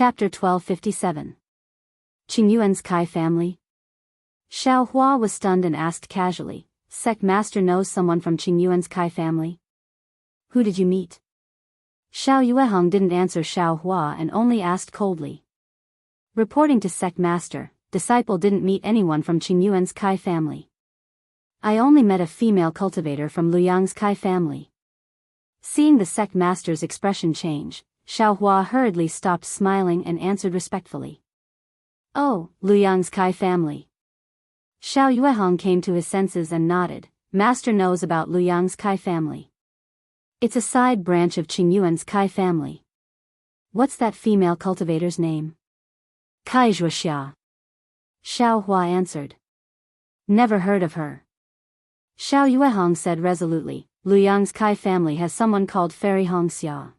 Chapter 1257. Qingyuan's Kai family? Xiao Hua was stunned and asked casually, "Sect master knows someone from Qingyuan's Kai family? Who did you meet?" Xiao Yueheng didn't answer Xiao Hua and only asked coldly. Reporting to sect master, disciple didn't meet anyone from Qingyuan's Kai family. I only met a female cultivator from Luyang's Kai family. Seeing the sect master's expression change, Xiao Hua hurriedly stopped smiling and answered respectfully. "Oh, Luyang's Kai family." Xiao Yueheng came to his senses and nodded. Master knows about Luyang's Kai family. It's a side branch of Qingyuan's Kai family. What's that female cultivator's name? Kai Zhuxia. Xiao Hua answered. Never heard of her. Xiao Yueheng said resolutely, Luyang's Kai family has someone called Fairy Hongxia.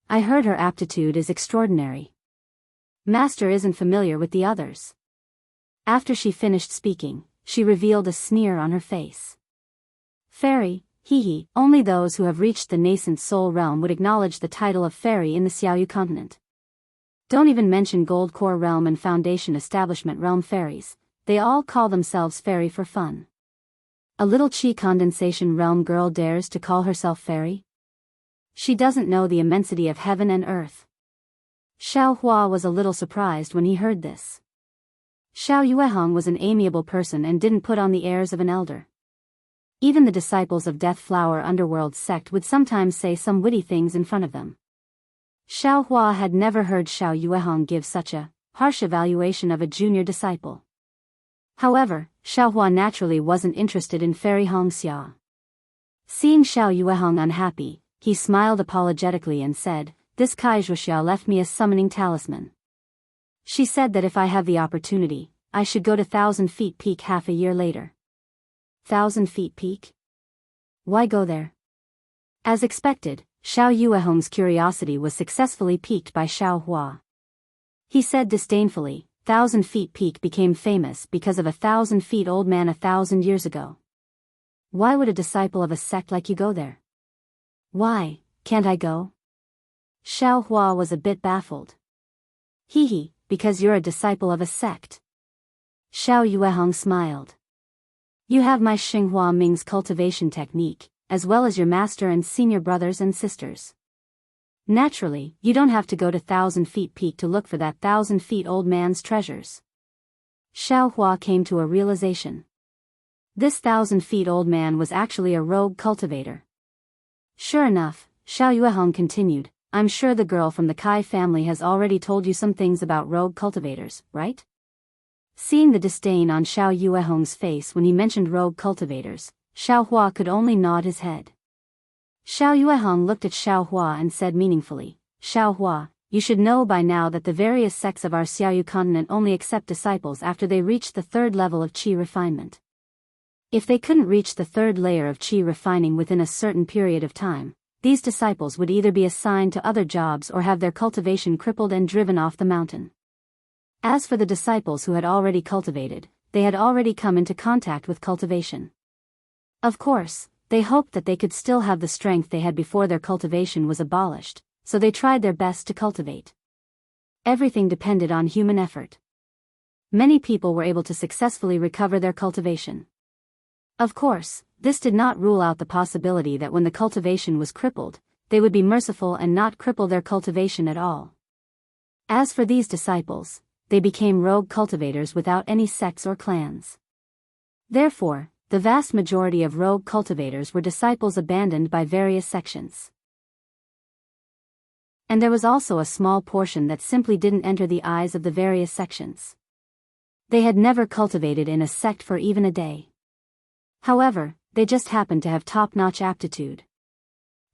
I heard her aptitude is extraordinary. Master isn't familiar with the others. After she finished speaking, she revealed a sneer on her face. Fairy, hee, only those who have reached the nascent soul realm would acknowledge the title of fairy in the Xiaoyu continent. Don't even mention Gold Core realm and Foundation Establishment realm fairies, they all call themselves fairy for fun. A little Qi condensation realm girl dares to call herself fairy? She doesn't know the immensity of heaven and earth. Xiao Hua was a little surprised when he heard this. Xiao Yueheng was an amiable person and didn't put on the airs of an elder. Even the disciples of Death Flower Underworld sect would sometimes say some witty things in front of them. Xiao Hua had never heard Xiao Yueheng give such a harsh evaluation of a junior disciple. However, Xiao Hua naturally wasn't interested in Fairy Hongxia. Seeing Xiao Yueheng unhappy, he smiled apologetically and said, "This Kai Zhuxia left me a summoning talisman. She said that if I have the opportunity, I should go to 1,000 Feet Peak half a year later." 1,000 Feet Peak? Why go there? As expected, Xiao Yueheng's curiosity was successfully piqued by Xiao Hua. He said disdainfully, 1,000 Feet Peak became famous because of a 1,000 feet old man 1,000 years ago. Why would a disciple of a sect like you go there? Why, can't I go? Xiao Hua was a bit baffled. Hee, because you're a disciple of a sect. Xiao Yueheng smiled. You have my Xinghua Ming's cultivation technique, as well as your master and senior brothers and sisters. Naturally, you don't have to go to 1,000 Feet Peak to look for that 1,000 feet old man's treasures. Xiao Hua came to a realization. This 1,000 feet old man was actually a rogue cultivator. Sure enough, Xiao Yueheng continued, I'm sure the girl from the Kai family has already told you some things about rogue cultivators, right? Seeing the disdain on Xiao Yueheng's face when he mentioned rogue cultivators, Xiao Hua could only nod his head. Xiao Yueheng looked at Xiao Hua and said meaningfully, Xiao Hua, you should know by now that the various sects of our Xiaoyu continent only accept disciples after they reach the third level of Qi refinement. If they couldn't reach the third layer of Qi refining within a certain period of time, these disciples would either be assigned to other jobs or have their cultivation crippled and driven off the mountain. As for the disciples who had already cultivated, they had already come into contact with cultivation. Of course, they hoped that they could still have the strength they had before their cultivation was abolished, so they tried their best to cultivate. Everything depended on human effort. Many people were able to successfully recover their cultivation. Of course, this did not rule out the possibility that when the cultivation was crippled, they would be merciful and not cripple their cultivation at all. As for these disciples, they became rogue cultivators without any sects or clans. Therefore, the vast majority of rogue cultivators were disciples abandoned by various sections. And there was also a small portion that simply didn't enter the eyes of the various sections. They had never cultivated in a sect for even a day. However, they just happened to have top-notch aptitude.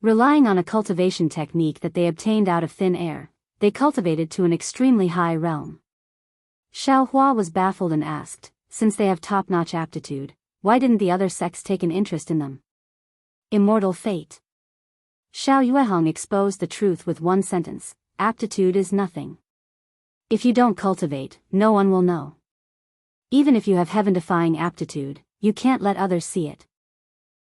Relying on a cultivation technique that they obtained out of thin air, they cultivated to an extremely high realm. Xiao Hua was baffled and asked, since they have top-notch aptitude, why didn't the other sects take an interest in them? Immortal fate. Xiao Yueheng exposed the truth with one sentence, aptitude is nothing. If you don't cultivate, no one will know. Even if you have heaven-defying aptitude, you can't let others see it.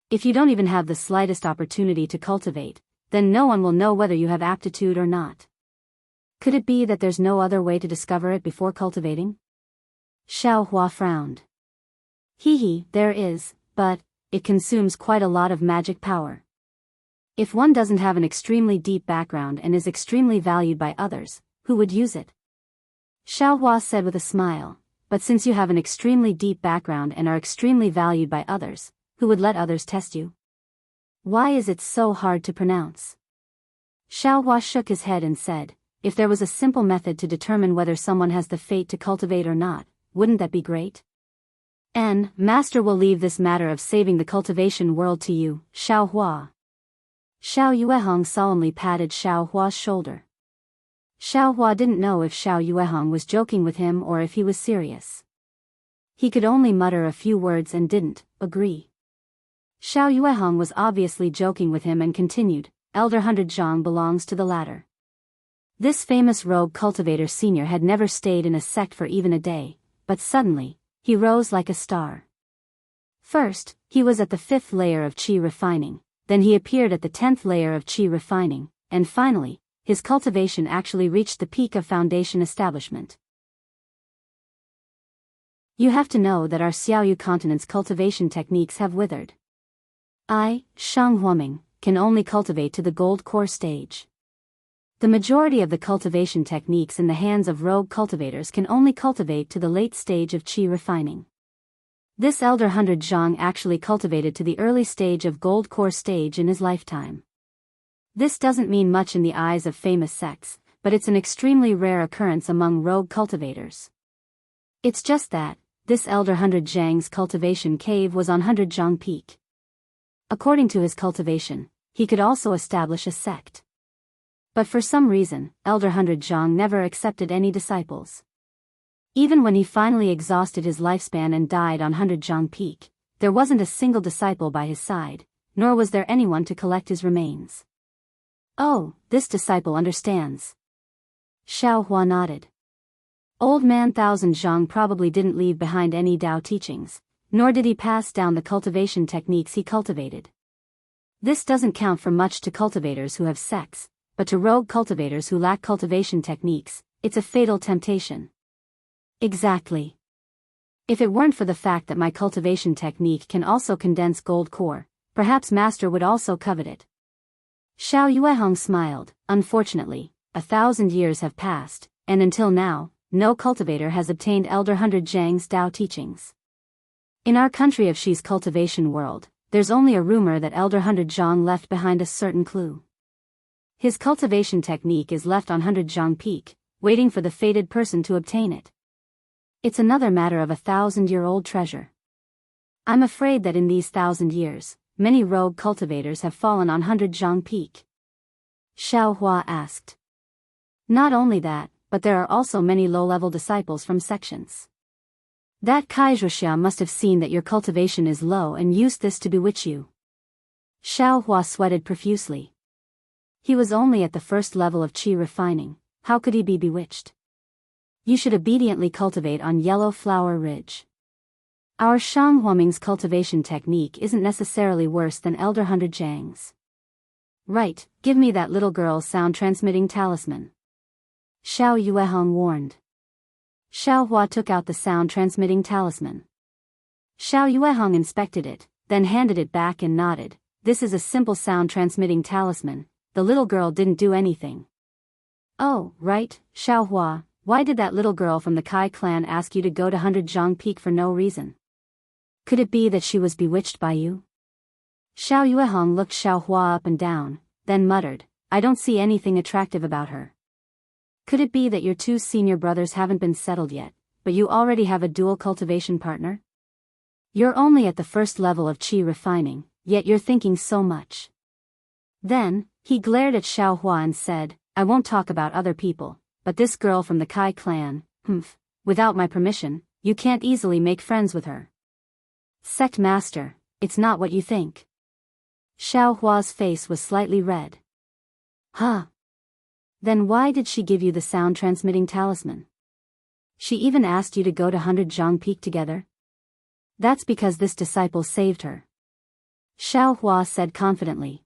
If you don't even have the slightest opportunity to cultivate, then no one will know whether you have aptitude or not. Could it be that there's no other way to discover it before cultivating? Xiao Hua frowned. There is, but it consumes quite a lot of magic power. If one doesn't have an extremely deep background and is extremely valued by others, who would use it? Xiao Hua said with a smile, but since you have an extremely deep background and are extremely valued by others, who would let others test you? Why is it so hard to pronounce? Xiao Hua shook his head and said, if there was a simple method to determine whether someone has the fate to cultivate or not, wouldn't that be great? Master will leave this matter of saving the cultivation world to you, Xiao Hua. Xiao Yuehong solemnly patted Xiao Hua's shoulder. Xiao Hua didn't know if Xiao Yuehong was joking with him or if he was serious. He could only mutter a few words and didn't agree. Xiao Yuehong was obviously joking with him and continued, Elder 100 Zhang belongs to the latter. This famous rogue cultivator senior had never stayed in a sect for even a day, but suddenly, he rose like a star. First, he was at the 5th layer of qi refining, then he appeared at the 10th layer of qi refining, and finally, his cultivation actually reached the peak of foundation establishment. You have to know that our Xiaoyu continent's cultivation techniques have withered. I, Shang Huoming, can only cultivate to the gold core stage. The majority of the cultivation techniques in the hands of rogue cultivators can only cultivate to the late stage of qi refining. This elder 100 Zhang actually cultivated to the early stage of gold core stage in his lifetime. This doesn't mean much in the eyes of famous sects, but it's an extremely rare occurrence among rogue cultivators. It's just that, this elder 100 Zhang's cultivation cave was on 100 Zhang Peak. According to his cultivation, he could also establish a sect. But for some reason, elder 100 Zhang never accepted any disciples. Even when he finally exhausted his lifespan and died on 100 Zhang Peak, there wasn't a single disciple by his side, nor was there anyone to collect his remains. Oh, this disciple understands. Xiao Hua nodded. Old man 1000 Zhang probably didn't leave behind any Dao teachings, nor did he pass down the cultivation techniques he cultivated. This doesn't count for much to cultivators who have sects, but to rogue cultivators who lack cultivation techniques, it's a fatal temptation. Exactly. If it weren't for the fact that my cultivation technique can also condense gold core, perhaps Master would also covet it. Xiao Yuehong smiled. Unfortunately, 1,000 years have passed, and until now, no cultivator has obtained Elder 100 Zhang's Dao teachings. In our country of Shi's cultivation world, there's only a rumor that Elder 100 Zhang left behind a certain clue. His cultivation technique is left on 100 Zhang Peak, waiting for the fated person to obtain it. It's another matter of 1,000-year-old treasure. I'm afraid that in these 1,000 years, many rogue cultivators have fallen on 100 Zhang Peak. Xiao Hua asked. Not only that, but there are also many low-level disciples from sections. That Kaizhuxia must have seen that your cultivation is low and used this to bewitch you. Xiao Hua sweated profusely. He was only at the 1st level of qi refining, how could he be bewitched? You should obediently cultivate on Yellow Flower Ridge. Our Shang Huoming's cultivation technique isn't necessarily worse than Elder 100 Zhang's. Right, give me that little girl's sound-transmitting talisman. Xiao Yuehong warned. Xiao Hua took out the sound-transmitting talisman. Xiao Yuehong inspected it, then handed it back and nodded. This is a simple sound-transmitting talisman, the little girl didn't do anything. Oh, right, Xiao Hua. Why did that little girl from the Kai clan ask you to go to 100 Zhang Peak for no reason? Could it be that she was bewitched by you? Xiao Yuehong looked Xiao Hua up and down, then muttered, I don't see anything attractive about her. Could it be that your 2 senior brothers haven't been settled yet, but you already have a dual cultivation partner? You're only at the 1st level of qi refining, yet you're thinking so much. Then, he glared at Xiao Hua and said, I won't talk about other people. But this girl from the Kai clan, without my permission, you can't easily make friends with her. Sect Master, it's not what you think. Xiao Hua's face was slightly red. Huh? Then why did she give you the sound-transmitting talisman? She even asked you to go to 100 Zhang Peak together? That's because this disciple saved her. Xiao Hua said confidently.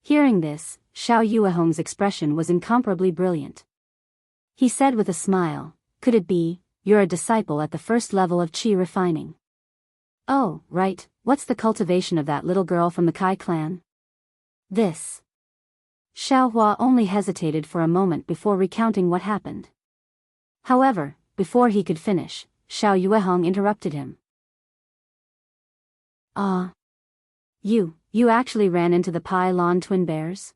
Hearing this, Xiao Yuehong's expression was incomparably brilliant. He said with a smile, could it be, you're a disciple at the first level of qi refining? Oh, right, what's the cultivation of that little girl from the Kai clan? This. Xiaohua only hesitated for a moment before recounting what happened. However, before he could finish, Xiao Yuehong interrupted him. You actually ran into the Pai Lan twin bears?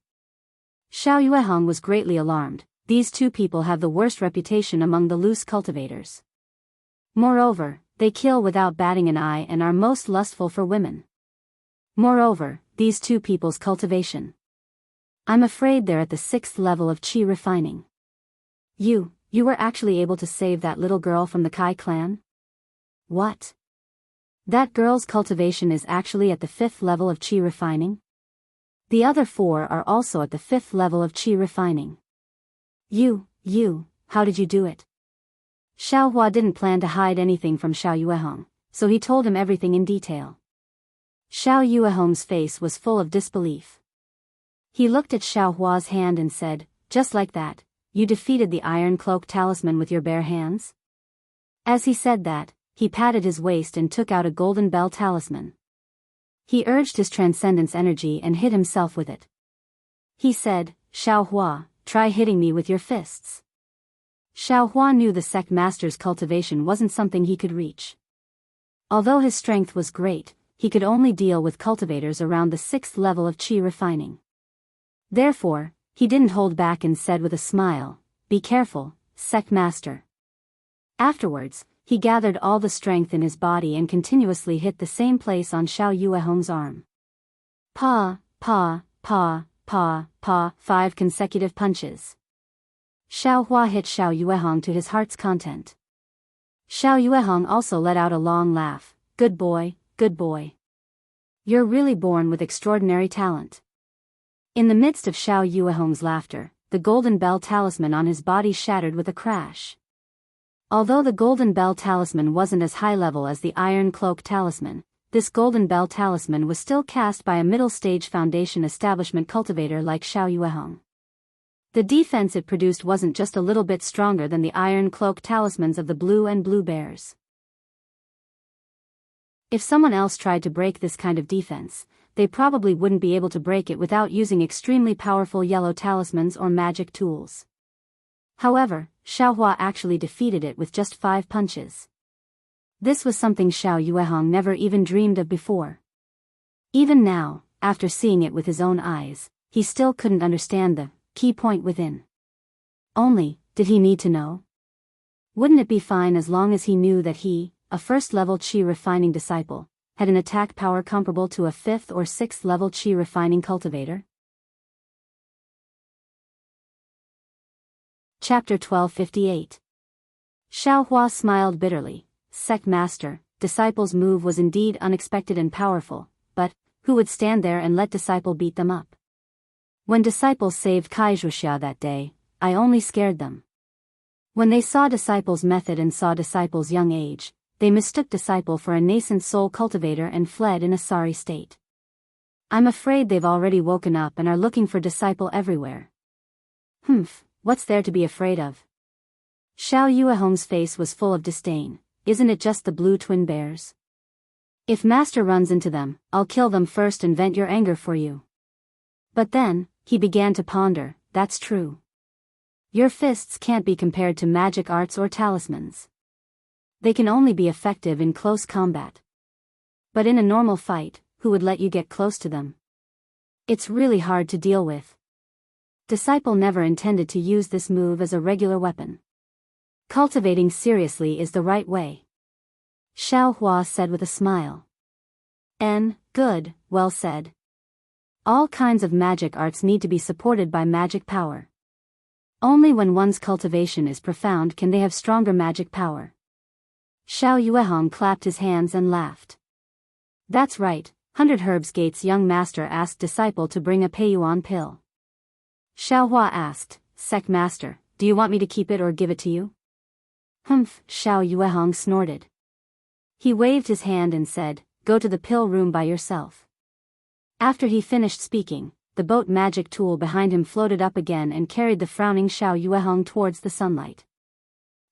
Xiao Yuehong was greatly alarmed. These two people have the worst reputation among the loose cultivators. Moreover, they kill without batting an eye and are most lustful for women. Moreover, these two people's cultivation. I'm afraid they're at the 6th level of qi refining. You were actually able to save that little girl from the Kai clan? What? That girl's cultivation is actually at the 5th level of qi refining? The other 4 are also at the 5th level of qi refining. How did you do it? Xiaohua didn't plan to hide anything from Xiao Yuehong, so he told him everything in detail. Xiao Yuehong's face was full of disbelief. He looked at Xiaohua's hand and said, just like that, you defeated the Iron Cloak talisman with your bare hands? As he said that, he patted his waist and took out a golden bell talisman. He urged his transcendence energy and hit himself with it. He said, Xiaohua, try hitting me with your fists. Xiaohua knew the sect master's cultivation wasn't something he could reach. Although his strength was great, he could only deal with cultivators around the 6th level of qi refining. Therefore, he didn't hold back and said with a smile, be careful, sect master. Afterwards, he gathered all the strength in his body and continuously hit the same place on Xiao Yuehong's arm. Pa, 5 consecutive punches. Xiaohua hit Xiao Yuehong to his heart's content. Xiao Yuehong also let out a long laugh. Good boy, good boy. You're really born with extraordinary talent. In the midst of Xiao Yuehong's laughter, the golden bell talisman on his body shattered with a crash. Although the golden bell talisman wasn't as high level as the Iron Cloak talisman, this golden bell talisman was still cast by a middle-stage foundation establishment cultivator like Xiao Yuehong. The defense it produced wasn't just a little bit stronger than the Iron Cloak talismans of the blue and blue bears. If someone else tried to break this kind of defense, they probably wouldn't be able to break it without using extremely powerful yellow talismans or magic tools. However, Xiaohua actually defeated it with just 5 punches. This was something Xiao Yuehong never even dreamed of before. Even now, after seeing it with his own eyes, he still couldn't understand the key point within. Only, did he need to know? Wouldn't it be fine as long as he knew that he, a first-level qi refining disciple, had an attack power comparable to a 5th or 6th level qi refining cultivator? Chapter 1258. Xiaohua smiled bitterly. Sect master, disciple's move was indeed unexpected and powerful, but who would stand there and let disciple beat them up? When disciples saved Kaizhuxia that day, I only scared them. When they saw disciple's method and saw disciple's young age, they mistook disciple for a nascent soul cultivator and fled in a sorry state. I'm afraid they've already woken up and are looking for disciple everywhere. What's there to be afraid of? Xiao Yuehong's face was full of disdain. Isn't it just the blue twin bears? If master runs into them, I'll kill them first and vent your anger for you. But then, he began to ponder, that's true. Your fists can't be compared to magic arts or talismans. They can only be effective in close combat. But in a normal fight, who would let you get close to them? It's really hard to deal with. Disciple never intended to use this move as a regular weapon. Cultivating seriously is the right way. Xiaohua said with a smile. Good, well said. All kinds of magic arts need to be supported by magic power. Only when one's cultivation is profound can they have stronger magic power. Xiao Yuehong clapped his hands and laughed. That's right, 100 Herbs Gate's young master asked disciple to bring a Peiyuan pill. Xiaohua asked, Sect master, do you want me to keep it or give it to you? Xiao Yuehong snorted. He waved his hand and said, go to the pill room by yourself. After he finished speaking, the boat magic tool behind him floated up again and carried the frowning Xiao Yuehong towards the sunlight.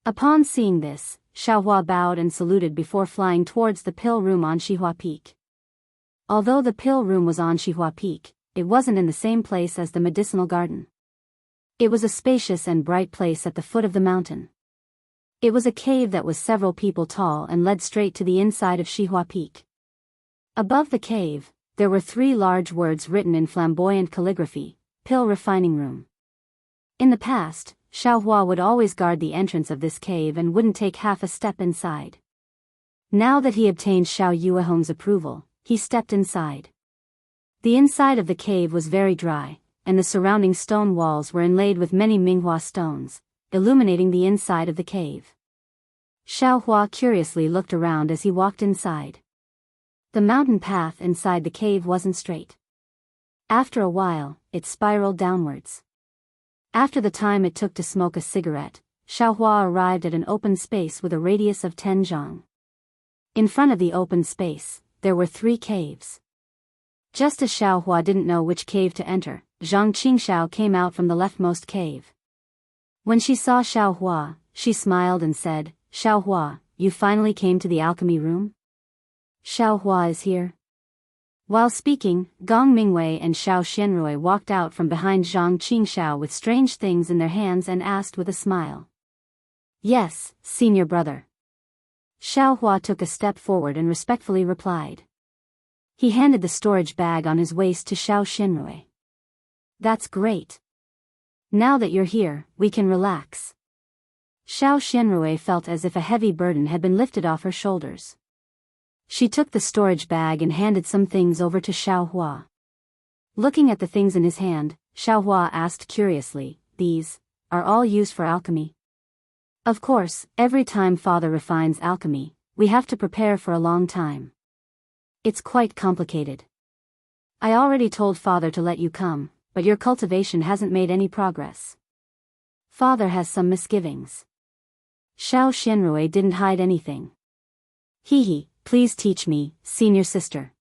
Upon seeing this, Xiaohua bowed and saluted before flying towards the pill room on Xihua Peak. Although the pill room was on Xihua Peak, it wasn't in the same place as the medicinal garden. It was a spacious and bright place at the foot of the mountain. It was a cave that was several people tall and led straight to the inside of Xihua Peak. Above the cave, there were 3 large words written in flamboyant calligraphy: Pill Refining Room. In the past, Xiaohua would always guard the entrance of this cave and wouldn't take half a step inside. Now that he obtained Xiao Yuehong's approval, he stepped inside. The inside of the cave was very dry, and the surrounding stone walls were inlaid with many Minghua stones, illuminating the inside of the cave. Xiaohua curiously looked around as he walked inside. The mountain path inside the cave wasn't straight. After a while, it spiraled downwards. After the time it took to smoke a cigarette, Xiaohua arrived at an open space with a radius of 10 zhang. In front of the open space, there were 3 caves. Just as Xiaohua didn't know which cave to enter, Zhang Qingxiao came out from the leftmost cave. When she saw Xiaohua, she smiled and said, "Xiaohua, you finally came to the alchemy room? Xiaohua is here." While speaking, Gong Mingwei and Xiao Xianrui walked out from behind Zhang Qingxiao with strange things in their hands and asked with a smile. "Yes, senior brother." Xiaohua took a step forward and respectfully replied. He handed the storage bag on his waist to Xiao Xianrui. "That's great. Now that you're here, we can relax." Xiao Xianrui felt as if a heavy burden had been lifted off her shoulders. She took the storage bag and handed some things over to Xiaohua. Looking at the things in his hand, Xiaohua asked curiously, "These are all used for alchemy?" "Of course, every time father refines alchemy, we have to prepare for a long time. It's quite complicated. I already told father to let you come, but your cultivation hasn't made any progress. Father has some misgivings." Xiao Xianrui didn't hide anything. "Hee, please teach me, senior sister.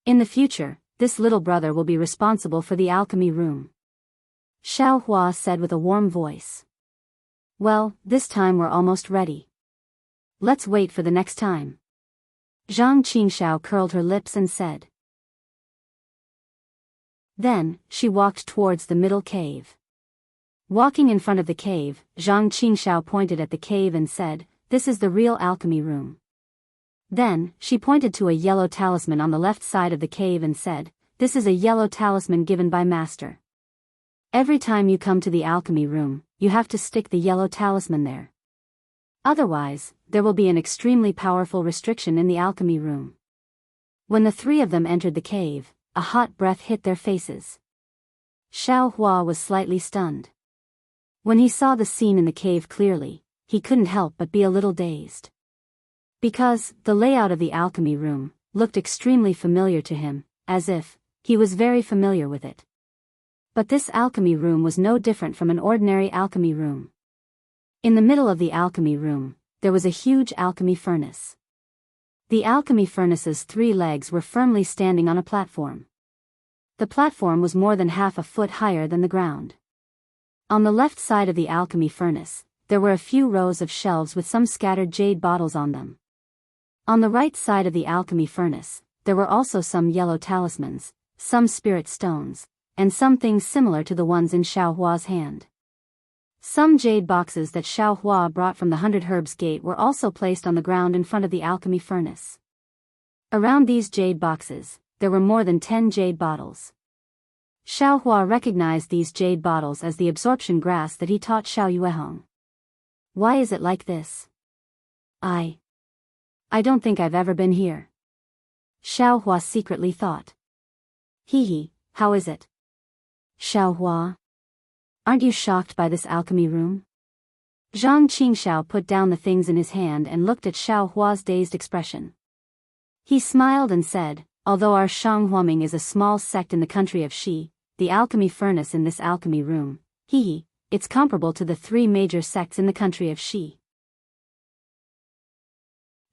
In the future, this little brother will be responsible for the alchemy room," Xiaohua said with a warm voice. "Well, this time we're almost ready. Let's wait for the next time." Zhang Qingxiao curled her lips and said. Then, she walked towards the middle cave. Walking in front of the cave, Zhang Qingxiao pointed at the cave and said, "This is the real alchemy room." Then, she pointed to a yellow talisman on the left side of the cave and said, "This is a yellow talisman given by Master. Every time you come to the alchemy room, you have to stick the yellow talisman there. Otherwise, there will be an extremely powerful restriction in the alchemy room." When the 3 of them entered the cave, a hot breath hit their faces. Xiaohua was slightly stunned. When he saw the scene in the cave clearly, he couldn't help but be a little dazed. Because the layout of the alchemy room looked extremely familiar to him, as if he was very familiar with it. But this alchemy room was no different from an ordinary alchemy room. In the middle of the alchemy room, there was a huge alchemy furnace. The alchemy furnace's 3 legs were firmly standing on a platform. The platform was more than half a foot higher than the ground. On the left side of the alchemy furnace, there were a few rows of shelves with some scattered jade bottles on them. On the right side of the alchemy furnace, there were also some yellow talismans, some spirit stones, and some things similar to the ones in Xiaohua's hand. Some jade boxes that Xiaohua brought from the 100 Herbs Gate were also placed on the ground in front of the alchemy furnace. Around these jade boxes, there were more than 10 jade bottles. Xiaohua recognized these jade bottles as the absorption grass that he taught Xiao Yuehong. "Why is it like this? I don't think I've ever been here," Xiaohua secretly thought. "Hee, how is it? Xiaohua? Aren't you shocked by this alchemy room?" Zhang Qingxiao put down the things in his hand and looked at Xiaohua's dazed expression. He smiled and said, "Although our Shanghuaming is a small sect in the country of Shi, the alchemy furnace in this alchemy room, it's comparable to the 3 major sects in the country of Shi."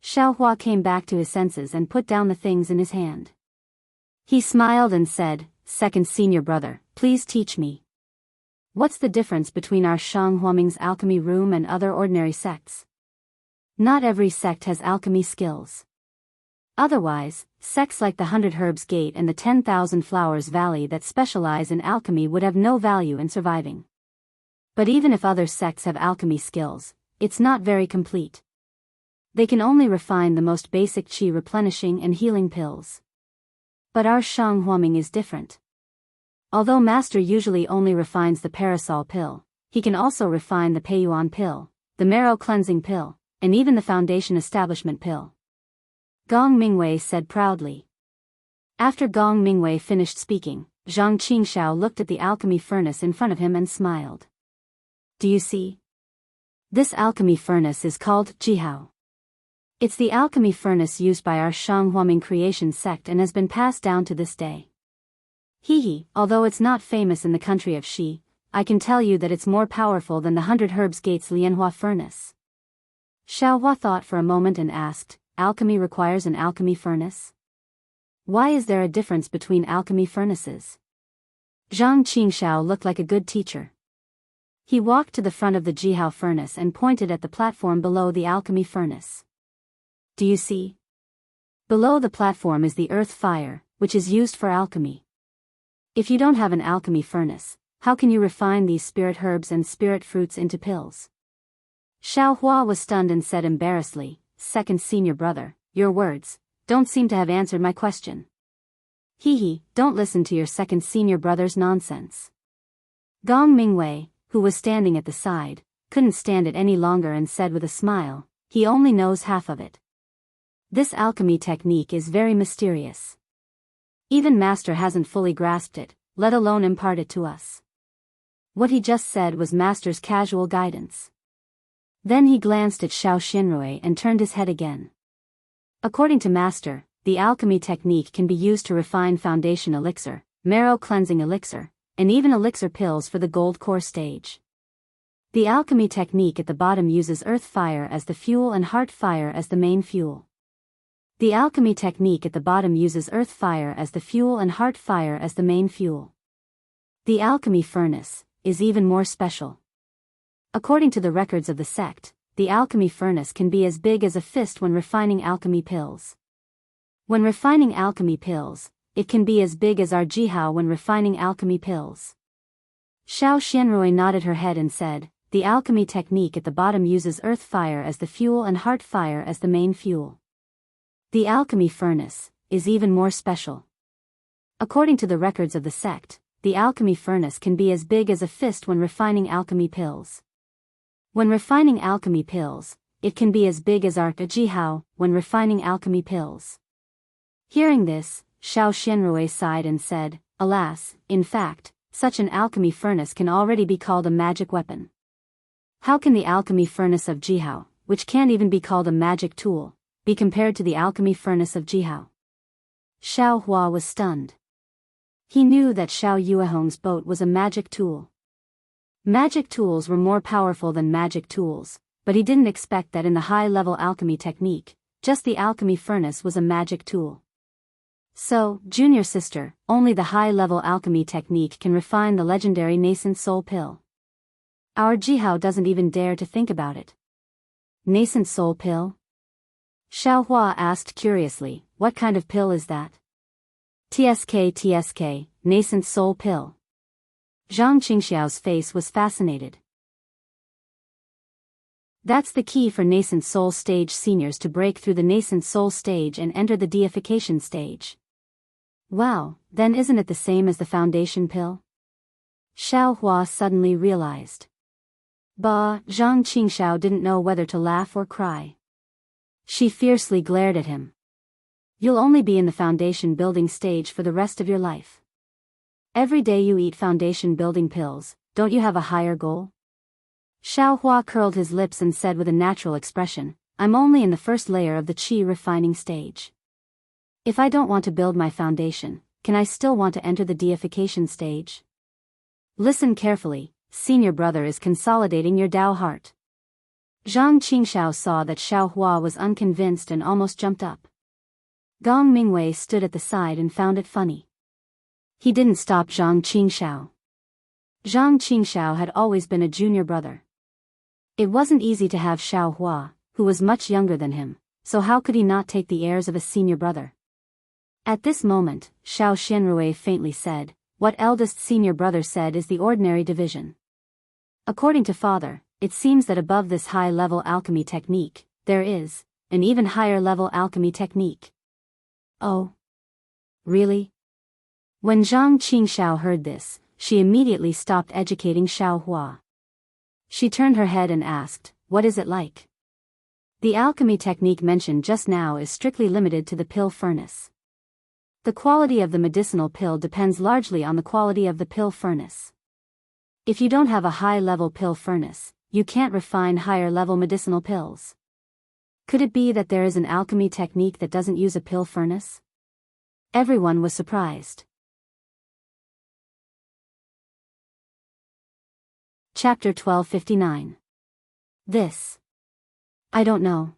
Xiaohua came back to his senses and put down the things in his hand. He smiled and said, second senior brother, please teach me. What's the difference between our Shang Huaming's alchemy room and other ordinary sects? Not every sect has alchemy skills. Otherwise, sects like the 100 Herbs Gate and the 10,000 Flowers Valley that specialize in alchemy would have no value in surviving. But even if other sects have alchemy skills, it's not very complete. They can only refine the most basic qi replenishing and healing pills. But our Shang Huaming is different. Although Master usually only refines the parasol pill, he can also refine the Peiyuan pill, the marrow cleansing pill, and even the foundation establishment pill. Gong Mingwei said proudly. After Gong Mingwei finished speaking, Zhang Qingxiao looked at the alchemy furnace in front of him and smiled. Do you see? This alchemy furnace is called Jihao. It's the alchemy furnace used by our Shang Huaming creation sect and has been passed down to this day. Although it's not famous in the country of Shi, I can tell you that it's more powerful than the 100 Herbs Gate's Lianhua furnace. Xiaohua thought for a moment and asked, alchemy requires an alchemy furnace? Why is there a difference between alchemy furnaces? Zhang Qingxiao looked like a good teacher. He walked to the front of the Jihao furnace and pointed at the platform below the alchemy furnace. Do you see? Below the platform is the earth fire, which is used for alchemy. If you don't have an alchemy furnace, how can you refine these spirit herbs and spirit fruits into pills? Xiaohua was stunned and said embarrassedly, second senior brother, your words don't seem to have answered my question. Don't listen to your second senior brother's nonsense. Gong Mingwei, who was standing at the side, couldn't stand it any longer and said with a smile, he only knows half of it. This alchemy technique is very mysterious. Even Master hasn't fully grasped it, let alone impart it to us. What he just said was Master's casual guidance. Then he glanced at Xiao Xinrui and turned his head again. According to Master, the alchemy technique can be used to refine foundation elixir, marrow cleansing elixir, and even elixir pills for the gold core stage. The alchemy technique at the bottom uses earth fire as the fuel and heart fire as the main fuel. The alchemy technique at the bottom uses earth fire as the fuel and heart fire as the main fuel. The alchemy furnace is even more special. According to the records of the sect, the alchemy furnace can be as big as a fist when refining alchemy pills. When refining alchemy pills, it can be as big as our Jihao when refining alchemy pills. Xiao Xianrui nodded her head and said, the alchemy technique at the bottom uses earth fire as the fuel and heart fire as the main fuel. The alchemy furnace is even more special. According to the records of the sect, the alchemy furnace can be as big as a fist when refining alchemy pills. When refining alchemy pills, it can be as big as our Jihao when refining alchemy pills. Hearing this, Xiao Xianrui sighed and said, alas, in fact, such an alchemy furnace can already be called a magic weapon. How can the alchemy furnace of Jihao, which can't even be called a magic tool, be compared to the alchemy furnace of Jihao? Xiao Hua was stunned. He knew that Xiao Yuehong's boat was a magic tool. Magic tools were more powerful than magic tools, but he didn't expect that in the high-level alchemy technique, just the alchemy furnace was a magic tool. So, junior sister, only the high-level alchemy technique can refine the legendary nascent soul pill. Our Jihao doesn't even dare to think about it. Nascent soul pill? Xiao Hua asked curiously, what kind of pill is that? TSK, nascent soul pill. Zhang Qingxiao's face was fascinated. That's the key for nascent soul stage seniors to break through the nascent soul stage and enter the deification stage. Wow, then isn't it the same as the foundation pill? Xiao Hua suddenly realized. Zhang Qingxiao didn't know whether to laugh or cry. She fiercely glared at him. You'll only be in the foundation building stage for the rest of your life. Every day you eat foundation building pills, don't you have a higher goal? Xiao Hua curled his lips and said with a natural expression, I'm only in the first layer of the qi refining stage. If I don't want to build my foundation, can I still want to enter the deification stage? Listen carefully, senior brother is consolidating your Dao heart. Zhang Qingxiao saw that Xiao Hua was unconvinced and almost jumped up. Gong Mingwei stood at the side and found it funny. He didn't stop Zhang Qingxiao. Zhang Qingxiao had always been a junior brother. It wasn't easy to have Xiao Hua, who was much younger than him, so how could he not take the airs of a senior brother? At this moment, Xiao Xianrui faintly said, "What eldest senior brother said is the ordinary division. According to father, it seems that above this high-level alchemy technique, there is an even higher-level alchemy technique." Oh? Really? When Zhang Qingxiao heard this, she immediately stopped educating Xiao Hua. She turned her head and asked, "What is it like?" The alchemy technique mentioned just now is strictly limited to the pill furnace. The quality of the medicinal pill depends largely on the quality of the pill furnace. If you don't have a high-level pill furnace, you can't refine higher-level medicinal pills. Could it be that there is an alchemy technique that doesn't use a pill furnace? Everyone was surprised. Chapter 1259. This. I don't know.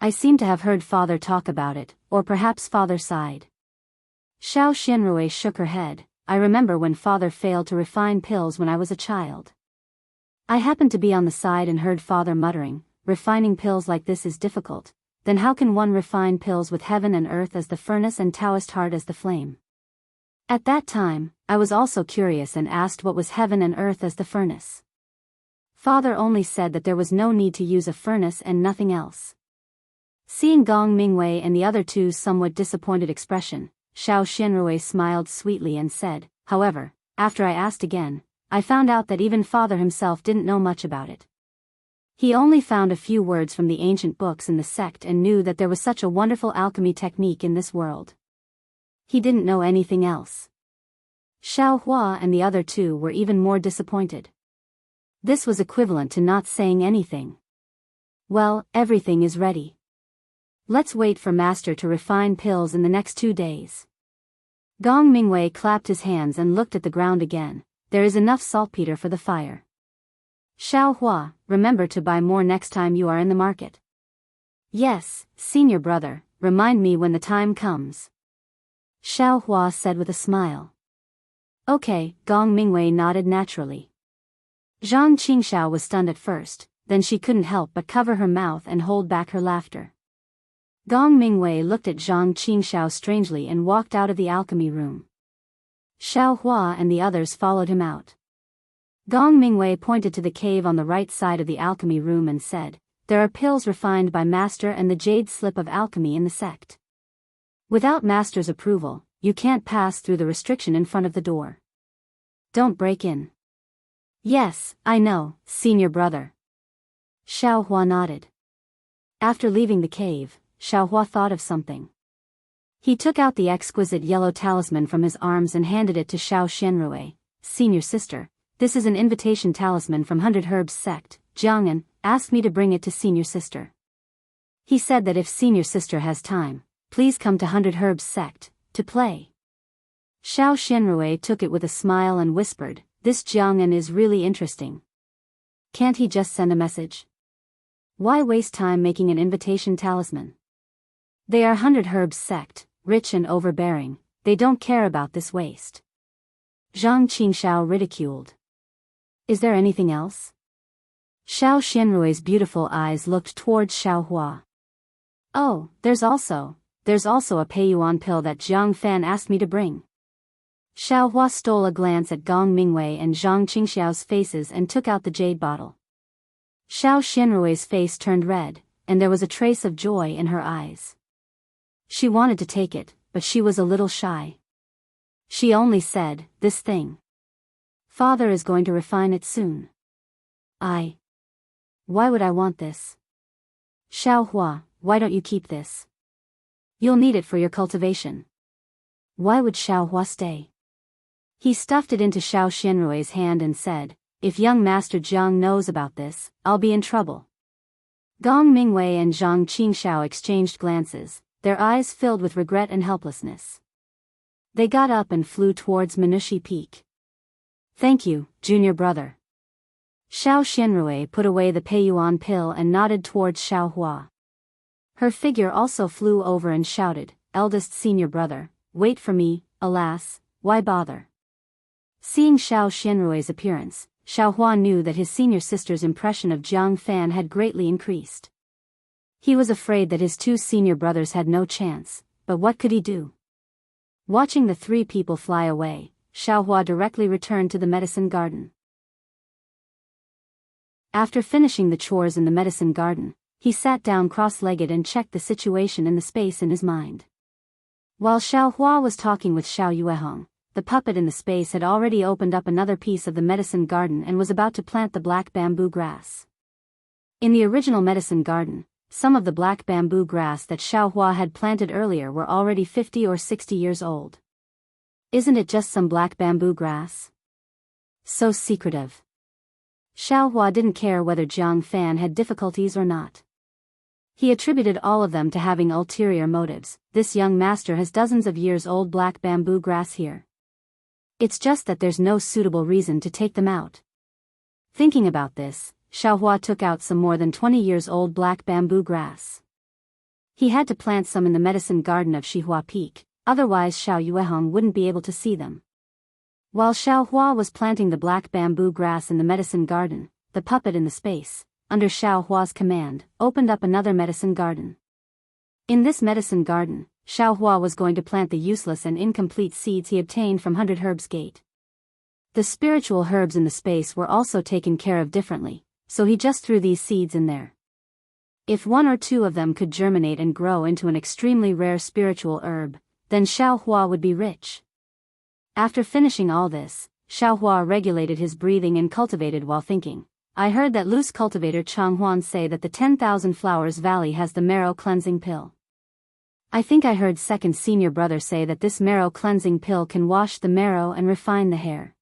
I seem to have heard father talk about it, or perhaps father sighed. Xiao Xianrui shook her head. I remember when father failed to refine pills when I was a child. I happened to be on the side and heard father muttering, "Refining pills like this is difficult. Then how can one refine pills with heaven and earth as the furnace and Taoist heart as the flame?" At that time, I was also curious and asked what was heaven and earth as the furnace. Father only said that there was no need to use a furnace and nothing else. Seeing Gong Mingwei and the other two's somewhat disappointed expression, Xiao Xianrui smiled sweetly and said, "However, after I asked again, I found out that even father himself didn't know much about it. He only found a few words from the ancient books in the sect and knew that there was such a wonderful alchemy technique in this world. He didn't know anything else." Xiao Hua and the other two were even more disappointed. This was equivalent to not saying anything. "Well, everything is ready. Let's wait for master to refine pills in the next 2 days." Gong Mingwei clapped his hands and looked at the ground again. "There is enough saltpeter for the fire. Xiao Hua, remember to buy more next time you are in the market." "Yes, senior brother, remind me when the time comes," Xiao Hua said with a smile. "Okay," Gong Mingwei nodded naturally. Zhang Qingxiao was stunned at first, then she couldn't help but cover her mouth and hold back her laughter. Gong Mingwei looked at Zhang Qingxiao strangely and walked out of the alchemy room. Xiao Hua and the others followed him out. Gong Mingwei pointed to the cave on the right side of the alchemy room and said, "There are pills refined by master and the jade slip of alchemy in the sect. Without master's approval, you can't pass through the restriction in front of the door. Don't break in." "Yes, I know, senior brother." Xiao Hua nodded. After leaving the cave, Xiao Hua thought of something. He took out the exquisite yellow talisman from his arms and handed it to Xiao Xianrui. "Senior sister, this is an invitation talisman from 100 Herbs sect. Jianghu asked me to bring it to senior sister. He said that if senior sister has time, please come to 100 Herbs sect to play." Xiao Xianrui took it with a smile and whispered, "This Jianghu is really interesting. Can't he just send a message? Why waste time making an invitation talisman? They are 100 Herbs sect, rich and overbearing, they don't care about this waste." Zhang Qingxiao ridiculed. "Is there anything else?" Xiao Xianrui's beautiful eyes looked towards Xiao Hua. "Oh, there's also a Peiyuan pill that Jiang Fan asked me to bring." Xiao Hua stole a glance at Gong Mingwei and Zhang Qingxiao's faces and took out the jade bottle. Xiao Xianrui's face turned red, and there was a trace of joy in her eyes. She wanted to take it, but she was a little shy. She only said, "This thing. Father is going to refine it soon. Why would I want this?" "Xiao Hua, why don't you keep this? You'll need it for your cultivation." Why would Xiao Hua stay? He stuffed it into Xiao Xianrui's hand and said, "If young Master Jiang knows about this, I'll be in trouble." Gong Mingwei and Zhang Qingxiao exchanged glances, their eyes filled with regret and helplessness. They got up and flew towards Manushi Peak. "Thank you, junior brother." Xiao Xianrui put away the Peiyuan pill and nodded towards Xiao Hua. Her figure also flew over and shouted, "Eldest senior brother, wait for me." Alas, why bother? Seeing Xiao Xianrui's appearance, Xiaohua knew that his senior sister's impression of Jiang Fan had greatly increased. He was afraid that his two senior brothers had no chance, but what could he do? Watching the three people fly away, Xiaohua directly returned to the medicine garden. After finishing the chores in the medicine garden, he sat down cross-legged and checked the situation in the space in his mind. While Xiaohua was talking with Xiao Yuehong, the puppet in the space had already opened up another piece of the medicine garden and was about to plant the black bamboo grass. In the original medicine garden, some of the black bamboo grass that Xiaohua had planted earlier were already 50 or 60 years old. Isn't it just some black bamboo grass? So secretive. Xiaohua didn't care whether Jiang Fan had difficulties or not. He attributed all of them to having ulterior motives. This young master has dozens of years old black bamboo grass here. It's just that there's no suitable reason to take them out. Thinking about this, Xiaohua took out some more than 20 years old black bamboo grass. He had to plant some in the medicine garden of Shihua Peak, otherwise Xiao Yuehong wouldn't be able to see them. While Xiaohua was planting the black bamboo grass in the medicine garden, the puppet in the space, under Xiaohua's command, opened up another medicine garden. In this medicine garden, Xiaohua was going to plant the useless and incomplete seeds he obtained from 100 Herbs Gate. The spiritual herbs in the space were also taken care of differently, so he just threw these seeds in there. If one or two of them could germinate and grow into an extremely rare spiritual herb, then Xiaohua would be rich. After finishing all this, Xiaohua regulated his breathing and cultivated while thinking. I heard that loose cultivator Changhuan say that the 10,000 Flowers Valley has the marrow cleansing pill. I think I heard second senior brother say that this marrow cleansing pill can wash the marrow and refine the hair.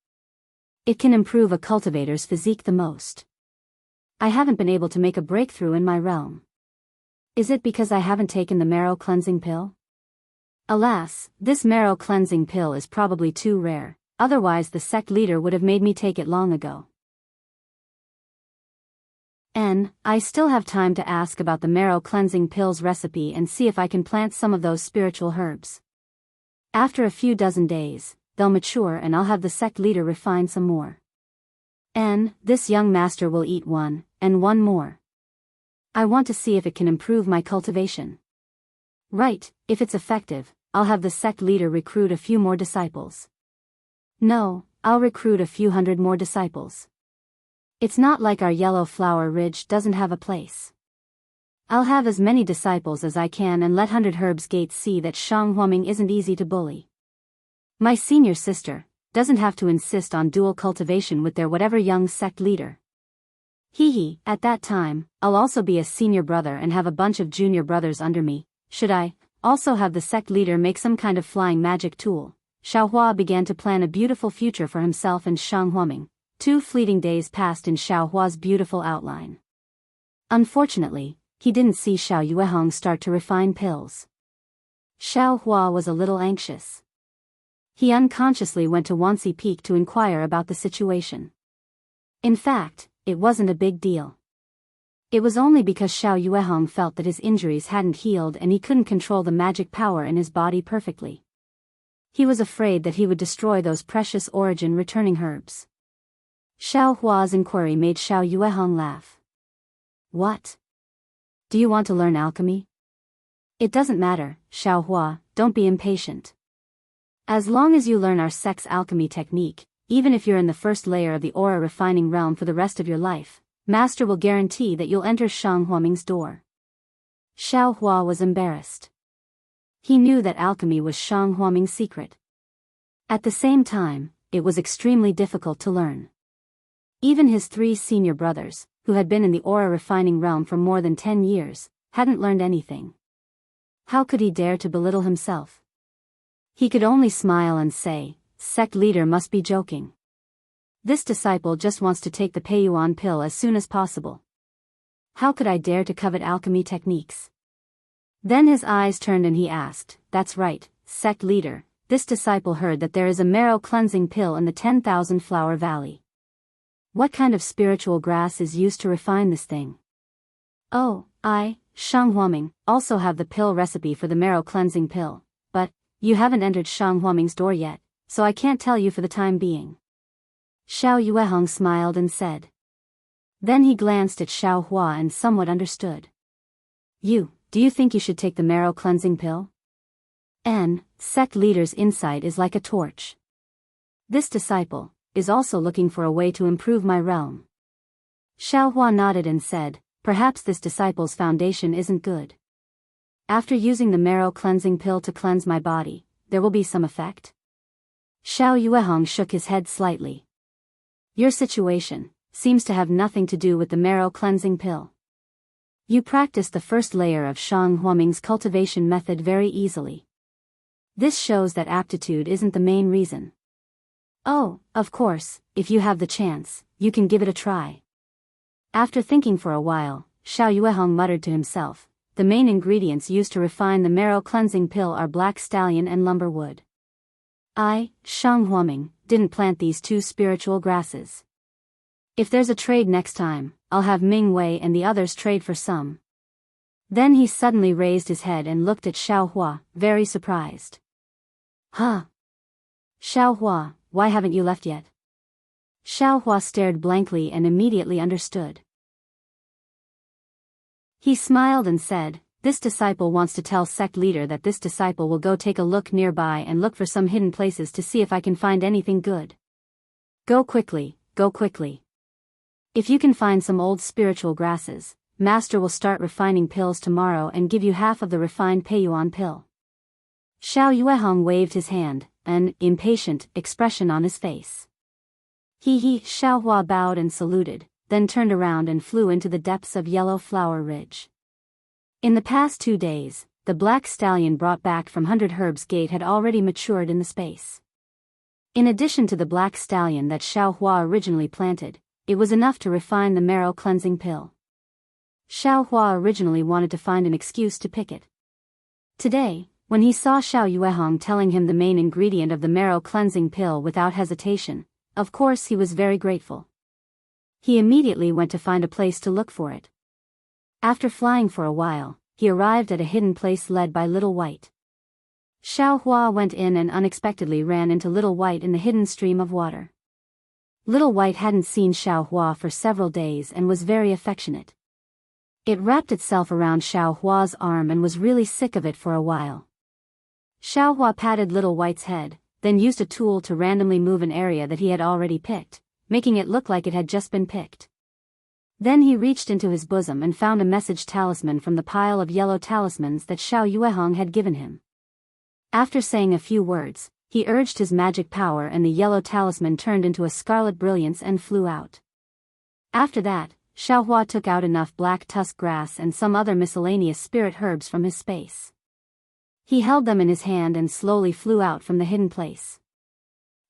It can improve a cultivator's physique the most. I haven't been able to make a breakthrough in my realm. Is it because I haven't taken the marrow cleansing pill? Alas, this marrow cleansing pill is probably too rare, otherwise the sect leader would have made me take it long ago. I still have time to ask about the marrow cleansing pill's recipe and see if I can plant some of those spiritual herbs. After a few dozen days, they'll mature and I'll have the sect leader refine some more. This young master will eat one, and one more. I want to see if it can improve my cultivation. Right, if it's effective, I'll have the sect leader recruit a few more disciples. No, I'll recruit a few hundred more disciples. It's not like our Yellow Flower Ridge doesn't have a place. I'll have as many disciples as I can and let 100 Herbs Gate see that Shang Huaming isn't easy to bully. My senior sister doesn't have to insist on dual cultivation with their whatever young sect leader. At that time, I'll also be a senior brother and have a bunch of junior brothers under me. Should I also have the sect leader make some kind of flying magic tool? Xiaohua began to plan a beautiful future for himself and Shang Huaming. 2 fleeting days passed in Xiaohua's beautiful outline. Unfortunately, he didn't see Xiao Yuehong start to refine pills. Xiaohua was a little anxious. He unconsciously went to Wuxia Peak to inquire about the situation. In fact, it wasn't a big deal. It was only because Xiao Yuehong felt that his injuries hadn't healed and he couldn't control the magic power in his body perfectly. He was afraid that he would destroy those precious origin returning herbs. Xiaohua's inquiry made Xiao Yuehong laugh. What? Do you want to learn alchemy? It doesn't matter, Xiaohua, don't be impatient. As long as you learn our sect's alchemy technique, even if you're in the first layer of the aura refining realm for the rest of your life, Master will guarantee that you'll enter Shang Huaming's door. Xiaohua was embarrassed. He knew that alchemy was Shang Huaming's secret. At the same time, it was extremely difficult to learn. Even his 3 senior brothers, who had been in the aura refining realm for more than 10 years, hadn't learned anything. How could he dare to belittle himself? He could only smile and say, "Sect leader must be joking. This disciple just wants to take the Peiyuan pill as soon as possible. How could I dare to covet alchemy techniques?" Then his eyes turned and he asked, "That's right, sect leader, this disciple heard that there is a marrow cleansing pill in the 10,000 Flower Valley. What kind of spiritual grass is used to refine this thing?" "Oh, I, Shang Huaming, also have the pill recipe for the marrow cleansing pill, but you haven't entered Shang Huaming's door yet, so I can't tell you for the time being. Xiao Yuehong smiled and said. Then he glanced at Xiao Hua and somewhat understood. Do you think you should take the marrow cleansing pill? Sect leader's insight is like a torch. This disciple is also looking for a way to improve my realm. Xiao Hua nodded and said, perhaps this disciple's foundation isn't good. After using the marrow cleansing pill to cleanse my body, there will be some effect? Xiao Yuehong shook his head slightly. Your situation seems to have nothing to do with the marrow cleansing pill. You practice the first layer of Shang Huaming's cultivation method very easily. This shows that aptitude isn't the main reason. Oh, of course, if you have the chance, you can give it a try. After thinking for a while, Xiao Yuehong muttered to himself, the main ingredients used to refine the marrow cleansing pill are black stallion and lumber wood. I, Shang Huaming, didn't plant these two spiritual grasses. If there's a trade next time, I'll have Ming Wei and the others trade for some. Then he suddenly raised his head and looked at Xiao Hua, very surprised. Huh? Xiao Hua, why haven't you left yet? Xiao Hua stared blankly and immediately understood. He smiled and said, this disciple wants to tell sect leader that this disciple will go take a look nearby and look for some hidden places to see if I can find anything good. Go quickly, go quickly. If you can find some old spiritual grasses, Master will start refining pills tomorrow and give you half of the refined Peiyuan pill. Xiao Yuehong waved his hand, an impatient expression on his face. Xiao Hua bowed and saluted, then turned around and flew into the depths of Yellow Flower Ridge. In the past 2 days, the black stallion brought back from 100 Herbs Gate had already matured in the space. In addition to the black stallion that Xiao Hua originally planted, it was enough to refine the marrow cleansing pill. Xiao Hua originally wanted to find an excuse to pick it. Today, when he saw Xiao Yuehong telling him the main ingredient of the marrow cleansing pill without hesitation, of course he was very grateful. He immediately went to find a place to look for it. After flying for a while, he arrived at a hidden place led by Little White. Xiao Hua went in and unexpectedly ran into Little White in the hidden stream of water. Little White hadn't seen Xiao Hua for several days and was very affectionate. It wrapped itself around Xiao Hua's arm and was really sick of it for a while. Xiao Hua patted Little White's head, then used a tool to randomly move an area that he had already picked, making it look like it had just been picked. Then he reached into his bosom and found a message talisman from the pile of yellow talismans that Xiao Yuehong had given him. After saying a few words, he urged his magic power and the yellow talisman turned into a scarlet brilliance and flew out. After that, Xiao Hua took out enough black tusk grass and some other miscellaneous spirit herbs from his space. He held them in his hand and slowly flew out from the hidden place.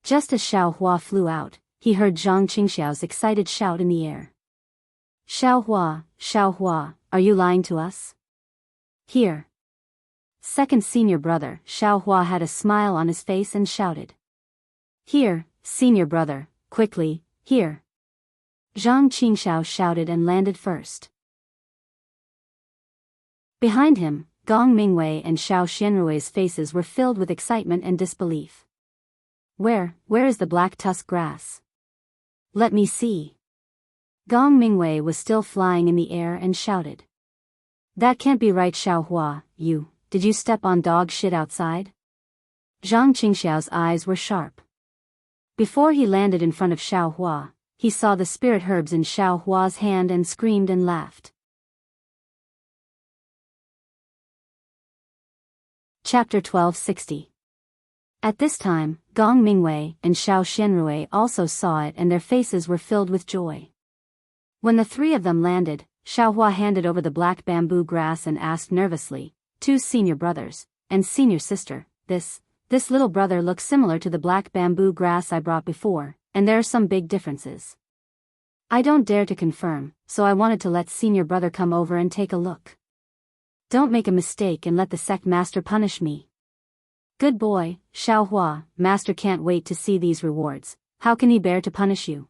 Just as Xiao Hua flew out, he heard Zhang Qingxiao's excited shout in the air. Xiao Hua, are you lying to us? Here. Second senior brother, Xiao Hua had a smile on his face and shouted. Here, senior brother, quickly, here. Zhang Qingxiao shouted and landed first. Behind him, Gong Mingwei and Xiao Xianrui's faces were filled with excitement and disbelief. Where is the black tusk grass? Let me see. Gong Mingwei was still flying in the air and shouted. That can't be right, Xiao Hua, did you step on dog shit outside? Zhang Qingxiao's eyes were sharp. Before he landed in front of Xiao Hua, he saw the spirit herbs in Xiao Hua's hand and screamed and laughed. Chapter 1260. At this time, Gong Mingwei and Xiao Xianrui also saw it and their faces were filled with joy. When the three of them landed, Xiao Hua handed over the black bamboo grass and asked nervously, two senior brothers, and senior sister, this little brother looks similar to the black bamboo grass I brought before, and there are some big differences. I don't dare to confirm, so I wanted to let senior brother come over and take a look. Don't make a mistake and let the sect master punish me. Good boy, Xiao Hua, master can't wait to see these rewards, how can he bear to punish you?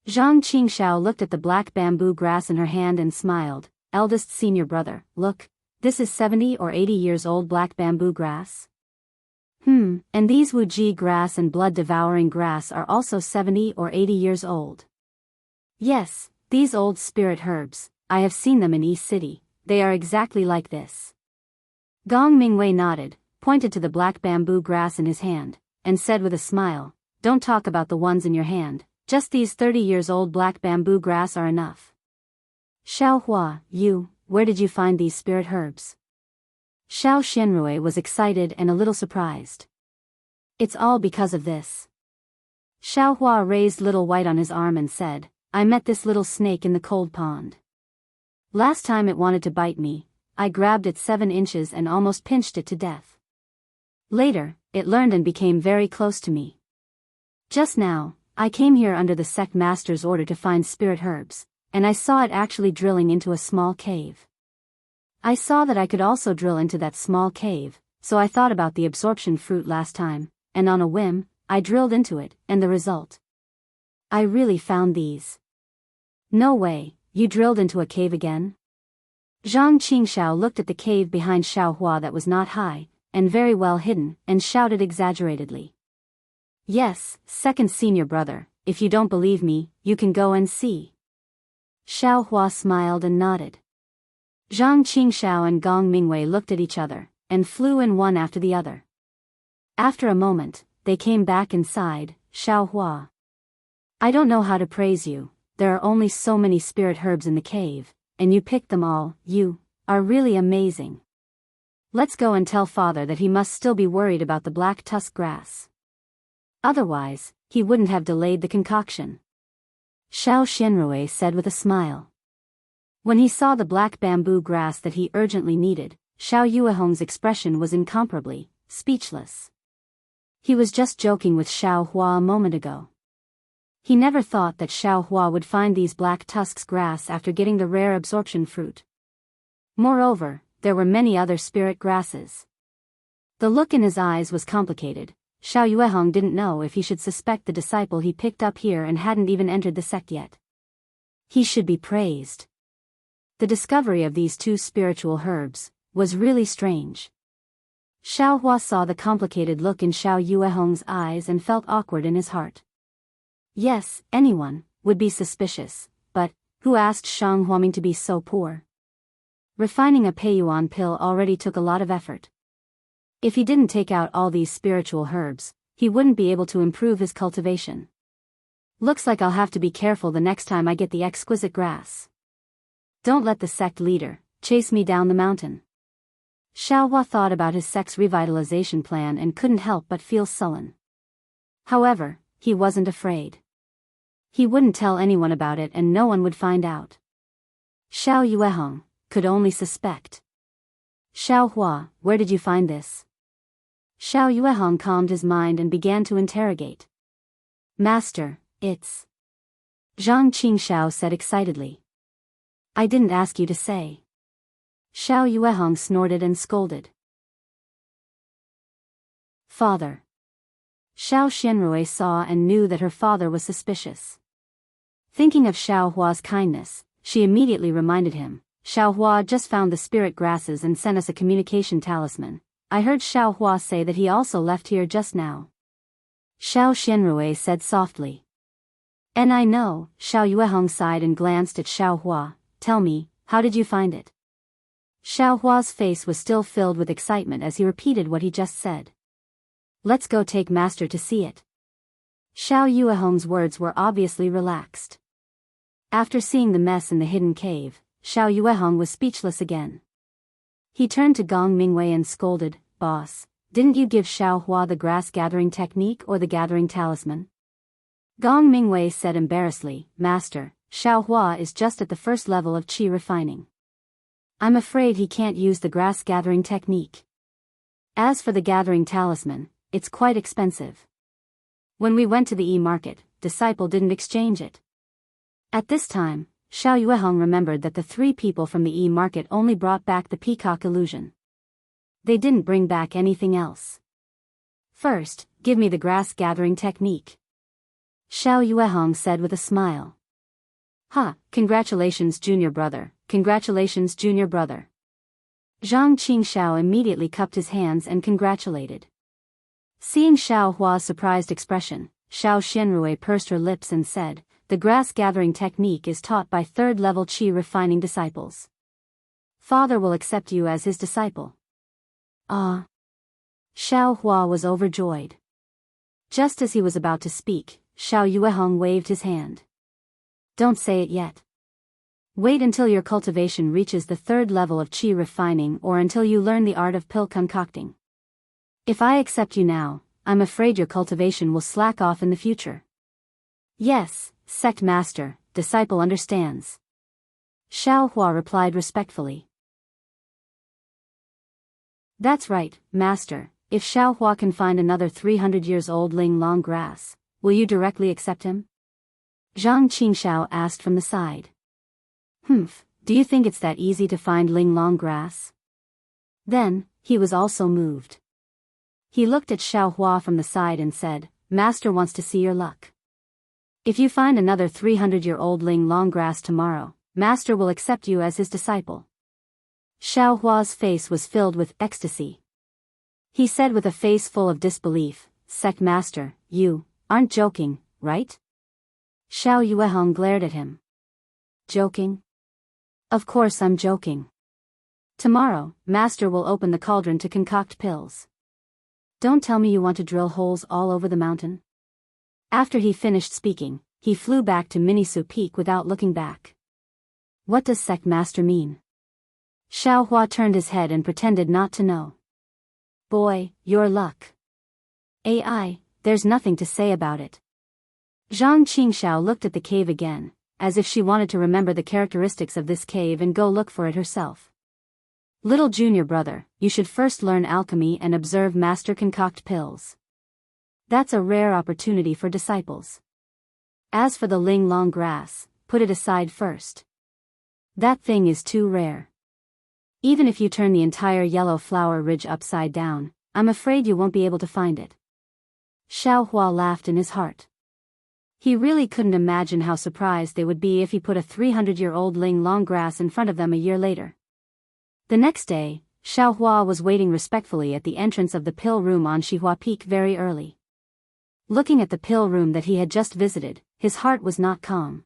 Zhang Qingxiao looked at the black bamboo grass in her hand and smiled, eldest senior brother, look, this is 70 or 80 years old black bamboo grass. And these Wuji grass and blood-devouring grass are also 70 or 80 years old. Yes, these old spirit herbs, I have seen them in East City, they are exactly like this. Gong Mingwei nodded, pointed to the black bamboo grass in his hand, and said with a smile, "Don't talk about the ones in your hand, just these 30 years old black bamboo grass are enough." Xiaohua, where did you find these spirit herbs? Xiao Xianrui was excited and a little surprised. It's all because of this. Xiaohua raised Little White on his arm and said, "I met this little snake in the cold pond. Last time it wanted to bite me, I grabbed it 7 inches and almost pinched it to death. Later, it learned and became very close to me. Just now, I came here under the sect master's order to find spirit herbs, and I saw it actually drilling into a small cave. I saw that I could also drill into that small cave, so I thought about the absorption fruit last time, and on a whim, I drilled into it, and the result. I really found these." "No way, you drilled into a cave again?" Zhang Qingxiao looked at the cave behind Xiaohua that was not high, and very well hidden, and shouted exaggeratedly. "Yes, second senior brother, if you don't believe me, you can go and see." Xiaohua smiled and nodded. Zhang Qingxiao and Gong Mingwei looked at each other, and flew in one after the other. After a moment, they came back and sighed, "Xiaohua, I don't know how to praise you, there are only so many spirit herbs in the cave, and you picked them all, you are really amazing. Let's go and tell father that he must still be worried about the black tusk grass. Otherwise, he wouldn't have delayed the concoction." Xiao Xianrui said with a smile. When he saw the black bamboo grass that he urgently needed, Xiao Yuehong's expression was incomparably speechless. He was just joking with Xiao Hua a moment ago. He never thought that Xiao Hua would find these black tusks grass after getting the rare absorption fruit. Moreover, there were many other spirit grasses. The look in his eyes was complicated. Xiao Yuehong didn't know if he should suspect the disciple he picked up here and hadn't even entered the sect yet. He should be praised. The discovery of these 2 spiritual herbs was really strange. Xiao Hua saw the complicated look in Xiao Yuehong's eyes and felt awkward in his heart. Yes, anyone would be suspicious, but who asked Shang Huaming to be so poor? Refining a Peiyuan pill already took a lot of effort. If he didn't take out all these spiritual herbs, he wouldn't be able to improve his cultivation. Looks like I'll have to be careful the next time I get the exquisite grass. Don't let the sect leader chase me down the mountain. Xiao Hua thought about his sect's revitalization plan and couldn't help but feel sullen. However, he wasn't afraid. He wouldn't tell anyone about it and no one would find out. Xiao Yuehong could only suspect. "Xiao Hua, where did you find this?" Xiao Yuehong calmed his mind and began to interrogate. "Master, it's..." Zhang Qingxiao said excitedly. "I didn't ask you to say." Xiao Yuehong snorted and scolded. "Father." Xiao Xianrui saw and knew that her father was suspicious. Thinking of Xiao Hua's kindness, she immediately reminded him, "Xiao Hua just found the spirit grasses and sent us a communication talisman. I heard Xiao Hua say that he also left here just now." Xiao Xianrui said softly. "And I know," Xiao Yuehong sighed and glanced at Xiao Hua. "Tell me, how did you find it?" Xiao Hua's face was still filled with excitement as he repeated what he just said. "Let's go take master to see it." Xiao Yuehong's words were obviously relaxed. After seeing the mess in the hidden cave, Xiao Yuehong was speechless again. He turned to Gong Mingwei and scolded, "Boss, didn't you give Xiao Hua the grass gathering technique or the gathering talisman?" Gong Mingwei said embarrassedly, "Master, Xiao Hua is just at the first level of qi refining. I'm afraid he can't use the grass gathering technique. As for the gathering talisman, it's quite expensive. When we went to the e-market, disciple didn't exchange it." At this time, Xiao Yuehong remembered that the 3 people from the e-market only brought back the peacock illusion. They didn't bring back anything else. "First, give me the grass gathering technique," Xiao Yuehong said with a smile. "Ha, congratulations junior brother, congratulations junior brother." Zhang Qingxiao immediately cupped his hands and congratulated. Seeing Xiao Hua's surprised expression, Xiao Xianrui pursed her lips and said, "The grass-gathering technique is taught by third-level qi refining disciples. Father will accept you as his disciple." Ah! Xiao Hua was overjoyed. Just as he was about to speak, Xiao Yuehong waved his hand. "Don't say it yet. Wait until your cultivation reaches the third level of qi refining or until you learn the art of pill concocting. If I accept you now, I'm afraid your cultivation will slack off in the future." "Yes, sect master, disciple understands." Xiao Hua replied respectfully. "That's right, master. If Xiao Hua can find another 300 years old Ling Long grass, will you directly accept him?" Zhang Qingxiao asked from the side. Do you think it's that easy to find Ling Long grass?" Then, he was also moved. He looked at Xiao Hua from the side and said, "Master wants to see your luck. If you find another 300-year-old Ling Long grass tomorrow, Master will accept you as his disciple." Xiao Hua's face was filled with ecstasy. He said with a face full of disbelief, "Sect master, you aren't joking, right?" Xiao Yuehong glared at him. "Joking? Of course I'm joking. Tomorrow, Master will open the cauldron to concoct pills. Don't tell me you want to drill holes all over the mountain." After he finished speaking, he flew back to Minisu Peak without looking back. What does sect master mean? Xiao Hua turned his head and pretended not to know. "Boy, your luck. AI, there's nothing to say about it." Zhang Qingxiao looked at the cave again, as if she wanted to remember the characteristics of this cave and go look for it herself. "Little junior brother, you should first learn alchemy and observe master concoct pills. That's a rare opportunity for disciples. As for the Ling Long grass, put it aside first. That thing is too rare. Even if you turn the entire yellow flower ridge upside down, I'm afraid you won't be able to find it." Xiao Hua laughed in his heart. He really couldn't imagine how surprised they would be if he put a 300-year-old Ling Long grass in front of them a year later. The next day, Xiao Hua was waiting respectfully at the entrance of the pill room on Xihua Peak very early. Looking at the pill room that he had just visited, his heart was not calm.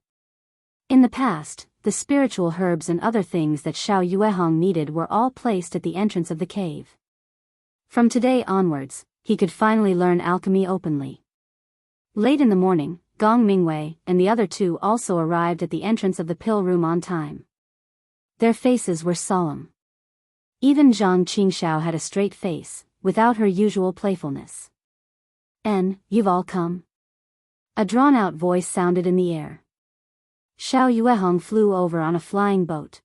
In the past, the spiritual herbs and other things that Xiao Yuehong needed were all placed at the entrance of the cave. From today onwards, he could finally learn alchemy openly. Late in the morning, Gong Mingwei and the other two also arrived at the entrance of the pill room on time. Their faces were solemn. Even Zhang Qingxiao had a straight face, without her usual playfulness. You've all come?" A drawn-out voice sounded in the air. Xiao Yuehong flew over on a flying boat.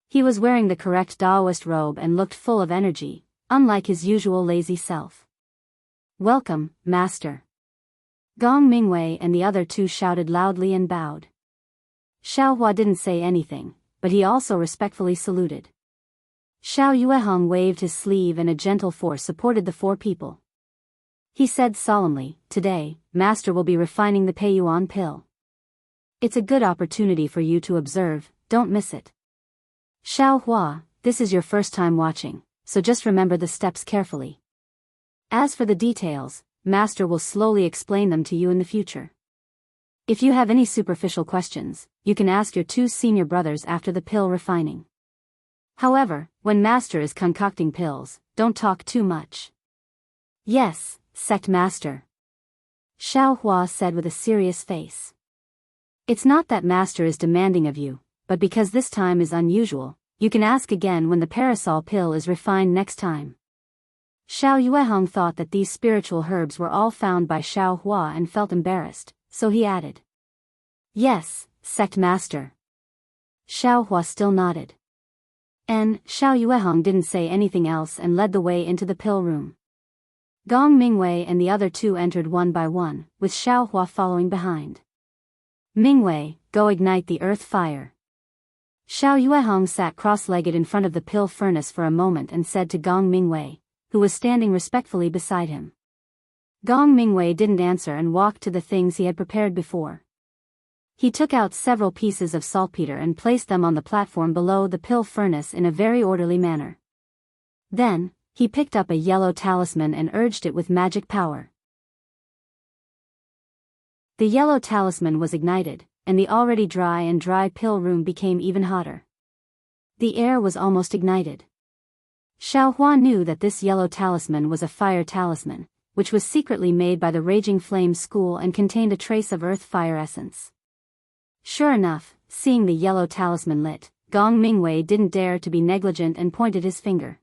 He was wearing the correct Daoist robe and looked full of energy, unlike his usual lazy self. "Welcome, master." Gong Mingwei and the other two shouted loudly and bowed. Xiao Hua didn't say anything, but he also respectfully saluted. Xiao Yuehong waved his sleeve and a gentle force supported the four people. He said solemnly, "Today, Master will be refining the Peiyuan pill. It's a good opportunity for you to observe, don't miss it. Xiao Hua, this is your first time watching, so just remember the steps carefully. As for the details, Master will slowly explain them to you in the future. If you have any superficial questions, you can ask your two senior brothers after the pill refining. However, when Master is concocting pills, don't talk too much." "Yes, sect master," Xiao Hua said with a serious face. "It's not that Master is demanding of you, but because this time is unusual, you can ask again when the parasol pill is refined next time." Xiao Yuehong thought that these spiritual herbs were all found by Xiao Hua and felt embarrassed, so he added, "Yes, sect master." Xiao Hua still nodded. Xiao Yuehong didn't say anything else and led the way into the pill room. Gong Mingwei and the other two entered one by one, with Xiao Hua following behind. "Mingwei, go ignite the earth fire." Xiao Yuehong sat cross-legged in front of the pill furnace for a moment and said to Gong Mingwei, who was standing respectfully beside him. Gong Mingwei didn't answer and walked to the things he had prepared before. He took out several pieces of saltpeter and placed them on the platform below the pill furnace in a very orderly manner. Then, he picked up a yellow talisman and urged it with magic power. The yellow talisman was ignited, and the already dry pill room became even hotter. The air was almost ignited. Xiaohua knew that this yellow talisman was a fire talisman, which was secretly made by the Raging Flame School and contained a trace of earth fire essence. Sure enough, seeing the yellow talisman lit, Gong Mingwei didn't dare to be negligent and pointed his finger.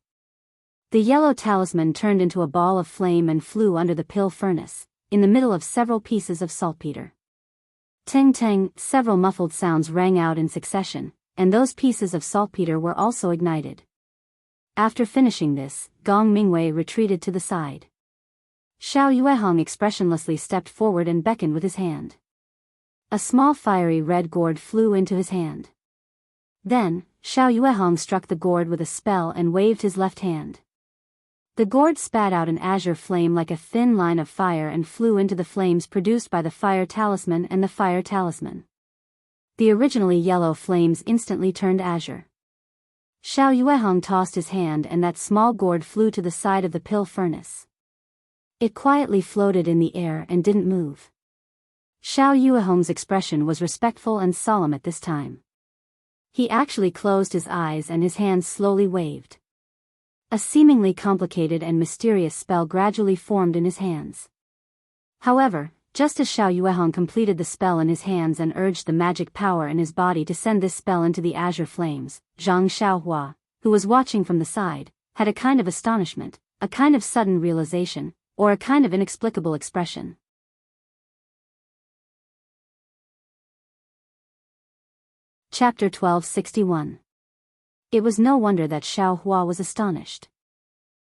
The yellow talisman turned into a ball of flame and flew under the pill furnace, in the middle of several pieces of saltpeter. Teng teng, several muffled sounds rang out in succession, and those pieces of saltpeter were also ignited. After finishing this, Gong Mingwei retreated to the side. Xiao Yuehong expressionlessly stepped forward and beckoned with his hand. A small fiery red gourd flew into his hand. Then, Xiao Yuehong struck the gourd with a spell and waved his left hand. The gourd spat out an azure flame like a thin line of fire and flew into the flames produced by the fire talisman and the fire talisman. The originally yellow flames instantly turned azure. Xiao Yuehong tossed his hand and that small gourd flew to the side of the pill furnace. It quietly floated in the air and didn't move. Xiao Yuehong's expression was respectful and solemn at this time. He actually closed his eyes and his hands slowly waved. A seemingly complicated and mysterious spell gradually formed in his hands. However, just as Xiao Yuehong completed the spell in his hands and urged the magic power in his body to send this spell into the azure flames, Zhang Xiaohua, who was watching from the side, had a kind of astonishment, a kind of sudden realization, or a kind of inexplicable expression. Chapter 1261. It was no wonder that Xiaohua was astonished.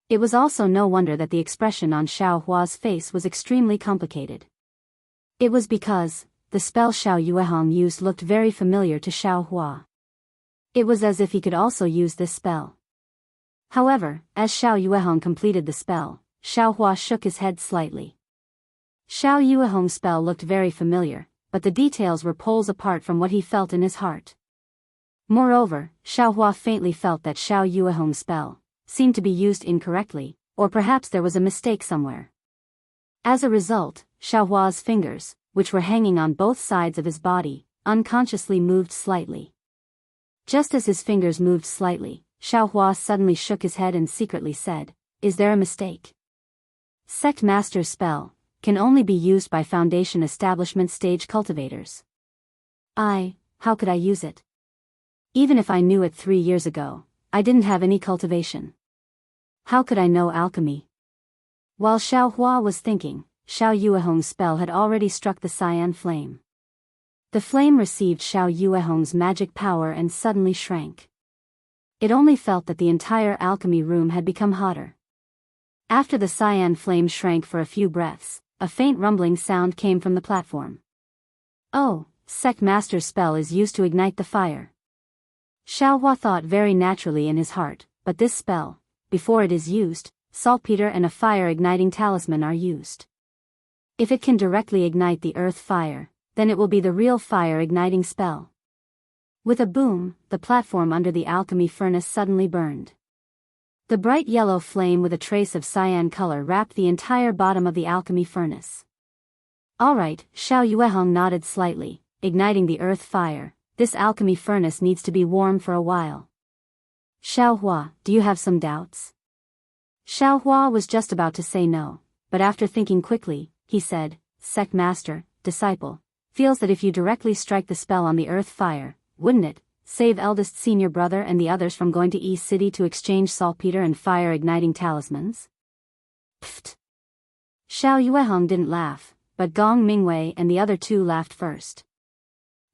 It was also no wonder that the expression on Xiaohua's face was extremely complicated. It was because the spell Xiao Yuehong used looked very familiar to Xiaohua. It was as if he could also use this spell. However, as Xiao Yuehong completed the spell, Xiaohua shook his head slightly. Xiao Yuehong's spell looked very familiar, but the details were poles apart from what he felt in his heart. Moreover, Xiaohua faintly felt that Xiao Yuehong's spell seemed to be used incorrectly, or perhaps there was a mistake somewhere. As a result, Xiaohua's fingers, which were hanging on both sides of his body, unconsciously moved slightly. Just as his fingers moved slightly, Xiaohua suddenly shook his head and secretly said, "Is there a mistake? Sect Master's spell can only be used by Foundation Establishment stage cultivators. How could I use it? Even if I knew it 3 years ago, I didn't have any cultivation. How could I know alchemy?" While Xiaohua was thinking, Xiao Yuehong's spell had already struck the cyan flame. The flame received Xiao Yuehong's magic power and suddenly shrank. It only felt that the entire alchemy room had become hotter. After the cyan flame shrank for a few breaths, a faint rumbling sound came from the platform. "Oh, Sect Master's spell is used to ignite the fire." Xiaohua thought very naturally in his heart, but this spell, before it is used, saltpeter and a fire-igniting talisman are used. If it can directly ignite the earth fire, then it will be the real fire-igniting spell. With a boom, the platform under the alchemy furnace suddenly burned. The bright yellow flame with a trace of cyan color wrapped the entire bottom of the alchemy furnace. "All right," Xiao Yuehong nodded slightly, igniting the earth fire. "This alchemy furnace needs to be warm for a while." "Xiaohua, do you have some doubts?" Xiaohua was just about to say no, but after thinking quickly, he said, "Sect Master, disciple, feels that if you directly strike the spell on the earth fire, wouldn't it save eldest senior brother and the others from going to East City to exchange saltpeter and fire-igniting talismans?" Pfft. Xiao Yuehong didn't laugh, but Gong Mingwei and the other two laughed first.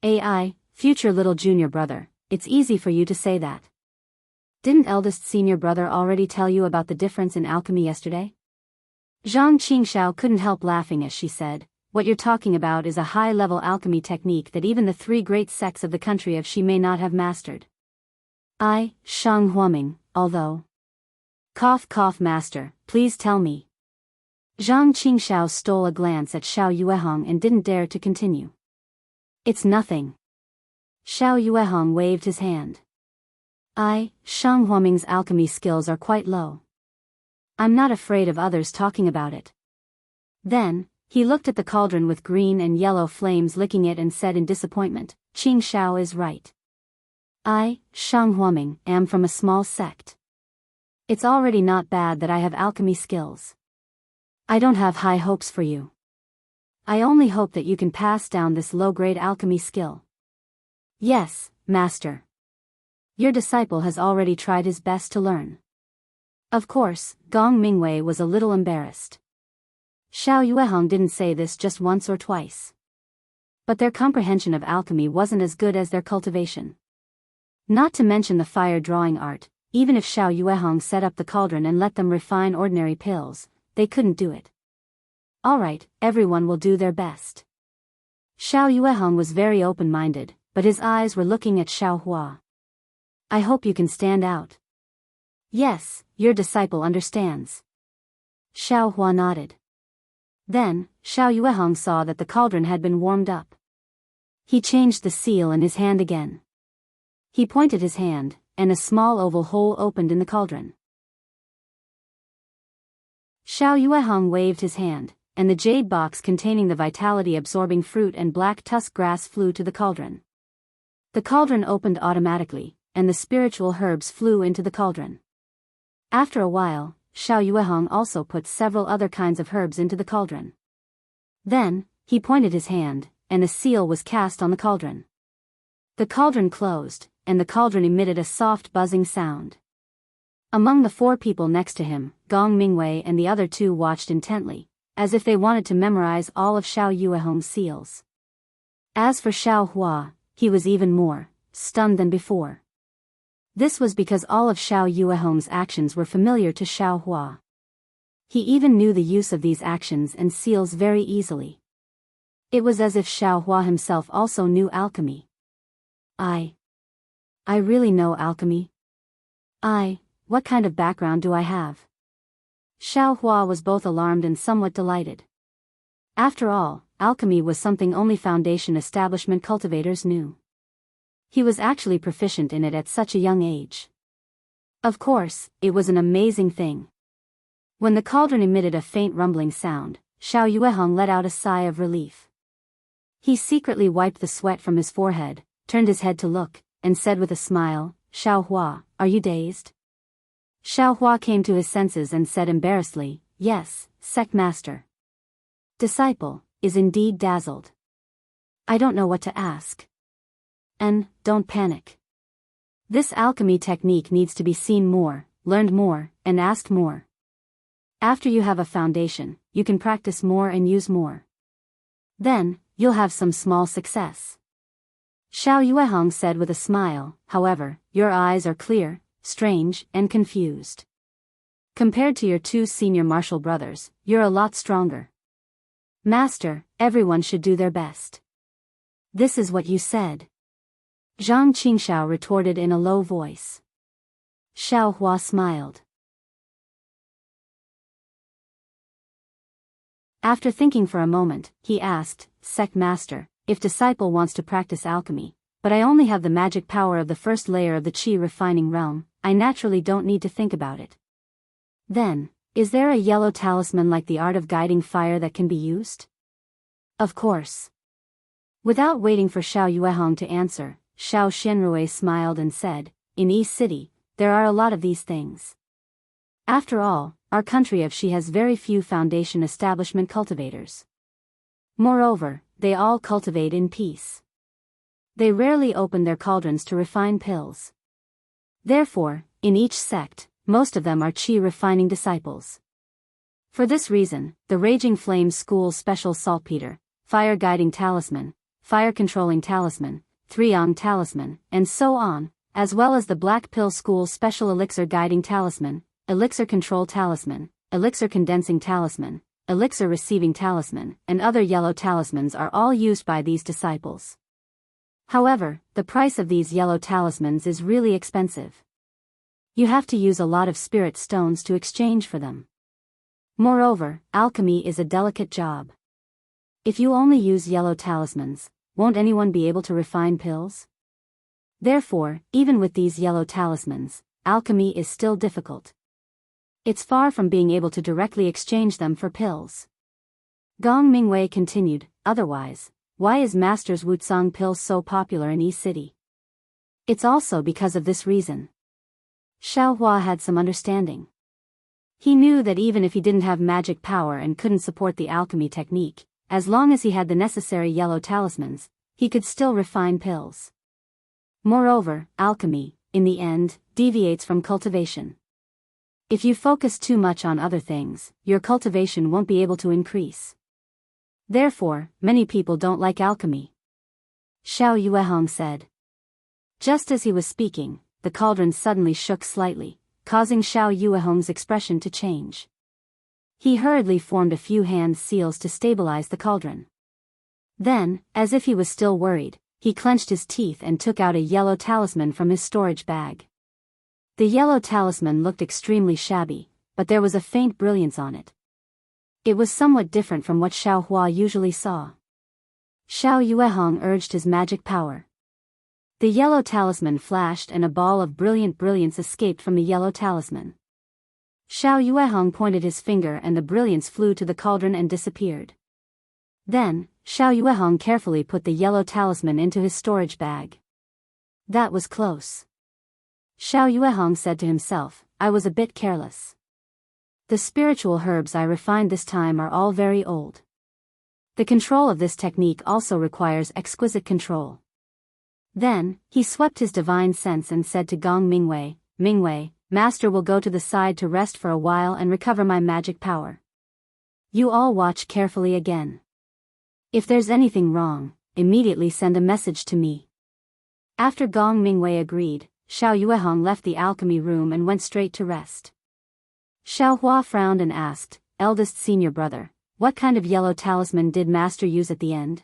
"AI, future little junior brother, it's easy for you to say that. Didn't eldest senior brother already tell you about the difference in alchemy yesterday?" Zhang Qingxiao couldn't help laughing as she said, "What you're talking about is a high-level alchemy technique that even the 3 great sects of the country of Xi may not have mastered." Shang Huaming, although. Cough, master, please tell me." Zhang Qingxiao stole a glance at Xiao Yuehong and didn't dare to continue. "It's nothing." Xiao Yuehong waved his hand. Shang Huaming's alchemy skills are quite low. I'm not afraid of others talking about it. Then, he looked at the cauldron with green and yellow flames licking it and said in disappointment, Qing Shao is right. I, Shang Huaming, am from a small sect. It's already not bad that I have alchemy skills. I don't have high hopes for you. I only hope that you can pass down this low-grade alchemy skill. Yes, master. Your disciple has already tried his best to learn. Of course, Gong Mingwei was a little embarrassed. Xiao Yuehong didn't say this just once or twice. But their comprehension of alchemy wasn't as good as their cultivation. Not to mention the fire drawing art, even if Xiao Yuehong set up the cauldron and let them refine ordinary pills, they couldn't do it. Alright, everyone will do their best. Xiao Yuehong was very open-minded, but his eyes were looking at Xiao Hua. I hope you can stand out. Yes, your disciple understands. Xiao Hua nodded. Then, Xiao Yuehong saw that the cauldron had been warmed up. He changed the seal in his hand again. He pointed his hand, and a small oval hole opened in the cauldron. Xiao Yuehong waved his hand, and the jade box containing the vitality-absorbing fruit and black tusk grass flew to the cauldron. The cauldron opened automatically, and the spiritual herbs flew into the cauldron. After a while, Xiao Yuehong also put several other kinds of herbs into the cauldron. Then, he pointed his hand, and a seal was cast on the cauldron. The cauldron closed, and the cauldron emitted a soft buzzing sound. Among the 4 people next to him, Gong Mingwei and the other 2 watched intently, as if they wanted to memorize all of Xiao Yuehong's seals. As for Xiao Hua, he was even more stunned than before. This was because all of Xiao Yuehong's actions were familiar to Xiao Hua. He even knew the use of these actions and seals very easily. It was as if Xiao Hua himself also knew alchemy. I really know alchemy? What kind of background do I have? Xiao Hua was both alarmed and somewhat delighted. After all, alchemy was something only Foundation establishment cultivators knew. He was actually proficient in it at such a young age. Of course, it was an amazing thing. When the cauldron emitted a faint rumbling sound, Xiao Yuehong let out a sigh of relief. He secretly wiped the sweat from his forehead, turned his head to look, and said with a smile, Xiao Hua, are you dazed? Xiao Hua came to his senses and said embarrassedly, yes, sect master. Disciple, is indeed dazzled. I don't know what to ask. And, don't panic. This alchemy technique needs to be seen more, learned more, and asked more. After you have a foundation, you can practice more and use more. Then, you'll have some small success. Xiao Yuehong said with a smile, however, your eyes are clear, strange, and confused. Compared to your 2 senior martial brothers, you're a lot stronger. Master, everyone should do their best. This is what you said. Zhang Qingxiao retorted in a low voice. Xiao Hua smiled. After thinking for a moment, he asked, Sect Master, if disciple wants to practice alchemy, but I only have the magic power of the first layer of the qi refining realm, I naturally don't need to think about it. Then, is there a yellow talisman like the art of guiding fire that can be used? Of course. Without waiting for Xiao Yuehong to answer, Xiao Xianrui smiled and said, in East City, there are a lot of these things. After all, our country of Xi has very few foundation establishment cultivators. Moreover, they all cultivate in peace. They rarely open their cauldrons to refine pills. Therefore, in each sect, most of them are qi refining disciples. For this reason, the Raging Flame School's special saltpeter, fire guiding talisman, fire controlling talisman, Three-Yang talisman, and so on, as well as the Black Pill School's special elixir guiding talisman, elixir control talisman, elixir condensing talisman, elixir receiving talisman, and other yellow talismans are all used by these disciples. However, the price of these yellow talismans is really expensive. You have to use a lot of spirit stones to exchange for them. Moreover, alchemy is a delicate job. If you only use yellow talismans, won't anyone be able to refine pills? Therefore, even with these yellow talismans, alchemy is still difficult. It's far from being able to directly exchange them for pills. Gong Mingwei continued, otherwise, why is Master's Wutsang pill so popular in East City? It's also because of this reason. Xiao Hua had some understanding. He knew that even if he didn't have magic power and couldn't support the alchemy technique, as long as he had the necessary yellow talismans, he could still refine pills. Moreover, alchemy, in the end, deviates from cultivation. If you focus too much on other things, your cultivation won't be able to increase. Therefore, many people don't like alchemy. Xiao Yuehong said. Just as he was speaking, the cauldron suddenly shook slightly, causing Xiao Yuehong's expression to change. He hurriedly formed a few hand seals to stabilize the cauldron. Then, as if he was still worried, he clenched his teeth and took out a yellow talisman from his storage bag. The yellow talisman looked extremely shabby, but there was a faint brilliance on it. It was somewhat different from what Xiao Hua usually saw. Xiao Yuehong urged his magic power. The yellow talisman flashed and a ball of brilliant brilliance escaped from the yellow talisman. Xiao Yuehong pointed his finger and the brilliance flew to the cauldron and disappeared. Then, Xiao Yuehong carefully put the yellow talisman into his storage bag. That was close. Xiao Yuehong said to himself, I was a bit careless. The spiritual herbs I refined this time are all very old. The control of this technique also requires exquisite control. Then, he swept his divine sense and said to Gong Mingwei, Mingwei, Master will go to the side to rest for a while and recover my magic power. You all watch carefully again. If there's anything wrong, immediately send a message to me. After Gong Mingwei agreed, Xiao Yuehong left the alchemy room and went straight to rest. Xiao Hua frowned and asked, eldest senior brother, what kind of yellow talisman did Master use at the end?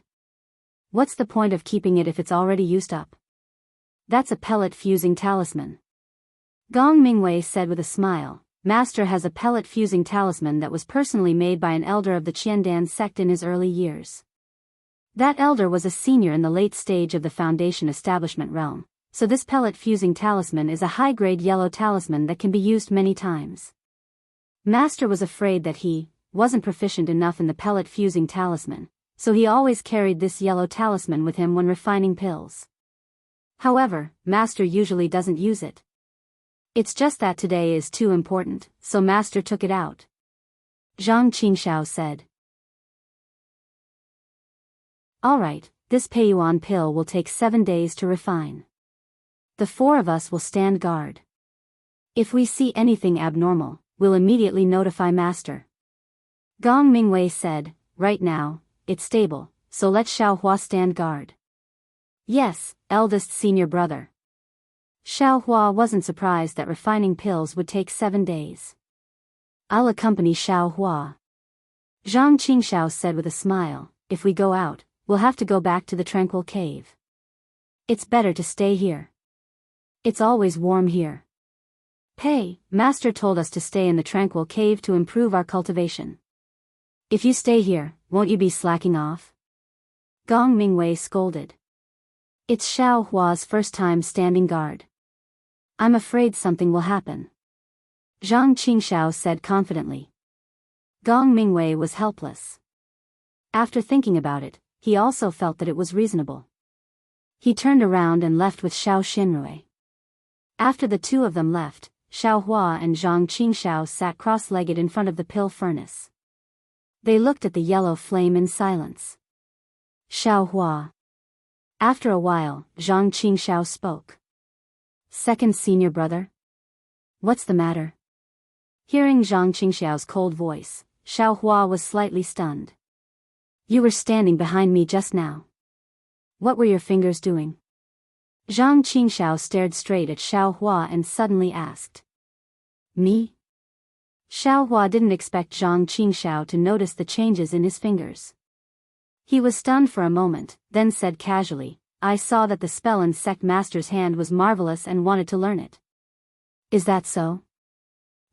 What's the point of keeping it if it's already used up? That's a pellet-fusing talisman. Gong Mingwei said with a smile, Master has a pellet-fusing talisman that was personally made by an elder of the Qiandan sect in his early years. That elder was a senior in the late stage of the Foundation establishment realm, so this pellet-fusing talisman is a high-grade yellow talisman that can be used many times. Master was afraid that he wasn't proficient enough in the pellet-fusing talisman, so he always carried this yellow talisman with him when refining pills. However, Master usually doesn't use it. It's just that today is too important, so Master took it out. Zhang Qingxiao said. Alright, this Peiyuan pill will take 7 days to refine. The 4 of us will stand guard. If we see anything abnormal, we'll immediately notify Master. Gong Mingwei said, right now, it's stable, so let Xiao Hua stand guard. Yes, eldest senior brother. Xiao Hua wasn't surprised that refining pills would take 7 days. I'll accompany Xiao Hua. Zhang Qingxiao said with a smile, if we go out, we'll have to go back to the Tranquil cave. It's better to stay here. It's always warm here. Master told us to stay in the Tranquil cave to improve our cultivation. If you stay here, won't you be slacking off? Gong Mingwei scolded. It's Xiao Hua's first time standing guard. I'm afraid something will happen. Zhang Qingxiao said confidently. Gong Mingwei was helpless. After thinking about it, he also felt that it was reasonable. He turned around and left with Xiao Xinrui. After the 2 of them left, Xiao Hua and Zhang Qingxiao sat cross-legged in front of the pill furnace. They looked at the yellow flame in silence. Xiao Hua. After a while, Zhang Qingxiao spoke. Second senior brother? What's the matter? Hearing Zhang Qingxiao's cold voice, Xiao Hua was slightly stunned. You were standing behind me just now. What were your fingers doing? Zhang Qingxiao stared straight at Xiao Hua and suddenly asked. Me? Xiao Hua didn't expect Zhang Qingxiao to notice the changes in his fingers. He was stunned for a moment, then said casually, I saw that the spell in Sect Master's hand was marvelous and wanted to learn it. Is that so?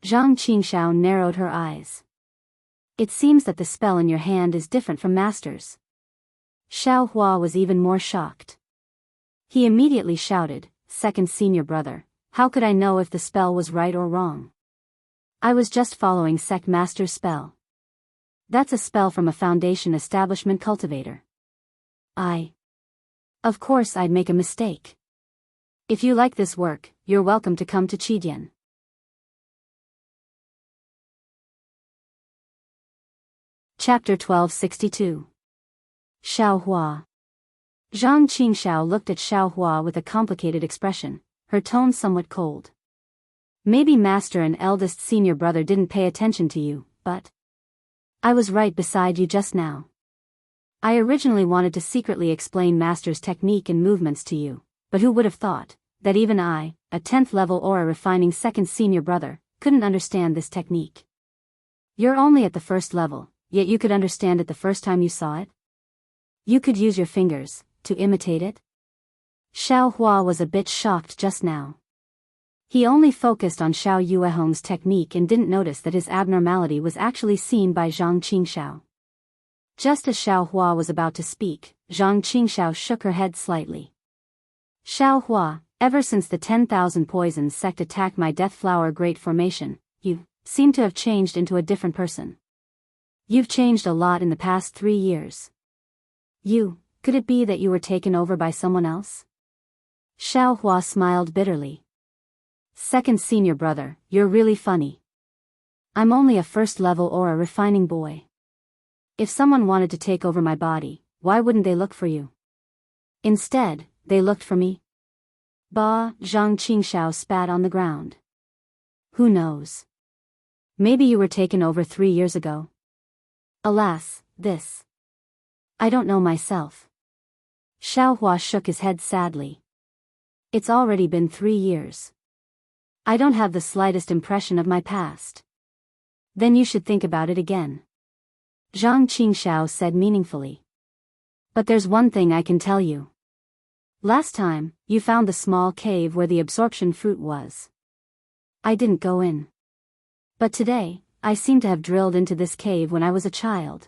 Zhang Qingxiao narrowed her eyes. It seems that the spell in your hand is different from Master's. Xiao Hua was even more shocked. He immediately shouted, Second senior brother, how could I know if the spell was right or wrong? I was just following Sect Master's spell. That's a spell from a Foundation establishment cultivator. Of course I'd make a mistake. If you like this work, you're welcome to come to Qidian. Chapter 1262. Xiaohua. Zhang Qingxiao looked at Xiaohua with a complicated expression, her tone somewhat cold. Maybe Master and eldest senior brother didn't pay attention to you, but I was right beside you just now. I originally wanted to secretly explain Master's technique and movements to you, but who would have thought that even I, a 10th level aura refining second senior brother, couldn't understand this technique. You're only at the first level, yet you could understand it the first time you saw it? You could use your fingers to imitate it? Xiaohua was a bit shocked just now. He only focused on Xiao Yuehong's technique and didn't notice that his abnormality was actually seen by Zhang Qingxiao. Just as Xiaohua was about to speak, Zhang Qingxiao shook her head slightly. Xiaohua, ever since the 10,000 Poisons sect attacked my Death Flower Great Formation, you seem to have changed into a different person. You've changed a lot in the past 3 years. Could it be that you were taken over by someone else? Xiaohua smiled bitterly. Second senior brother, you're really funny. I'm only a first-level aura refining boy. If someone wanted to take over my body, why wouldn't they look for you? Instead, they looked for me. Bah, Zhang Qingxiao spat on the ground. Who knows? Maybe you were taken over 3 years ago. Alas, I don't know myself. Xiaohua shook his head sadly. It's already been 3 years. I don't have the slightest impression of my past. Then you should think about it again. Zhang Qingxiao said meaningfully. But there's one thing I can tell you. Last time, you found the small cave where the absorption fruit was. I didn't go in. But today, I seem to have drilled into this cave when I was a child.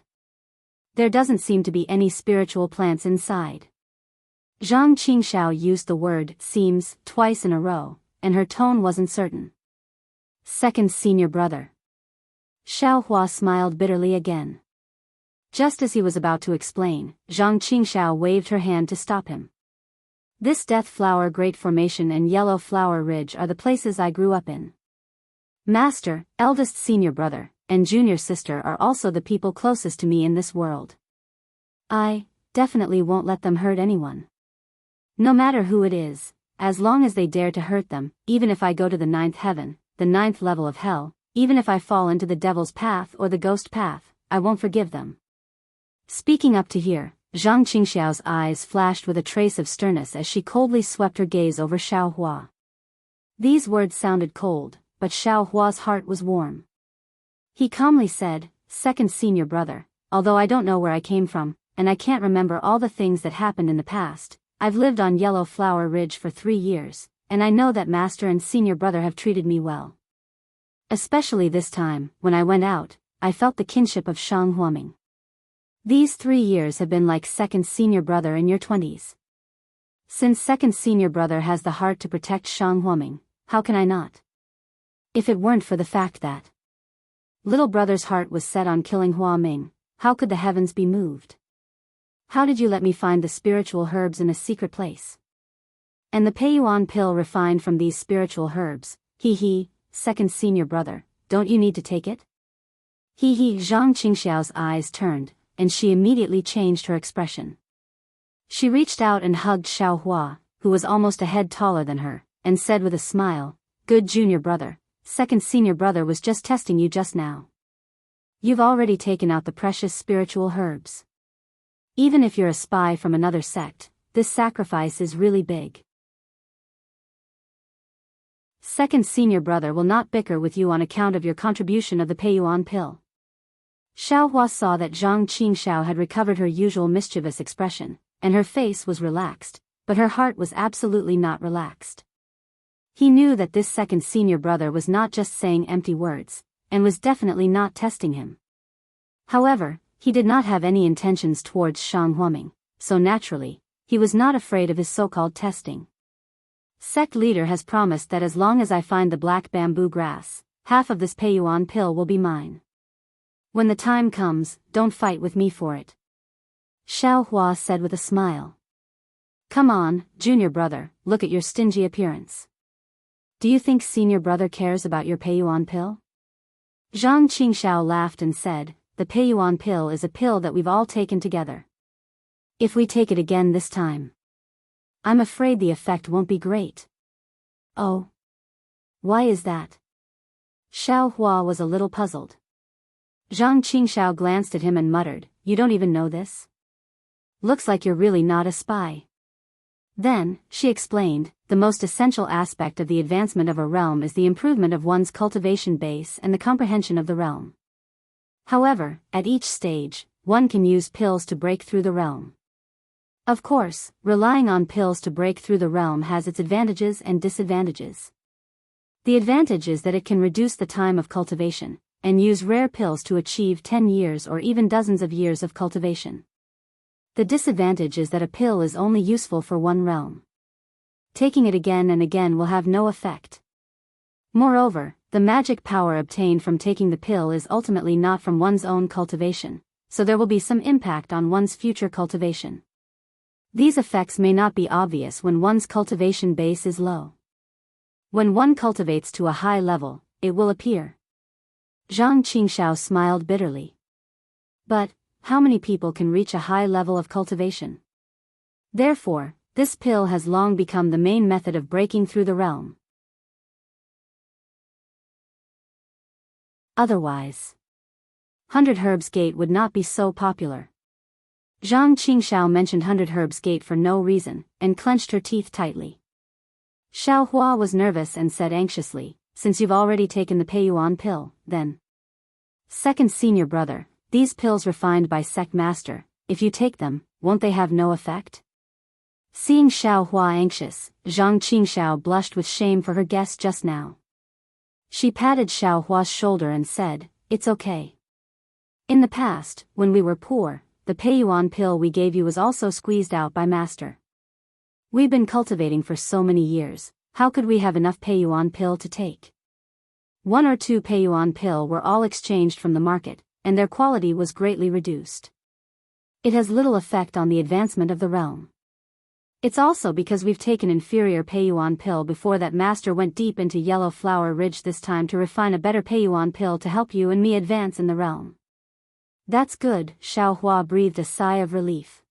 There doesn't seem to be any spiritual plants inside. Zhang Qingxiao used the word seems twice in a row, and her tone wasn't certain. Second senior brother. Xiaohua smiled bitterly again. Just as he was about to explain, Zhang Qingxiao waved her hand to stop him. This Death Flower Great Formation and Yellow Flower Ridge are the places I grew up in. Master, eldest senior brother, and junior sister are also the people closest to me in this world. I definitely won't let them hurt anyone. No matter who it is, as long as they dare to hurt them, even if I go to the 9th heaven, the 9th level of hell, even if I fall into the devil's path or the ghost path, I won't forgive them. Speaking up to here, Zhang Qingxiao's eyes flashed with a trace of sternness as she coldly swept her gaze over Xiaohua. These words sounded cold, but Xiaohua's heart was warm. He calmly said, second senior brother, although I don't know where I came from, and I can't remember all the things that happened in the past, I've lived on Yellow Flower Ridge for 3 years, and I know that master and senior brother have treated me well. Especially this time, when I went out, I felt the kinship of Shang Huaming. These 3 years have been like second senior brother in your 20s. Since second senior brother has the heart to protect Shang Huaming, how can I not? If it weren't for the fact that little brother's heart was set on killing Hua Ming, how could the heavens be moved? How did you let me find the spiritual herbs in a secret place? And the Peiyuan pill refined from these spiritual herbs, second senior brother, don't you need to take it? Zhang Qingxiao's eyes turned, and she immediately changed her expression. She reached out and hugged Xiaohua, who was almost a head taller than her, and said with a smile, good junior brother, second senior brother was just testing you just now. You've already taken out the precious spiritual herbs. Even if you're a spy from another sect, this sacrifice is really big. Second senior brother will not bicker with you on account of your contribution of the Peiyuan pill. Xiaohua saw that Zhang Qingxiao had recovered her usual mischievous expression, and her face was relaxed, but her heart was absolutely not relaxed. He knew that this second senior brother was not just saying empty words, and was definitely not testing him. However, he did not have any intentions towards Shang Huaming, so naturally, he was not afraid of his so-called testing. Sect leader has promised that as long as I find the black bamboo grass, half of this Peiyuan pill will be mine. When the time comes, don't fight with me for it. Xiao Hua said with a smile. Come on, junior brother, look at your stingy appearance. Do you think senior brother cares about your Peiyuan pill? Zhang Qingxiao laughed and said, the Peiyuan pill is a pill that we've all taken together. If we take it again this time, I'm afraid the effect won't be great. Oh. Why is that? Xiao Hua was a little puzzled. Zhang Qingxiao glanced at him and muttered, you don't even know this? Looks like you're really not a spy. Then, she explained, the most essential aspect of the advancement of a realm is the improvement of one's cultivation base and the comprehension of the realm. However, at each stage, one can use pills to break through the realm. Of course, relying on pills to break through the realm has its advantages and disadvantages. The advantage is that it can reduce the time of cultivation, and use rare pills to achieve 10 years or even dozens of years of cultivation. The disadvantage is that a pill is only useful for one realm. Taking it again and again will have no effect. Moreover, the magic power obtained from taking the pill is ultimately not from one's own cultivation, so there will be some impact on one's future cultivation. These effects may not be obvious when one's cultivation base is low. When one cultivates to a high level, it will appear. Zhang Qingxiao smiled bitterly. But, how many people can reach a high level of cultivation? Therefore, this pill has long become the main method of breaking through the realm. Otherwise, 100 Herbs Gate would not be so popular. Zhang Qingxiao mentioned 100 Herbs Gate for no reason, and clenched her teeth tightly. Xiao Hua was nervous and said anxiously, since you've already taken the Peiyuan pill, then. Second senior brother, these pills refined by sect master, if you take them, won't they have no effect? Seeing Xiao Hua anxious, Zhang Qingxiao blushed with shame for her guess just now. She patted Xiao Hua's shoulder and said, it's okay. In the past, when we were poor, the Peiyuan pill we gave you was also squeezed out by master. We've been cultivating for so many years, how could we have enough Peiyuan pill to take? 1 or 2 Peiyuan pill were all exchanged from the market, and their quality was greatly reduced. It has little effect on the advancement of the realm. It's also because we've taken inferior Peiyuan pill before that master went deep into Yellow Flower Ridge this time to refine a better Peiyuan pill to help you and me advance in the realm. That's good, Xiao Hua breathed a sigh of relief.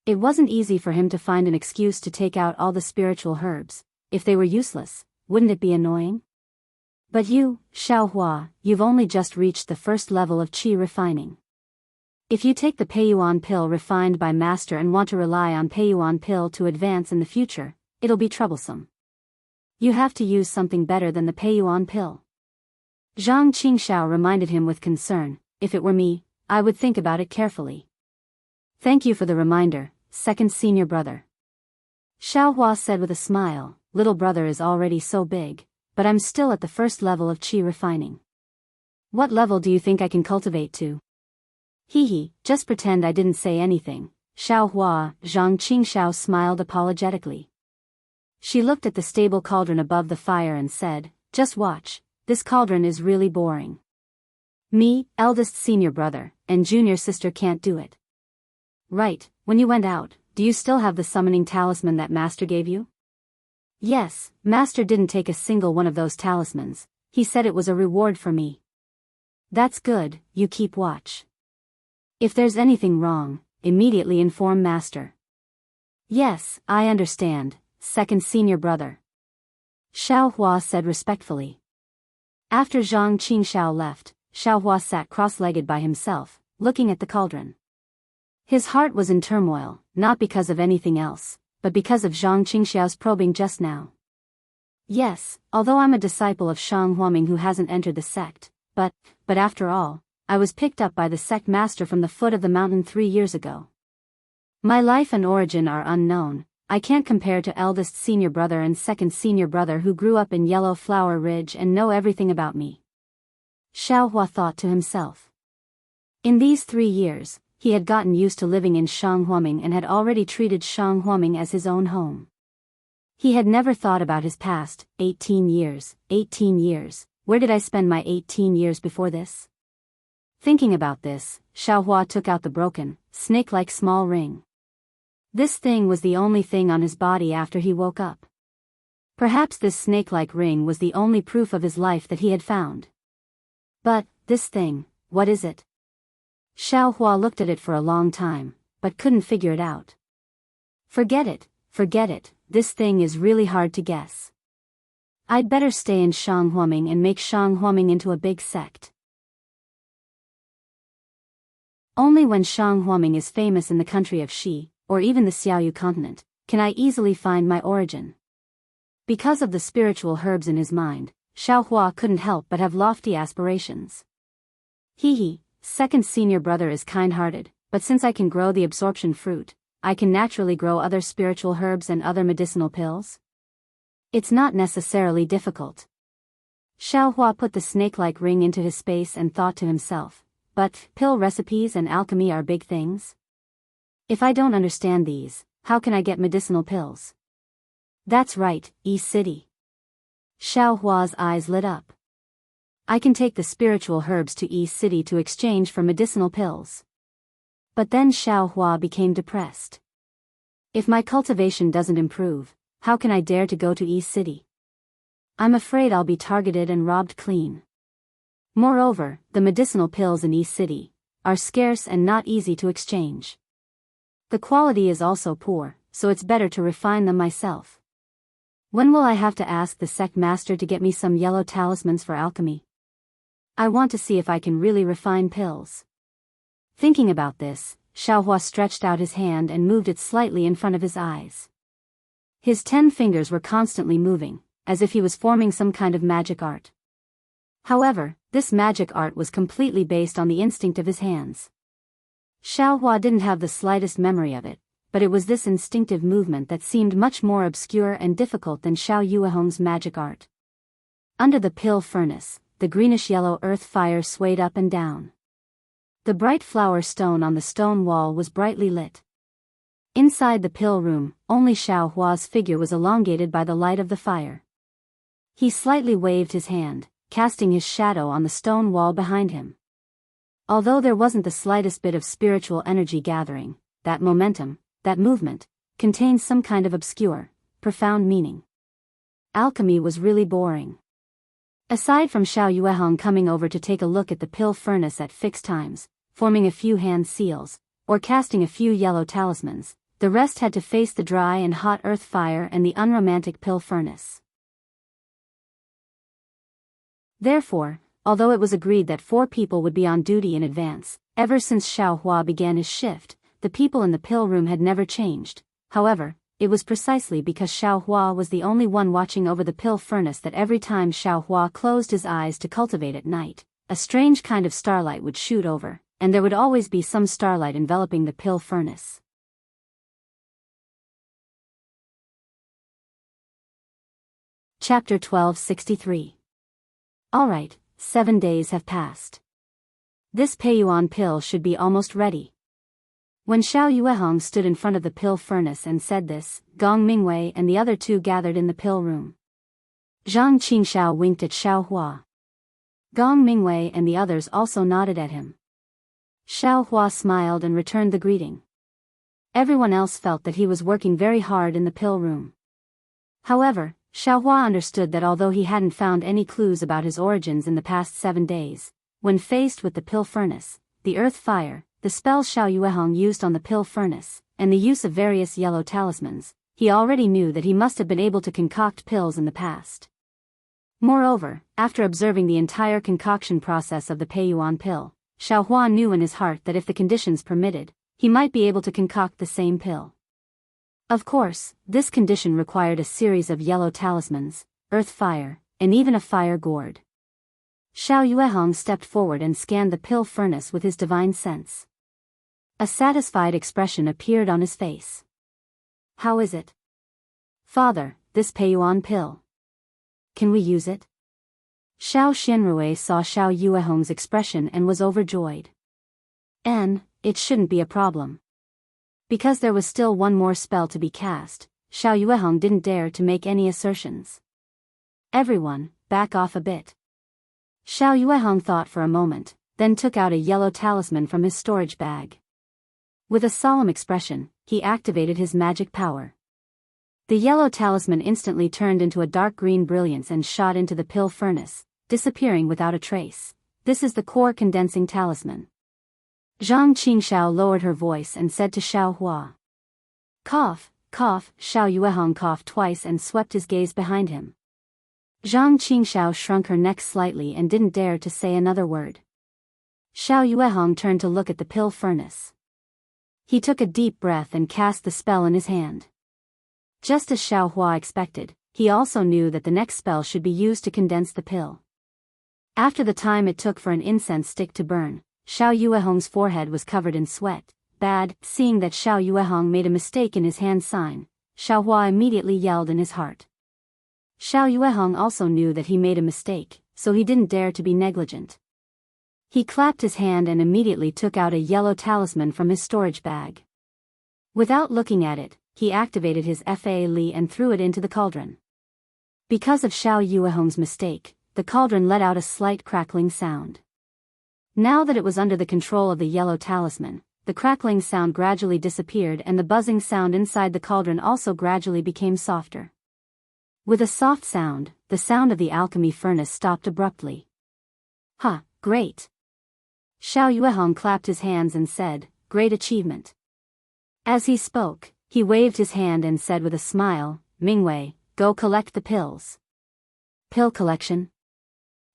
It wasn't easy for him to find an excuse to take out all the spiritual herbs. If they were useless, wouldn't it be annoying? But you, Xiao Hua, you've only just reached the first level of qi refining. If you take the Peiyuan pill refined by master and want to rely on Peiyuan pill to advance in the future, it'll be troublesome. You have to use something better than the Peiyuan pill. Zhang Qingxiao reminded him with concern, if it were me, I would think about it carefully. Thank you for the reminder, second senior brother. Xiao Hua said with a smile, little brother is already so big, but I'm still at the first level of qi refining. What level do you think I can cultivate to? Hee, just pretend I didn't say anything, Xiao Hua, Zhang Qingxiao smiled apologetically. She looked at the stable cauldron above the fire and said, just watch, this cauldron is really boring. Me, eldest senior brother, and junior sister can't do it. Right, when you went out, do you still have the summoning talisman that master gave you? Yes, master didn't take a single one of those talismans, he said it was a reward for me. That's good, you keep watch. If there's anything wrong, immediately inform master. Yes, I understand, second senior brother. Xiao Hua said respectfully. After Zhang Qingxiao left, Xiao Hua sat cross-legged by himself, looking at the cauldron. His heart was in turmoil, not because of anything else, but because of Zhang Qingxiao's probing just now. Yes, although I'm a disciple of Shang Huaming who hasn't entered the sect, but after all, I was picked up by the sect master from the foot of the mountain 3 years ago. My life and origin are unknown, I can't compare to eldest senior brother and second senior brother who grew up in Yellow Flower Ridge and know everything about me. Xiao Hua thought to himself. In these 3 years, he had gotten used to living in Shang Huaming and had already treated Shang Huaming as his own home. He had never thought about his past, 18 years, Where did I spend my 18 years before this? Thinking about this, Xiaohua took out the broken, snake-like small ring. This thing was the only thing on his body after he woke up. Perhaps this snake-like ring was the only proof of his life that he had found. But, this thing, what is it? Xiaohua looked at it for a long time, but couldn't figure it out. Forget it, this thing is really hard to guess. I'd better stay in Shanghuaming and make Shanghuaming into a big sect. Only when Shanghuaming is famous in the country of Xi, or even the Xiaoyu continent, can I easily find my origin. Because of the spiritual herbs in his mind, Xiaohua couldn't help but have lofty aspirations. Second senior brother is kind-hearted, but since I can grow the absorption fruit, I can naturally grow other spiritual herbs and other medicinal pills? It's not necessarily difficult. Xiaohua put the snake-like ring into his space and thought to himself, but pill recipes and alchemy are big things. If I don't understand these, how can I get medicinal pills? That's right, E-City. Xiaohua's eyes lit up. I can take the spiritual herbs to E-City to exchange for medicinal pills. But then Xiaohua became depressed. If my cultivation doesn't improve, how can I dare to go to E-City? I'm afraid I'll be targeted and robbed clean. Moreover, the medicinal pills in E-City are scarce and not easy to exchange. The quality is also poor, so it's better to refine them myself. When will I have to ask the sect master to get me some yellow talismans for alchemy? I want to see if I can really refine pills. Thinking about this, Xiaohua stretched out his hand and moved it slightly in front of his eyes. His 10 fingers were constantly moving, as if he was forming some kind of magic art. However, this magic art was completely based on the instinct of his hands. Xiaohua didn't have the slightest memory of it, but it was this instinctive movement that seemed much more obscure and difficult than Xiao Yuehong's magic art. Under the pill furnace, the greenish-yellow earth fire swayed up and down. The bright flower stone on the stone wall was brightly lit. Inside the pill room, only Xiaohua's figure was elongated by the light of the fire. He slightly waved his hand, casting his shadow on the stone wall behind him. Although there wasn't the slightest bit of spiritual energy gathering, that momentum, that movement, contained some kind of obscure, profound meaning. Alchemy was really boring. Aside from Xiao Yuehong coming over to take a look at the pill furnace at fixed times, forming a few hand seals, or casting a few yellow talismans, the rest had to face the dry and hot earth fire and the unromantic pill furnace. Therefore, although it was agreed that 4 people would be on duty in advance, ever since Xiaohua began his shift, the people in the pill room had never changed. However, it was precisely because Xiaohua was the only one watching over the pill furnace that every time Xiaohua closed his eyes to cultivate at night, a strange kind of starlight would shoot over, and there would always be some starlight enveloping the pill furnace. Chapter 1263. Alright, 7 days have passed. This Peiyuan pill should be almost ready. When Xiao Yuehong stood in front of the pill furnace and said this, Gong Mingwei and the other 2 gathered in the pill room. Zhang Qingxiao winked at Xiao Hua. Gong Mingwei and the others also nodded at him. Xiao Hua smiled and returned the greeting. Everyone else felt that he was working very hard in the pill room. However, Xiao Hua understood that although he hadn't found any clues about his origins in the past 7 days, when faced with the pill furnace, the earth fire, the spell Xiao Yuehong used on the pill furnace, and the use of various yellow talismans, he already knew that he must have been able to concoct pills in the past. Moreover, after observing the entire concoction process of the Peiyuan pill, Xiao Hua knew in his heart that if the conditions permitted, he might be able to concoct the same pill. Of course, this condition required a series of yellow talismans, earth fire, and even a fire gourd. Xiao Yuehong stepped forward and scanned the pill furnace with his divine sense. A satisfied expression appeared on his face. How is it? Father, this Peiyuan pill. Can we use it? Xiao Xianrui saw Xiao Yuehong's expression and was overjoyed. It shouldn't be a problem. Because there was still one more spell to be cast, Xiao Yuehong didn't dare to make any assertions. Everyone, back off a bit. Xiao Yuehong thought for a moment, then took out a yellow talisman from his storage bag. With a solemn expression, he activated his magic power. The yellow talisman instantly turned into a dark green brilliance and shot into the pill furnace, disappearing without a trace. This is the core condensing talisman. Zhang Qingxiao lowered her voice and said to Xiao Hua. Cough, cough. Xiao Yuehong coughed twice and swept his gaze behind him. Zhang Qingxiao shrunk her neck slightly and didn't dare to say another word. Xiao Yuehong turned to look at the pill furnace. He took a deep breath and cast the spell in his hand. Just as Xiao Hua expected, he also knew that the next spell should be used to condense the pill. After the time it took for an incense stick to burn, Xiao Yuehong's forehead was covered in sweat. Bad. Seeing that Xiao Yuehong made a mistake in his hand sign, Xiao Hua immediately yelled in his heart. Xiao Yuehong also knew that he made a mistake, so he didn't dare to be negligent. He clapped his hand and immediately took out a yellow talisman from his storage bag. Without looking at it, he activated his Fa Li and threw it into the cauldron. Because of Xiao Yuehong's mistake, the cauldron let out a slight crackling sound. Now that it was under the control of the yellow talisman, the crackling sound gradually disappeared and the buzzing sound inside the cauldron also gradually became softer. With a soft sound, the sound of the alchemy furnace stopped abruptly. "Ha, great!" Xiao Yuehong clapped his hands and said, "Great achievement." As he spoke, he waved his hand and said with a smile, "Mingwei, go collect the pills." Pill collection?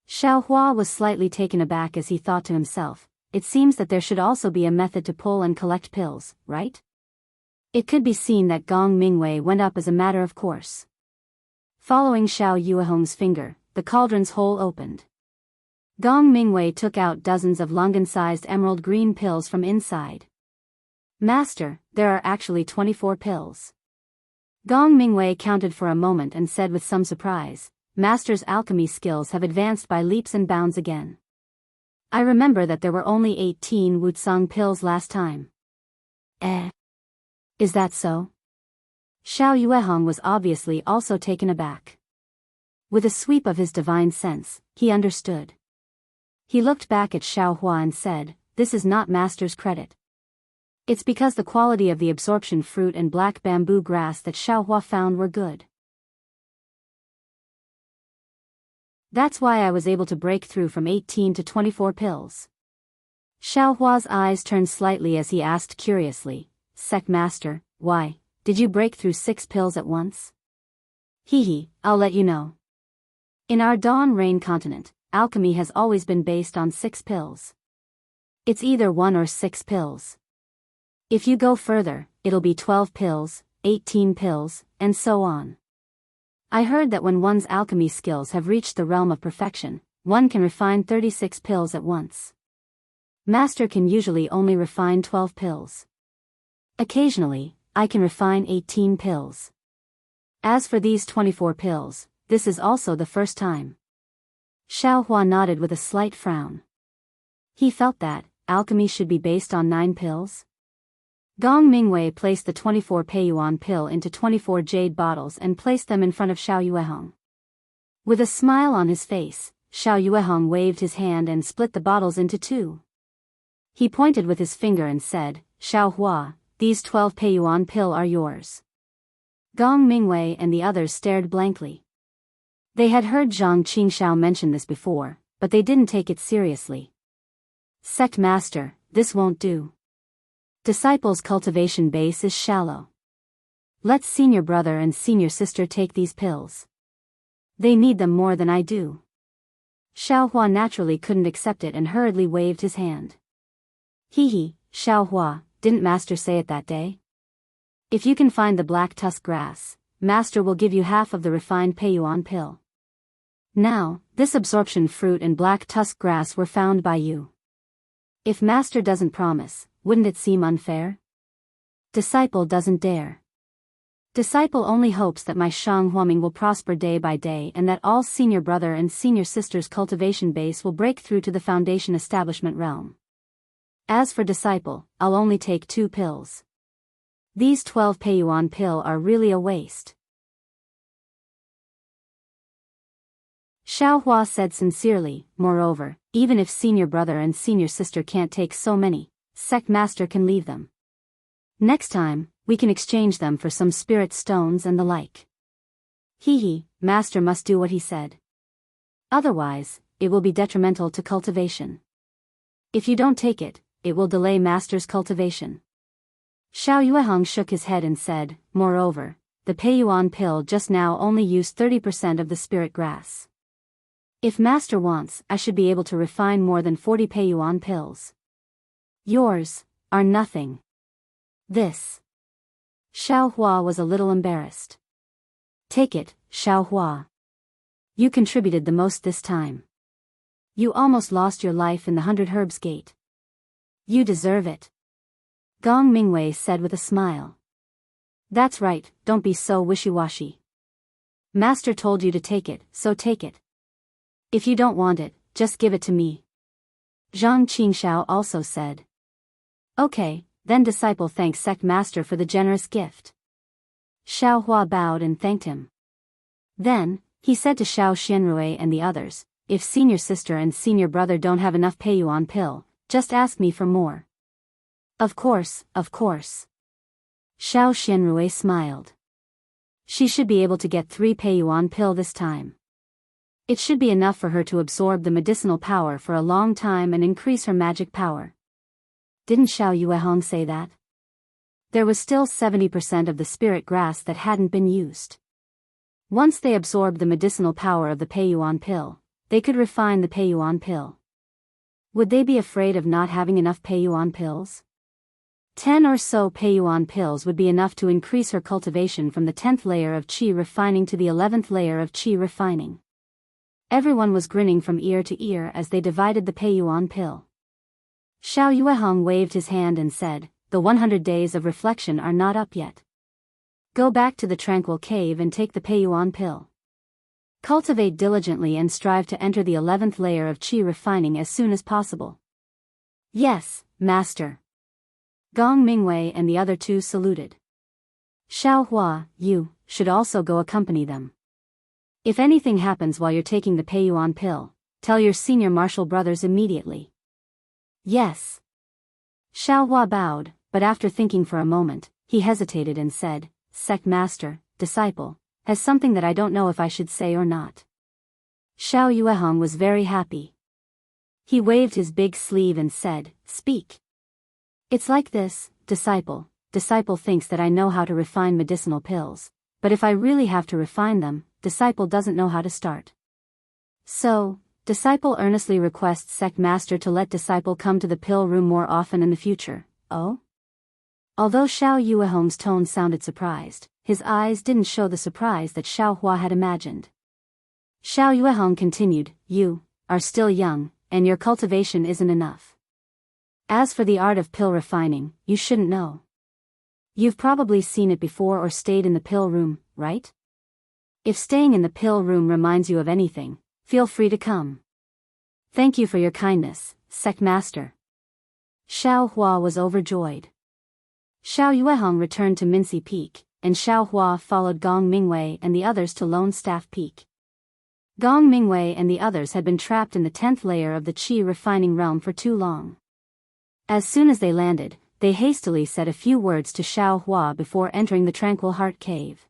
Xiao Hua was slightly taken aback as he thought to himself, it seems that there should also be a method to pull and collect pills, right? It could be seen that Gong Mingwei went up as a matter of course. Following Xiao Yuehong's finger, the cauldron's hole opened. Gong Mingwei took out dozens of lungan-sized emerald green pills from inside. "Master, there are actually 24 pills." Gong Mingwei counted for a moment and said with some surprise, "Master's alchemy skills have advanced by leaps and bounds again. I remember that there were only 18 Wucang pills last time." Is that so?" Xiao Yuehong was obviously also taken aback. With a sweep of his divine sense, he understood. He looked back at Xiao Hua and said, "This is not Master's credit. It's because the quality of the absorption fruit and black bamboo grass that Xiao Hua found were good. That's why I was able to break through from 18 to 24 pills." Xiao Hua's eyes turned slightly as he asked curiously, "Sec Master, why did you break through 6 pills at once?" "Hee, I'll let you know. In our Dawn Rain continent, alchemy has always been based on 6 pills. It's either 1 or 6 pills. If you go further, it'll be 12 pills, 18 pills, and so on. I heard that when one's alchemy skills have reached the realm of perfection, one can refine 36 pills at once. Master can usually only refine 12 pills. Occasionally, I can refine 18 pills. As for these 24 pills, this is also the first time." Xiao Hua nodded with a slight frown. He felt that alchemy should be based on 9 pills. Gong Mingwei placed the 24 Peiyuan pill into 24 jade bottles and placed them in front of Xiao Yuehong. With a smile on his face, Xiao Yuehong waved his hand and split the bottles into 2. He pointed with his finger and said, "Xiao Hua, these 12 Peiyuan pill are yours." Gong Mingwei and the others stared blankly. They had heard Zhang Qingxiao mention this before, but they didn't take it seriously. "Sect Master, this won't do. Disciples' cultivation base is shallow. Let senior brother and senior sister take these pills. They need them more than I do." Xiao Hua naturally couldn't accept it and hurriedly waved his hand. "Hee, Xiao Hua, didn't Master say it that day? If you can find the black tusk grass, Master will give you half of the refined Peiyuan pill. Now, this absorption fruit and black tusk grass were found by you. If Master doesn't promise, wouldn't it seem unfair? Disciple doesn't dare. Disciple only hopes that my Shang Huaming will prosper day by day and that all senior brother and senior sister's cultivation base will break through to the foundation establishment realm. As for disciple, I'll only take 2 pills. These 12 Peiyuan pill are really a waste." Xiaohua said sincerely. Moreover, even if senior brother and senior sister can't take so many, sect master can leave them. Next time, we can exchange them for some spirit stones and the like. Hee, master must do what he said. Otherwise, it will be detrimental to cultivation. If you don't take it, it will delay master's cultivation. Xiao Yueheng shook his head and said, moreover, the Peiyuan pill just now only used 30% of the spirit grass. If master wants, I should be able to refine more than 40 Peiyuan pills. Yours are nothing. This. Xiao Hua was a little embarrassed. Take it, Xiao Hua. You contributed the most this time. You almost lost your life in the 100 Herbs Gate. You deserve it. Gong Mingwei said with a smile. That's right, don't be so wishy-washy. Master told you to take it, so take it. If you don't want it, just give it to me. Zhang Qingxiao also said. Okay, then disciple thanks sect master for the generous gift. Xiao Hua bowed and thanked him. Then, he said to Xiao Xianrui and the others, if senior sister and senior brother don't have enough Peiyuan pill, just ask me for more. Of course, of course. Xiao Xianrui smiled. She should be able to get 3 Peiyuan pill this time. It should be enough for her to absorb the medicinal power for a long time and increase her magic power. Didn't Xiao Yuehong say that? There was still 70% of the spirit grass that hadn't been used. Once they absorbed the medicinal power of the Peiyuan pill, they could refine the Peiyuan pill. Would they be afraid of not having enough Peiyuan pills? 10 or so Peiyuan pills would be enough to increase her cultivation from the 10th layer of qi refining to the 11th layer of qi refining. Everyone was grinning from ear to ear as they divided the Peiyuan pill. Xiao Yuehong waved his hand and said, the 100 days of reflection are not up yet. Go back to the Tranquil cave and take the Peiyuan pill. Cultivate diligently and strive to enter the 11th layer of qi refining as soon as possible. Yes, master. Gong Mingwei and the other two saluted. Xiao Hua, you should also go accompany them. If anything happens while you're taking the Peiyuan pill, tell your senior martial brothers immediately. Yes. Xiao Hua bowed, but after thinking for a moment, he hesitated and said, Sect master, disciple, has something that I don't know if I should say or not. Xiao Yuehong was very happy. He waved his big sleeve and said, speak. It's like this, disciple. Disciple thinks that I know how to refine medicinal pills, but if I really have to refine them, disciple doesn't know how to start. So, disciple earnestly requests sect master to let disciple come to the pill room more often in the future. Oh? Although Xiao Yuehong's tone sounded surprised, his eyes didn't show the surprise that Xiao Hua had imagined. Xiao Yuehong continued, you are still young, and your cultivation isn't enough. As for the art of pill refining, you shouldn't know. You've probably seen it before or stayed in the pill room, right? If staying in the pill room reminds you of anything, feel free to come. Thank you for your kindness, sect master. Xiao Hua was overjoyed. Xiao Yuehong returned to Mincy Peak, and Xiao Hua followed Gong Mingwei and the others to Lone Staff Peak. Gong Mingwei and the others had been trapped in the 10th layer of the qi refining realm for too long. As soon as they landed, they hastily said a few words to Xiao Hua before entering the Tranquil Heart Cave.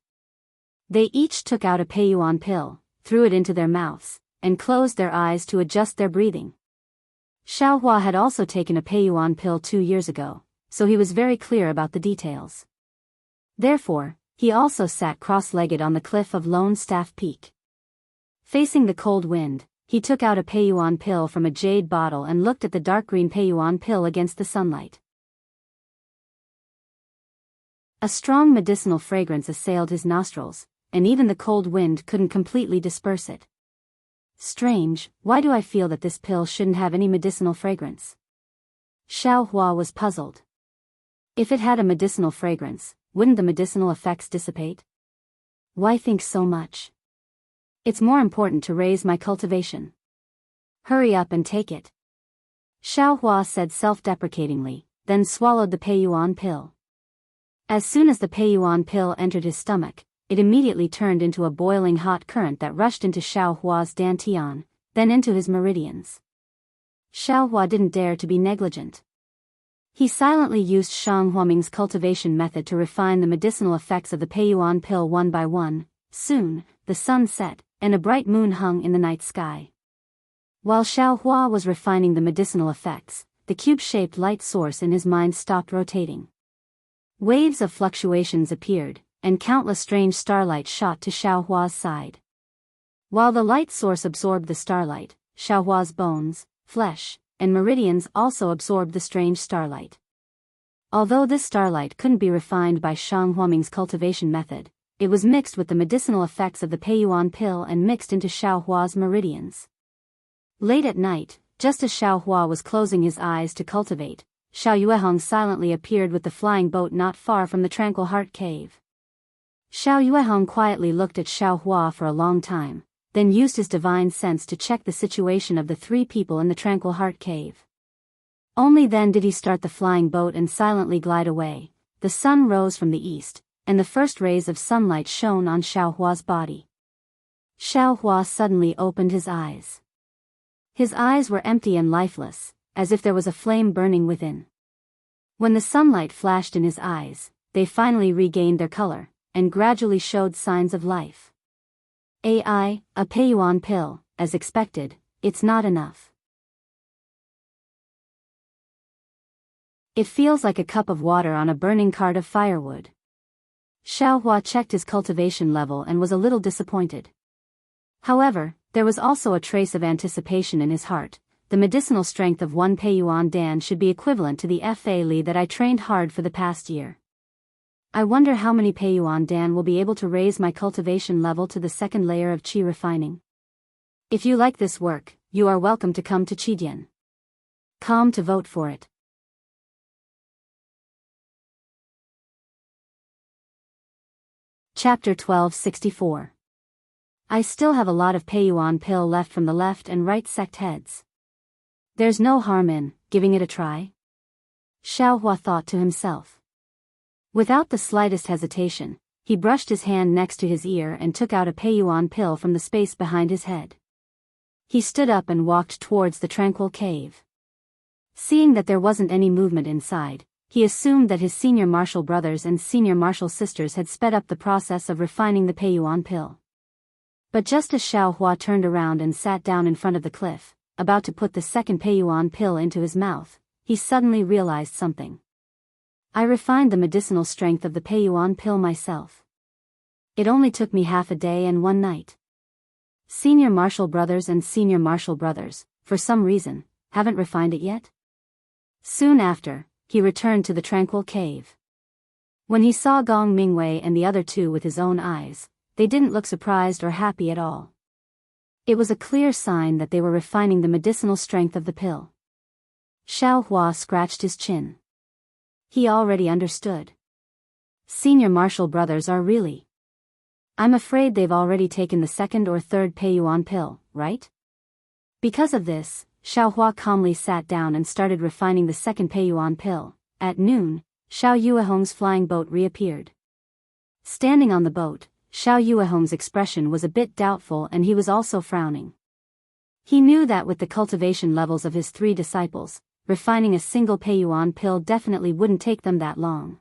They each took out a Peiyuan pill, threw it into their mouths, and closed their eyes to adjust their breathing. Xiao Hua had also taken a Peiyuan pill 2 years ago, so he was very clear about the details. Therefore, he also sat cross-legged on the cliff of Lone Staff Peak. Facing the cold wind, he took out a Peiyuan pill from a jade bottle and looked at the dark green Peiyuan pill against the sunlight. A strong medicinal fragrance assailed his nostrils, and even the cold wind couldn't completely disperse it. Strange, why do I feel that this pill shouldn't have any medicinal fragrance? Xiao Hua was puzzled. If it had a medicinal fragrance, wouldn't the medicinal effects dissipate? Why think so much? It's more important to raise my cultivation. Hurry up and take it. Xiao Hua said self-deprecatingly, then swallowed the Peiyuan pill. As soon as the Peiyuan pill entered his stomach, it immediately turned into a boiling hot current that rushed into Xiao Hua's dantian, then into his meridians. Xiao Hua didn't dare to be negligent. He silently used Shang Huaming's cultivation method to refine the medicinal effects of the Peiyuan pill one by one. Soon, the sun set, and a bright moon hung in the night sky. While Xiao Hua was refining the medicinal effects, the cube-shaped light source in his mind stopped rotating. Waves of fluctuations appeared, and countless strange starlight shot to Xiao Hua's side. While the light source absorbed the starlight, Xiao Hua's bones, flesh, and meridians also absorbed the strange starlight. Although this starlight couldn't be refined by Shang Huaming's cultivation method, it was mixed with the medicinal effects of the Peiyuan pill and mixed into Xiao Hua's meridians. Late at night, just as Xiao Hua was closing his eyes to cultivate, Xiao Yuehong silently appeared with the flying boat not far from the Tranquil Heart Cave. Xiao Yuehong quietly looked at Xiao Hua for a long time, then used his divine sense to check the situation of the three people in the Tranquil Heart Cave. Only then did he start the flying boat and silently glide away. The sun rose from the east, and the first rays of sunlight shone on Xiao Hua's body. Xiao Hua suddenly opened his eyes. His eyes were empty and lifeless, as if there was a flame burning within. When the sunlight flashed in his eyes, they finally regained their color, and gradually showed signs of life. A Peiyuan pill, as expected, it's not enough. It feels like a cup of water on a burning cart of firewood. Xiao Hua checked his cultivation level and was a little disappointed. However, there was also a trace of anticipation in his heart. The medicinal strength of one Peiyuan Dan should be equivalent to the Fa Li that I trained hard for the past year. I wonder how many Peiyuan Dan will be able to raise my cultivation level to the second layer of qi refining. If you like this work, you are welcome to come to Qidian.com to vote for it. Chapter 1264. I still have a lot of Peiyuan pill left from the left and right sect heads. There's no harm in giving it a try. Xiao Hua thought to himself. Without the slightest hesitation, he brushed his hand next to his ear and took out a Peiyuan pill from the space behind his head. He stood up and walked towards the Tranquil cave. Seeing that there wasn't any movement inside, he assumed that his senior martial brothers and senior martial sisters had sped up the process of refining the Peiyuan pill. But just as Xiao Hua turned around and sat down in front of the cliff, about to put the second Peiyuan pill into his mouth, he suddenly realized something. I refined the medicinal strength of the Peiyuan pill myself. It only took me half a day and one night. Senior martial brothers and senior martial brothers, for some reason, haven't refined it yet? Soon after, he returned to the Tranquil cave. When he saw Gong Mingwei and the other two with his own eyes, they didn't look surprised or happy at all. It was a clear sign that they were refining the medicinal strength of the pill. Xiao Hua scratched his chin. He already understood. Senior martial brothers are really. I'm afraid they've already taken the second or third Peiyuan pill, right? Because of this, Xiao Hua calmly sat down and started refining the second Peiyuan pill. At noon, Xiao Yuehong's flying boat reappeared. Standing on the boat, Xiao Yuehong's expression was a bit doubtful and he was also frowning. He knew that with the cultivation levels of his three disciples, refining a single Peiyuan pill definitely wouldn't take them that long.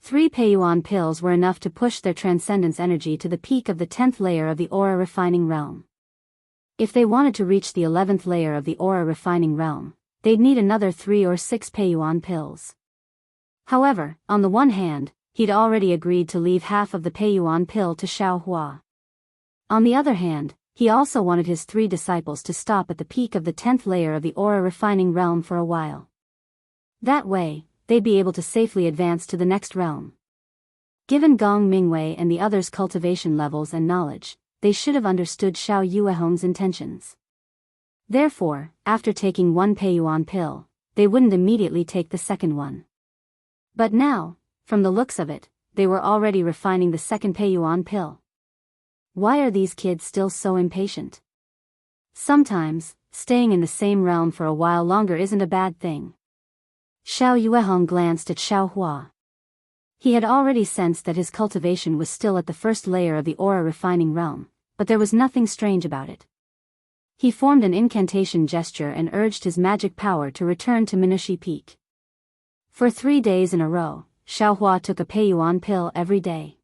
3 Peiyuan pills were enough to push their transcendence energy to the peak of the 10th layer of the aura refining realm. If they wanted to reach the 11th layer of the aura refining realm, they'd need another 3 or 6 Peiyuan pills. However, on the one hand, he'd already agreed to leave half of the Peiyuan pill to Xiao Hua. On the other hand, he also wanted his 3 disciples to stop at the peak of the 10th layer of the aura refining realm for a while. That way, they'd be able to safely advance to the next realm. Given Gong Mingwei and the others' cultivation levels and knowledge, they should have understood Xiao Yuehong's intentions. Therefore, after taking 1 Peiyuan pill, they wouldn't immediately take the second one. But now, from the looks of it, they were already refining the second Peiyuan pill. Why are these kids still so impatient? Sometimes, staying in the same realm for a while longer isn't a bad thing. Xiao Yuehong glanced at Xiao Hua. He had already sensed that his cultivation was still at the first layer of the aura refining realm, but there was nothing strange about it. He formed an incantation gesture and urged his magic power to return to Minushi Peak. For 3 days in a row, Xiaohua took a Peiyuan pill every day.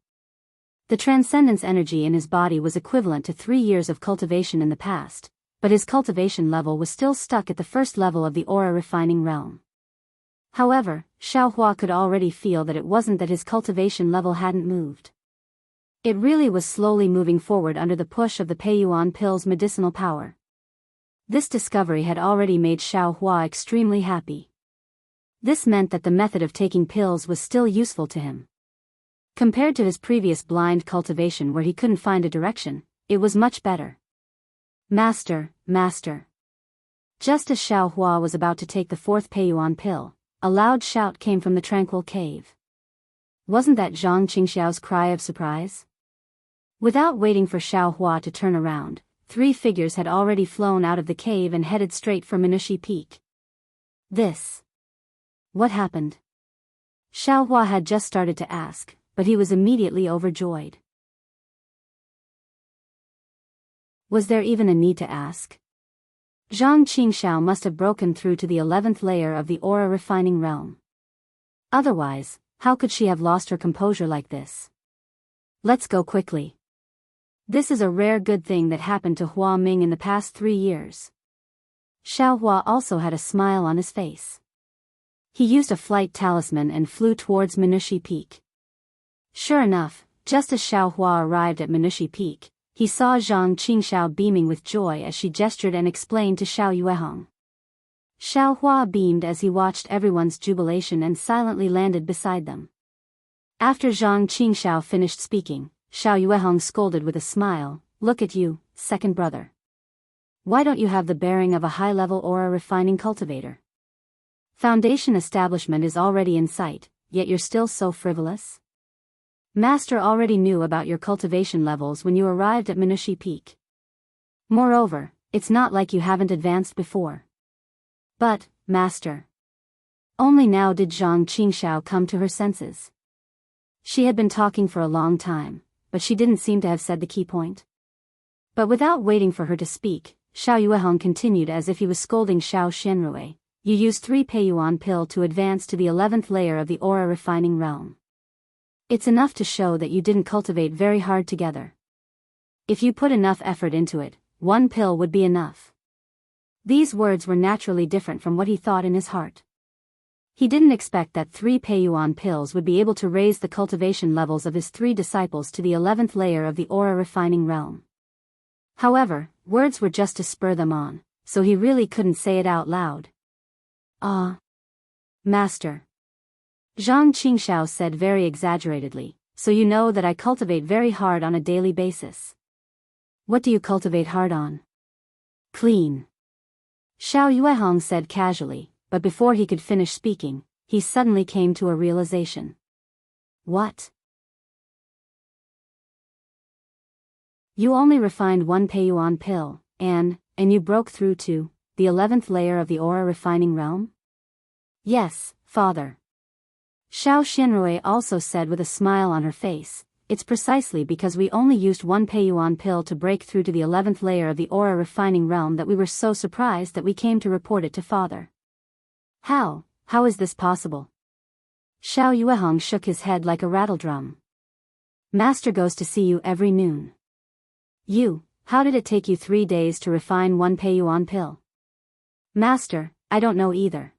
The transcendence energy in his body was equivalent to 3 years of cultivation in the past, but his cultivation level was still stuck at the first level of the aura refining realm. However, Xiaohua could already feel that it wasn't that his cultivation level hadn't moved. It really was slowly moving forward under the push of the Peiyuan pill's medicinal power. This discovery had already made Xiaohua extremely happy. This meant that the method of taking pills was still useful to him. Compared to his previous blind cultivation where he couldn't find a direction, it was much better. Master, Master. Just as Xiaohua was about to take the 4th Peiyuan pill, a loud shout came from the Tranquil cave. Wasn't that Zhang Qingxiao's cry of surprise? Without waiting for Xiaohua to turn around, 3 figures had already flown out of the cave and headed straight for Minushi Peak. What happened? Xiaohua had just started to ask, but he was immediately overjoyed. Was there even a need to ask? Zhang Qingxiao must have broken through to the 11th layer of the aura refining realm. Otherwise, how could she have lost her composure like this? Let's go quickly. This is a rare good thing that happened to Hua Ming in the past 3 years. Xiaohua also had a smile on his face. He used a flight talisman and flew towards Minushi Peak. Sure enough, just as Xiaohua arrived at Minushi Peak, he saw Zhang Qingxiao beaming with joy as she gestured and explained to Xiao Yuehong. Xiaohua beamed as he watched everyone's jubilation and silently landed beside them. After Zhang Qingxiao finished speaking, Xiao Yuehong scolded with a smile, "Look at you, second brother. Why don't you have the bearing of a high-level aura refining cultivator? Foundation establishment is already in sight, yet you're still so frivolous? Master already knew about your cultivation levels when you arrived at Minushi Peak. Moreover, it's not like you haven't advanced before." But, Master. Only now did Zhang Qingxiao come to her senses. She had been talking for a long time, but she didn't seem to have said the key point. But without waiting for her to speak, Xiao Yuehong continued as if he was scolding Xiao Xianrui. You used 3 Peiyuan pill to advance to the 11th layer of the aura refining realm. It's enough to show that you didn't cultivate very hard together. If you put enough effort into it, 1 pill would be enough. These words were naturally different from what he thought in his heart. He didn't expect that 3 Peiyuan pills would be able to raise the cultivation levels of his 3 disciples to the 11th layer of the aura refining realm. However, words were just to spur them on, so he really couldn't say it out loud. "Ah, Master." Zhang Qingxiao said very exaggeratedly, "So you know that I cultivate very hard on a daily basis." "What do you cultivate hard on?" "Clean." Xiao Yuehong said casually, but before he could finish speaking, he suddenly came to a realization. What? You only refined 1 Peiyuan pill, and you broke through to the 11th layer of the aura refining realm? Yes, Father. Xiao Xianrui also said with a smile on her face, it's precisely because we only used 1 Peiyuan pill to break through to the 11th layer of the aura refining realm that we were so surprised that we came to report it to Father. How is this possible? Xiao Yuehong shook his head like a rattledrum. Master goes to see you every noon. How did it take you 3 days to refine 1 Peiyuan pill? Master, I don't know either.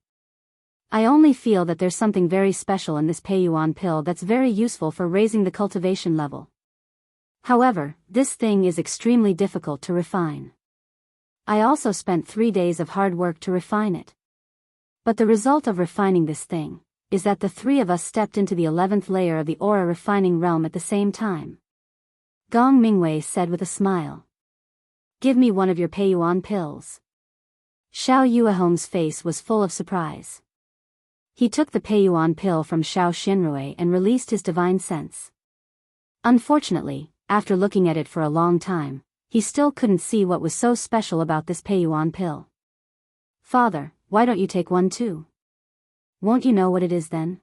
I only feel that there's something very special in this Peiyuan pill that's very useful for raising the cultivation level. However, this thing is extremely difficult to refine. I also spent 3 days of hard work to refine it. But the result of refining this thing is that the 3 of us stepped into the 11th layer of the aura refining realm at the same time. Gong Mingwei said with a smile. Give me one of your Peiyuan pills. Xiao Yuehong's face was full of surprise. He took the Peiyuan pill from Xiao Xianrui and released his divine sense. Unfortunately, after looking at it for a long time, he still couldn't see what was so special about this Peiyuan pill. Father, why don't you take one too? Won't you know what it is then?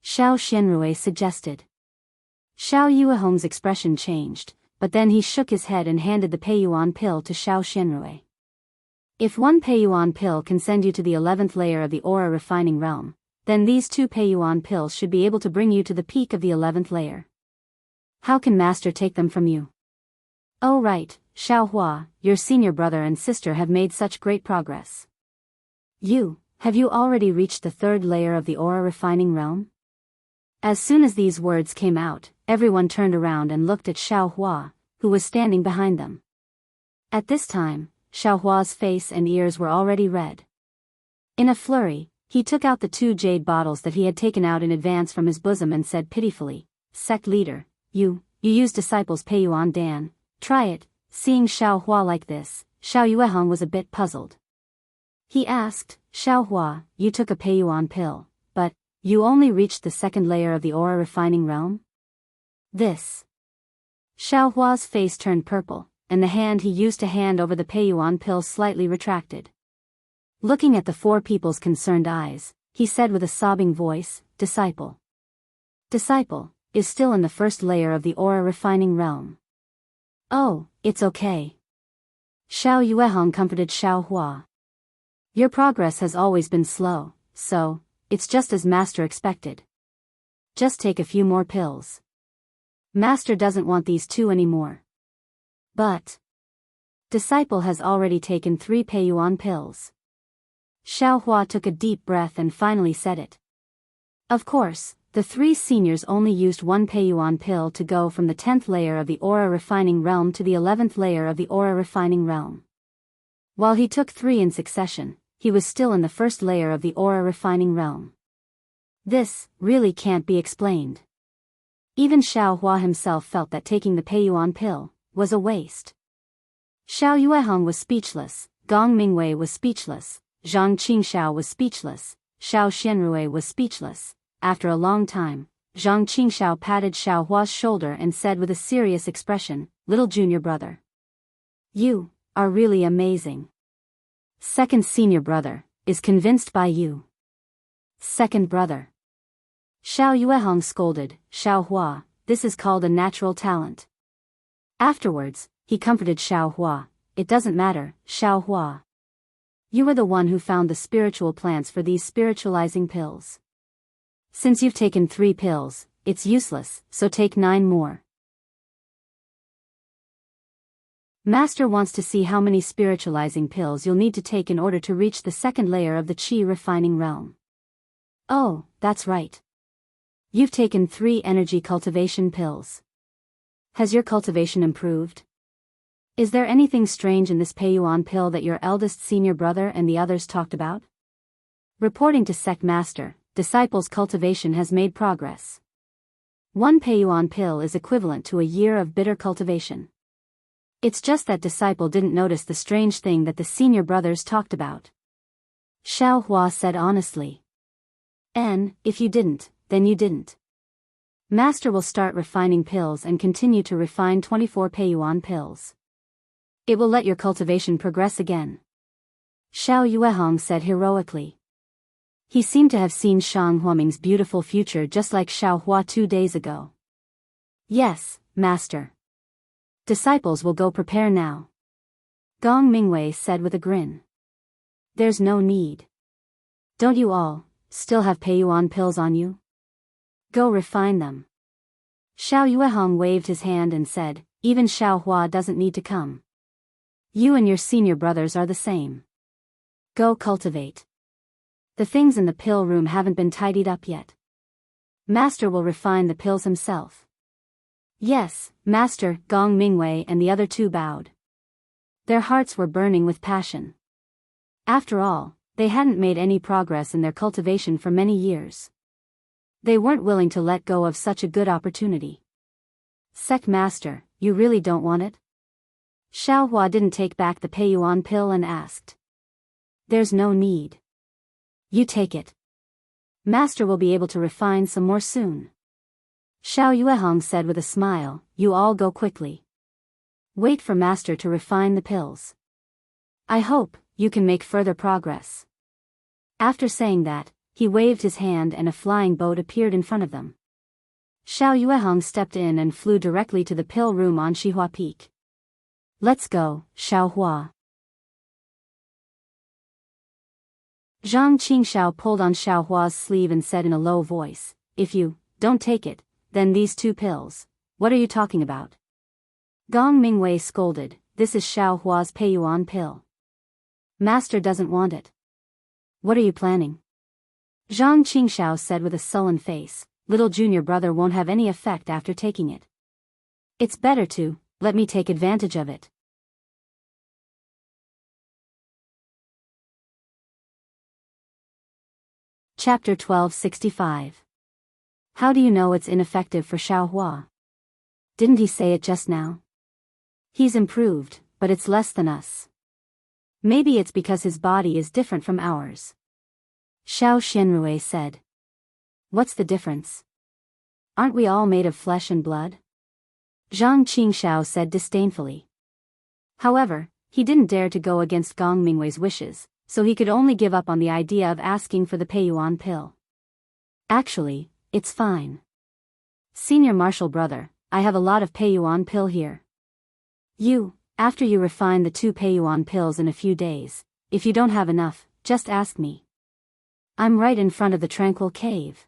Xiao Xianrui suggested. Xiao Yuehong's expression changed, but then he shook his head and handed the Peiyuan pill to Xiao Xianrui. If one Peiyuan pill can send you to the 11th layer of the aura refining realm, then these 2 Peiyuan pills should be able to bring you to the peak of the 11th layer. How can Master take them from you? Oh right, Xiao Hua, your senior brother and sister have made such great progress. Have you already reached the 3rd layer of the aura refining realm? As soon as these words came out, everyone turned around and looked at Xiao Hua, who was standing behind them. At this time, Xiao Hua's face and ears were already red. In a flurry, he took out the 2 jade bottles that he had taken out in advance from his bosom and said pitifully, "Sect leader, you use disciples Peiyuan Dan, try it." Seeing Xiao Hua like this, Xiao Yuehong was a bit puzzled. He asked, "Xiao Hua, you took a Peiyuan pill, but you only reached the 2nd layer of the aura refining realm?" This. Xiao Hua's face turned purple, and the hand he used to hand over the Peiyuan pill slightly retracted. Looking at the 4 people's concerned eyes, he said with a sobbing voice, Disciple is still in the 1st layer of the aura refining realm." "Oh, it's okay." Xiao Yuehong comforted Xiao Hua. "Your progress has always been slow, so it's just as Master expected. Just take a few more pills. Master doesn't want these 2 anymore." "But Disciple has already taken 3 Peiyuan pills." Xiao Hua took a deep breath and finally said it. Of course, the 3 seniors only used 1 Peiyuan pill to go from the 10th layer of the aura refining realm to the 11th layer of the aura refining realm. While he took 3 in succession, he was still in the 1st layer of the aura refining realm. This really can't be explained. Even Xiao Hua himself felt that taking the Peiyuan pill was a waste. Xiao Yuehong was speechless, Gong Mingwei was speechless, Zhang Qingxiao was speechless, Xiao Xianrui was speechless. After a long time, Zhang Qingxiao patted Xiao Hua's shoulder and said with a serious expression, "Little junior brother, you are really amazing. 2nd senior brother is convinced by you. 2nd brother." Xiao Yuehong scolded, "Xiao Hua, this is called a natural talent." Afterwards, he comforted Xiao Hua, "It doesn't matter, Xiao Hua. You were the one who found the spiritual plants for these spiritualizing pills. Since you've taken 3 pills, it's useless, so take 9 more. Master wants to see how many spiritualizing pills you'll need to take in order to reach the 2nd layer of the Qi refining realm." "Oh, that's right. You've taken 3 energy cultivation pills. Has your cultivation improved? Is there anything strange in this Peiyuan pill that your eldest senior brother and the others talked about?" Reporting to Sect Master, Disciple's cultivation has made progress. 1 Peiyuan pill is equivalent to a year of bitter cultivation. It's just that Disciple didn't notice the strange thing that the senior brothers talked about. Xiao Hua said honestly. "And if you didn't, then you didn't. Master will start refining pills and continue to refine 24 Peiyuan pills. It will let your cultivation progress again." Xiao Yuehong said heroically. He seemed to have seen Shang Huaming's beautiful future just like Xiao Hua 2 days ago. "Yes, Master. Disciples will go prepare now," Gong Mingwei said with a grin. "There's no need. Don't you all still have Peiyuan pills on you? Go refine them." Xiao Yuehong waved his hand and said, "Even Xiao Hua doesn't need to come. You and your senior brothers are the same. Go cultivate. The things in the pill room haven't been tidied up yet. Master will refine the pills himself." "Yes, Master," Gong Mingwei and the other 2 bowed. Their hearts were burning with passion. After all, they hadn't made any progress in their cultivation for many years. They weren't willing to let go of such a good opportunity. "Sect Master, you really don't want it?" Xiao Hua didn't take back the Peiyuan pill and asked. "There's no need. You take it. Master will be able to refine some more soon." Xiao Yuehong said with a smile, "You all go quickly. Wait for Master to refine the pills. I hope you can make further progress." After saying that, he waved his hand and a flying boat appeared in front of them. Xiao Yuehong stepped in and flew directly to the pill room on Xihua Peak. Let's go, Xiaohua. Zhang Qingxiao pulled on Xiaohua's sleeve and said in a low voice, if you don't take it, then these 2 pills, what are you talking about? Gong Mingwei scolded, this is Xiaohua's Peiyuan pill. Master doesn't want it. What are you planning? Zhang Qingxiao said with a sullen face, little junior brother won't have any effect after taking it. It's better to, let me take advantage of it. Chapter 1265. How do you know it's ineffective for Xiaohua? Didn't he say it just now? He's improved, but it's less than us. Maybe it's because his body is different from ours. Xiao Xianrui said. What's the difference? Aren't we all made of flesh and blood? Zhang Qingxiao said disdainfully. However, he didn't dare to go against Gong Mingwei's wishes, so he could only give up on the idea of asking for the Peiyuan pill. Actually, it's fine. Senior Marshal Brother, I have a lot of Peiyuan pill here. After you refine the 2 Peiyuan pills in a few days, if you don't have enough, just ask me. I'm right in front of the Tranquil cave.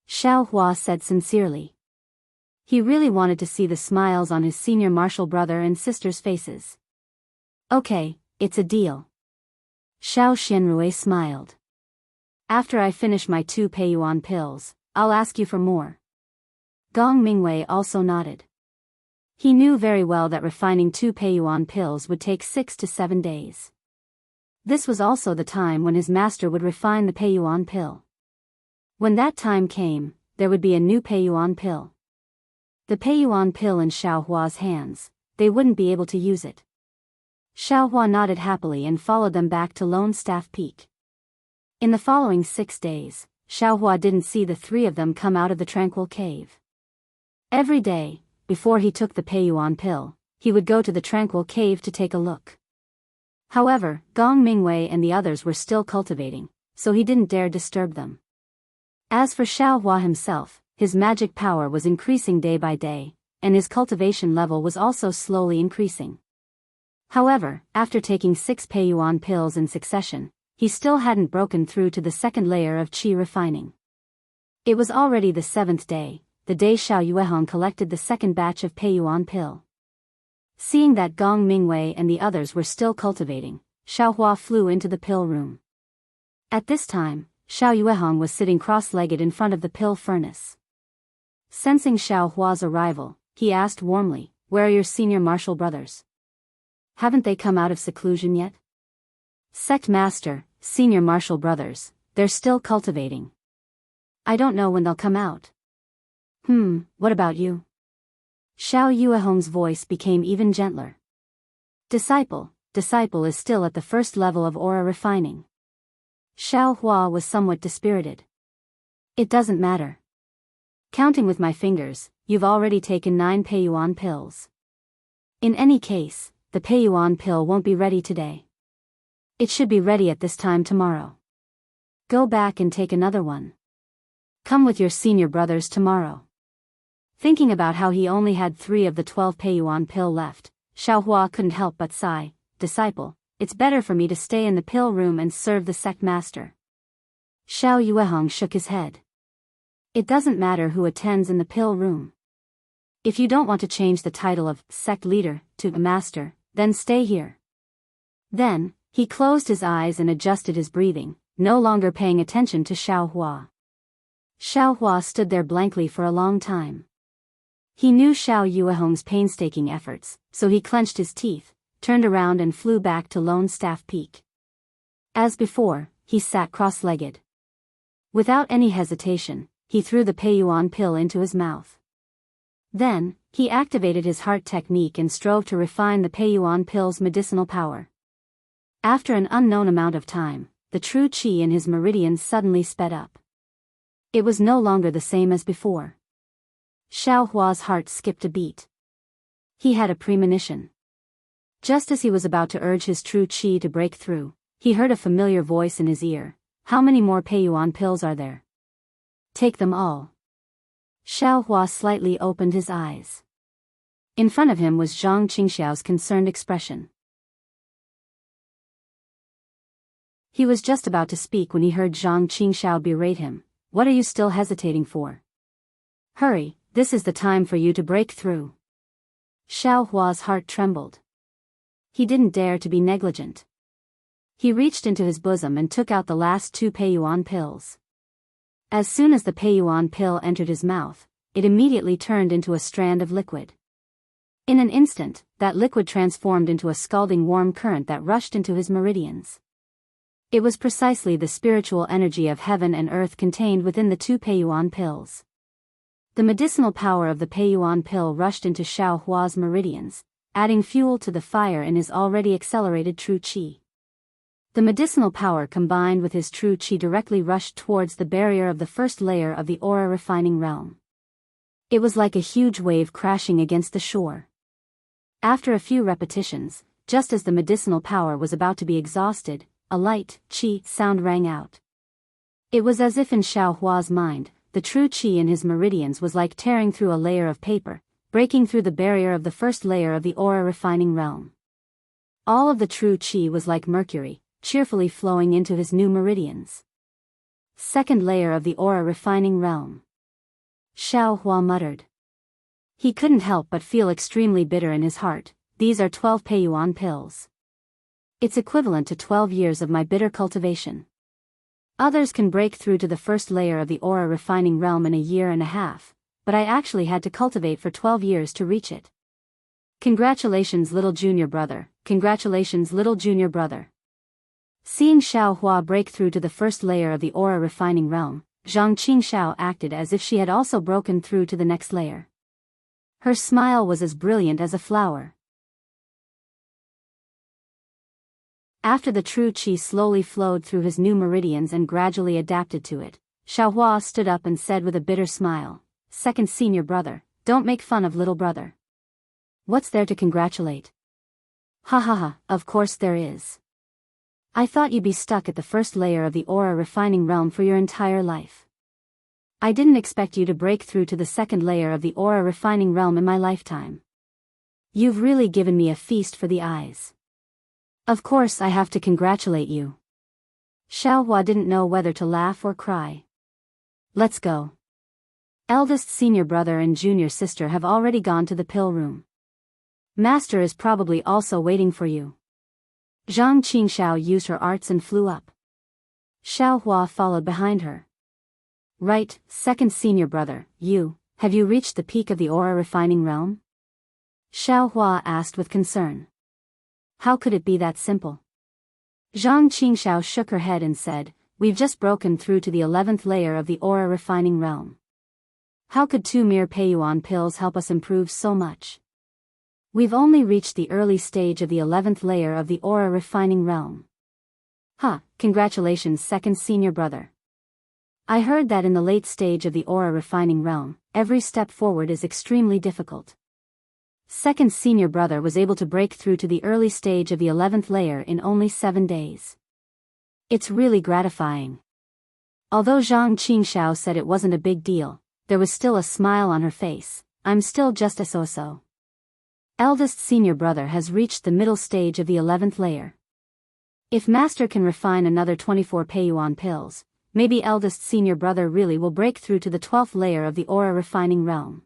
Xiao Hua said sincerely. He really wanted to see the smiles on his senior marshal brother and sister's faces. Okay, it's a deal. Xiao Xianrui smiled. After I finish my 2 Peiyuan pills, I'll ask you for more. Gong Mingwei also nodded. He knew very well that refining 2 Peiyuan pills would take 6 to 7 days. This was also the time when his master would refine the Peiyuan pill. When that time came, there would be a new Peiyuan pill. The Peiyuan pill in Xiaohua's hands, they wouldn't be able to use it. Xiaohua nodded happily and followed them back to Lone Staff Peak. In the following 6 days, Xiaohua didn't see the 3 of them come out of the Tranquil cave. Every day, before he took the Peiyuan pill, he would go to the Tranquil cave to take a look. However, Gong Mingwei and the others were still cultivating, so he didn't dare disturb them. As for Xiaohua himself, his magic power was increasing day by day, and his cultivation level was also slowly increasing. However, after taking 6 Peiyuan pills in succession, he still hadn't broken through to the 2nd layer of qi refining. It was already the 7th day, the day Xiao Yuehong collected the 2nd batch of Peiyuan pill. Seeing that Gong Mingwei and the others were still cultivating, Xiaohua flew into the pill room. At this time, Xiao Yuehong was sitting cross-legged in front of the pill furnace. Sensing Xiaohua's arrival, he asked warmly, where are your senior marshal brothers? Haven't they come out of seclusion yet? Sect Master, senior marshal brothers, they're still cultivating. I don't know when they'll come out. What about you? Xiao Yuehong's voice became even gentler. Disciple is still at the 1st level of aura refining. Xiao Hua was somewhat dispirited. It doesn't matter. Counting with my fingers, you've already taken 9 Peiyuan pills. In any case, the Peiyuan pill won't be ready today. It should be ready at this time tomorrow. Go back and take another one. Come with your senior brothers tomorrow. Thinking about how he only had 3 of the 12 Peiyuan pill left, Xiaohua couldn't help but sigh, Disciple, it's better for me to stay in the pill room and serve the sect master. Xiao Yuehong shook his head. It doesn't matter who attends in the pill room. If you don't want to change the title of sect leader to master, then stay here. Then, he closed his eyes and adjusted his breathing, no longer paying attention to Xiaohua. Xiaohua stood there blankly for a long time. He knew Xiao Yuehong's painstaking efforts, so he clenched his teeth, turned around and flew back to Lone Staff Peak. As before, he sat cross-legged. Without any hesitation, he threw the Peiyuan pill into his mouth. Then, he activated his heart technique and strove to refine the Peiyuan pill's medicinal power. After an unknown amount of time, the true qi in his meridians suddenly sped up. It was no longer the same as before. Xiao Hua's heart skipped a beat. He had a premonition. Just as he was about to urge his true qi to break through, he heard a familiar voice in his ear. How many more Peiyuan pills are there? Take them all. Xiaohua slightly opened his eyes. In front of him was Zhang Qingxiao's concerned expression. He was just about to speak when he heard Zhang Qingxiao berate him. What are you still hesitating for? Hurry, this is the time for you to break through. Xiaohua's heart trembled. He didn't dare to be negligent. He reached into his bosom and took out the last 2 Peiyuan pills. As soon as the Peiyuan pill entered his mouth, it immediately turned into a strand of liquid. In an instant, that liquid transformed into a scalding warm current that rushed into his meridians. It was precisely the spiritual energy of heaven and earth contained within the 2 Peiyuan pills. The medicinal power of the Peiyuan pill rushed into Xiaohua's meridians, adding fuel to the fire in his already accelerated true qi. The medicinal power combined with his true qi directly rushed towards the barrier of the first layer of the aura refining realm. It was like a huge wave crashing against the shore. After a few repetitions, just as the medicinal power was about to be exhausted, a light, qi sound rang out. It was as if in Xiaohua's mind, the true qi in his meridians was like tearing through a layer of paper, breaking through the barrier of the first layer of the aura refining realm. All of the true qi was like mercury, cheerfully flowing into his new meridians. Second layer of the aura refining realm. Xiaohua muttered. He couldn't help but feel extremely bitter in his heart. These are 12 Peiyuan pills. It's equivalent to 12 years of my bitter cultivation. Others can break through to the first layer of the aura refining realm in a year and a half, but I actually had to cultivate for 12 years to reach it. Congratulations, little junior brother. Congratulations, little junior brother. Seeing Xiaohua break through to the first layer of the aura refining realm, Zhang Qingxiao acted as if she had also broken through to the next layer. Her smile was as brilliant as a flower. After the true qi slowly flowed through his new meridians and gradually adapted to it, Xiaohua stood up and said with a bitter smile, "Second senior brother, don't make fun of little brother. What's there to congratulate?" "Ha ha ha, of course there is. I thought you'd be stuck at the first layer of the aura refining realm for your entire life. I didn't expect you to break through to the second layer of the aura refining realm in my lifetime. You've really given me a feast for the eyes. Of course I have to congratulate you." Xiaohua didn't know whether to laugh or cry. "Let's go. Eldest senior brother and junior sister have already gone to the pill room. Master is probably also waiting for you." Zhang Qingxiao used her arts and flew up. Xiaohua followed behind her. "Right, second senior brother, have you reached the peak of the aura refining realm?" Xiaohua asked with concern. How could it be that simple? Zhang Qingxiao shook her head and said, "We've just broken through to the 11th layer of the aura refining realm. How could 2 mere Peiyuan pills help us improve so much? We've only reached the early stage of the 11th layer of the aura refining realm." Congratulations, second senior brother. I heard that in the late stage of the aura refining realm, every step forward is extremely difficult. Second senior brother was able to break through to the early stage of the 11th layer in only 7 days. It's really gratifying. Although Zhang Qingxiao said it wasn't a big deal, there was still a smile on her face. I'm still just a so-so. Eldest senior brother has reached the middle stage of the 11th layer. If master can refine another 24 Peiyuan pills, maybe eldest senior brother really will break through to the 12th layer of the aura refining realm.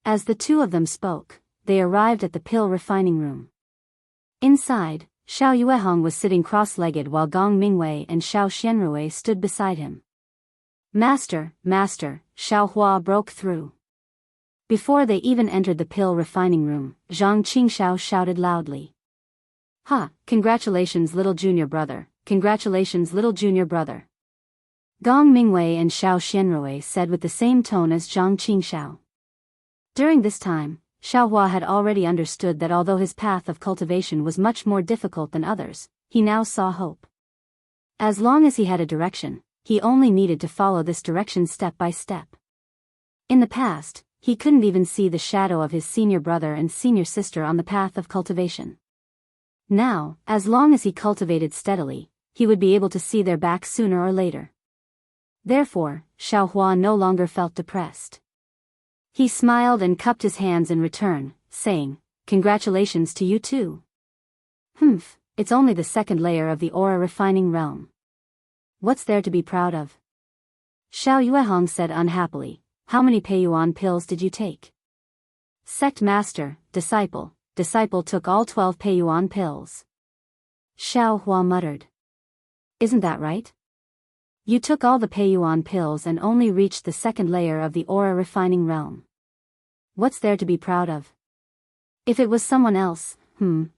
As the two of them spoke, they arrived at the pill refining room. Inside, Xiao Yuehong was sitting cross-legged while Gong Mingwei and Xiao Xianrui stood beside him. Master, Xiaohua broke through. Before they even entered the pill refining room, Zhang Qingxiao shouted loudly. Congratulations, little junior brother. Congratulations, little junior brother. Gong Mingwei and Xiao Xianrui said with the same tone as Zhang Qingxiao. During this time, Xiaohua had already understood that although his path of cultivation was much more difficult than others, he now saw hope. As long as he had a direction, he only needed to follow this direction step by step. In the past, he couldn't even see the shadow of his senior brother and senior sister on the path of cultivation. Now, as long as he cultivated steadily, he would be able to see their backs sooner or later. Therefore, Xiaohua no longer felt depressed. He smiled and cupped his hands in return, saying, "Congratulations to you too." "Humph, it's only the second layer of the aura refining realm. What's there to be proud of?" Xiao Yuehong said unhappily. "How many Peiyuan pills did you take?" "Sect master, disciple took all 12 Peiyuan pills." Xiao Hua muttered. "Isn't that right? You took all the Peiyuan pills and only reached the second layer of the aura refining realm. What's there to be proud of? If it was someone else,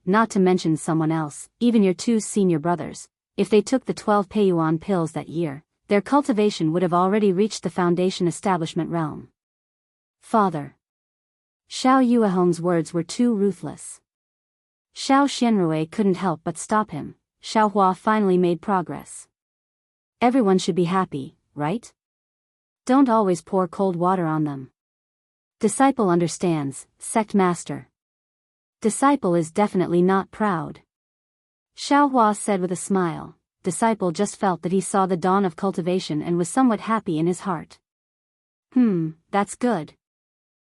not to mention someone else, even your two senior brothers, if they took the 12 Peiyuan pills that year, their cultivation would have already reached the foundation establishment realm." "Father." Xiao Yuehong's words were too ruthless. Xiao Xianrui couldn't help but stop him. Xiao Hua finally made progress. "Everyone should be happy, right? Don't always pour cold water on them." "Disciple understands, sect master." "Disciple is definitely not proud," Xiao Hua said with a smile. Disciple just felt that he saw the dawn of cultivation and was somewhat happy in his heart. That's good."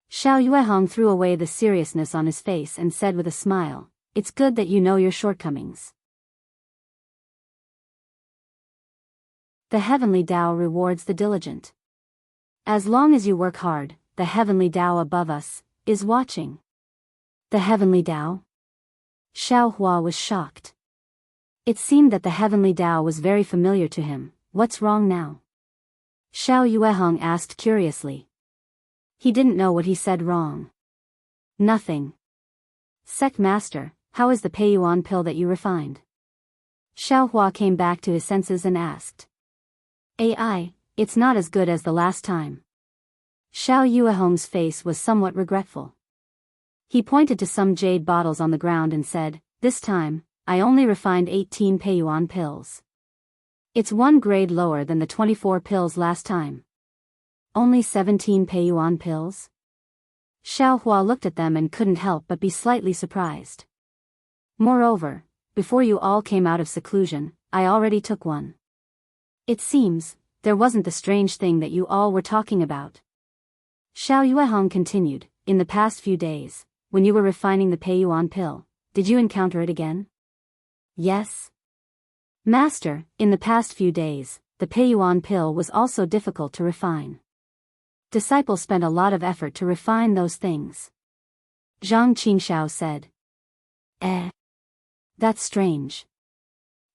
Xiao Yuehong threw away the seriousness on his face and said with a smile, "It's good that you know your shortcomings." The heavenly Tao rewards the diligent. As long as you work hard, the heavenly Tao above us is watching. The heavenly Tao? Xiao Hua was shocked. It seemed that the heavenly Tao was very familiar to him. What's wrong now? Xiao Yuehong asked curiously. He didn't know what he said wrong. "Nothing." "Sect master, how is the Peiyuan pill that you refined?" Xiao Hua came back to his senses and asked. "AI, it's not as good as the last time." Xiao Yuehong's face was somewhat regretful. He pointed to some jade bottles on the ground and said, "This time, I only refined 18 Peiyuan pills. It's one grade lower than the 24 pills last time." "Only 17 Peiyuan pills?" Xiao Hua looked at them and couldn't help but be slightly surprised. "Moreover, before you all came out of seclusion, I already took one. It seems, there wasn't the strange thing that you all were talking about." Xiao Yuehong continued, "In the past few days, when you were refining the Peiyuan pill, did you encounter it again?" "Yes." "Master, in the past few days, the Peiyuan pill was also difficult to refine. Disciple spent a lot of effort to refine those things." Zhang Qingxiao said. That's strange.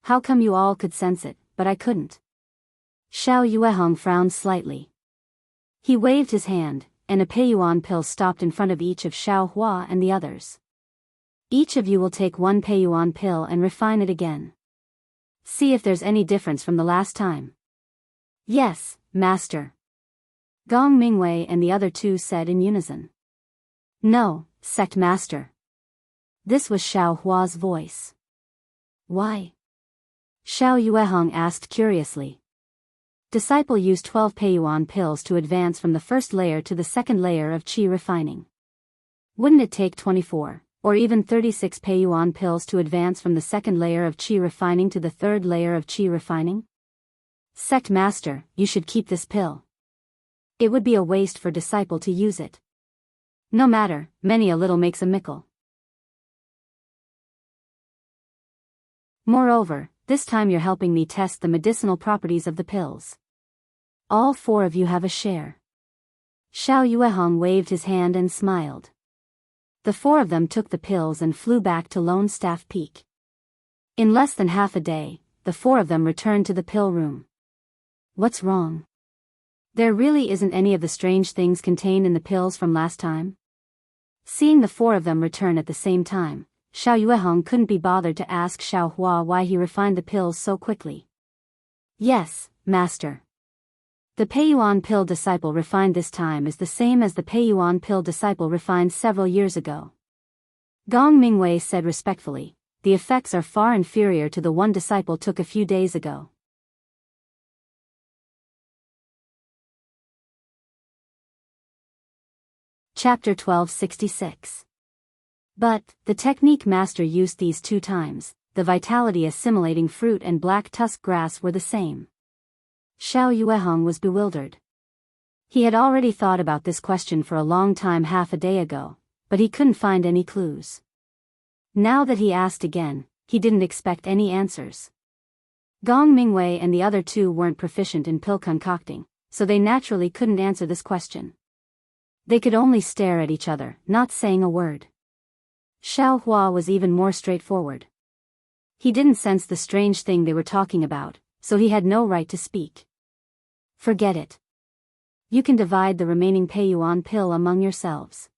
How come you all could sense it, but I couldn't?" Xiao Yuehong frowned slightly. He waved his hand, and a Peiyuan pill stopped in front of each of Xiao Hua and the others. "Each of you will take one Peiyuan pill and refine it again. See if there's any difference from the last time." "Yes, master," Gong Mingwei and the other two said in unison. "No, sect master." This was Xiao Hua's voice. "Why?" Xiao Yuehong asked curiously. Disciple used 12 Peiyuan pills to advance from the first layer to the second layer of qi refining. Wouldn't it take 24, or even 36 Peiyuan pills to advance from the second layer of qi refining to the third layer of qi refining? "Sect master, you should keep this pill. It would be a waste for disciple to use it. No matter, many a little makes a mickle. Moreover, this time you're helping me test the medicinal properties of the pills. All 4 of you have a share." Xiao Yuehong waved his hand and smiled. The 4 of them took the pills and flew back to Lone Staff Peak. In less than half a day, the 4 of them returned to the pill room. "What's wrong? There really isn't any of the strange things contained in the pills from last time?" Seeing the 4 of them return at the same time, Xiao Yuehong couldn't be bothered to ask Xiao Hua why he refined the pills so quickly. "Yes, master. The Peiyuan pill disciple refined this time is the same as the Peiyuan pill disciple refined several years ago." Gong Mingwei said respectfully, "The effects are far inferior to the one disciple took a few days ago." Chapter 1266. But, the technique master used these 2 times, the vitality assimilating fruit and black tusk grass were the same. Xiao Yuehong was bewildered. He had already thought about this question for a long time half a day ago, but he couldn't find any clues. Now that he asked again, he didn't expect any answers. Gong Mingwei and the other two weren't proficient in pill concocting, so they naturally couldn't answer this question. They could only stare at each other, not saying a word. Xiao Hua was even more straightforward. He didn't sense the strange thing they were talking about, so he had no right to speak. Forget it. You can divide the remaining Peiyuan pill among yourselves.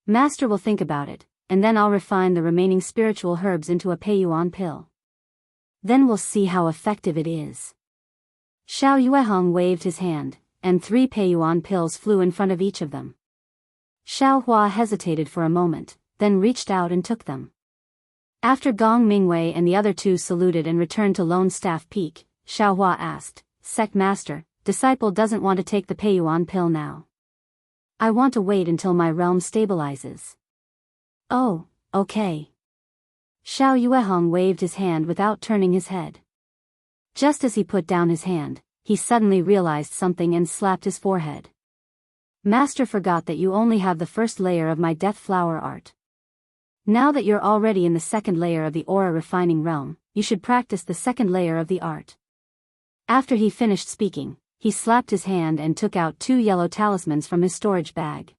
Master will think about it, and then I'll refine the remaining spiritual herbs into a Peiyuan pill. Then we'll see how effective it is. Xiao Yuehong waved his hand, and 3 Peiyuan pills flew in front of each of them. Xiao Hua hesitated for a moment, then reached out and took them. After Gong Mingwei and the other two saluted and returned to Lone Staff Peak, Xiao Hua asked, Sect Master, disciple doesn't want to take the Peiyuan pill now. I want to wait until my realm stabilizes. Oh, okay. Xiao Yuehong waved his hand without turning his head. Just as he put down his hand, he suddenly realized something and slapped his forehead. Master forgot that you only have the first layer of my death flower art. Now that you're already in the second layer of the aura refining realm, you should practice the second layer of the art. After he finished speaking, he slapped his hand and took out 2 yellow talismans from his storage bag.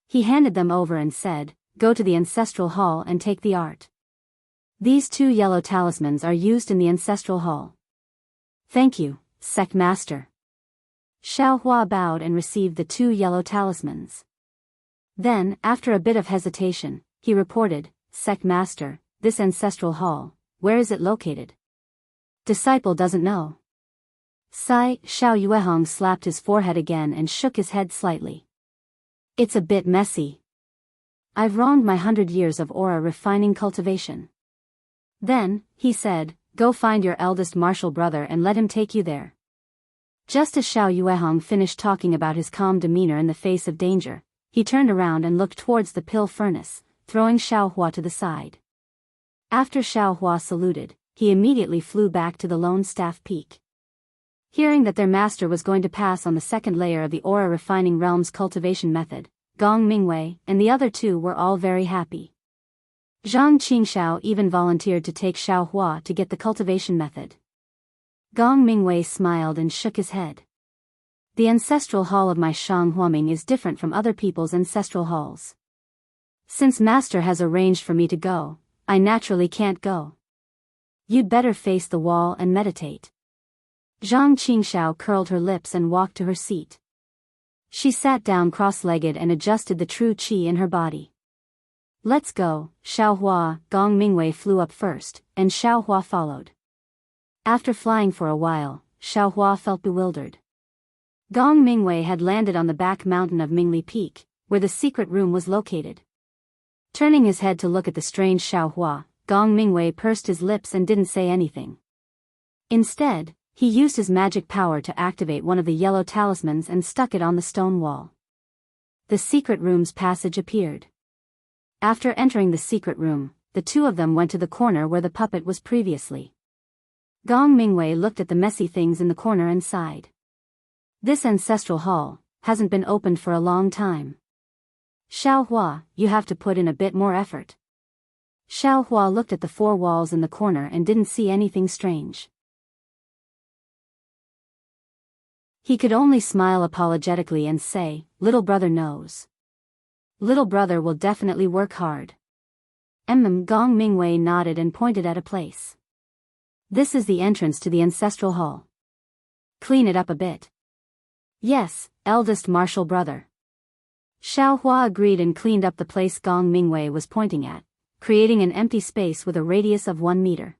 He handed them over and said, Go to the Ancestral Hall and take the art. These 2 yellow talismans are used in the Ancestral Hall. Thank you, Sect Master. Xiao Hua bowed and received the 2 yellow talismans. Then, after a bit of hesitation, he reported, Sect Master, this Ancestral Hall, where is it located? Disciple doesn't know. Sigh, Xiao Yuehong slapped his forehead again and shook his head slightly. It's a bit messy. I've wronged my 100 years of aura refining cultivation. Then, he said, Go find your eldest martial brother and let him take you there. Just as Xiao Yuehong finished talking about his calm demeanor in the face of danger, he turned around and looked towards the pill furnace, throwing Xiao Hua to the side. After Xiao Hua saluted, he immediately flew back to the Lone Staff Peak. Hearing that their master was going to pass on the second layer of the aura refining realm's cultivation method, Gong Mingwei and the other two were all very happy. Zhang Qingxiao even volunteered to take Xiao Hua to get the cultivation method. Gong Mingwei smiled and shook his head. The ancestral hall of my Shang Huaming is different from other people's ancestral halls. Since Master has arranged for me to go, I naturally can't go. You'd better face the wall and meditate. Zhang Qingxiao curled her lips and walked to her seat. She sat down cross-legged and adjusted the true qi in her body. Let's go, Xiao Hua. Gong Mingwei flew up first, and Xiao Hua followed. After flying for a while, Xiao Hua felt bewildered. Gong Mingwei had landed on the back mountain of Mingli Peak, where the secret room was located. Turning his head to look at the strange Xiao Hua, Gong Mingwei pursed his lips and didn't say anything. Instead, he used his magic power to activate one of the yellow talismans and stuck it on the stone wall. The secret room's passage appeared. After entering the secret room, the two of them went to the corner where the puppet was previously. Gong Mingwei looked at the messy things in the corner and sighed. This ancestral hall hasn't been opened for a long time. Xiao Hua, you have to put in a bit more effort. Xiao Hua looked at the 4 walls in the corner and didn't see anything strange. He could only smile apologetically and say, Little brother knows. Little brother will definitely work hard. Gong Mingwei nodded and pointed at a place. This is the entrance to the ancestral hall. Clean it up a bit. Yes, eldest martial brother. Xiao Hua agreed and cleaned up the place Gong Mingwei was pointing at, creating an empty space with a radius of 1 meter.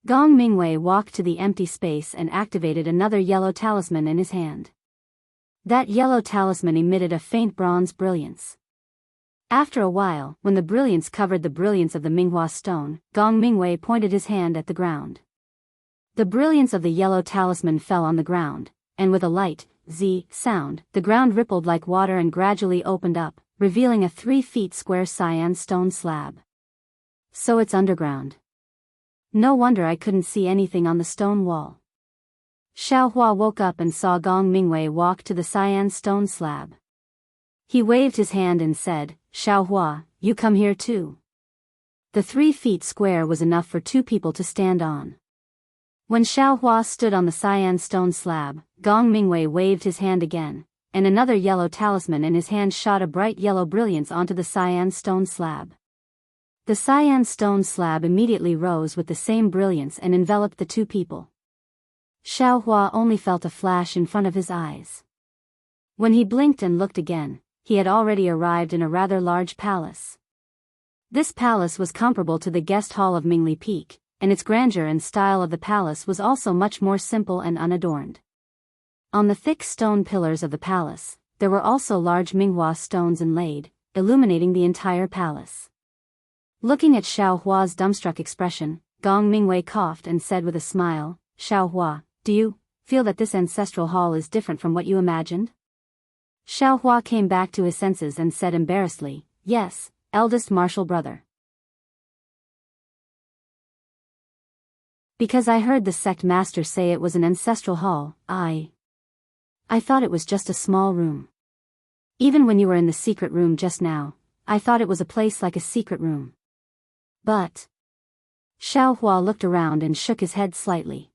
Gong Mingwei walked to the empty space and activated another yellow talisman in his hand. That yellow talisman emitted a faint bronze brilliance. After a while, when the brilliance covered the brilliance of the Minghua stone, Gong Mingwei pointed his hand at the ground. The brilliance of the yellow talisman fell on the ground, and with a light, Z, sound, the ground rippled like water and gradually opened up, revealing a 3 feet square cyan stone slab. So it's underground. No wonder I couldn't see anything on the stone wall. Xiaohua woke up and saw Gong Mingwei walk to the cyan stone slab. He waved his hand and said, "Xiaohua, you come here too." The 3 feet square was enough for 2 people to stand on. When Xiaohua stood on the cyan stone slab, Gong Mingwei waved his hand again, and another yellow talisman in his hand shot a bright yellow brilliance onto the cyan stone slab. The cyan stone slab immediately rose with the same brilliance and enveloped the 2 people. Xiaohua only felt a flash in front of his eyes. When he blinked and looked again, he had already arrived in a rather large palace. This palace was comparable to the guest hall of Mingli Peak, and its grandeur and style of the palace was also much more simple and unadorned. On the thick stone pillars of the palace, there were also large Minghua stones inlaid, illuminating the entire palace. Looking at Xiaohua's dumbstruck expression, Gong Mingwei coughed and said with a smile, "Xiaohua, do you feel that this ancestral hall is different from what you imagined?" Xiaohua came back to his senses and said embarrassedly, "Yes, eldest martial brother. Because I heard the sect master say it was an ancestral hall, I thought it was just a small room. Even when you were in the secret room just now, I thought it was a place like a secret room. But..." Xiaohua looked around and shook his head slightly.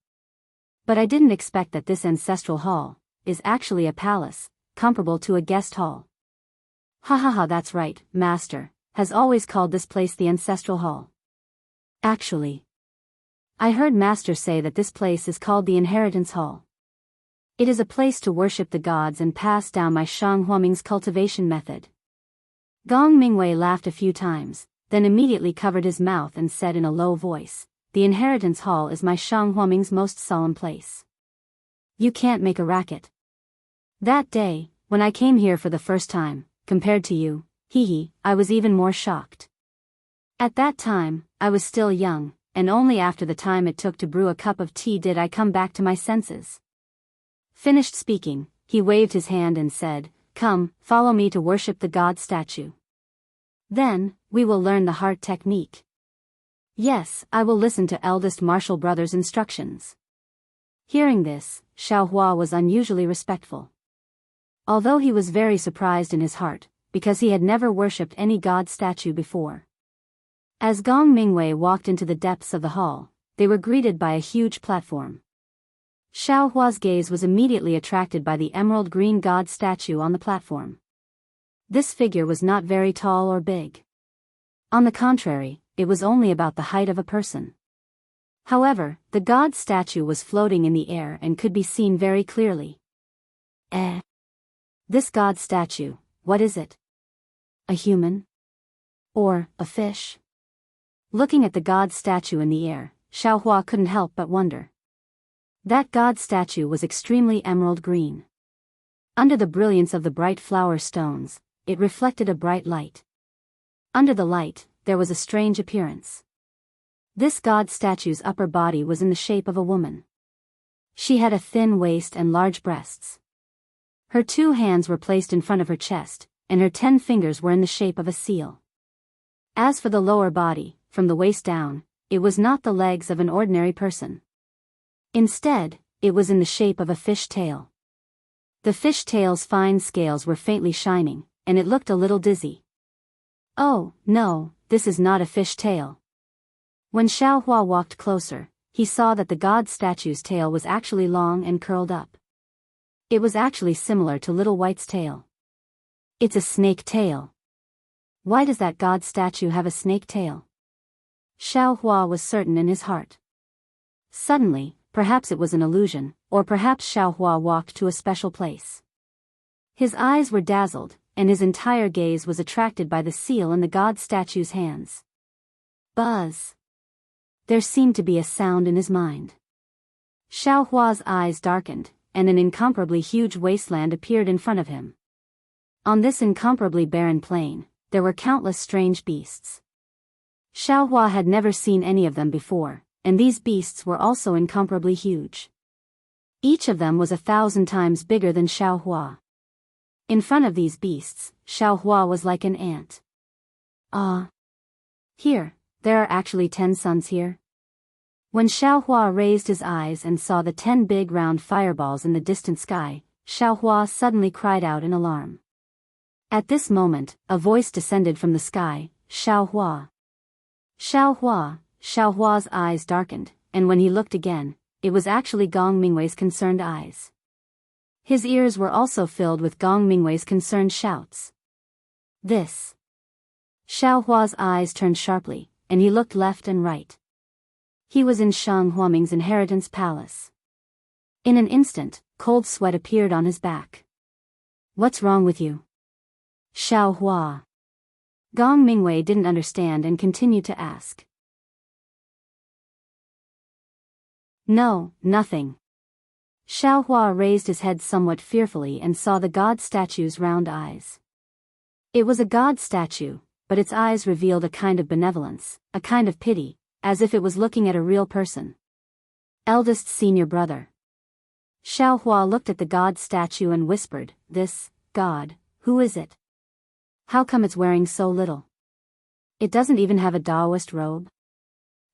"But I didn't expect that this ancestral hall is actually a palace, comparable to a guest hall." "Ha ha ha, that's right, master, has always called this place the ancestral hall. Actually, I heard master say that this place is called the inheritance hall. It is a place to worship the gods and pass down my Shang Huaming's cultivation method." Gong Mingwei laughed a few times, then immediately covered his mouth and said in a low voice, "The inheritance hall is my Shang Huaming's most solemn place. You can't make a racket. That day, when I came here for the first time, compared to you, I was even more shocked. At that time, I was still young, and only after the time it took to brew a cup of tea did I come back to my senses." Finished speaking, he waved his hand and said, "Come, follow me to worship the god statue. Then, we will learn the heart technique." "Yes, I will listen to eldest martial brother's instructions." Hearing this, Xiaohua was unusually respectful. Although he was very surprised in his heart, because he had never worshipped any god statue before. As Gong Mingwei walked into the depths of the hall, they were greeted by a huge platform. Xiaohua's gaze was immediately attracted by the emerald green god statue on the platform. This figure was not very tall or big. On the contrary, it was only about the height of a person. However, the god statue was floating in the air and could be seen very clearly. This god statue, what is it? A human? Or a fish?" Looking at the god statue in the air, Xiaohua couldn't help but wonder. That god statue was extremely emerald green. Under the brilliance of the bright flower stones, it reflected a bright light. Under the light, there was a strange appearance. This god statue's upper body was in the shape of a woman. She had a thin waist and large breasts. Her 2 hands were placed in front of her chest, and her 10 fingers were in the shape of a seal. As for the lower body, from the waist down, it was not the legs of an ordinary person. Instead, it was in the shape of a fish tail. The fish tail's fine scales were faintly shining, and it looked a little dizzy. "Oh, no, this is not a fish tail." When Xiaohua walked closer, he saw that the god statue's tail was actually long and curled up. It was actually similar to Little White's tail. "It's a snake tail. Why does that god statue have a snake tail?" Xiaohua was certain in his heart. Suddenly, perhaps it was an illusion, or perhaps Xiaohua walked to a special place. His eyes were dazzled, and his entire gaze was attracted by the seal in the god statue's hands. Buzz! There seemed to be a sound in his mind. Xiaohua's eyes darkened, and an incomparably huge wasteland appeared in front of him. On this incomparably barren plain, there were countless strange beasts. Xiaohua had never seen any of them before, and these beasts were also incomparably huge. Each of them was 1,000 times bigger than Xiaohua. In front of these beasts, Xiaohua was like an ant. "Ah! Here, there are actually 10 suns here?" When Xiaohua raised his eyes and saw the 10 big round fireballs in the distant sky, Xiaohua suddenly cried out in alarm. At this moment, a voice descended from the sky, Xiaohua. Xiaohua. Xiaohua's eyes darkened, and when he looked again, it was actually Gong Mingwei's concerned eyes. His ears were also filled with Gong Mingwei's concerned shouts. This. Xiaohua's eyes turned sharply, and he looked left and right. He was in Shang Huaming's inheritance palace. In an instant, cold sweat appeared on his back. What's wrong with you? Xiaohua. Gong Mingwei didn't understand and continued to ask. No, nothing. Xiaohua raised his head somewhat fearfully and saw the god statue's round eyes. It was a god statue, but its eyes revealed a kind of benevolence, a kind of pity, as if it was looking at a real person. Eldest senior brother. Xiaohua looked at the god statue and whispered, "This god, who is it? How come it's wearing so little? It doesn't even have a Daoist robe?"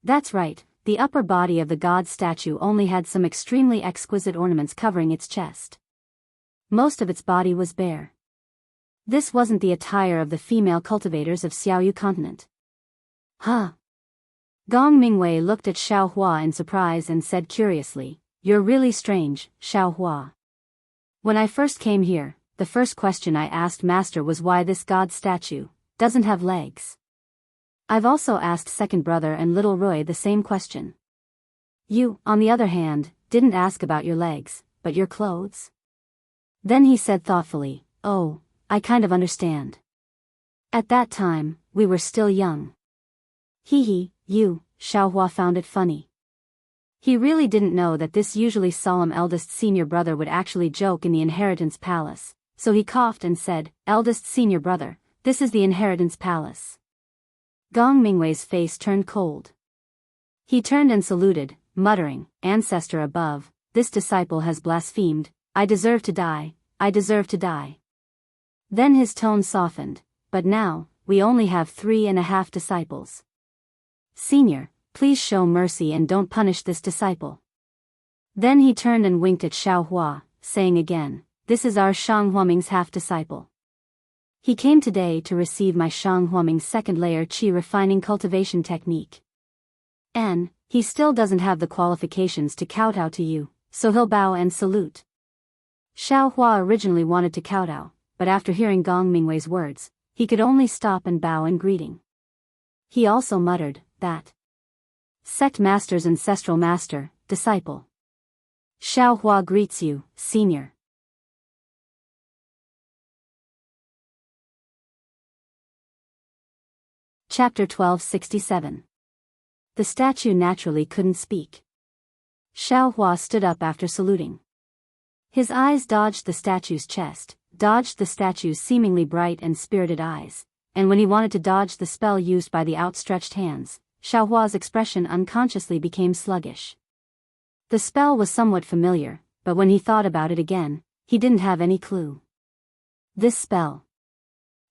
That's right, the upper body of the god statue only had some extremely exquisite ornaments covering its chest. Most of its body was bare. This wasn't the attire of the female cultivators of Xiaoyu continent. Huh? Gong Mingwei looked at Xiaohua in surprise and said curiously, "You're really strange, Xiaohua. When I first came here, the first question I asked Master was why this god statue doesn't have legs. I've also asked second brother and little Roy the same question. You, on the other hand, didn't ask about your legs, but your clothes?" Then he said thoughtfully, "Oh, I kind of understand. At that time, we were still young." Hee, Xiaohua found it funny. He really didn't know that this usually solemn eldest senior brother would actually joke in the inheritance palace, so he coughed and said, "Eldest senior brother, this is the inheritance palace." Gong Mingwei's face turned cold. He turned and saluted, muttering, "Ancestor above, this disciple has blasphemed. I deserve to die, I deserve to die." Then his tone softened, "But now, we only have 3.5 disciples. Senior, please show mercy and don't punish this disciple." Then he turned and winked at Xiaohua, saying again, "This is our Shang Huaming's half-disciple. He came today to receive my Shang Huaming's second-layer qi refining cultivation technique. And he still doesn't have the qualifications to kowtow to you, so he'll bow and salute." Xiaohua originally wanted to kowtow, but after hearing Gong Mingwei's words, he could only stop and bow in greeting. He also muttered, "That sect master's ancestral master, disciple. Xiaohua greets you, senior." Chapter 1267. The statue naturally couldn't speak. Xiaohua stood up after saluting. His eyes dodged the statue's chest, dodged the statue's seemingly bright and spirited eyes, and when he wanted to dodge the spell used by the outstretched hands, Xiaohua's expression unconsciously became sluggish. The spell was somewhat familiar, but when he thought about it again, he didn't have any clue. This spell.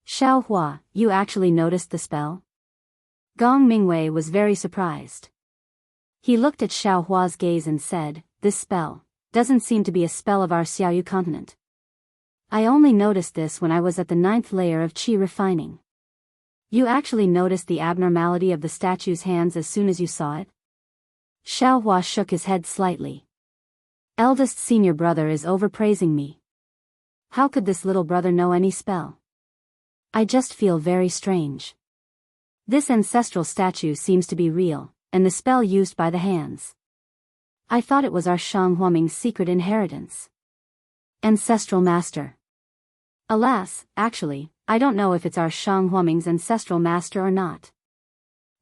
Xiaohua, you actually noticed the spell? Gong Mingwei was very surprised. He looked at Xiaohua's gaze and said, "This spell doesn't seem to be a spell of our Xiaoyu continent. I only noticed this when I was at the 9th layer of qi refining." "You actually noticed the abnormality of the statue's hands as soon as you saw it?" Xiaohua shook his head slightly. "Eldest senior brother is overpraising me. How could this little brother know any spell? I just feel very strange. This ancestral statue seems to be real, and the spell used by the hands. I thought it was our Shang Huaming's secret inheritance. Ancestral master. Alas, actually, I don't know if it's our Shang Huaming's ancestral master or not."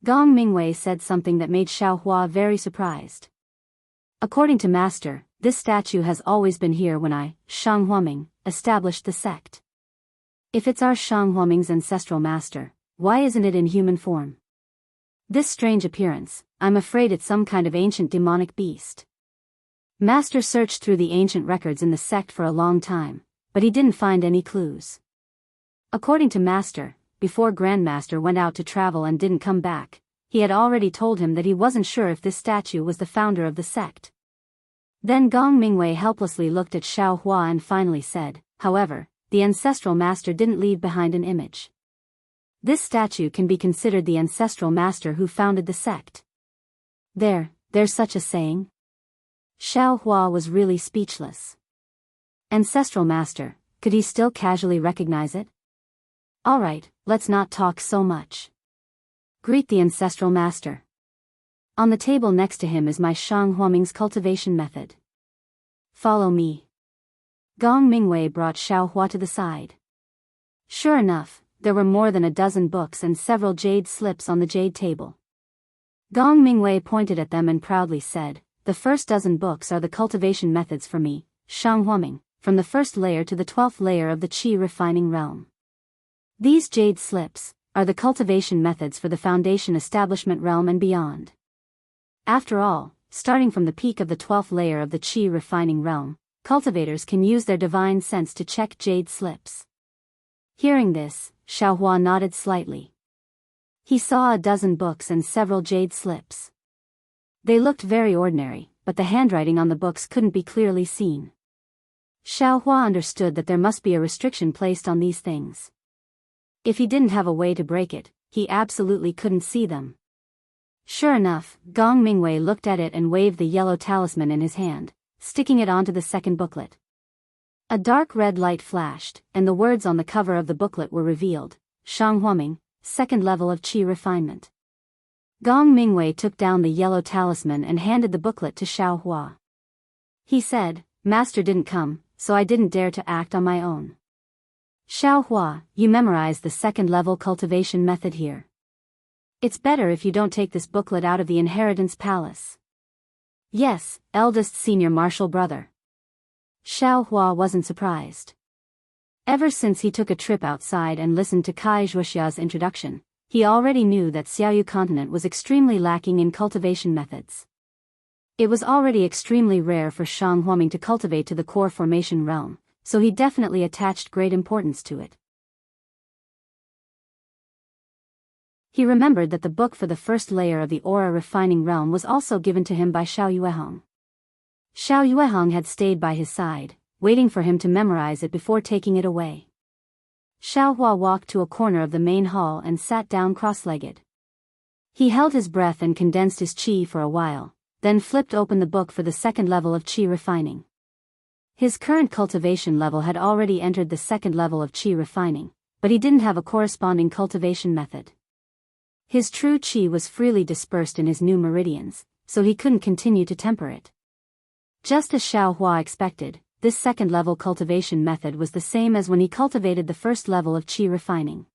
Gong Mingwei said something that made Xiaohua very surprised. "According to master, this statue has always been here when I, Shang Huaming, established the sect. If it's our Shang Huaming's ancestral master, why isn't it in human form? This strange appearance, I'm afraid it's some kind of ancient demonic beast." Master searched through the ancient records in the sect for a long time, but he didn't find any clues. According to Master, before Grandmaster went out to travel and didn't come back, he had already told him that he wasn't sure if this statue was the founder of the sect. Then Gong Mingwei helplessly looked at Xiao Hua and finally said, "However, the ancestral master didn't leave behind an image. This statue can be considered the ancestral master who founded the sect." There's such a saying? Xiao Hua was really speechless. Ancestral master, could he still casually recognize it? Alright, let's not talk so much. Greet the ancestral master. On the table next to him is my Shang Huaming's cultivation method. Follow me. Gong Mingwei brought Xiao Hua to the side. Sure enough, there were more than a dozen books and several jade slips on the jade table. Gong Mingwei pointed at them and proudly said, "The first dozen books are the cultivation methods for me, Shang Huaming, from the first layer to the 12th layer of the qi refining realm. These jade slips are the cultivation methods for the foundation establishment realm and beyond. After all, starting from the peak of the 12th layer of the qi refining realm, cultivators can use their divine sense to check jade slips." Hearing this, Xiao Hua nodded slightly. He saw a dozen books and several jade slips. They looked very ordinary, but the handwriting on the books couldn't be clearly seen. Xiao Hua understood that there must be a restriction placed on these things. If he didn't have a way to break it, he absolutely couldn't see them. Sure enough, Gong Mingwei looked at it and waved the yellow talisman in his hand, sticking it onto the second booklet. A dark red light flashed, and the words on the cover of the booklet were revealed: Shang Huaming, second level of qi refinement. Gong Mingwei took down the yellow talisman and handed the booklet to Xiao Hua. He said, "Master didn't come, so I didn't dare to act on my own." Xiao Hua, you memorized the second level cultivation method here. It's better if you don't take this booklet out of the inheritance palace. Yes, eldest senior martial brother. Xiao Hua wasn't surprised. Ever since he took a trip outside and listened to Kai Zhuoxia's introduction, he already knew that Xiaoyu continent was extremely lacking in cultivation methods. It was already extremely rare for Shang Huaming to cultivate to the core formation realm, so he definitely attached great importance to it. He remembered that the book for the first layer of the aura refining realm was also given to him by Xiao Yuehong. Xiao Yuehong had stayed by his side, waiting for him to memorize it before taking it away. Xiao Hua walked to a corner of the main hall and sat down cross-legged. He held his breath and condensed his qi for a while, then flipped open the book for the second level of qi refining. His current cultivation level had already entered the second level of qi refining, but he didn't have a corresponding cultivation method. His true qi was freely dispersed in his new meridians, so he couldn't continue to temper it. Just as Xiao Hua expected, this second level cultivation method was the same as when he cultivated the first level of qi refining.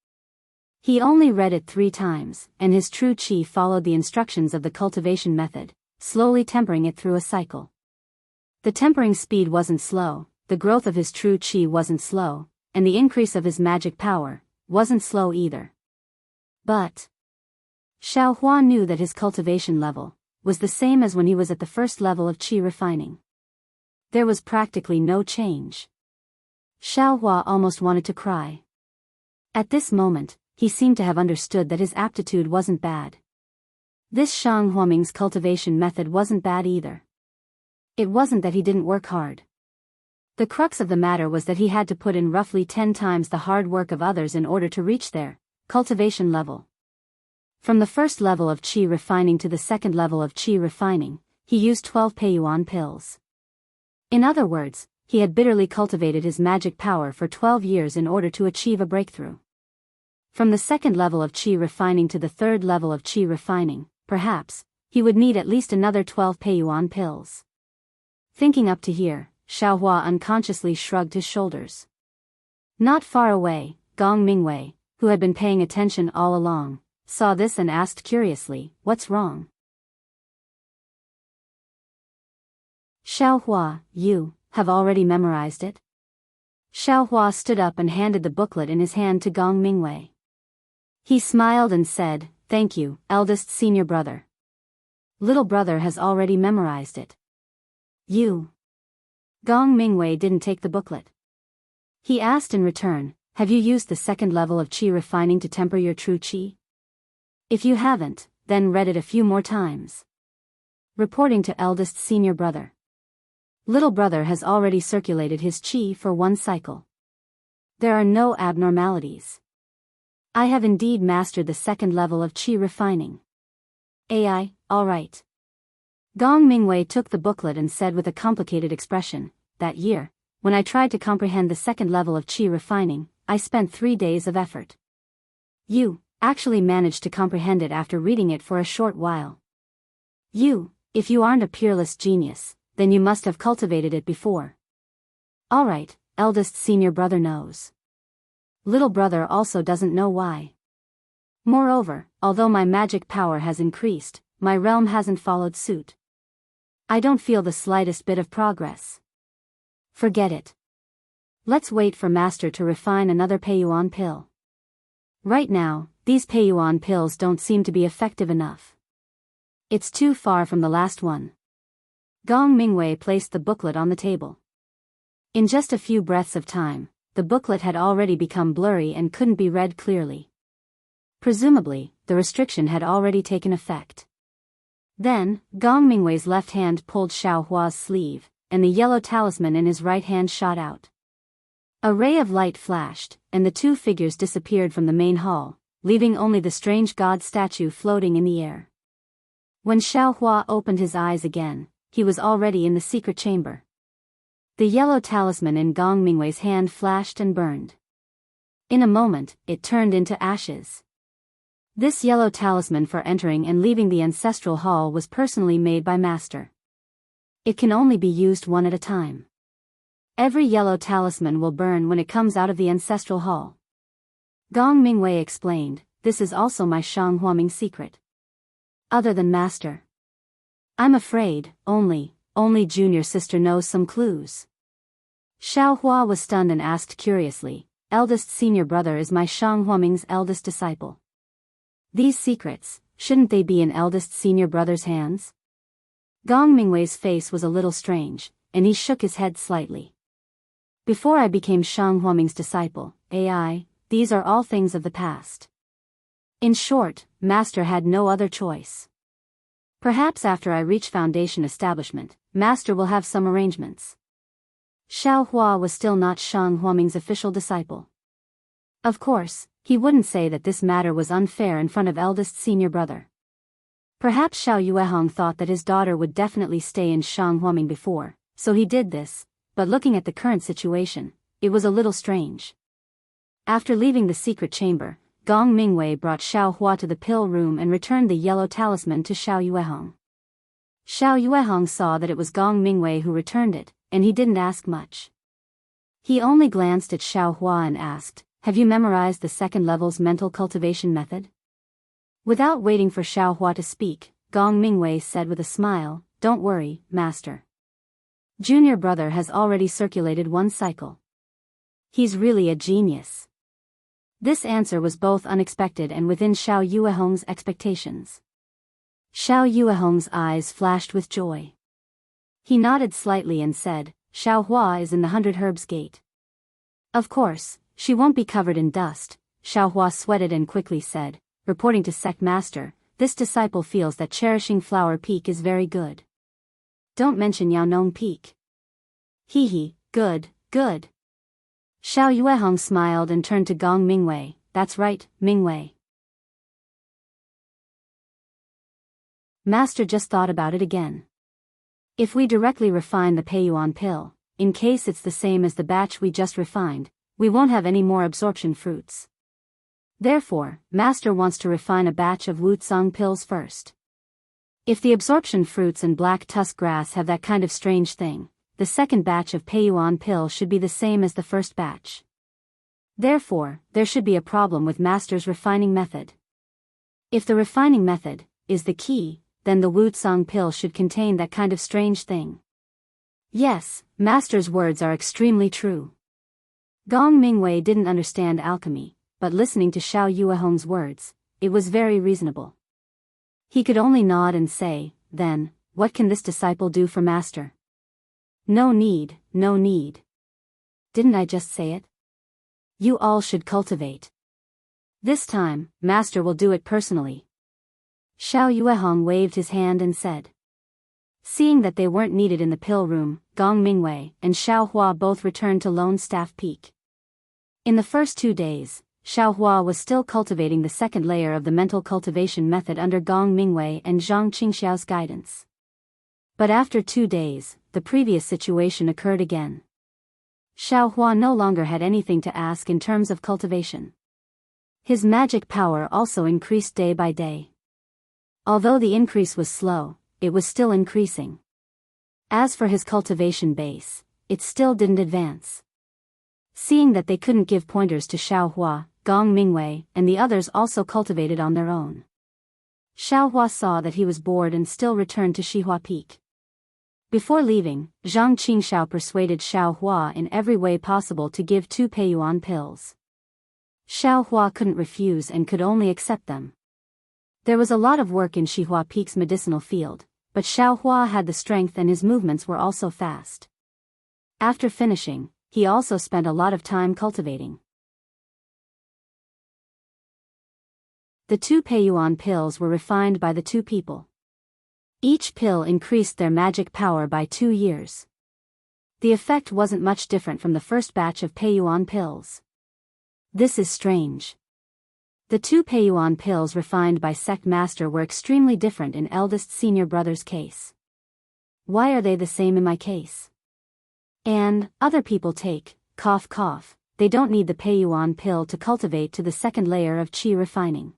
He only read it 3 times, and his true qi followed the instructions of the cultivation method, slowly tempering it through a cycle. The tempering speed wasn't slow, the growth of his true qi wasn't slow, and the increase of his magic power wasn't slow either. But Xiao Hua knew that his cultivation level was the same as when he was at the first level of qi refining. There was practically no change. Xiao Hua almost wanted to cry. At this moment, he seemed to have understood that his aptitude wasn't bad. This Shang Huaming's cultivation method wasn't bad either. It wasn't that he didn't work hard. The crux of the matter was that he had to put in roughly 10 times the hard work of others in order to reach their cultivation level. From the first level of qi refining to the second level of qi refining, he used 12 peiyuan pills. In other words, he had bitterly cultivated his magic power for 12 years in order to achieve a breakthrough. From the second level of qi refining to the third level of qi refining, perhaps, he would need at least another 12 peiyuan pills. Thinking up to here, Xiao Hua unconsciously shrugged his shoulders. Not far away, Gong Mingwei, who had been paying attention all along, saw this and asked curiously, "What's wrong?" Xiao Hua, you have already memorized it? Xiao Hua stood up and handed the booklet in his hand to Gong Mingwei. He smiled and said, "Thank you, eldest senior brother. Little brother has already memorized it." You. Gong Mingwei didn't take the booklet. He asked in return, "Have you used the second level of qi refining to temper your true qi? If you haven't, then read it a few more times. Reporting to eldest senior brother. Little brother has already circulated his qi for one cycle. There are no abnormalities. I have indeed mastered the second level of qi refining. AI, all right. Gong Mingwei took the booklet and said with a complicated expression, that year, when I tried to comprehend the second level of qi refining, I spent 3 days of effort. You actually managed to comprehend it after reading it for a short while. If you aren't a peerless genius, then you must have cultivated it before. All right, eldest senior brother knows. Little brother also doesn't know why. Moreover, although my magic power has increased, my realm hasn't followed suit. I don't feel the slightest bit of progress. Forget it. Let's wait for Master to refine another Peiyuan pill. Right now, these Peiyuan pills don't seem to be effective enough. It's too far from the last one. Gong Mingwei placed the booklet on the table. In just a few breaths of time, the booklet had already become blurry and couldn't be read clearly. Presumably, the restriction had already taken effect. Then, Gong Mingwei's left hand pulled Xiao Hua's sleeve, and the yellow talisman in his right hand shot out. A ray of light flashed, and the two figures disappeared from the main hall, leaving only the strange god statue floating in the air. When Xiao Hua opened his eyes again, he was already in the secret chamber. The yellow talisman in Gong Mingwei's hand flashed and burned. In a moment, it turned into ashes. This yellow talisman for entering and leaving the ancestral hall was personally made by Master. It can only be used one at a time. Every yellow talisman will burn when it comes out of the ancestral hall. Gong Mingwei explained, this is also my Shang Huaming secret. Other than Master. I'm afraid, only junior sister knows some clues. Xiao Hua was stunned and asked curiously, eldest senior brother is my Shang Huaming's eldest disciple. These secrets, shouldn't they be in eldest senior brother's hands? Gong Mingwei's face was a little strange, and he shook his head slightly. Before I became Shang Huaming's disciple, AI, these are all things of the past. In short, Master had no other choice. Perhaps after I reach Foundation establishment, Master will have some arrangements. Xiao Hua was still not Shang Huaming's official disciple. Of course, he wouldn't say that this matter was unfair in front of eldest senior brother. Perhaps Xiao Yuehong thought that his daughter would definitely stay in Shang Huaming before, so he did this, but looking at the current situation, it was a little strange. After leaving the secret chamber, Gong Mingwei brought Xiao Hua to the pill room and returned the yellow talisman to Xiao Yuehong. Xiao Yuehong saw that it was Gong Mingwei who returned it, and he didn't ask much. He only glanced at Xiao Hua and asked, have you memorized the second level's mental cultivation method? Without waiting for Xiao Hua to speak, Gong Mingwei said with a smile, don't worry, Master. Junior brother has already circulated one cycle. He's really a genius. This answer was both unexpected and within Xiao Yuehong's expectations. Xiao Yuehong's eyes flashed with joy. He nodded slightly and said, Xiao Hua is in the 100 Herbs Gate. Of course, she won't be covered in dust, Xiao Hua sweated and quickly said, reporting to Sect Master, this disciple feels that cherishing Flower Peak is very good. Don't mention Yao Nong Peak. Hee, good. Xiao Yuehong smiled and turned to Gong Mingwei, that's right, Mingwei. Master just thought about it again. If we directly refine the Peiyuan pill, in case it's the same as the batch we just refined, we won't have any more absorption fruits. Therefore, Master wants to refine a batch of Wuxia pills first. If the absorption fruits and black tusk grass have that kind of strange thing, the second batch of Peiyuan pill should be the same as the first batch. Therefore, there should be a problem with Master's refining method. If the refining method is the key, then the Wuxia pill should contain that kind of strange thing. Yes, Master's words are extremely true. Gong Mingwei didn't understand alchemy, but listening to Xiao Yuehong's words, it was very reasonable. He could only nod and say, then, what can this disciple do for Master? No need. Didn't I just say it? You all should cultivate. This time, Master will do it personally. Xiao Yuehong waved his hand and said. Seeing that they weren't needed in the pill room, Gong Mingwei and Xiao Hua both returned to Lone Staff Peak. In the first 2 days, Xiao Hua was still cultivating the second layer of the mental cultivation method under Gong Mingwei and Zhang Qingxiao's guidance. But after 2 days, the previous situation occurred again. Xiao Hua no longer had anything to ask in terms of cultivation. His magic power also increased day by day. Although the increase was slow, it was still increasing. As for his cultivation base, it still didn't advance. Seeing that they couldn't give pointers to Xiao Hua, Gong Mingwei and the others also cultivated on their own. Xiao Hua saw that he was bored and still returned to Xihua Peak. Before leaving, Zhang Qingxiao persuaded Xiao Hua in every way possible to give 2 Peiyuan pills. Xiao Hua couldn't refuse and could only accept them. There was a lot of work in Xihua Peak's medicinal field, but Xiao Hua had the strength and his movements were also fast. After finishing, he also spent a lot of time cultivating. The 2 Peiyuan pills were refined by the 2 people. Each pill increased their magic power by 2 years. The effect wasn't much different from the first batch of Peiyuan pills. This is strange. The 2 Peiyuan pills refined by Sect Master were extremely different in eldest senior brother's case. Why are they the same in my case? And, other people take, cough cough, they don't need the Peiyuan pill to cultivate to the second layer of qi refining.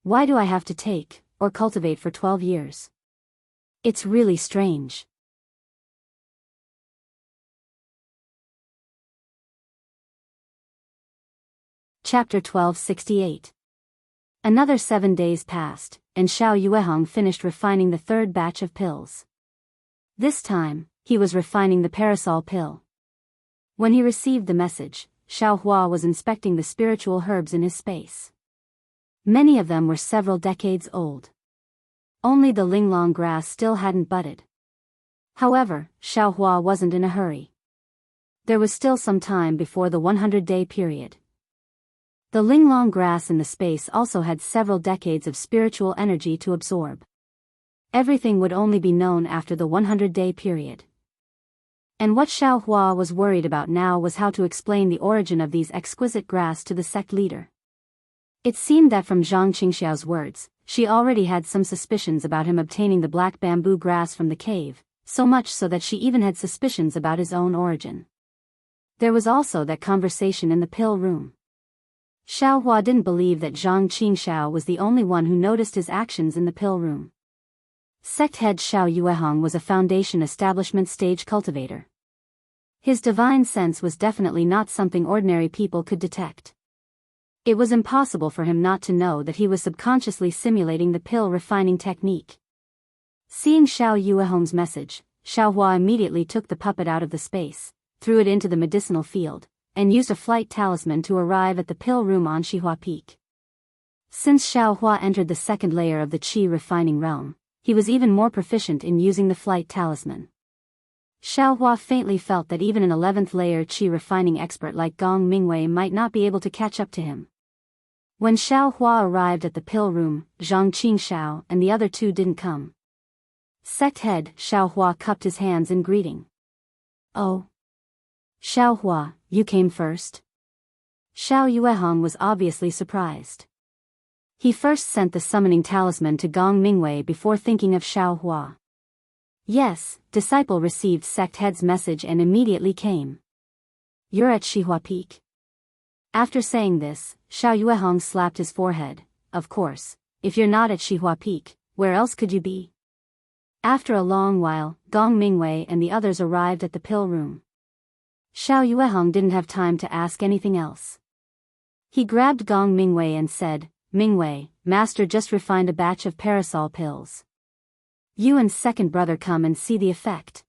Why do I have to take, or cultivate for 12 years? It's really strange. Chapter 1268. Another 7 days passed, and Xiao Yuehong finished refining the third batch of pills. This time, he was refining the parasol pill. When he received the message, Xiao Hua was inspecting the spiritual herbs in his space. Many of them were several decades old. Only the linglong grass still hadn't budded. However, Xiao Hua wasn't in a hurry. There was still some time before the 100-day period. The linglong grass in the space also had several decades of spiritual energy to absorb. Everything would only be known after the 100-day period. And what Xiao Hua was worried about now was how to explain the origin of these exquisite grass to the sect leader. It seemed that from Zhang Qingxiao's words, she already had some suspicions about him obtaining the black bamboo grass from the cave, so much so that she even had suspicions about his own origin. There was also that conversation in the pill room. Xiao Hua didn't believe that Zhang Qingxiao was the only one who noticed his actions in the pill room. Sect head Xiao Yuehong was a foundation establishment stage cultivator. His divine sense was definitely not something ordinary people could detect. It was impossible for him not to know that he was subconsciously simulating the pill refining technique. Seeing Xiao Yuehong's message, Xiao Hua immediately took the puppet out of the space, threw it into the medicinal field, and used a flight talisman to arrive at the pill room on Xihua Peak. Since Xiao Hua entered the second layer of the qi refining realm, he was even more proficient in using the flight talisman. Xiao Hua faintly felt that even an 11th layer qi refining expert like Gong Mingwei might not be able to catch up to him. When Xiao Hua arrived at the pill room, Zhang Qingxiao and the other 2 didn't come. Sect head Xiao Hua cupped his hands in greeting. Oh. Xiao Hua, you came first? Xiao Yuehong was obviously surprised. He first sent the summoning talisman to Gong Mingwei before thinking of Xiao Hua. Yes, disciple received sect head's message and immediately came. You're at Xihua Peak. After saying this, Xiao Yuehong slapped his forehead. Of course, if you're not at Xihua Peak, where else could you be? After a long while, Gong Mingwei and the others arrived at the pill room. Xiao Yuehong didn't have time to ask anything else. He grabbed Gong Mingwei and said, Mingwei, Master just refined a batch of parasol pills. You and second brother come and see the effect.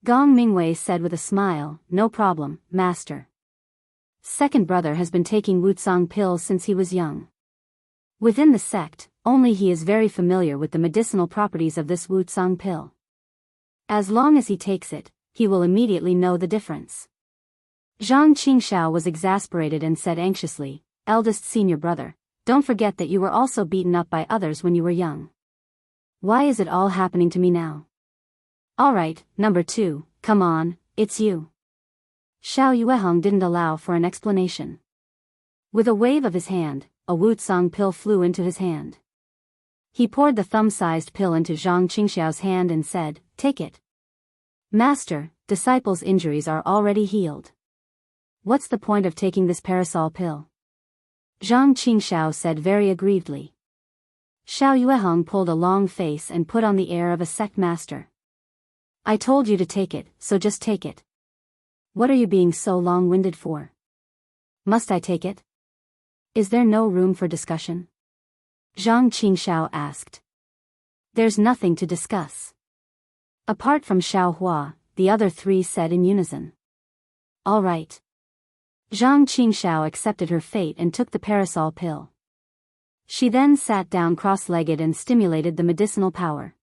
Gong Mingwei said with a smile, No problem, Master. Second brother has been taking Wutsang pills since he was young. Within the sect, only he is very familiar with the medicinal properties of this Wutsang pill. As long as he takes it, he will immediately know the difference. Zhang Qingxiao was exasperated and said anxiously, Eldest senior brother, Don't forget that you were also beaten up by others when you were young. Why is it all happening to me now? Alright, number 2, come on, it's you. Xiao Yuehong didn't allow for an explanation. With a wave of his hand, a Wuxia pill flew into his hand. He poured the thumb-sized pill into Zhang Qingxiao's hand and said, "Take it." "Master, disciple's injuries are already healed. What's the point of taking this parasol pill?" Zhang Qingxiao said very aggrievedly. Xiao Yuehong pulled a long face and put on the air of a sect master. "I told you to take it, so just take it. What are you being so long-winded for? Must I take it? Is there no room for discussion?" Zhang Qingxiao asked. "There's nothing to discuss." Apart from Xiao Hua, the other 3 said in unison. "All right." Zhang Qingxiao accepted her fate and took the parasol pill. She then sat down cross-legged and stimulated the medicinal power.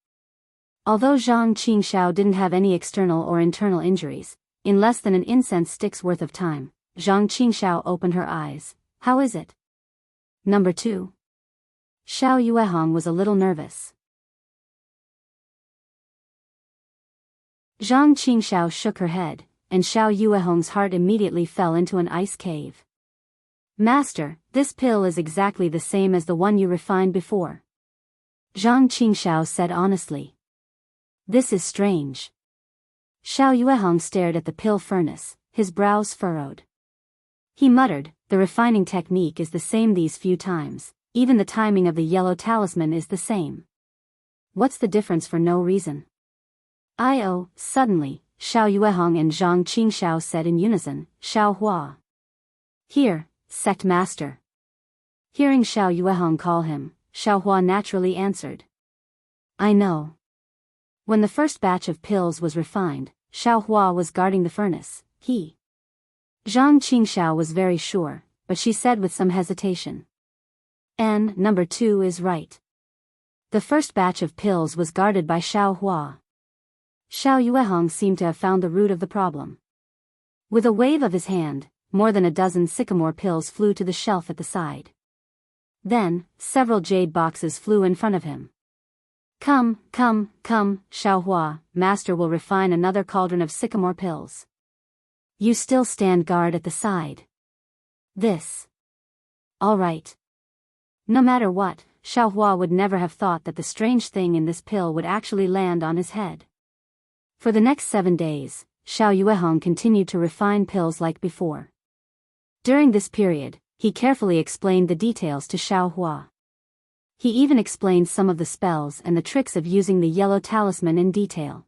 Although Zhang Qingxiao didn't have any external or internal injuries, in less than an incense stick's worth of time, Zhang Qingxiao opened her eyes. "How is it?" Number 2. Xiao Yuehong was a little nervous. Zhang Qingxiao shook her head, and Xiao Yuehong's heart immediately fell into an ice cave. "Master, this pill is exactly the same as the one you refined before," Zhang Qingxiao said honestly. "This is strange." Xiao Yuehong stared at the pill furnace, his brows furrowed. He muttered, "The refining technique is the same these few times, even the timing of the yellow talisman is the same. What's the difference for no reason?" Suddenly, Xiao Yuehong and Zhang Qingxiao said in unison, "Xiao Hua." "Here, sect master." Hearing Xiao Yuehong call him, Xiao Hua naturally answered. "I know." When the first batch of pills was refined, Xiao Hua was guarding the furnace. Zhang Qingxiao was very sure, but she said with some hesitation. "And number 2 is right. The first batch of pills was guarded by Xiao Hua." Xiao Yuehong seemed to have found the root of the problem. With a wave of his hand, more than a dozen sycamore pills flew to the shelf at the side. Then, several jade boxes flew in front of him. Come, Xiao Hua, master will refine another cauldron of sycamore pills. You still stand guard at the side. This. All right." No matter what, Xiao Hua would never have thought that the strange thing in this pill would actually land on his head. For the next 7 days, Xiao Yuehong continued to refine pills like before. During this period, he carefully explained the details to Xiao Hua. He even explained some of the spells and the tricks of using the yellow talisman in detail.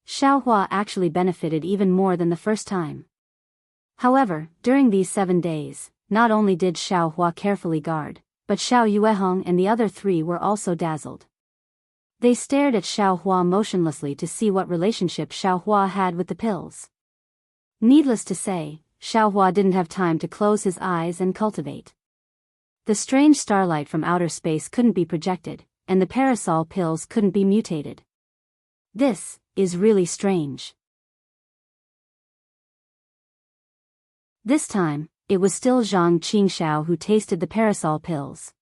Xiao Hua actually benefited even more than the first time. However, during these 7 days, not only did Xiao Hua carefully guard, but Xiao Yuehong and the other 3 were also dazzled. They stared at Xiao Hua motionlessly to see what relationship Xiao Hua had with the pills. Needless to say, Xiao Hua didn't have time to close his eyes and cultivate. The strange starlight from outer space couldn't be projected, and the parasol pills couldn't be mutated. This is really strange. This time, it was still Zhang Qingxiao who tasted the parasol pills.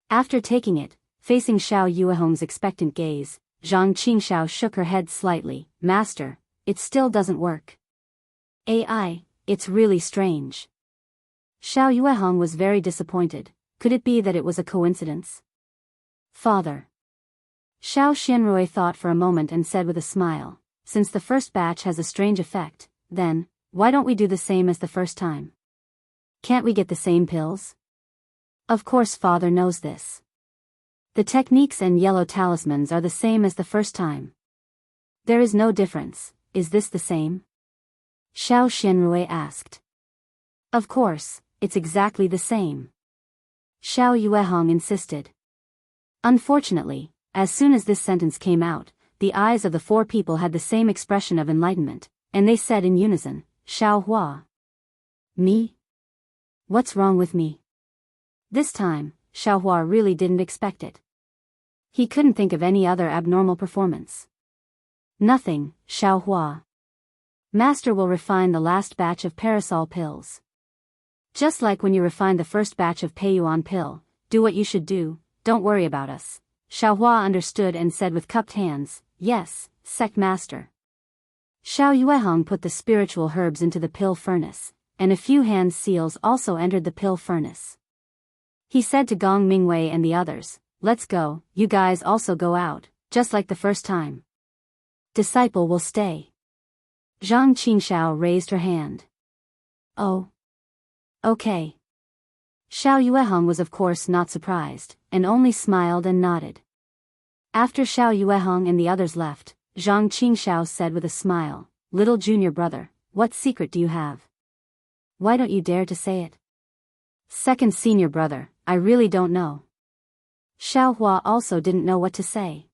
After taking it, facing Xiao Yuehong's expectant gaze, Zhang Qingxiao shook her head slightly. "Master, it still doesn't work. It's really strange." Xiao Yuehong was very disappointed. Could it be that it was a coincidence? "Father." Xiao Xianrui thought for a moment and said with a smile, "Since the first batch has a strange effect, then, why don't we do the same as the first time? Can't we get the same pills?" Of course father knows this. The techniques and yellow talismans are the same as the first time. There is no difference. Is this the same? Xiao Xianrui asked. Of course, it's exactly the same. Xiao Yuehong insisted. Unfortunately, as soon as this sentence came out, the eyes of the 4 people had the same expression of enlightenment, and they said in unison, "Xiao Hua." "Me? What's wrong with me?" This time, Xiao Hua really didn't expect it. He couldn't think of any other abnormal performance. "Nothing, Xiao Hua. Master will refine the last batch of parasol pills. Just like when you refined the first batch of Peiyuan pill, do what you should do, don't worry about us. Xiaohua understood and said with cupped hands, yes, sect master. Xiao Yuehong put the spiritual herbs into the pill furnace, and a few hand seals also entered the pill furnace. He said to Gong Mingwei and the others, let's go, you guys also go out, just like the first time. Disciple will stay. Zhang Qingxiao raised her hand. Oh. Okay. Xiao Yuehong was of course not surprised, and only smiled and nodded. After Xiao Yuehong and the others left, Zhang Qingxiao said with a smile, little junior brother, what secret do you have? Why don't you dare to say it? Second senior brother, I really don't know. Xiao Hua also didn't know what to say.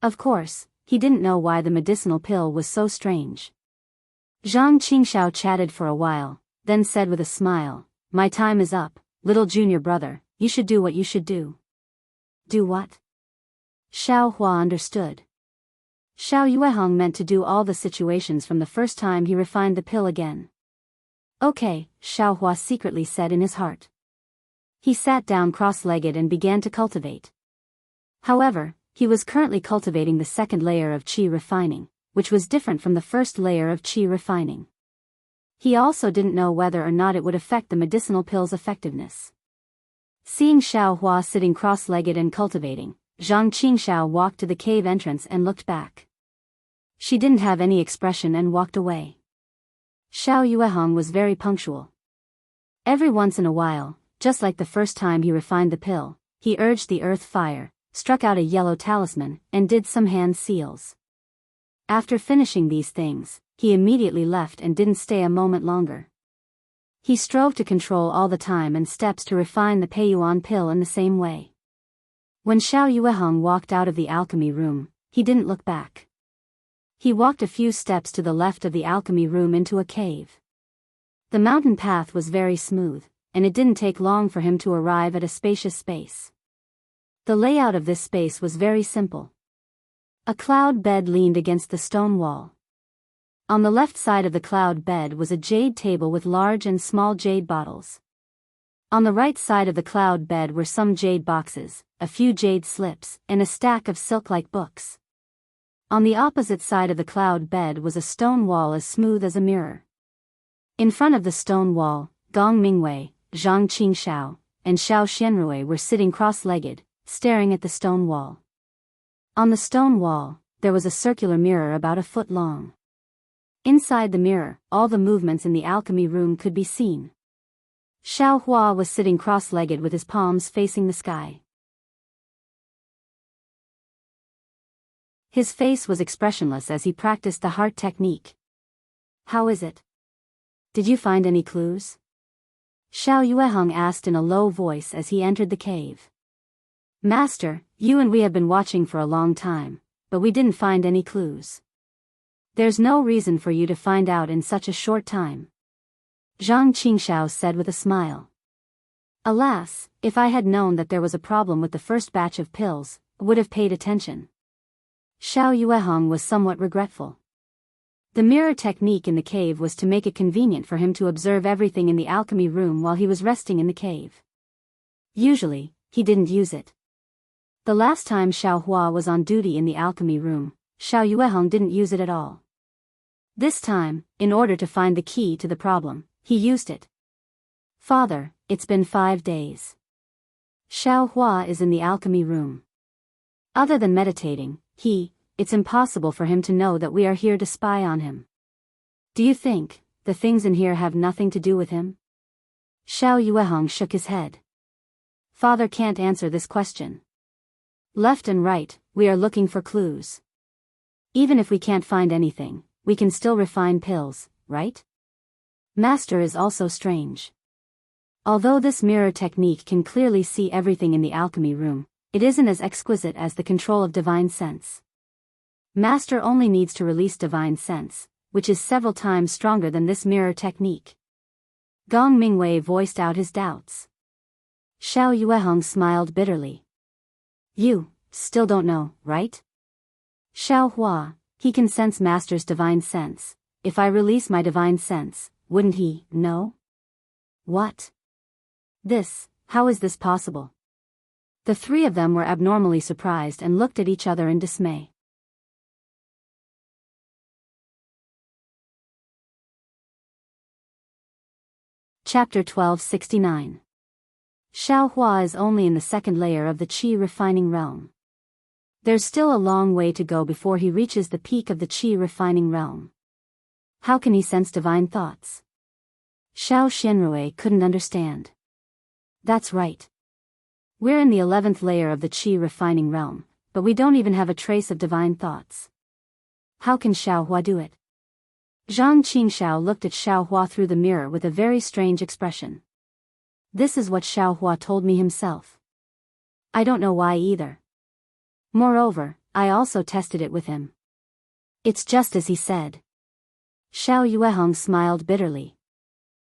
Of course, he didn't know why the medicinal pill was so strange. Zhang Qingxiao chatted for a while, then said with a smile, my time is up, little junior brother, you should do what you should do. Do what? Xiao Hua understood. Xiao Yuehong meant to do all the situations from the first time he refined the pill again. Okay, Xiao Hua secretly said in his heart. He sat down cross-legged and began to cultivate. However, he was currently cultivating the second layer of qi refining, which was different from the first layer of qi refining. He also didn't know whether or not it would affect the medicinal pill's effectiveness. Seeing Xiao Hua sitting cross-legged and cultivating, Zhang Qingxiao walked to the cave entrance and looked back. She didn't have any expression and walked away. Xiao Yuehong was very punctual. Every once in a while, just like the first time he refined the pill, he urged the earth fire, struck out a yellow talisman, and did some hand seals. After finishing these things, he immediately left and didn't stay a moment longer. He strove to control all the time and steps to refine the Peiyuan pill in the same way. When Xiao Yuehong walked out of the alchemy room, he didn't look back. He walked a few steps to the left of the alchemy room into a cave. The mountain path was very smooth, and it didn't take long for him to arrive at a spacious space. The layout of this space was very simple. A cloud bed leaned against the stone wall. On the left side of the cloud bed was a jade table with large and small jade bottles. On the right side of the cloud bed were some jade boxes, a few jade slips, and a stack of silk-like books. On the opposite side of the cloud bed was a stone wall as smooth as a mirror. In front of the stone wall, Gong Mingwei, Zhang Qingxiao, and Xiao Xianrui were sitting cross-legged, staring at the stone wall. On the stone wall, there was a circular mirror about a foot long. Inside the mirror, all the movements in the alchemy room could be seen. Xiao Hua was sitting cross-legged with his palms facing the sky. His face was expressionless as he practiced the heart technique. How is it? Did you find any clues? Xiao Yuehong asked in a low voice as he entered the cave. Master, you and we have been watching for a long time, but we didn't find any clues. There's no reason for you to find out in such a short time. Zhang Qingxiao said with a smile. Alas, if I had known that there was a problem with the first batch of pills, I would have paid attention. Xiao Yuehong was somewhat regretful. The mirror technique in the cave was to make it convenient for him to observe everything in the alchemy room while he was resting in the cave. Usually, he didn't use it. The last time Xiao Hua was on duty in the alchemy room, Xiao Yuehong didn't use it at all. This time, in order to find the key to the problem, he used it. Father, it's been 5 days. Xiao Hua is in the alchemy room. Other than meditating, it's impossible for him to know that we are here to spy on him. Do you think the things in here have nothing to do with him? Xiao Yuehong shook his head. Father can't answer this question. Left and right, we are looking for clues. Even if we can't find anything, we can still refine pills, right? Master is also strange. Although this mirror technique can clearly see everything in the alchemy room, it isn't as exquisite as the control of divine sense. Master only needs to release divine sense, which is several times stronger than this mirror technique. Gong Mingwei voiced out his doubts. Xiao Yuehong smiled bitterly. You still don't know, right? Xiao Hua, he can sense Master's divine sense. If I release my divine sense, wouldn't he know? What? How is this possible? The three of them were abnormally surprised and looked at each other in dismay. Chapter 1269. Xiao Hua is only in the second layer of the qi refining realm. There's still a long way to go before he reaches the peak of the qi refining realm. How can he sense divine thoughts? Xiao Xianxia couldn't understand. That's right. We're in the 11th layer of the qi refining realm, but we don't even have a trace of divine thoughts. How can Xiao Hua do it? Zhang Qingxiao looked at Xiao Hua through the mirror with a very strange expression. This is what Xiao Hua told me himself. I don't know why either. Moreover, I also tested it with him. It's just as he said. Xiao Yuehong smiled bitterly.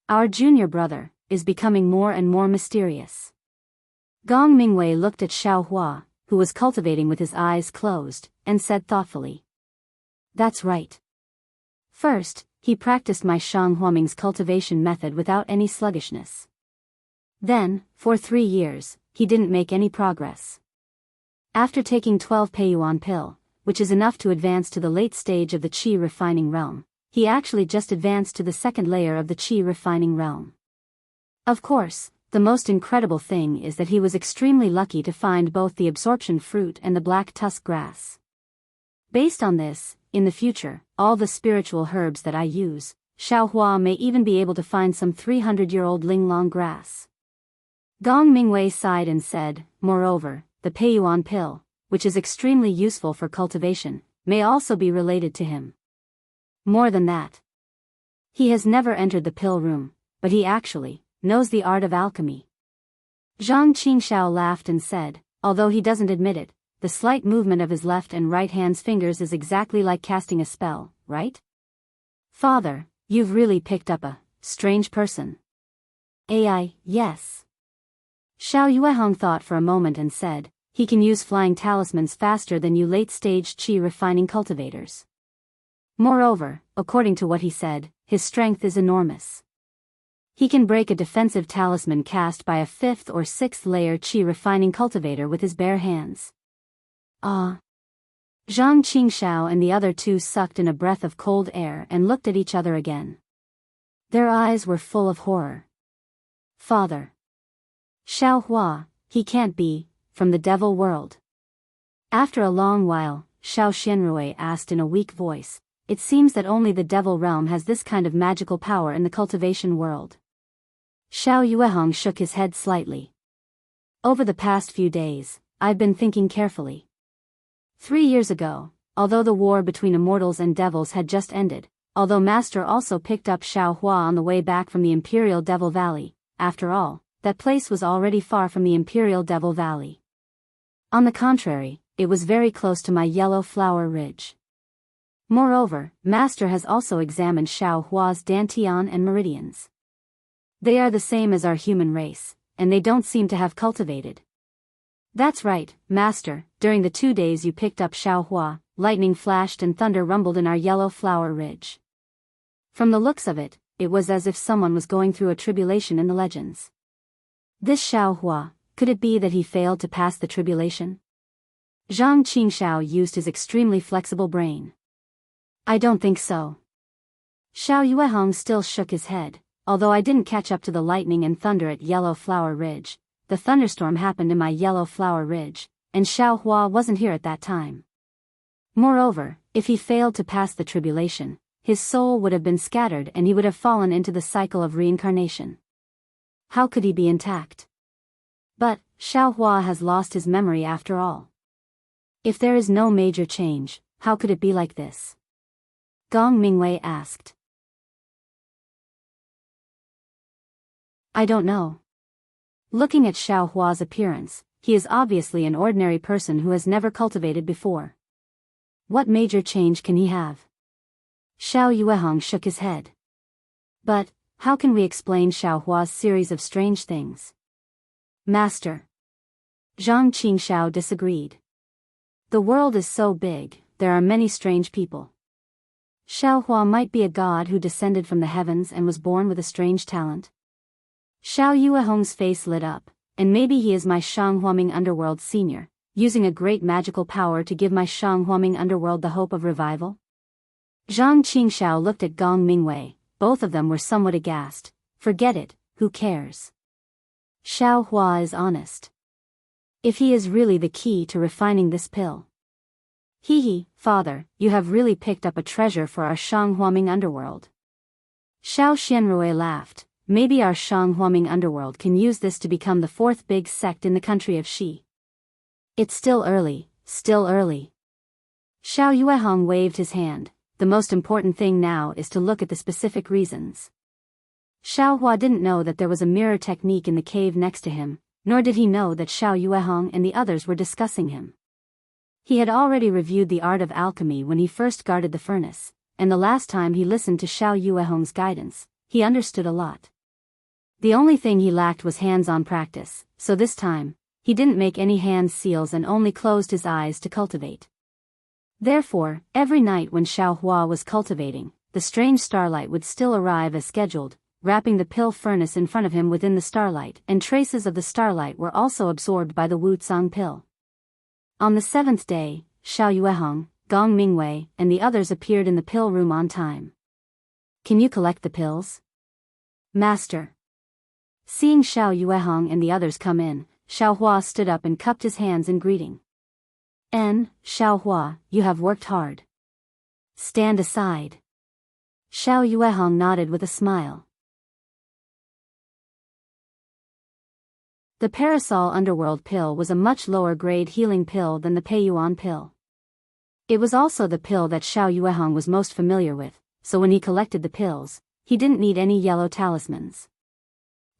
Our junior brother is becoming more and more mysterious. Gong Mingwei looked at Xiao Hua, who was cultivating with his eyes closed, and said thoughtfully. That's right. First, he practiced my Shang Huaming's cultivation method without any sluggishness. Then, for 3 years, he didn't make any progress. After taking 12 Peiyuan pill, which is enough to advance to the late stage of the qi refining realm, he actually just advanced to the second layer of the qi refining realm. Of course, the most incredible thing is that he was extremely lucky to find both the absorption fruit and the black tusk grass. Based on this, in the future, all the spiritual herbs that I use, Xiao Hua may even be able to find some 300-year-old linglong grass. Gong Mingwei sighed and said, moreover, the Peiyuan pill, which is extremely useful for cultivation, may also be related to him. More than that. He has never entered the pill room, but he actually knows the art of alchemy. Zhang Qingxiao laughed and said, although he doesn't admit it, the slight movement of his left and right hand's fingers is exactly like casting a spell, right? Father, you've really picked up a strange person. AI, yes. Xiao Yuehong thought for a moment and said, he can use flying talismans faster than you late-stage qi refining cultivators. Moreover, according to what he said, his strength is enormous. He can break a defensive talisman cast by a 5th or 6th layer qi refining cultivator with his bare hands. Ah. Zhang Qingxiao and the other two sucked in a breath of cold air and looked at each other again. Their eyes were full of horror. Father. Xiao Hua, he can't be from the devil world. After a long while, Xiao Xianxia asked in a weak voice, it seems that only the devil realm has this kind of magical power in the cultivation world. Xiao Yuehong shook his head slightly. Over the past few days, I've been thinking carefully. 3 years ago, although the war between immortals and devils had just ended, although Master also picked up Xiao Hua on the way back from the Imperial Devil Valley, after all, that place was already far from the Imperial Devil Valley. On the contrary, it was very close to my Yellow Flower Ridge. Moreover, Master has also examined Xiao Hua's dantian and meridians. They are the same as our human race, and they don't seem to have cultivated. That's right, Master, during the 2 days you picked up Xiao Hua, lightning flashed and thunder rumbled in our Yellow Flower Ridge. From the looks of it, it was as if someone was going through a tribulation in the legends. This Xiao Hua, could it be that he failed to pass the tribulation? Zhang Qingxiao used his extremely flexible brain. I don't think so. Xiao Yuehong still shook his head, although I didn't catch up to the lightning and thunder at Yellow Flower Ridge. The thunderstorm happened in my Yellow Flower Ridge, and Xiao Hua wasn't here at that time. Moreover, if he failed to pass the tribulation, his soul would have been scattered and he would have fallen into the cycle of reincarnation. How could he be intact? But, Xiao Hua has lost his memory after all. If there is no major change, how could it be like this? Gong Mingwei asked. I don't know. Looking at Xiao Hua's appearance, he is obviously an ordinary person who has never cultivated before. What major change can he have? Xiao Yuehong shook his head. But, how can we explain Xiao Hua's series of strange things? Master. Zhang Qingxiao disagreed. The world is so big, there are many strange people. Xiao Hua might be a god who descended from the heavens and was born with a strange talent. Xiao Yuehong's face lit up, and maybe he is my Shanghuaming Underworld senior, using a great magical power to give my Shanghuaming Underworld the hope of revival? Zhang Qingxiao looked at Gong Mingwei, both of them were somewhat aghast. Forget it, who cares? Xiao Hua is honest. If he is really the key to refining this pill. Hee, father, you have really picked up a treasure for our Shanghuaming Underworld. Xiao Xianrui laughed. Maybe our Shanghuaming Underworld can use this to become the fourth big sect in the country of Xi. It's still early, still early. Xiao Yuehong waved his hand. The most important thing now is to look at the specific reasons. Xiao Hua didn't know that there was a mirror technique in the cave next to him, nor did he know that Xiao Yuehong and the others were discussing him. He had already reviewed the art of alchemy when he first guarded the furnace, and the last time he listened to Xiao Yuehong's guidance, he understood a lot. The only thing he lacked was hands-on practice, so this time, he didn't make any hand seals and only closed his eyes to cultivate. Therefore, every night when Xiao Hua was cultivating, the strange starlight would still arrive as scheduled, wrapping the pill furnace in front of him within the starlight, and traces of the starlight were also absorbed by the Wucang pill. On the seventh day, Xiao Yuehong, Gong Mingwei, and the others appeared in the pill room on time. Can you collect the pills? Master. Seeing Xiao Yuehong and the others come in, Xiao Hua stood up and cupped his hands in greeting. Xiao Hua, you have worked hard. Stand aside. Xiao Yuehong nodded with a smile. The Parasol Underworld pill was a much lower grade healing pill than the Peiyuan pill. It was also the pill that Xiao Yuehong was most familiar with, so when he collected the pills, he didn't need any yellow talismans.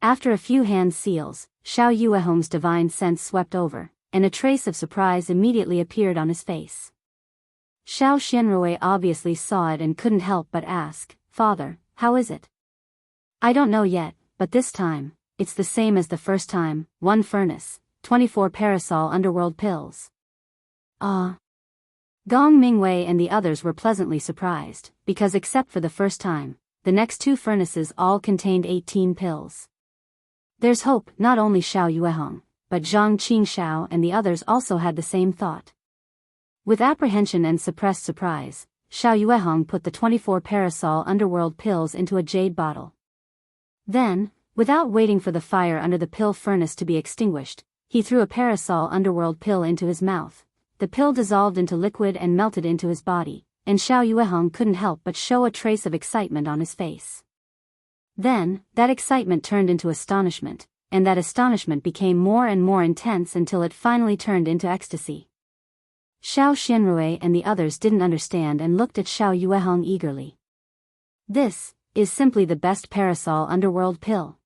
After a few hand seals, Xiao Yuehong's divine sense swept over, and a trace of surprise immediately appeared on his face. Xiao Xianrui obviously saw it and couldn't help but ask, Father, how is it? I don't know yet, but this time, it's the same as the first time, 1 furnace, 24 Parasol Underworld pills. Ah. Gong Mingwei and the others were pleasantly surprised, because except for the first time, the next 2 furnaces all contained 18 pills. There's hope. Not only Xiao Yuehong, but Zhang Qingxiao and the others also had the same thought. With apprehension and suppressed surprise, Xiao Yuehong put the 24 Parasol Underworld pills into a jade bottle. Then, without waiting for the fire under the pill furnace to be extinguished, he threw a Parasol Underworld pill into his mouth. The pill dissolved into liquid and melted into his body, and Xiao Yuehong couldn't help but show a trace of excitement on his face. Then, that excitement turned into astonishment, and that astonishment became more and more intense until it finally turned into ecstasy. Xiao Xianrui and the others didn't understand and looked at Xiao Yuehong eagerly. This is simply the best Parasol Underworld pill.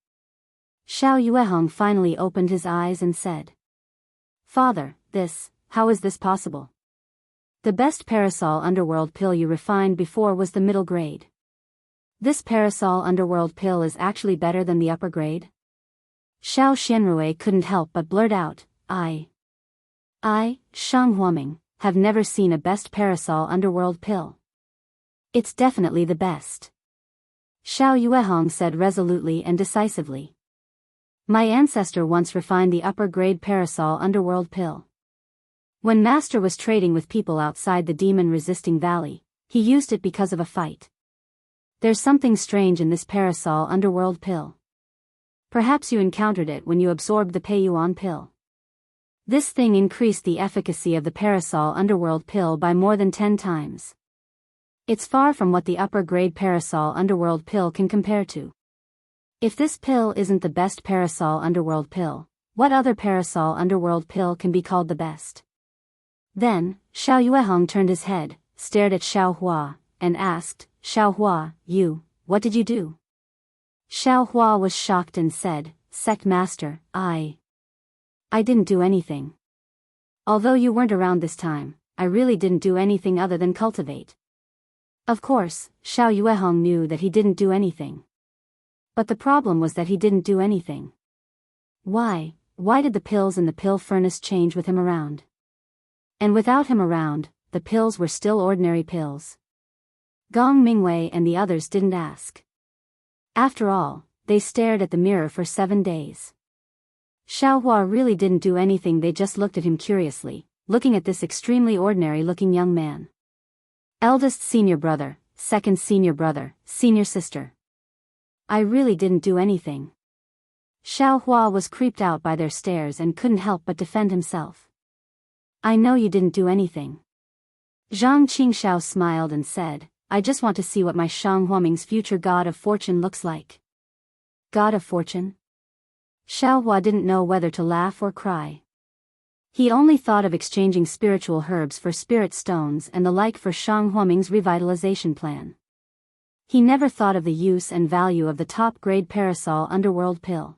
Xiao Yuehong finally opened his eyes and said, Father, how is this possible? The best Parasol Underworld pill you refined before was the middle grade. This Parasol Underworld pill is actually better than the upper grade? Xiao Xianrui couldn't help but blurt out, I, Shanghuaming, have never seen a best Parasol Underworld pill. It's definitely the best. Xiao Yuehong said resolutely and decisively. My ancestor once refined the upper grade Parasol Underworld pill. When Master was trading with people outside the demon-resisting valley, he used it because of a fight. There's something strange in this Parasol Underworld pill. Perhaps you encountered it when you absorbed the Peiyuan pill. This thing increased the efficacy of the Parasol Underworld pill by more than 10 times. It's far from what the upper grade Parasol Underworld pill can compare to. If this pill isn't the best Parasol Underworld pill, what other Parasol Underworld pill can be called the best? Then, Xiao Yuehong turned his head, stared at Xiao Hua, and asked, Xiao Hua, what did you do? Xiao Hua was shocked and said, Sect Master, I didn't do anything. Although you weren't around this time, I really didn't do anything other than cultivate. Of course, Xiao Yuehong knew that he didn't do anything. But the problem was that he didn't do anything. Why did the pills in the pill furnace change with him around? And without him around, the pills were still ordinary pills. Gong Mingwei and the others didn't ask. After all, they stared at the mirror for 7 days. Xiaohua really didn't do anything, they just looked at him curiously, looking at this extremely ordinary-looking young man. Eldest senior brother, second senior brother, senior sister. I really didn't do anything. Xiaohua was creeped out by their stares and couldn't help but defend himself. I know you didn't do anything. Zhang Qingxiao smiled and said, I just want to see what my Shang Huaming's future god of fortune looks like. God of fortune? Xiaohua didn't know whether to laugh or cry. He only thought of exchanging spiritual herbs for spirit stones and the like for Shang Huaming's revitalization plan. He never thought of the use and value of the top-grade parasol underworld pill.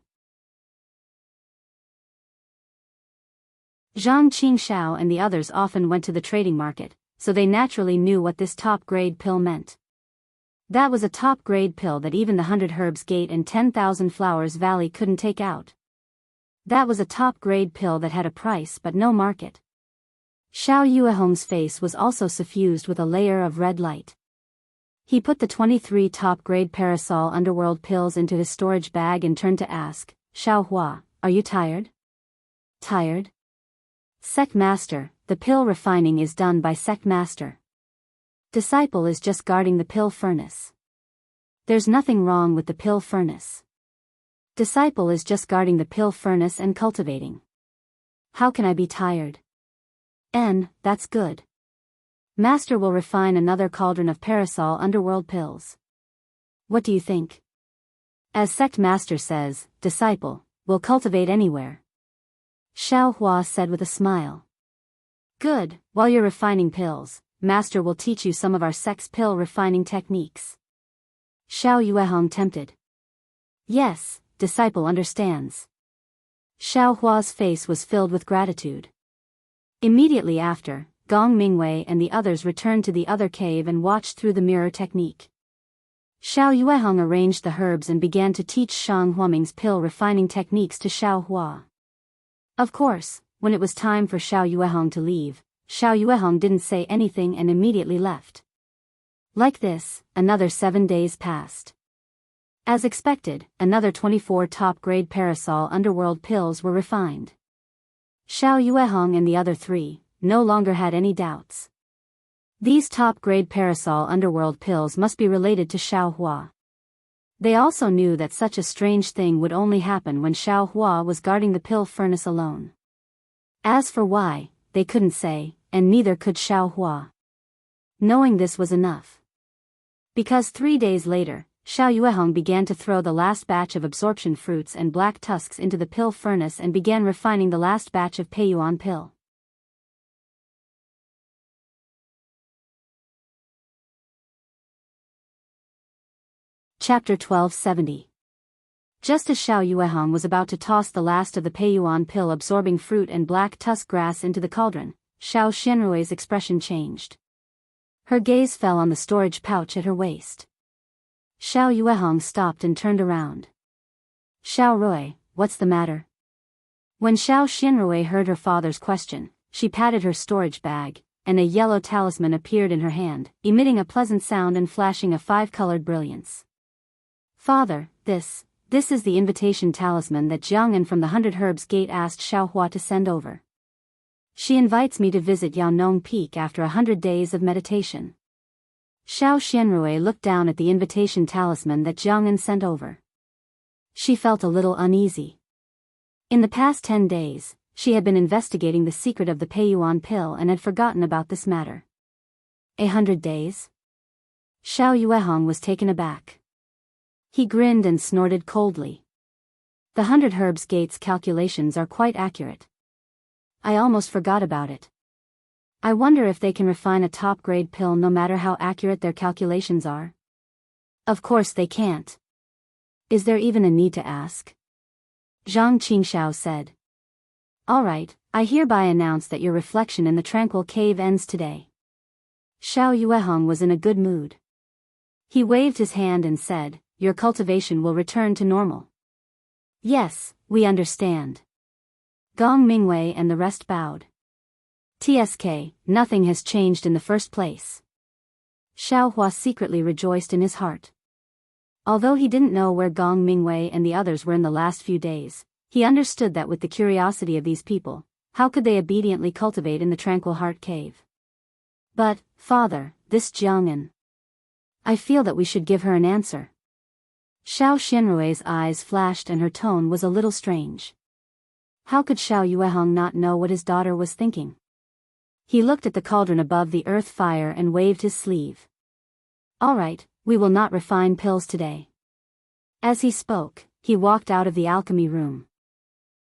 Zhang Qingxiao and the others often went to the trading market, so they naturally knew what this top-grade pill meant. That was a top-grade pill that even the 100 Herbs Gate and 10,000 Flowers Valley couldn't take out. That was a top-grade pill that had a price but no market. Xiao Yuehong's face was also suffused with a layer of red light. He put the 23 top-grade parasol underworld pills into his storage bag and turned to ask, Xiaohua, are you tired? Tired? Sect Master, the pill refining is done by Sect Master. Disciple is just guarding the pill furnace. There's nothing wrong with the pill furnace. Disciple is just guarding the pill furnace and cultivating. How can I be tired? That's good. Master will refine another cauldron of parasol underworld pills. What do you think? As Sect Master says, Disciple will cultivate anywhere. Xiaohua said with a smile. Good, while you're refining pills, Master will teach you some of our sect's pill refining techniques. Xiao Yuehong tempted. Yes, Disciple understands. Xiaohua's face was filled with gratitude. Immediately after, Gong Mingwei and the others returned to the other cave and watched through the mirror technique. Xiao Yuehong arranged the herbs and began to teach Shang Huaming's pill refining techniques to Xiaohua. Of course, when it was time for Xiao Yuehong to leave, Xiao Yuehong didn't say anything and immediately left. Like this, another 7 days passed. As expected, another 24 top-grade parasol underworld pills were refined. Xiao Yuehong and the other 3 no longer had any doubts. These top-grade parasol underworld pills must be related to Xiaohua. They also knew that such a strange thing would only happen when Xiaohua was guarding the pill furnace alone. As for why, they couldn't say, and neither could Xiaohua. Knowing this was enough. Because 3 days later, Xiao Yuehong began to throw the last batch of absorption fruits and black tusks into the pill furnace and began refining the last batch of Peiyuan pill. Chapter 1270. Just as Xiao Yuehong was about to toss the last of the Peiyuan pill absorbing fruit and black tusk grass into the cauldron, Xiao Xianrui's expression changed. Her gaze fell on the storage pouch at her waist. Xiao Yuehong stopped and turned around. Xiao Rui, what's the matter? When Xiao Xianrui heard her father's question, she patted her storage bag, and a yellow talisman appeared in her hand, emitting a pleasant sound and flashing a 5-colored brilliance. Father, this is the invitation talisman that Jianghu from the 100 Herbs Gate asked Xiaohua to send over. She invites me to visit Yaonong Peak after 100 days of meditation. Xiao Xianrui looked down at the invitation talisman that Jianghu sent over. She felt a little uneasy. In the past 10 days, she had been investigating the secret of the Peiyuan pill and had forgotten about this matter. 100 days? Xiao Yuehong was taken aback. He grinned and snorted coldly. The 100 Herbs Gate's calculations are quite accurate. I almost forgot about it. I wonder if they can refine a top-grade pill no matter how accurate their calculations are. Of course they can't. Is there even a need to ask? Zhang Qingxiao said. All right, I hereby announce that your reflection in the Tranquil cave ends today. Xiao Yuehong was in a good mood. He waved his hand and said, your cultivation will return to normal. Yes, we understand. Gong Mingwei and the rest bowed. TSK, nothing has changed in the first place. Xiaohua secretly rejoiced in his heart. Although he didn't know where Gong Mingwei and the others were in the last few days, he understood that with the curiosity of these people, how could they obediently cultivate in the Tranquil Heart Cave? But, father, this Jiang'an. I feel that we should give her an answer. Xiao Xianrui's eyes flashed and her tone was a little strange. How could Xiao Yuehong not know what his daughter was thinking? He looked at the cauldron above the earth fire and waved his sleeve. All right, we will not refine pills today. As he spoke, he walked out of the alchemy room.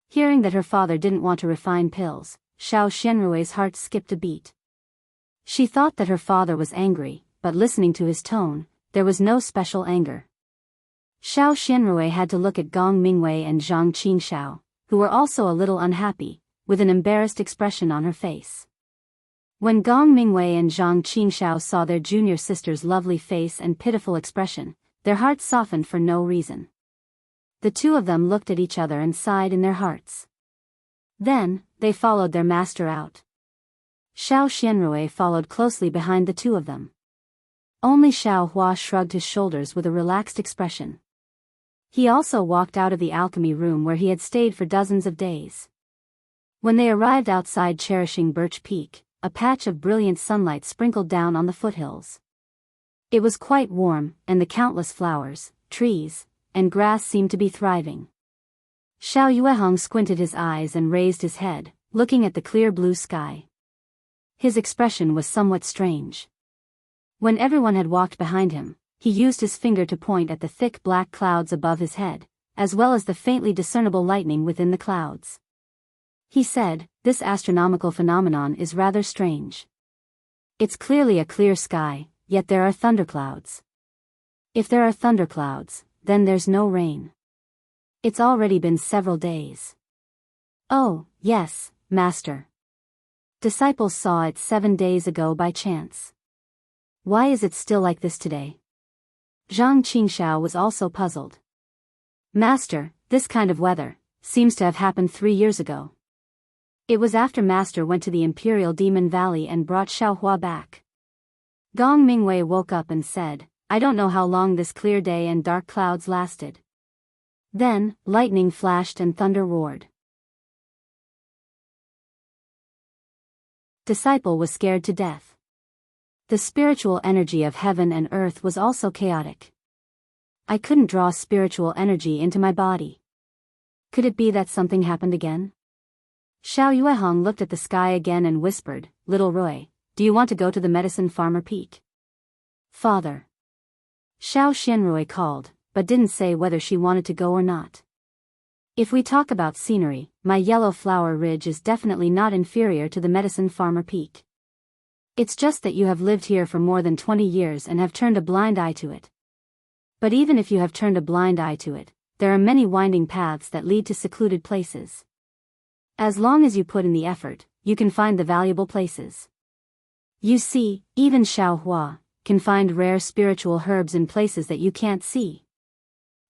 Hearing that her father didn't want to refine pills, Xiao Xianrui's heart skipped a beat. She thought that her father was angry, but listening to his tone, there was no special anger. Xiao Xianrui had to look at Gong Mingwei and Zhang Qingxiao, who were also a little unhappy, with an embarrassed expression on her face. When Gong Mingwei and Zhang Qingxiao saw their junior sister's lovely face and pitiful expression, their hearts softened for no reason. The two of them looked at each other and sighed in their hearts. Then, they followed their master out. Xiao Xianrui followed closely behind the two of them. Only Xiao Hua shrugged his shoulders with a relaxed expression. He also walked out of the alchemy room where he had stayed for dozens of days. When they arrived outside Cherishing Birch Peak, a patch of brilliant sunlight sprinkled down on the foothills. It was quite warm, and the countless flowers, trees, and grass seemed to be thriving. Xiao Yuehong squinted his eyes and raised his head, looking at the clear blue sky. His expression was somewhat strange. When everyone had walked behind him, he used his finger to point at the thick black clouds above his head, as well as the faintly discernible lightning within the clouds. He said, "This astronomical phenomenon is rather strange. It's clearly a clear sky, yet there are thunderclouds. If there are thunderclouds, then there's no rain. It's already been several days." "Oh, yes, master. Disciples saw it 7 days ago by chance. Why is it still like this today?" Zhang Qingxiao was also puzzled. "Master, this kind of weather seems to have happened 3 years ago. It was after Master went to the Imperial Demon Valley and brought Xiaohua back." Gong Mingwei woke up and said, "I don't know how long this clear day and dark clouds lasted." Then, lightning flashed and thunder roared. Disciple was scared to death. The spiritual energy of heaven and earth was also chaotic. I couldn't draw spiritual energy into my body. Could it be that something happened again? Xiao Yuehong looked at the sky again and whispered, "Little Roy, do you want to go to the Medicine Farmer Peak?" "Father." Xiao Xianrui called, but didn't say whether she wanted to go or not. "If we talk about scenery, my Yellow Flower Ridge is definitely not inferior to the Medicine Farmer Peak. It's just that you have lived here for more than 20 years and have turned a blind eye to it. But even if you have turned a blind eye to it, there are many winding paths that lead to secluded places. As long as you put in the effort, you can find the valuable places. You see, even Xiao Hua can find rare spiritual herbs in places that you can't see.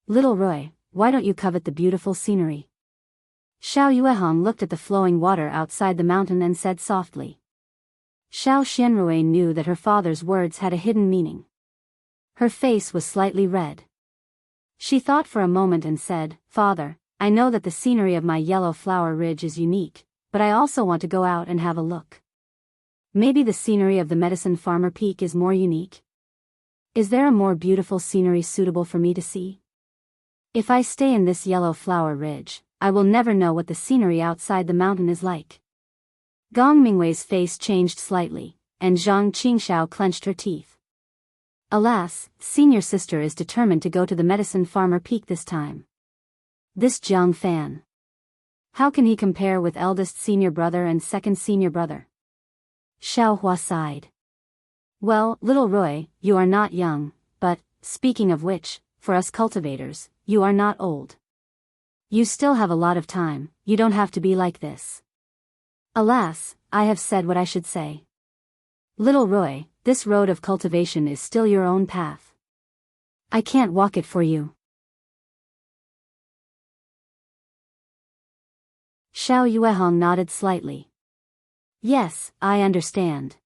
Little Roy, why don't you covet the beautiful scenery?" Xiao Yuehong looked at the flowing water outside the mountain and said softly. Xiao Xianrui knew that her father's words had a hidden meaning. Her face was slightly red. She thought for a moment and said, "Father, I know that the scenery of my Yellow Flower Ridge is unique, but I also want to go out and have a look. Maybe the scenery of the Medicine Farmer Peak is more unique? Is there a more beautiful scenery suitable for me to see? If I stay in this Yellow Flower Ridge, I will never know what the scenery outside the mountain is like." Gong Mingwei's face changed slightly, and Zhang Qingxiao clenched her teeth. Alas, senior sister is determined to go to the Medicine Farmer Peak this time. This Jiang Fan. How can he compare with eldest senior brother and second senior brother? Xiao Hua sighed. "Well, little Roy, you are not young, but, speaking of which, for us cultivators, you are not old. You still have a lot of time, you don't have to be like this." "Alas, I have said what I should say. Little Roy, this road of cultivation is still your own path. I can't walk it for you." Xiao Yuehong nodded slightly. "Yes, I understand."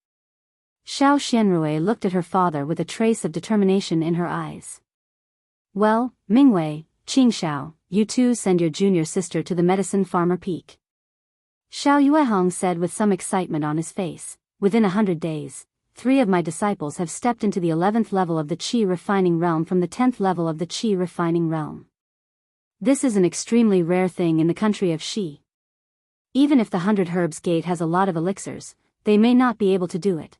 Xiao Xianrui looked at her father with a trace of determination in her eyes. Well, Mingwei, Qingxiao, you two send your junior sister to the medicine farmer peak. Xiao Yuehong said with some excitement on his face. Within 100 days, 3 of my disciples have stepped into the 11th level of the Qi refining realm from the 10th level of the Qi refining realm. This is an extremely rare thing in the country of Xi. Even if the 100 Herbs Gate has a lot of elixirs, they may not be able to do it.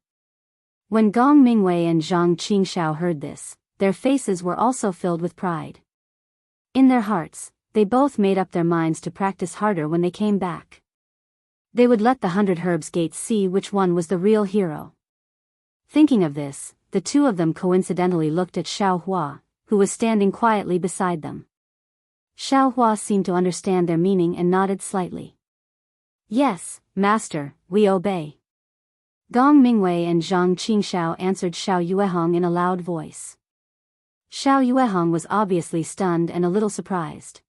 When Gong Mingwei and Zhang Qingxiao heard this, their faces were also filled with pride. In their hearts, they both made up their minds to practice harder when they came back. They would let the 100 Herbs Gate see which one was the real hero. Thinking of this, the two of them coincidentally looked at Xiao Hua, who was standing quietly beside them. Xiao Hua seemed to understand their meaning and nodded slightly. Yes, master, we obey. Gong Mingwei and Zhang Qingxiao answered Xiao Yuehong in a loud voice. Xiao Yuehong was obviously stunned and a little surprised.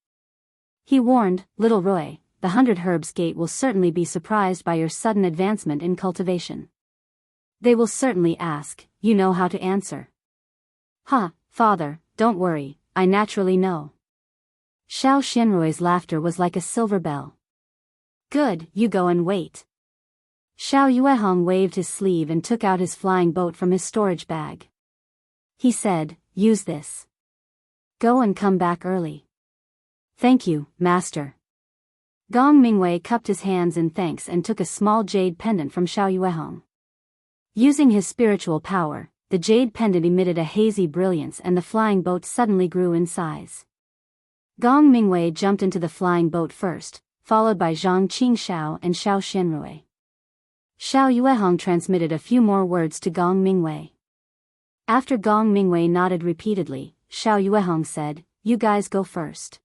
He warned, Little Roy, the 100 Herbs Gate will certainly be surprised by your sudden advancement in cultivation. They will certainly ask, you know how to answer. Ha, father, don't worry, I naturally know. Xiao Xianrui's laughter was like a silver bell. Good, you go and wait. Xiao Yuehong waved his sleeve and took out his flying boat from his storage bag. He said, use this. Go and come back early. Thank you, master. Gong Mingwei cupped his hands in thanks and took a small jade pendant from Xiao Yuehong. Using his spiritual power, the jade pendant emitted a hazy brilliance and the flying boat suddenly grew in size. Gong Mingwei jumped into the flying boat first, followed by Zhang Qingxiao and Xiao Xianrui. Xiao Yuehong transmitted a few more words to Gong Mingwei. After Gong Mingwei nodded repeatedly, Xiao Yuehong said, you guys go first.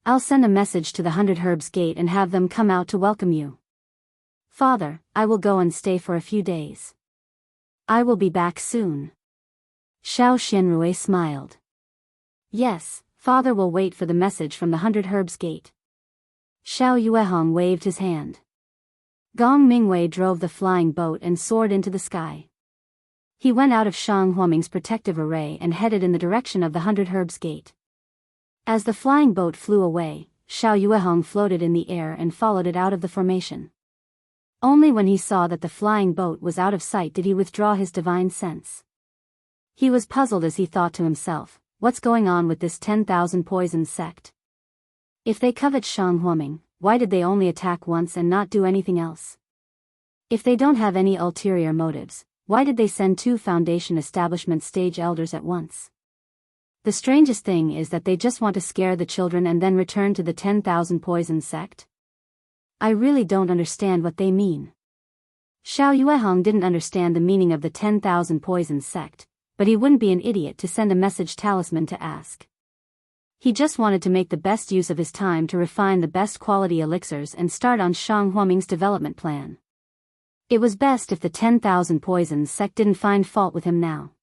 I'll send a message to the 100 Herbs Gate and have them come out to welcome you. Father, I will go and stay for a few days. I will be back soon. Xiao Xianrui smiled. Yes, father will wait for the message from the 100 Herbs Gate. Xiao Yuehong waved his hand. Gong Mingwei drove the flying boat and soared into the sky. He went out of Shang Huoming's protective array and headed in the direction of the 100 Herbs Gate. As the flying boat flew away, Xiao Yuehong floated in the air and followed it out of the formation. Only when he saw that the flying boat was out of sight did he withdraw his divine sense. He was puzzled as he thought to himself, what's going on with this 10,000 poison sect? If they covet Shang Huoming, why did they only attack once and not do anything else? If they don't have any ulterior motives, why did they send 2 Foundation establishment stage elders at once? The strangest thing is that they just want to scare the children and then return to the 10,000 poison sect. I really don't understand what they mean. Xiao Yuehong didn't understand the meaning of the 10,000 poison sect, but he wouldn't be an idiot to send a message talisman to ask. He just wanted to make the best use of his time to refine the best quality elixirs and start on Shang Huoming's development plan. It was best if the 10,000 poisons sect didn't find fault with him now.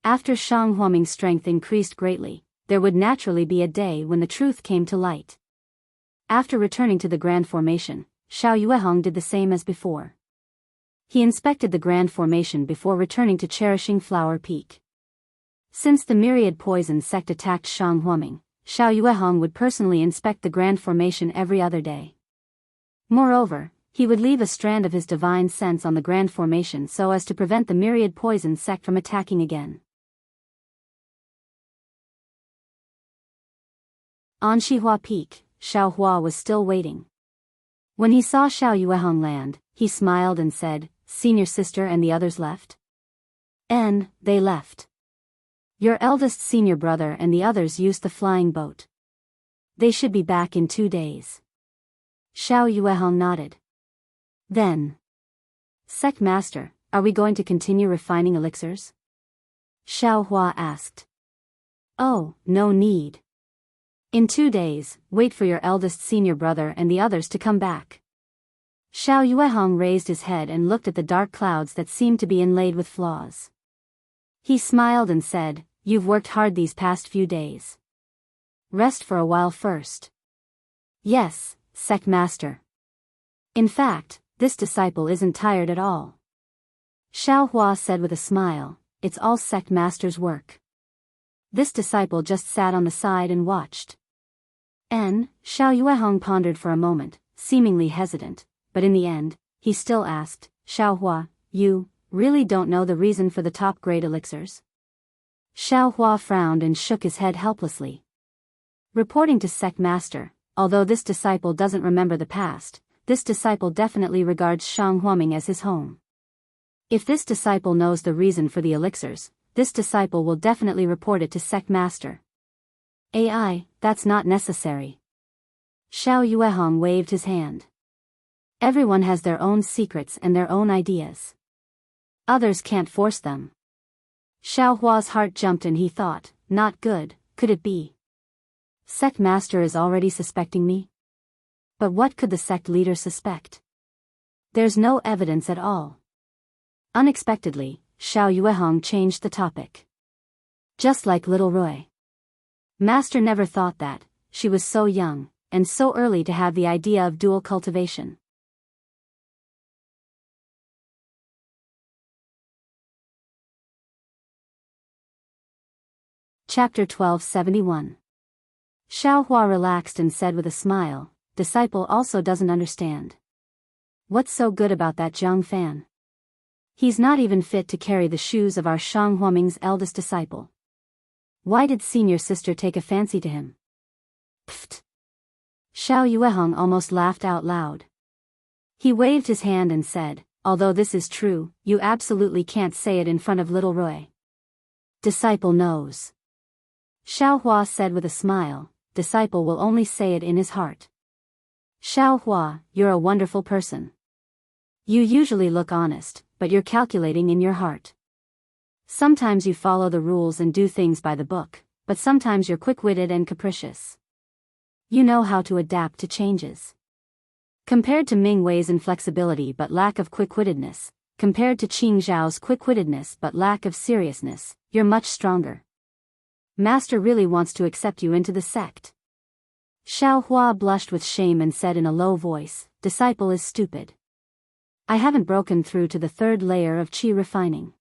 After Shang Huoming's strength increased greatly, there would naturally be a day when the truth came to light. After returning to the Grand Formation, Xiao Yuehong did the same as before. He inspected the Grand Formation before returning to Cherishing Flower Peak. Since the myriad poison sect attacked Shang Huoming, Xiao Yuehong would personally inspect the Grand Formation every other day. Moreover, he would leave a strand of his divine sense on the Grand Formation so as to prevent the myriad poison sect from attacking again. On Shihua Peak, Xiao Hua was still waiting. When he saw Xiao Yuehong land, he smiled and said, Senior sister and the others left? They left. Your eldest senior brother and the others used the flying boat. They should be back in 2 days. Xiao Yuehong nodded. Then. Sect Master, are we going to continue refining elixirs? Xiao Hua asked. Oh, no need. In 2 days, wait for your eldest senior brother and the others to come back. Xiao Yuehong raised his head and looked at the dark clouds that seemed to be inlaid with flaws. He smiled and said, You've worked hard these past few days. Rest for a while first. Yes, Sect Master. In fact, this disciple isn't tired at all. Xiao Hua said with a smile, It's all Sect Master's work. This disciple just sat on the side and watched. Xiao Yuehong pondered for a moment, seemingly hesitant, but in the end, he still asked, Xiao Hua, you really don't know the reason for the top-grade elixirs? Xiao Hua frowned and shook his head helplessly. Reporting to Sect Master, although this disciple doesn't remember the past, this disciple definitely regards Shang Huaming as his home. If this disciple knows the reason for the elixirs, this disciple will definitely report it to Sect Master. AI, that's not necessary. Xiao Yuehong waved his hand. Everyone has their own secrets and their own ideas. Others can't force them. Xiao Hua's heart jumped and he thought, not good, could it be? Sect Master is already suspecting me? But what could the sect leader suspect? There's no evidence at all. Unexpectedly, Xiao Yuehong changed the topic. Just like little Roy. Master never thought that, she was so young, and so early to have the idea of dual cultivation. Chapter 1271. Xiao Hua relaxed and said with a smile, disciple also doesn't understand. What's so good about that Zhang Fan? He's not even fit to carry the shoes of our Shang Huaming's eldest disciple. Why did senior sister take a fancy to him? Pfft. Xiao Yuehong almost laughed out loud. He waved his hand and said, although this is true, you absolutely can't say it in front of little Roy. Disciple knows. Xiao Hua said with a smile, disciple will only say it in his heart. Xiao Hua, you're a wonderful person. You usually look honest, but you're calculating in your heart. Sometimes you follow the rules and do things by the book, but sometimes you're quick-witted and capricious. You know how to adapt to changes. Compared to Ming Wei's inflexibility but lack of quick-wittedness, compared to Qing Zhao's quick-wittedness but lack of seriousness, you're much stronger. Master really wants to accept you into the sect. Xiao Hua blushed with shame and said in a low voice, disciple is stupid. I haven't broken through to the third layer of qi refining.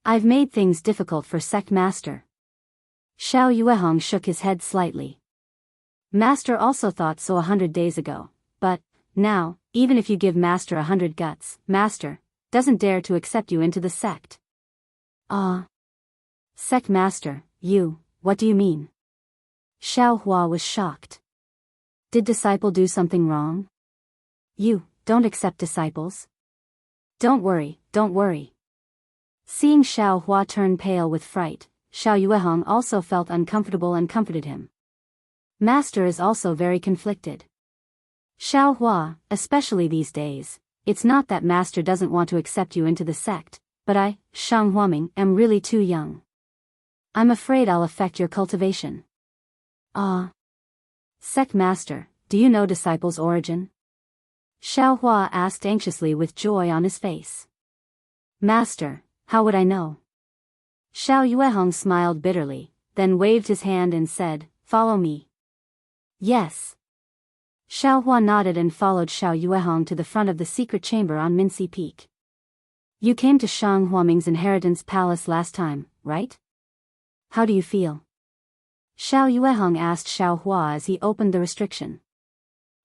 I've made things difficult for Sect Master. Xiao Yuehong shook his head slightly. Master also thought so 100 days ago, but, now, even if you give Master 100 guts, Master doesn't dare to accept you into the sect. Sect Master, what do you mean? Xiao Hua was shocked. Did disciple do something wrong? You don't accept disciples? Don't worry. Seeing Xiao Hua turn pale with fright, Xiao Yuehong also felt uncomfortable and comforted him. Master is also very conflicted. Xiao Hua, especially these days, it's not that Master doesn't want to accept you into the sect, but I, Shang Huaming, am really too young. I'm afraid I'll affect your cultivation. Sect Master, do you know disciple's origin? Xiao Hua asked anxiously with joy on his face. Master, how would I know? Xiao Yuehong smiled bitterly, then waved his hand and said, follow me. Yes. Xiao Hua nodded and followed Xiao Yuehong to the front of the secret chamber on Minci Peak. You came to Shang Huaming's inheritance palace last time, right? How do you feel? Xiao Yuehong asked Xiao Hua as he opened the restriction.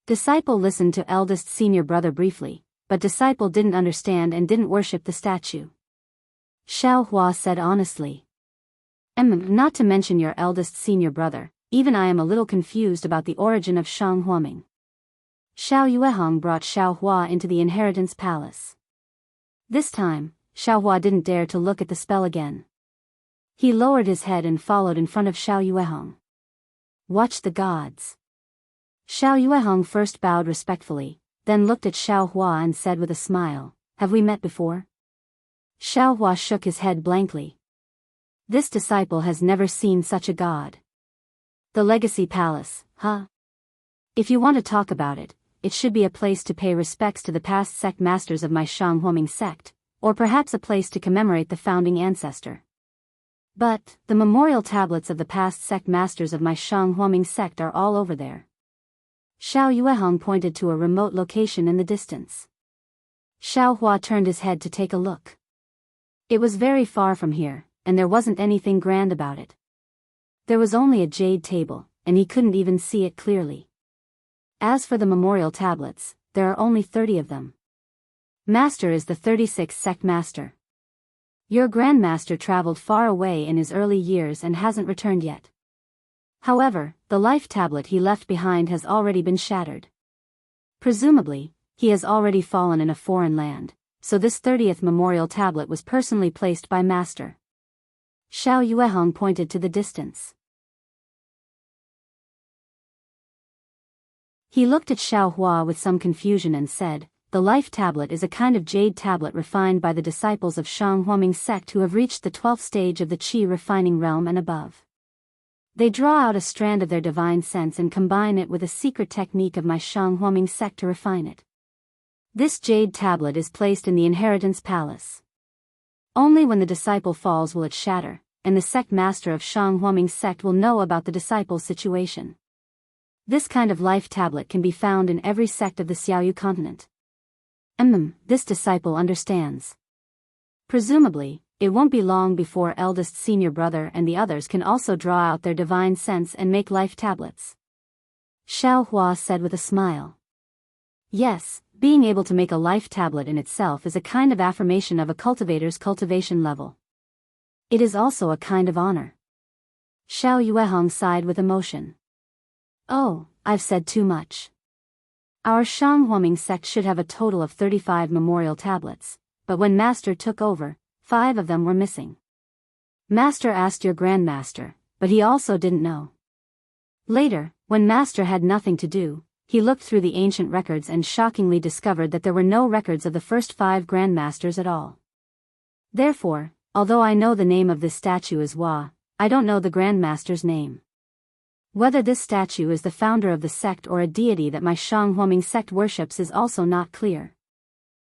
Disciple listened to eldest senior brother briefly, but disciple didn't understand and didn't worship the statue. Xiao Hua said honestly. Not to mention your eldest senior brother, even I am a little confused about the origin of Shang Huaming. Xiao Yuehong brought Xiao Hua into the inheritance palace. This time, Xiao Hua didn't dare to look at the spell again. He lowered his head and followed in front of Xiao Yuehong. Watch the gods. Xiao Yuehong first bowed respectfully, then looked at Xiao Hua and said with a smile, have we met before? Xiao Hua shook his head blankly. This disciple has never seen such a god. The Legacy Palace, huh? If you want to talk about it, it should be a place to pay respects to the past sect masters of my Shang Huaming sect, or perhaps a place to commemorate the founding ancestor. But, the memorial tablets of the past sect masters of my Shang Huaming sect are all over there. Xiao Yuehong pointed to a remote location in the distance. Xiao Hua turned his head to take a look. It was very far from here, and there wasn't anything grand about it. There was only a jade table, and he couldn't even see it clearly. As for the memorial tablets, there are only 30 of them. Master is the 36th sect master. Your grandmaster traveled far away in his early years and hasn't returned yet. However, the life tablet he left behind has already been shattered. Presumably, he has already fallen in a foreign land, so this 30th memorial tablet was personally placed by Master. Xiao Yuehong pointed to the distance. He looked at Xiao Hua with some confusion and said, "The life tablet is a kind of jade tablet refined by the disciples of Shang Huaming sect who have reached the 12th stage of the Qi refining realm and above. They draw out a strand of their divine sense and combine it with a secret technique of my Shang Huaming sect to refine it. This jade tablet is placed in the inheritance palace. Only when the disciple falls will it shatter, and the sect master of Shang Huaming sect will know about the disciple's situation. This kind of life tablet can be found in every sect of the Xiaoyu continent." This disciple understands. Presumably, it won't be long before eldest senior brother and the others can also draw out their divine sense and make life tablets. Xiao Hua said with a smile. Yes, being able to make a life tablet in itself is a kind of affirmation of a cultivator's cultivation level. It is also a kind of honor. Xiao Yuehong sighed with emotion. Oh, I've said too much. Our Shang Huaming sect should have a total of 35 memorial tablets, but when Master took over, 5 of them were missing. Master asked your grandmaster, but he also didn't know. Later, when Master had nothing to do, he looked through the ancient records and shockingly discovered that there were no records of the first 5 grandmasters at all. Therefore, although I know the name of this statue is Hua, I don't know the grandmaster's name. Whether this statue is the founder of the sect or a deity that my Shang Huaming sect worships is also not clear.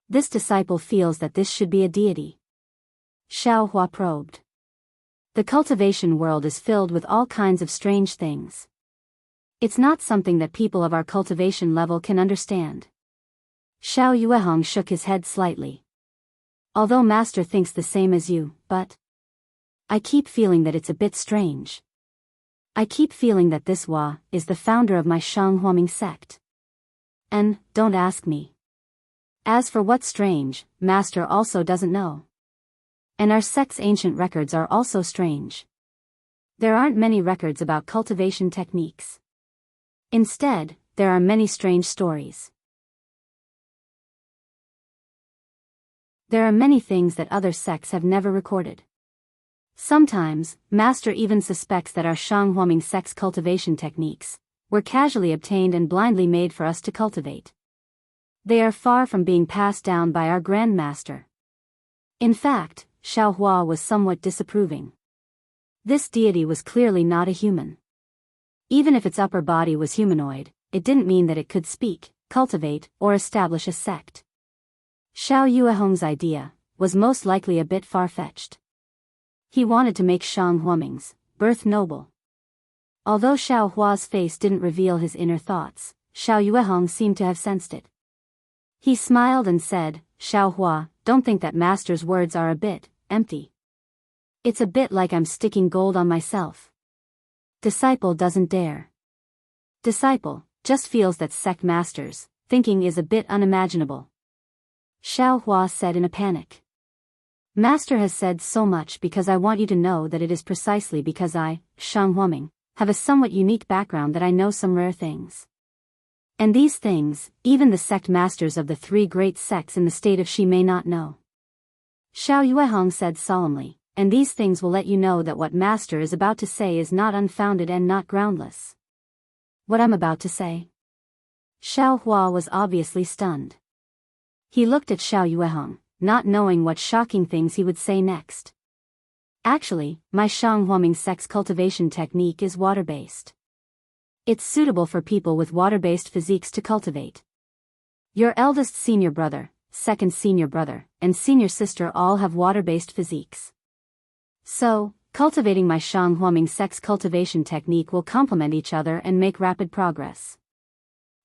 This disciple feels that this should be a deity. Xiao Hua probed. The cultivation world is filled with all kinds of strange things. It's not something that people of our cultivation level can understand. Xiao Yuehong shook his head slightly. Although Master thinks the same as you, but I keep feeling that it's a bit strange. I keep feeling that this Hua is the founder of my Shang Huaming sect. And, don't ask me. As for what's strange, Master also doesn't know. And our sect's ancient records are also strange. There aren't many records about cultivation techniques. Instead, there are many strange stories. There are many things that other sects have never recorded. Sometimes, Master even suspects that our Shang Huaming sect's cultivation techniques were casually obtained and blindly made for us to cultivate. They are far from being passed down by our Grandmaster. In fact, Xiao Hua was somewhat disapproving. This deity was clearly not a human. Even if its upper body was humanoid, it didn't mean that it could speak, cultivate, or establish a sect. Xiao Yuehong's idea was most likely a bit far-fetched. He wanted to make Shang Huaming's birth noble. Although Xiao Hua's face didn't reveal his inner thoughts, Xiao Yuehong seemed to have sensed it. He smiled and said, "Xiao Hua, don't think that Master's words are a bit empty. It's a bit like I'm sticking gold on myself. Disciple doesn't dare. Disciple just feels that sect Master's thinking is a bit unimaginable." Xiao Hua said in a panic. "Master has said so much because I want you to know that it is precisely because I, Shang Huaming, have a somewhat unique background that I know some rare things. And these things, even the sect masters of the 3 great sects in the state of Xi may not know." Xiao Yuehong said solemnly, "And these things will let you know that what Master is about to say is not unfounded and not groundless." "What I'm about to say?" Xiao Hua was obviously stunned. He looked at Xiao Yuehong, not knowing what shocking things he would say next. "Actually, my Shang Huaming sect's cultivation technique is water-based. It's suitable for people with water-based physiques to cultivate. Your eldest senior brother, second senior brother, and senior sister all have water-based physiques. So, cultivating my Shang Huaming sect's cultivation technique will complement each other and make rapid progress.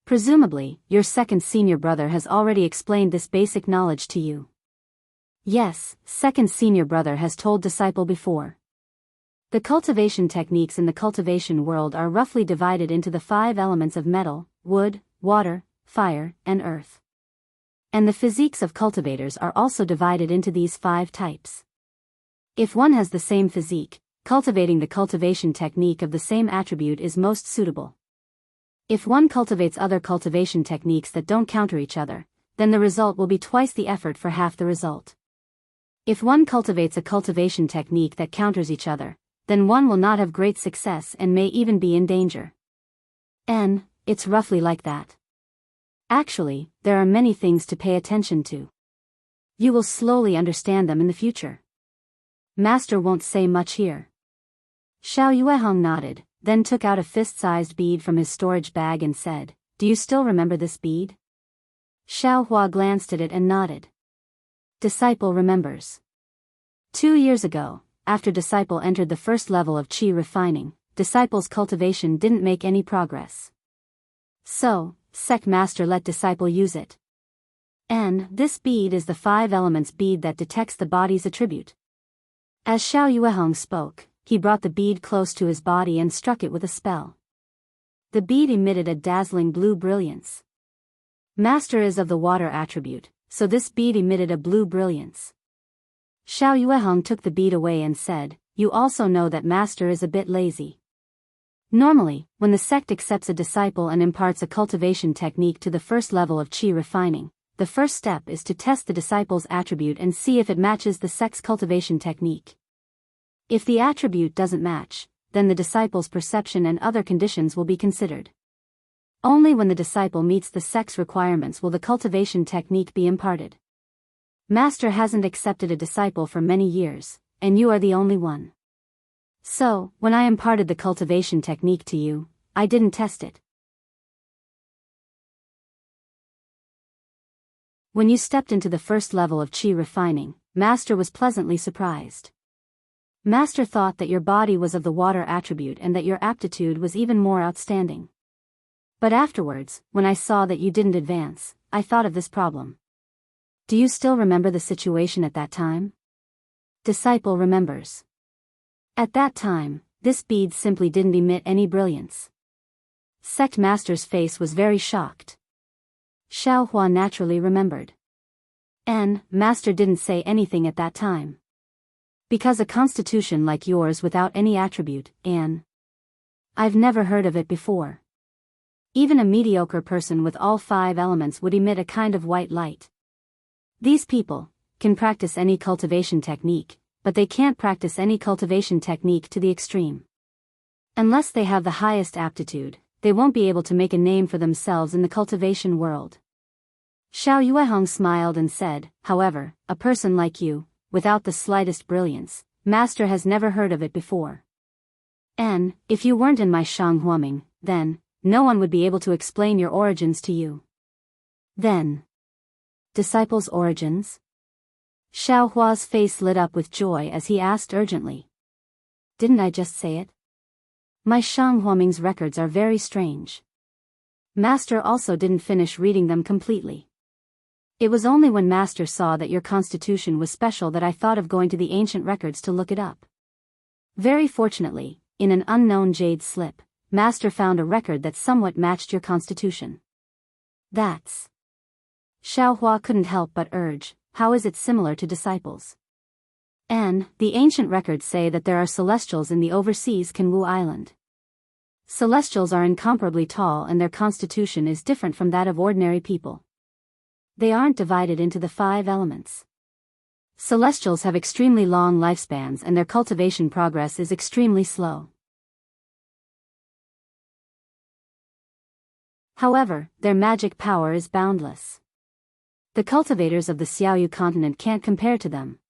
Presumably, your second senior brother has already explained this basic knowledge to you." "Yes, second senior brother has told disciple before." The cultivation techniques in the cultivation world are roughly divided into the 5 elements of metal, wood, water, fire, and earth. And the physiques of cultivators are also divided into these 5 types. If one has the same physique, cultivating the cultivation technique of the same attribute is most suitable. If one cultivates other cultivation techniques that don't counter each other, then the result will be twice the effort for half the result. If one cultivates a cultivation technique that counters each other, then one will not have great success and may even be in danger. And it's roughly like that. Actually, there are many things to pay attention to. You will slowly understand them in the future. Master won't say much here. Xiao Yuehong nodded, then took out a fist-sized bead from his storage bag and said, "Do you still remember this bead?" Xiao Hua glanced at it and nodded. Disciple remembers. 2 years ago, after Disciple entered the first level of Qi refining, Disciple's cultivation didn't make any progress. So, Sect Master let Disciple use it. And this bead is the 5 elements bead that detects the body's attribute. As Xiao Yuehong spoke, he brought the bead close to his body and struck it with a spell. The bead emitted a dazzling blue brilliance. Master is of the water attribute, so this bead emitted a blue brilliance. Xiao Yuehong took the bead away and said, "You also know that Master is a bit lazy." Normally, when the sect accepts a disciple and imparts a cultivation technique to the first level of Qi refining, the first step is to test the disciple's attribute and see if it matches the sect's cultivation technique. If the attribute doesn't match, then the disciple's perception and other conditions will be considered. Only when the disciple meets the sect's requirements will the cultivation technique be imparted. Master hasn't accepted a disciple for many years, and you are the only one. So, when I imparted the cultivation technique to you, I didn't test it. When you stepped into the first level of Qi refining, Master was pleasantly surprised. Master thought that your body was of the water attribute and that your aptitude was even more outstanding. But afterwards, when I saw that you didn't advance, I thought of this problem. Do you still remember the situation at that time? Disciple remembers. At that time, this bead simply didn't emit any brilliance. Sect Master's face was very shocked. Xiao Hua naturally remembered. And Master didn't say anything at that time. Because a constitution like yours without any attribute, I've never heard of it before. Even a mediocre person with all 5 elements would emit a kind of white light. These people can practice any cultivation technique, but they can't practice any cultivation technique to the extreme. Unless they have the highest aptitude, they won't be able to make a name for themselves in the cultivation world. Xiao Yuehong smiled and said, "However, a person like you, without the slightest brilliance, Master has never heard of it before. And, if you weren't in my Shanghuaming, then, no one would be able to explain your origins to you." Then, disciples' origins? Xiao Hua's face lit up with joy as he asked urgently. Didn't I just say it? My Shanghuaming's records are very strange. Master also didn't finish reading them completely. It was only when Master saw that your constitution was special that I thought of going to the ancient records to look it up. Very fortunately, in an unknown jade slip, Master found a record that somewhat matched your constitution. That's... Xiao Hua couldn't help but urge, how is it similar to disciples? And, the ancient records say that there are celestials in the overseas Kanwu Island. Celestials are incomparably tall and their constitution is different from that of ordinary people. They aren't divided into the 5 elements. Celestials have extremely long lifespans and their cultivation progress is extremely slow. However, their magic power is boundless. The cultivators of the Xiaoyu continent can't compare to them.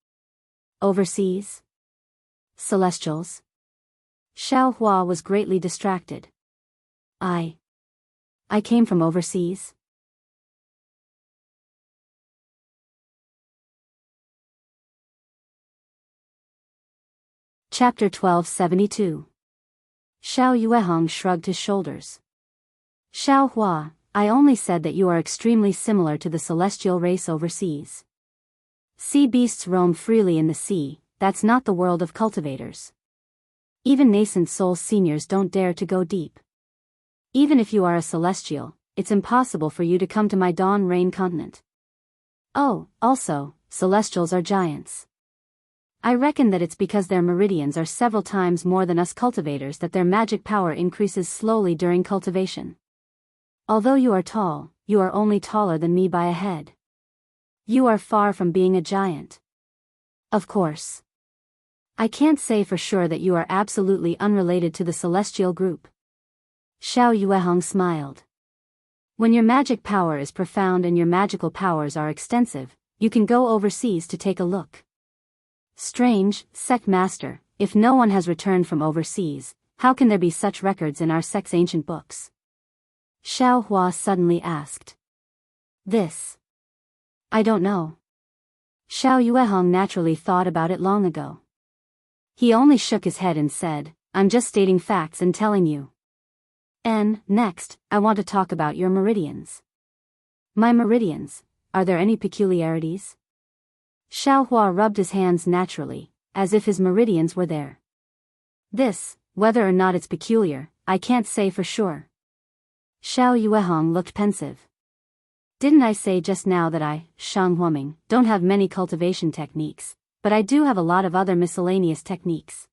Overseas? Celestials? Xiao Hua was greatly distracted. I came from overseas? Chapter 1272. Xiao Yuehong shrugged his shoulders. Xiao Hua, I only said that you are extremely similar to the celestial race overseas. Sea beasts roam freely in the sea, that's not the world of cultivators. Even nascent soul seniors don't dare to go deep. Even if you are a celestial, it's impossible for you to come to my Dawn Rain continent. Oh, also, celestials are giants. I reckon that it's because their meridians are several times more than us cultivators that their magic power increases slowly during cultivation. Although you are tall, you are only taller than me by a head. You are far from being a giant. Of course. I can't say for sure that you are absolutely unrelated to the celestial group. Xiao Yuehong smiled. When your magic power is profound and your magical powers are extensive, you can go overseas to take a look. Strange, sect master, if no one has returned from overseas, how can there be such records in our sect's ancient books? Xiao Hua suddenly asked. This. I don't know. Xiao Yuehong naturally thought about it long ago. He only shook his head and said, I'm just stating facts and telling you. And, next, I want to talk about your meridians. My meridians, are there any peculiarities? Xiao Hua rubbed his hands naturally, as if his meridians were there. This, whether or not it's peculiar, I can't say for sure. Xiao Yuehong looked pensive. Didn't I say just now that I, Shang Huaming, don't have many cultivation techniques, but I do have a lot of other miscellaneous techniques.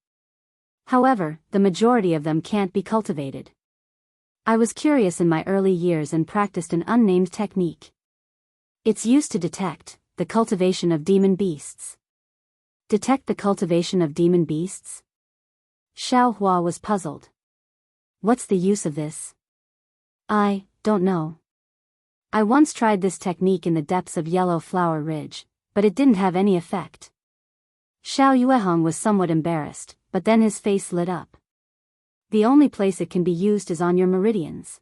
However, the majority of them can't be cultivated. I was curious in my early years and practiced an unnamed technique. It's used to detect the cultivation of demon beasts. Detect the cultivation of demon beasts? Xiao Hua was puzzled. What's the use of this? I don't know. I once tried this technique in the depths of Yellow Flower Ridge, but it didn't have any effect. Xiao Yuehong was somewhat embarrassed, but then his face lit up. The only place it can be used is on your meridians.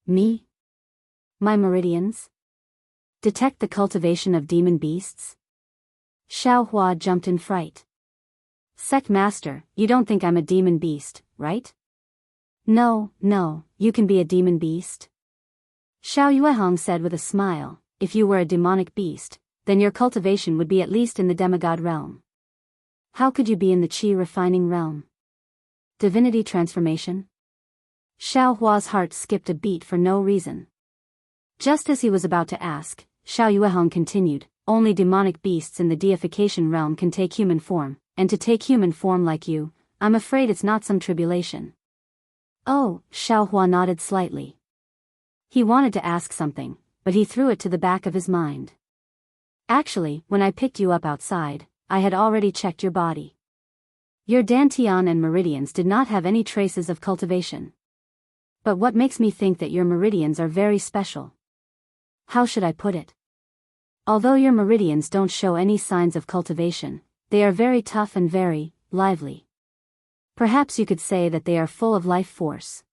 Me? My meridians? Detect the cultivation of demon beasts? Xiao Hua jumped in fright. Sect master, you don't think I'm a demon beast, right? No, you can be a demon beast. Xiao Yuehong said with a smile, if you were a demonic beast, then your cultivation would be at least in the demigod realm. How could you be in the qi refining realm? Divinity transformation? Xiao Hua's heart skipped a beat for no reason. Just as he was about to ask, Xiao Yuehong continued, only demonic beasts in the deification realm can take human form, and to take human form like you, I'm afraid it's not some tribulation. Oh, Xiao Hua nodded slightly. He wanted to ask something, but he threw it to the back of his mind. Actually, when I picked you up outside, I had already checked your body. Your dantian and meridians did not have any traces of cultivation. But what makes me think that your meridians are very special? How should I put it? Although your meridians don't show any signs of cultivation, they are very tough and very lively. Perhaps you could say that they are full of life force.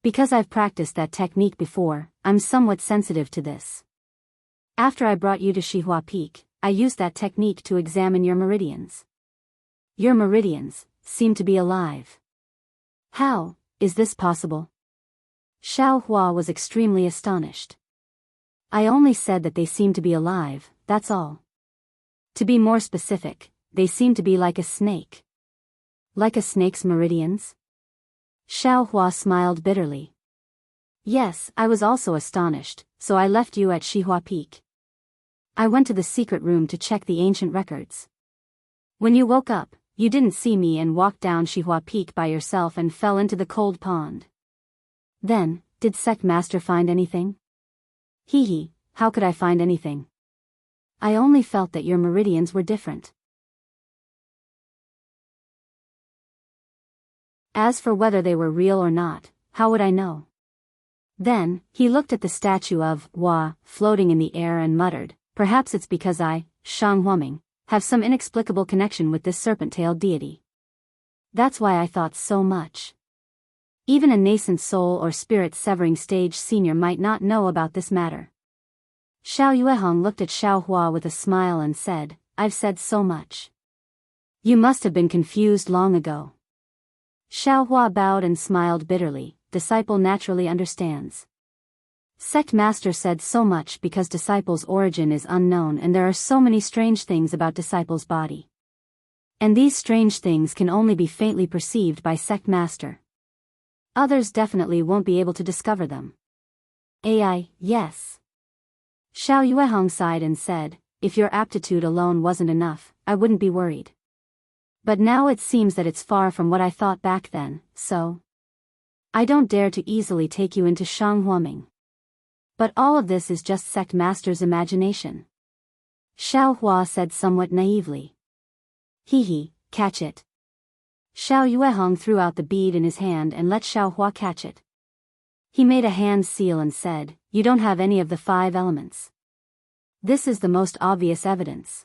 Because I've practiced that technique before, I'm somewhat sensitive to this. After I brought you to Shihua Peak, I used that technique to examine your meridians. Your meridians seem to be alive. How is this possible? Xiao Hua was extremely astonished. I only said that they seem to be alive, that's all. To be more specific, they seem to be like a snake. Like a snake's meridians? Xiao Hua smiled bitterly. Yes, I was also astonished, so I left you at Shihua Peak. I went to the secret room to check the ancient records. When you woke up, you didn't see me and walked down Shihua Peak by yourself and fell into the cold pond. Then, did Sect Master find anything? Hee, how could I find anything? I only felt that your meridians were different. As for whether they were real or not, how would I know? Then, he looked at the statue of Hua floating in the air and muttered, perhaps it's because I, Shang Huaming, have some inexplicable connection with this serpent-tailed deity. That's why I thought so much. Even a nascent soul or spirit severing stage senior might not know about this matter. Xiao Yuehong looked at Xiao Hua with a smile and said, I've said so much. You must have been confused long ago. Xiao Hua bowed and smiled bitterly, disciple naturally understands. Sect Master said so much because disciple's origin is unknown and there are so many strange things about disciple's body. And these strange things can only be faintly perceived by sect master. Others definitely won't be able to discover them. AI, yes. Xiao Yuehong sighed and said, if your aptitude alone wasn't enough, I wouldn't be worried. But now it seems that it's far from what I thought back then, so I don't dare to easily take you into Shanghuaming. But all of this is just sect master's imagination. Xiao Hua said somewhat naively. Hee, catch it. Xiao Yuehong threw out the bead in his hand and let Xiao Hua catch it. He made a hand seal and said, you don't have any of the 5 elements. This is the most obvious evidence.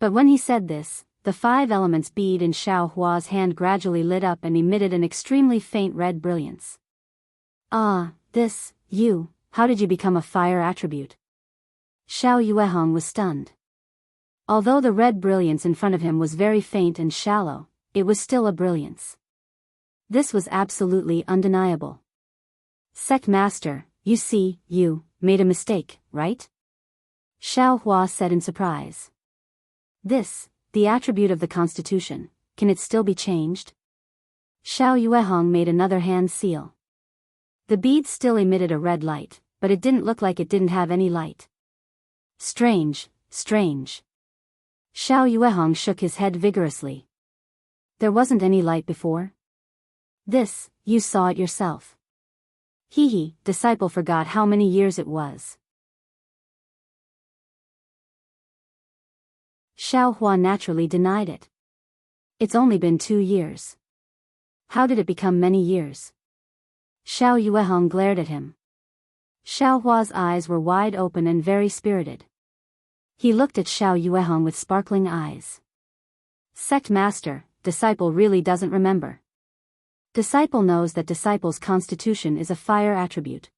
But when he said this, the 5 elements bead in Xiao Hua's hand gradually lit up and emitted an extremely faint red brilliance. Ah, how did you become a fire attribute? Xiao Yuehong was stunned. Although the red brilliance in front of him was very faint and shallow, it was still a brilliance. This was absolutely undeniable. Sect master, you see, you made a mistake, right? Xiao Hua said in surprise. The attribute of the Constitution, can it still be changed? Xiao Yuehong made another hand seal. The bead still emitted a red light, but it didn't look like it didn't have any light. Strange. Xiao Yuehong shook his head vigorously. There wasn't any light before? You saw it yourself. Disciple forgot how many years it was. Xiao Hua naturally denied it. It's only been 2 years. How did it become many years? Xiao Yuehong glared at him. Xiao Hua's eyes were wide open and very spirited. He looked at Xiao Yuehong with sparkling eyes. Sect master, disciple really doesn't remember. Disciple knows that disciple's constitution is a fire attribute.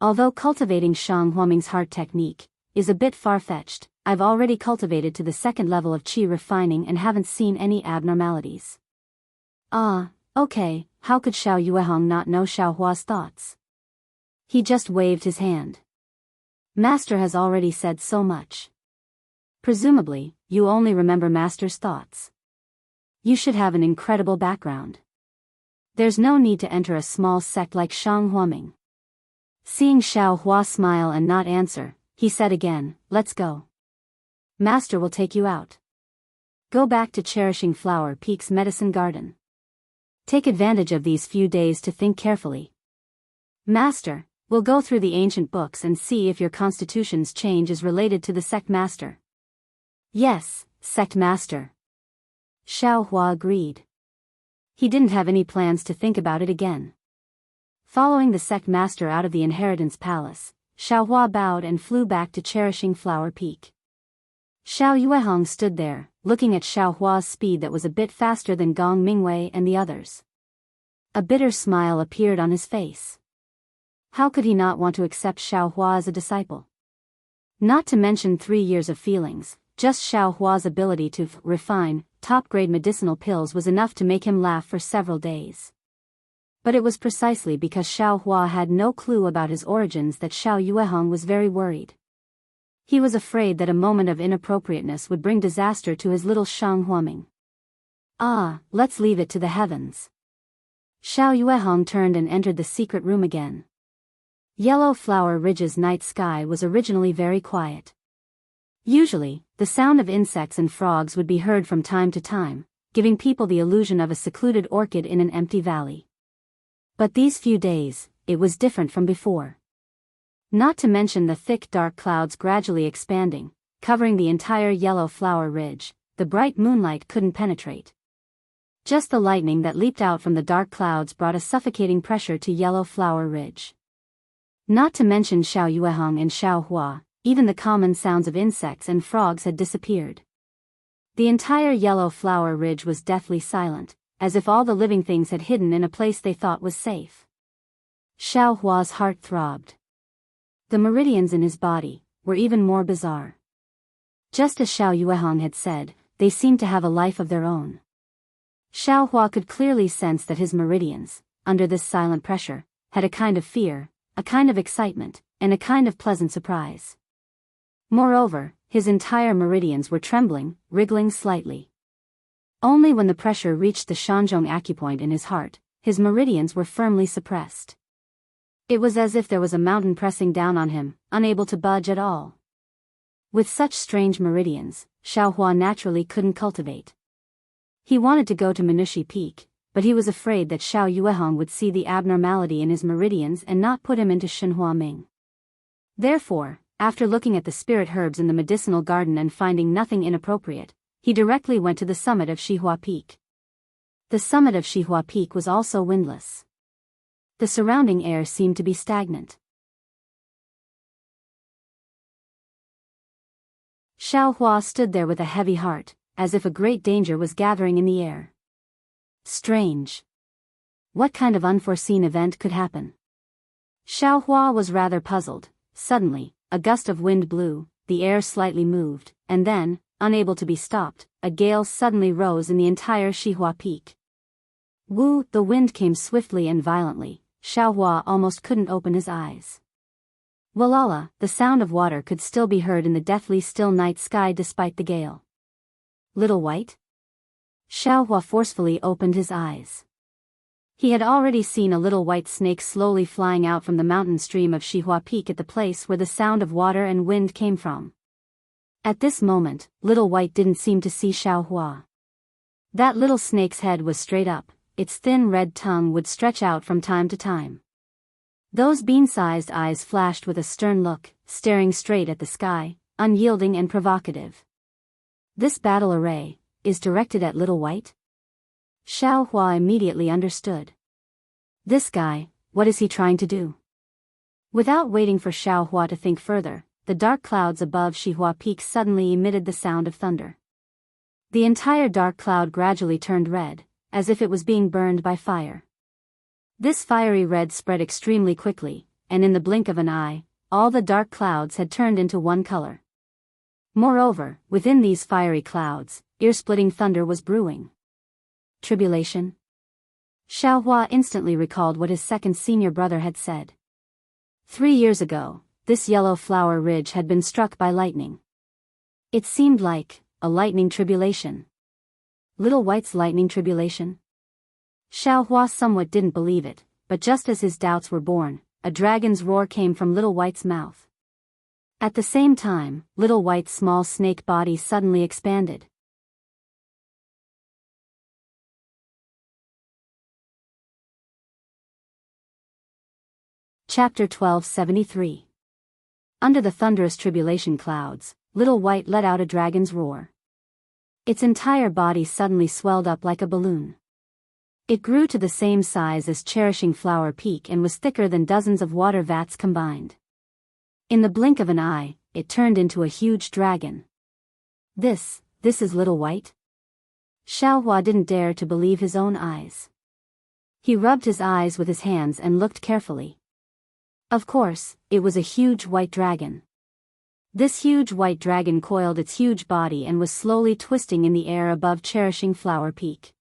Although cultivating Shanghuaming's heart technique is a bit far-fetched, I've already cultivated to the 2nd level of qi refining and haven't seen any abnormalities. Ah, okay, how could Xiao Yuehong not know Xiao Hua's thoughts? He just waved his hand. Master has already said so much. Presumably, you only remember Master's thoughts. You should have an incredible background. There's no need to enter a small sect like Shanghuaming. Seeing Xiao Hua smile and not answer, he said again, let's go. Master will take you out. Go back to Cherishing Flower Peak's medicine garden. Take advantage of these few days to think carefully. Master, we'll go through the ancient books and see if your constitution's change is related to the sect master. Yes, sect master. Xiao Hua agreed. He didn't have any plans to think about it again. Following the sect master out of the inheritance palace, Xiao Hua bowed and flew back to Cherishing Flower Peak. Xiao Yuehong stood there, looking at Xiao Hua's speed that was a bit faster than Gong Mingwei and the others. A bitter smile appeared on his face. How could he not want to accept Xiao Hua as a disciple? Not to mention 3 years of feelings, just Xiao Hua's ability to refine top-grade medicinal pills was enough to make him laugh for several days. But it was precisely because Xiao Hua had no clue about his origins that Xiao Yuehong was very worried. He was afraid that a moment of inappropriateness would bring disaster to his little Shanghuaming. Let's leave it to the heavens. Xiao Yuehong turned and entered the secret room again. Yellow Flower Ridge's night sky was originally very quiet. Usually, the sound of insects and frogs would be heard from time to time, giving people the illusion of a secluded orchid in an empty valley. But these few days, it was different from before. Not to mention the thick dark clouds gradually expanding, covering the entire Yellow Flower Ridge, the bright moonlight couldn't penetrate. Just the lightning that leaped out from the dark clouds brought a suffocating pressure to Yellow Flower Ridge. Not to mention Xiao Yuehong and Xiao Hua, even the common sounds of insects and frogs had disappeared. The entire Yellow Flower Ridge was deathly silent, as if all the living things had hidden in a place they thought was safe. Xiao Hua's heart throbbed. The meridians in his body were even more bizarre. Just as Xiao Yuehong had said, they seemed to have a life of their own. Xiao Hua could clearly sense that his meridians, under this silent pressure, had a kind of fear, a kind of excitement, and a kind of pleasant surprise. Moreover, his entire meridians were trembling, wriggling slightly. Only when the pressure reached the Shanzhong acupoint in his heart, his meridians were firmly suppressed. It was as if there was a mountain pressing down on him, unable to budge at all. With such strange meridians, Xiaohua naturally couldn't cultivate. He wanted to go to Minushi Peak, but he was afraid that Xiao Yuehong would see the abnormality in his meridians and not put him into Shenhua Ming. Therefore, after looking at the spirit herbs in the medicinal garden and finding nothing inappropriate, he directly went to the summit of Shihua Peak. The summit of Shihua Peak was also windless. The surrounding air seemed to be stagnant. Xiaohua stood there with a heavy heart, as if a great danger was gathering in the air. Strange. What kind of unforeseen event could happen? Xiaohua was rather puzzled. Suddenly, a gust of wind blew, the air slightly moved, and then, unable to be stopped, a gale suddenly rose in the entire Shihua Peak. Woo! The wind came swiftly and violently. Xiaohua almost couldn't open his eyes. Walala, the sound of water could still be heard in the deathly still night sky despite the gale. Little White? Xiaohua forcefully opened his eyes. He had already seen a little white snake slowly flying out from the mountain stream of Shihua Peak at the place where the sound of water and wind came from. At this moment, Little White didn't seem to see Xiaohua. That little snake's head was straight up, its thin red tongue would stretch out from time to time. Those bean-sized eyes flashed with a stern look, staring straight at the sky, unyielding and provocative. This battle array is directed at Little White? Xiaohua immediately understood. This guy, what is he trying to do? Without waiting for Xiaohua to think further, the dark clouds above Shihua Peak suddenly emitted the sound of thunder. The entire dark cloud gradually turned red, as if it was being burned by fire. This fiery red spread extremely quickly, and in the blink of an eye, all the dark clouds had turned into one color. Moreover, within these fiery clouds, ear-splitting thunder was brewing. Tribulation? Xiaohua instantly recalled what his second senior brother had said. 3 years ago, this yellow flower ridge had been struck by lightning. It seemed like a lightning tribulation. Little White's lightning tribulation? Xiaohua somewhat didn't believe it, but just as his doubts were born, a dragon's roar came from Little White's mouth. At the same time, Little White's small snake body suddenly expanded. Chapter 1273. Under the thunderous tribulation clouds, Little White let out a dragon's roar. Its entire body suddenly swelled up like a balloon. It grew to the same size as Cherishing Flower Peak and was thicker than dozens of water vats combined. In the blink of an eye, it turned into a huge dragon. This is Little White? Xiaohua didn't dare to believe his own eyes. He rubbed his eyes with his hands and looked carefully. Of course, it was a huge white dragon. This huge white dragon coiled its huge body and was slowly twisting in the air above Cherishing Flower Peak.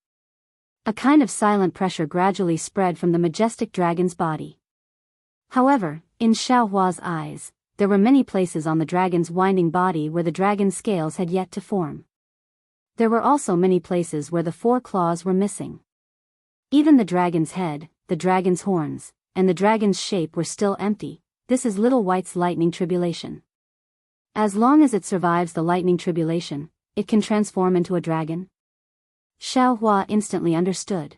A kind of silent pressure gradually spread from the majestic dragon's body. However, in Xiaohua's eyes, there were many places on the dragon's winding body where the dragon's scales had yet to form. There were also many places where the 4 claws were missing. Even the dragon's head, the dragon's horns, and the dragon's shape were still empty. This is Little White's lightning tribulation. As long as it survives the lightning tribulation, it can transform into a dragon? Xiaohua instantly understood.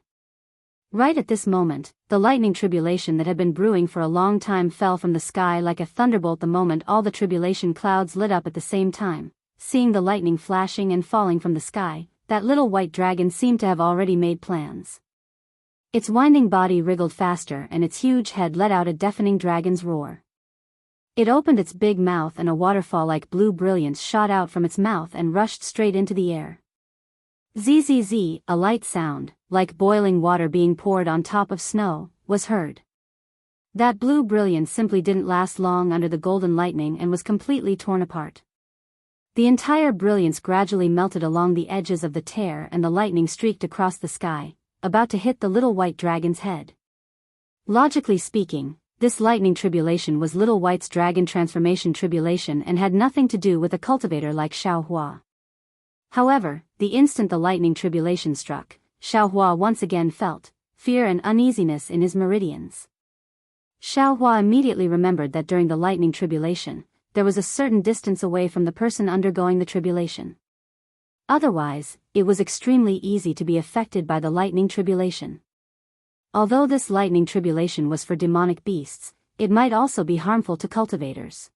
Right at this moment, the lightning tribulation that had been brewing for a long time fell from the sky like a thunderbolt the moment all the tribulation clouds lit up at the same time. Seeing the lightning flashing and falling from the sky, that little white dragon seemed to have already made plans. Its winding body wriggled faster and its huge head let out a deafening dragon's roar. It opened its big mouth and a waterfall like blue brilliance shot out from its mouth and rushed straight into the air. Zzz, a light sound, like boiling water being poured on top of snow, was heard. That blue brilliance simply didn't last long under the golden lightning and was completely torn apart. The entire brilliance gradually melted along the edges of the tear and the lightning streaked across the sky, about to hit the little white dragon's head. Logically speaking, this lightning tribulation was Little White's dragon transformation tribulation and had nothing to do with a cultivator like Xiaohua. However, the instant the lightning tribulation struck, Xiaohua once again felt fear and uneasiness in his meridians. Xiaohua immediately remembered that during the lightning tribulation, there was a certain distance away from the person undergoing the tribulation. Otherwise, it was extremely easy to be affected by the lightning tribulation. Although this lightning tribulation was for demonic beasts, it might also be harmful to cultivators.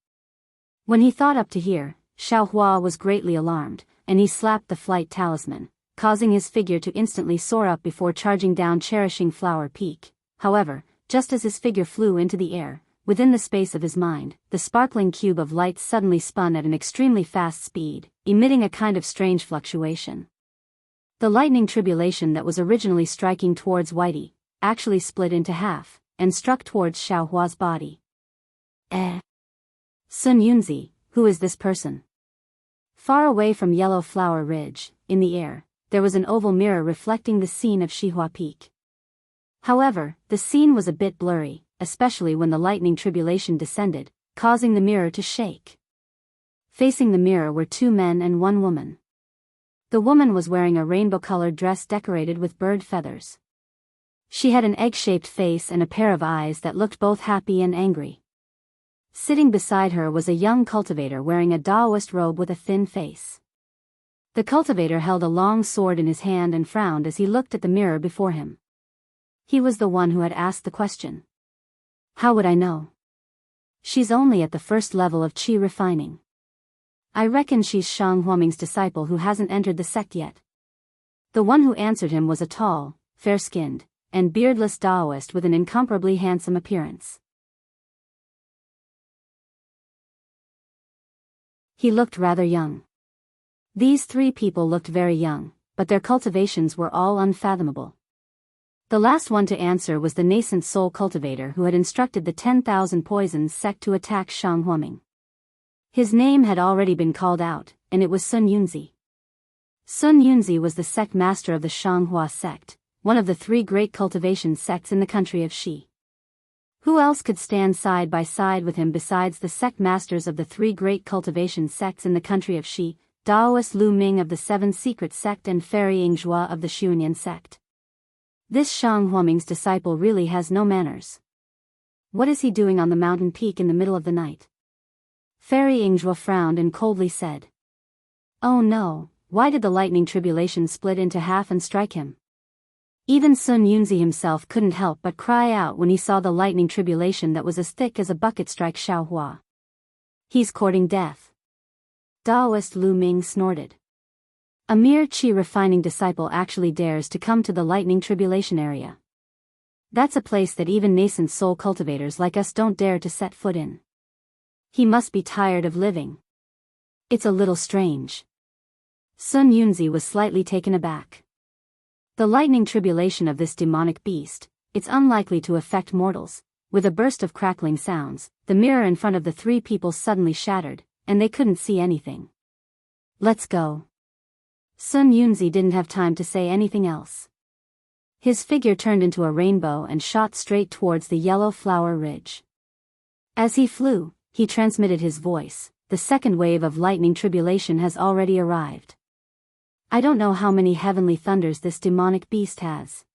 When he thought up to here, Xiaohua was greatly alarmed, and he slapped the flight talisman, causing his figure to instantly soar up before charging down Cherishing Flower Peak. However, just as his figure flew into the air, within the space of his mind, the sparkling cube of light suddenly spun at an extremely fast speed, emitting a kind of strange fluctuation. The lightning tribulation that was originally striking towards Whitey actually split into half, and struck towards Xiaohua's body. Sun Yunzi, who is this person? Far away from Yellow Flower Ridge, in the air, there was an oval mirror reflecting the scene of Xihua Peak. However, the scene was a bit blurry, especially when the lightning tribulation descended, causing the mirror to shake. Facing the mirror were two men and one woman. The woman was wearing a rainbow-colored dress decorated with bird feathers. She had an egg-shaped face and a pair of eyes that looked both happy and angry. Sitting beside her was a young cultivator wearing a Daoist robe with a thin face. The cultivator held a long sword in his hand and frowned as he looked at the mirror before him. He was the one who had asked the question. How would I know? She's only at the first level of qi refining. I reckon she's Shang Huaming's disciple who hasn't entered the sect yet. The one who answered him was a tall, fair-skinned, and beardless Daoist with an incomparably handsome appearance. He looked rather young. These three people looked very young, but their cultivations were all unfathomable. The last one to answer was the nascent soul cultivator who had instructed the 10,000 Poisons sect to attack Shang Huaming. His name had already been called out, and it was Sun Yunzi. Sun Yunzi was the sect master of the Shanghua sect, one of the three great cultivation sects in the country of Xi. Who else could stand side by side with him besides the sect masters of the three great cultivation sects in the country of Xi, Daoist Lu Ming of the Seven Secret sect and Fairy Yingzhua of the Xuanyan sect? This Shang Huaming's disciple really has no manners. What is he doing on the mountain peak in the middle of the night? Fairy Yingzhua frowned and coldly said. Oh no, why did the lightning tribulation split into half and strike him? Even Sun Yunzi himself couldn't help but cry out when he saw the lightning tribulation that was as thick as a bucket strike Xiaohua. He's courting death. Daoist Lu Ming snorted. A mere qi refining disciple actually dares to come to the lightning tribulation area. That's a place that even nascent soul cultivators like us don't dare to set foot in. He must be tired of living. It's a little strange. Sun Yunzi was slightly taken aback. The lightning tribulation of this demonic beast, it's unlikely to affect mortals. With a burst of crackling sounds, the mirror in front of the three people suddenly shattered, and they couldn't see anything. Let's go. Sun Yunzi didn't have time to say anything else. His figure turned into a rainbow and shot straight towards the Yellow Flower Ridge. As he flew, he transmitted his voice. The second wave of lightning tribulation has already arrived. I don't know how many heavenly thunders this demonic beast has.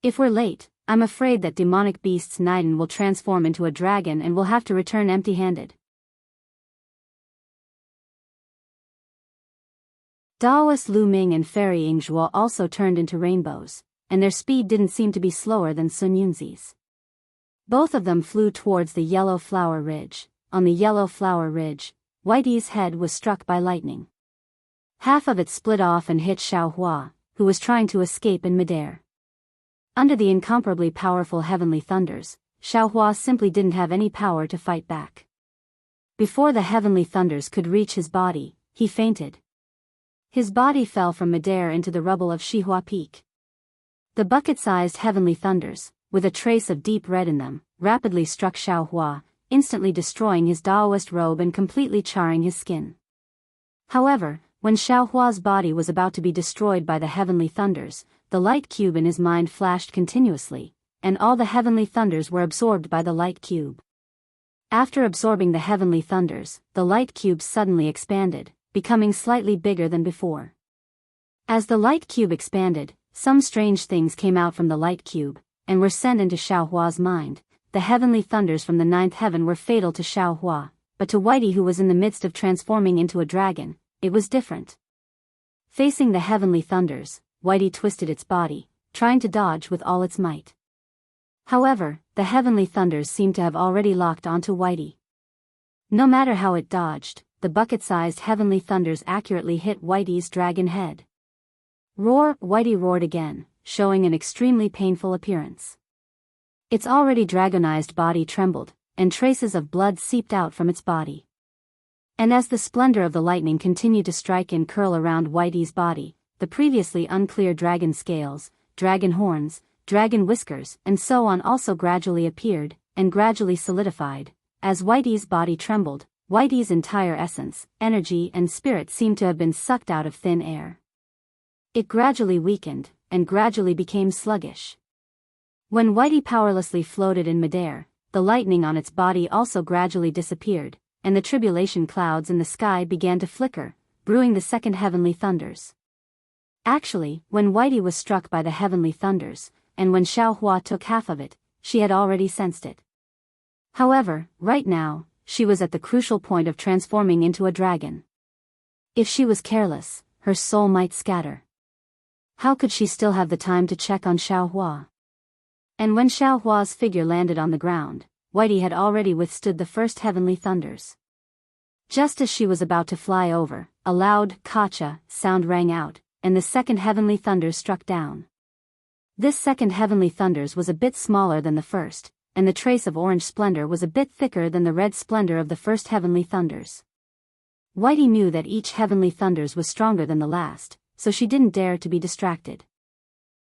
If we're late, I'm afraid that demonic beast's Naiden will transform into a dragon and we'll have to return empty-handed. Daoist Lu Ming and Fairy Yingzhua also turned into rainbows, and their speed didn't seem to be slower than Sun Yunzi's. Both of them flew towards the Yellow Flower Ridge. On the Yellow Flower Ridge, Whitey's head was struck by lightning. Half of it split off and hit Xiaohua, who was trying to escape in midair. Under the incomparably powerful heavenly thunders, Xiaohua simply didn't have any power to fight back. Before the heavenly thunders could reach his body, he fainted. His body fell from midair into the rubble of Xihua Peak. The bucket-sized heavenly thunders, with a trace of deep red in them, rapidly struck Xiaohua, instantly destroying his Daoist robe and completely charring his skin. However, when Xiaohua's body was about to be destroyed by the heavenly thunders, the light cube in his mind flashed continuously, and all the heavenly thunders were absorbed by the light cube. After absorbing the heavenly thunders, the light cube suddenly expanded, becoming slightly bigger than before. As the light cube expanded, some strange things came out from the light cube, and were sent into Xiaohua's mind. The heavenly thunders from the ninth heaven were fatal to Xiaohua, but to Whitey, who was in the midst of transforming into a dragon, it was different. Facing the heavenly thunders, Whitey twisted its body, trying to dodge with all its might. However, the heavenly thunders seemed to have already locked onto Whitey. No matter how it dodged, the bucket-sized heavenly thunders accurately hit Whitey's dragon head. Roar! Whitey roared again, showing an extremely painful appearance. Its already dragonized body trembled, and traces of blood seeped out from its body. And as the splendor of the lightning continued to strike and curl around Whitey's body, the previously unclear dragon scales, dragon horns, dragon whiskers, and so on also gradually appeared, and gradually solidified. As Whitey's body trembled, Whitey's entire essence, energy and spirit seemed to have been sucked out of thin air. It gradually weakened, and gradually became sluggish. When Whitey powerlessly floated in midair, the lightning on its body also gradually disappeared, and the tribulation clouds in the sky began to flicker, brewing the second heavenly thunders. Actually, when Whitey was struck by the heavenly thunders, and when Xiaohua took half of it, she had already sensed it. However, right now, she was at the crucial point of transforming into a dragon. If she was careless, her soul might scatter. How could she still have the time to check on Xiaohua? And when Xiaohua's figure landed on the ground, Whitey had already withstood the first heavenly thunders. Just as she was about to fly over, a loud "Kacha" sound rang out, and the second heavenly thunders struck down. This second heavenly thunders was a bit smaller than the first, and the trace of orange splendor was a bit thicker than the red splendor of the first heavenly thunders. Whitey knew that each heavenly thunders was stronger than the last, so she didn't dare to be distracted.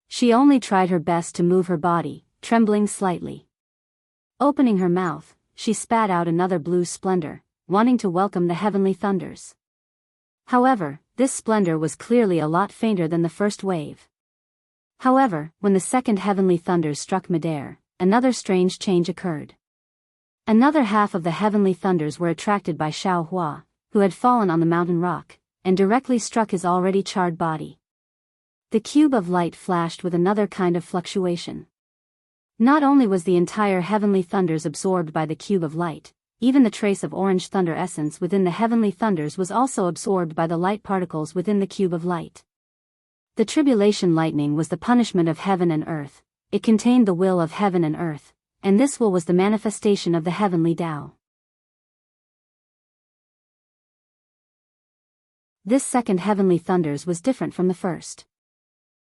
She only tried her best to move her body, trembling slightly. Opening her mouth, she spat out another blue splendor, wanting to welcome the heavenly thunders. However, this splendor was clearly a lot fainter than the first wave. However, when the second heavenly thunders struck midair, another strange change occurred. Another half of the heavenly thunders were attracted by Xiaohua, who had fallen on the mountain rock, and directly struck his already charred body. The cube of light flashed with another kind of fluctuation. Not only was the entire heavenly thunders absorbed by the cube of light, even the trace of orange thunder essence within the heavenly thunders was also absorbed by the light particles within the cube of light. The tribulation lightning was the punishment of heaven and earth. It contained the will of heaven and earth, and this will was the manifestation of the heavenly Tao. This second heavenly thunders was different from the first.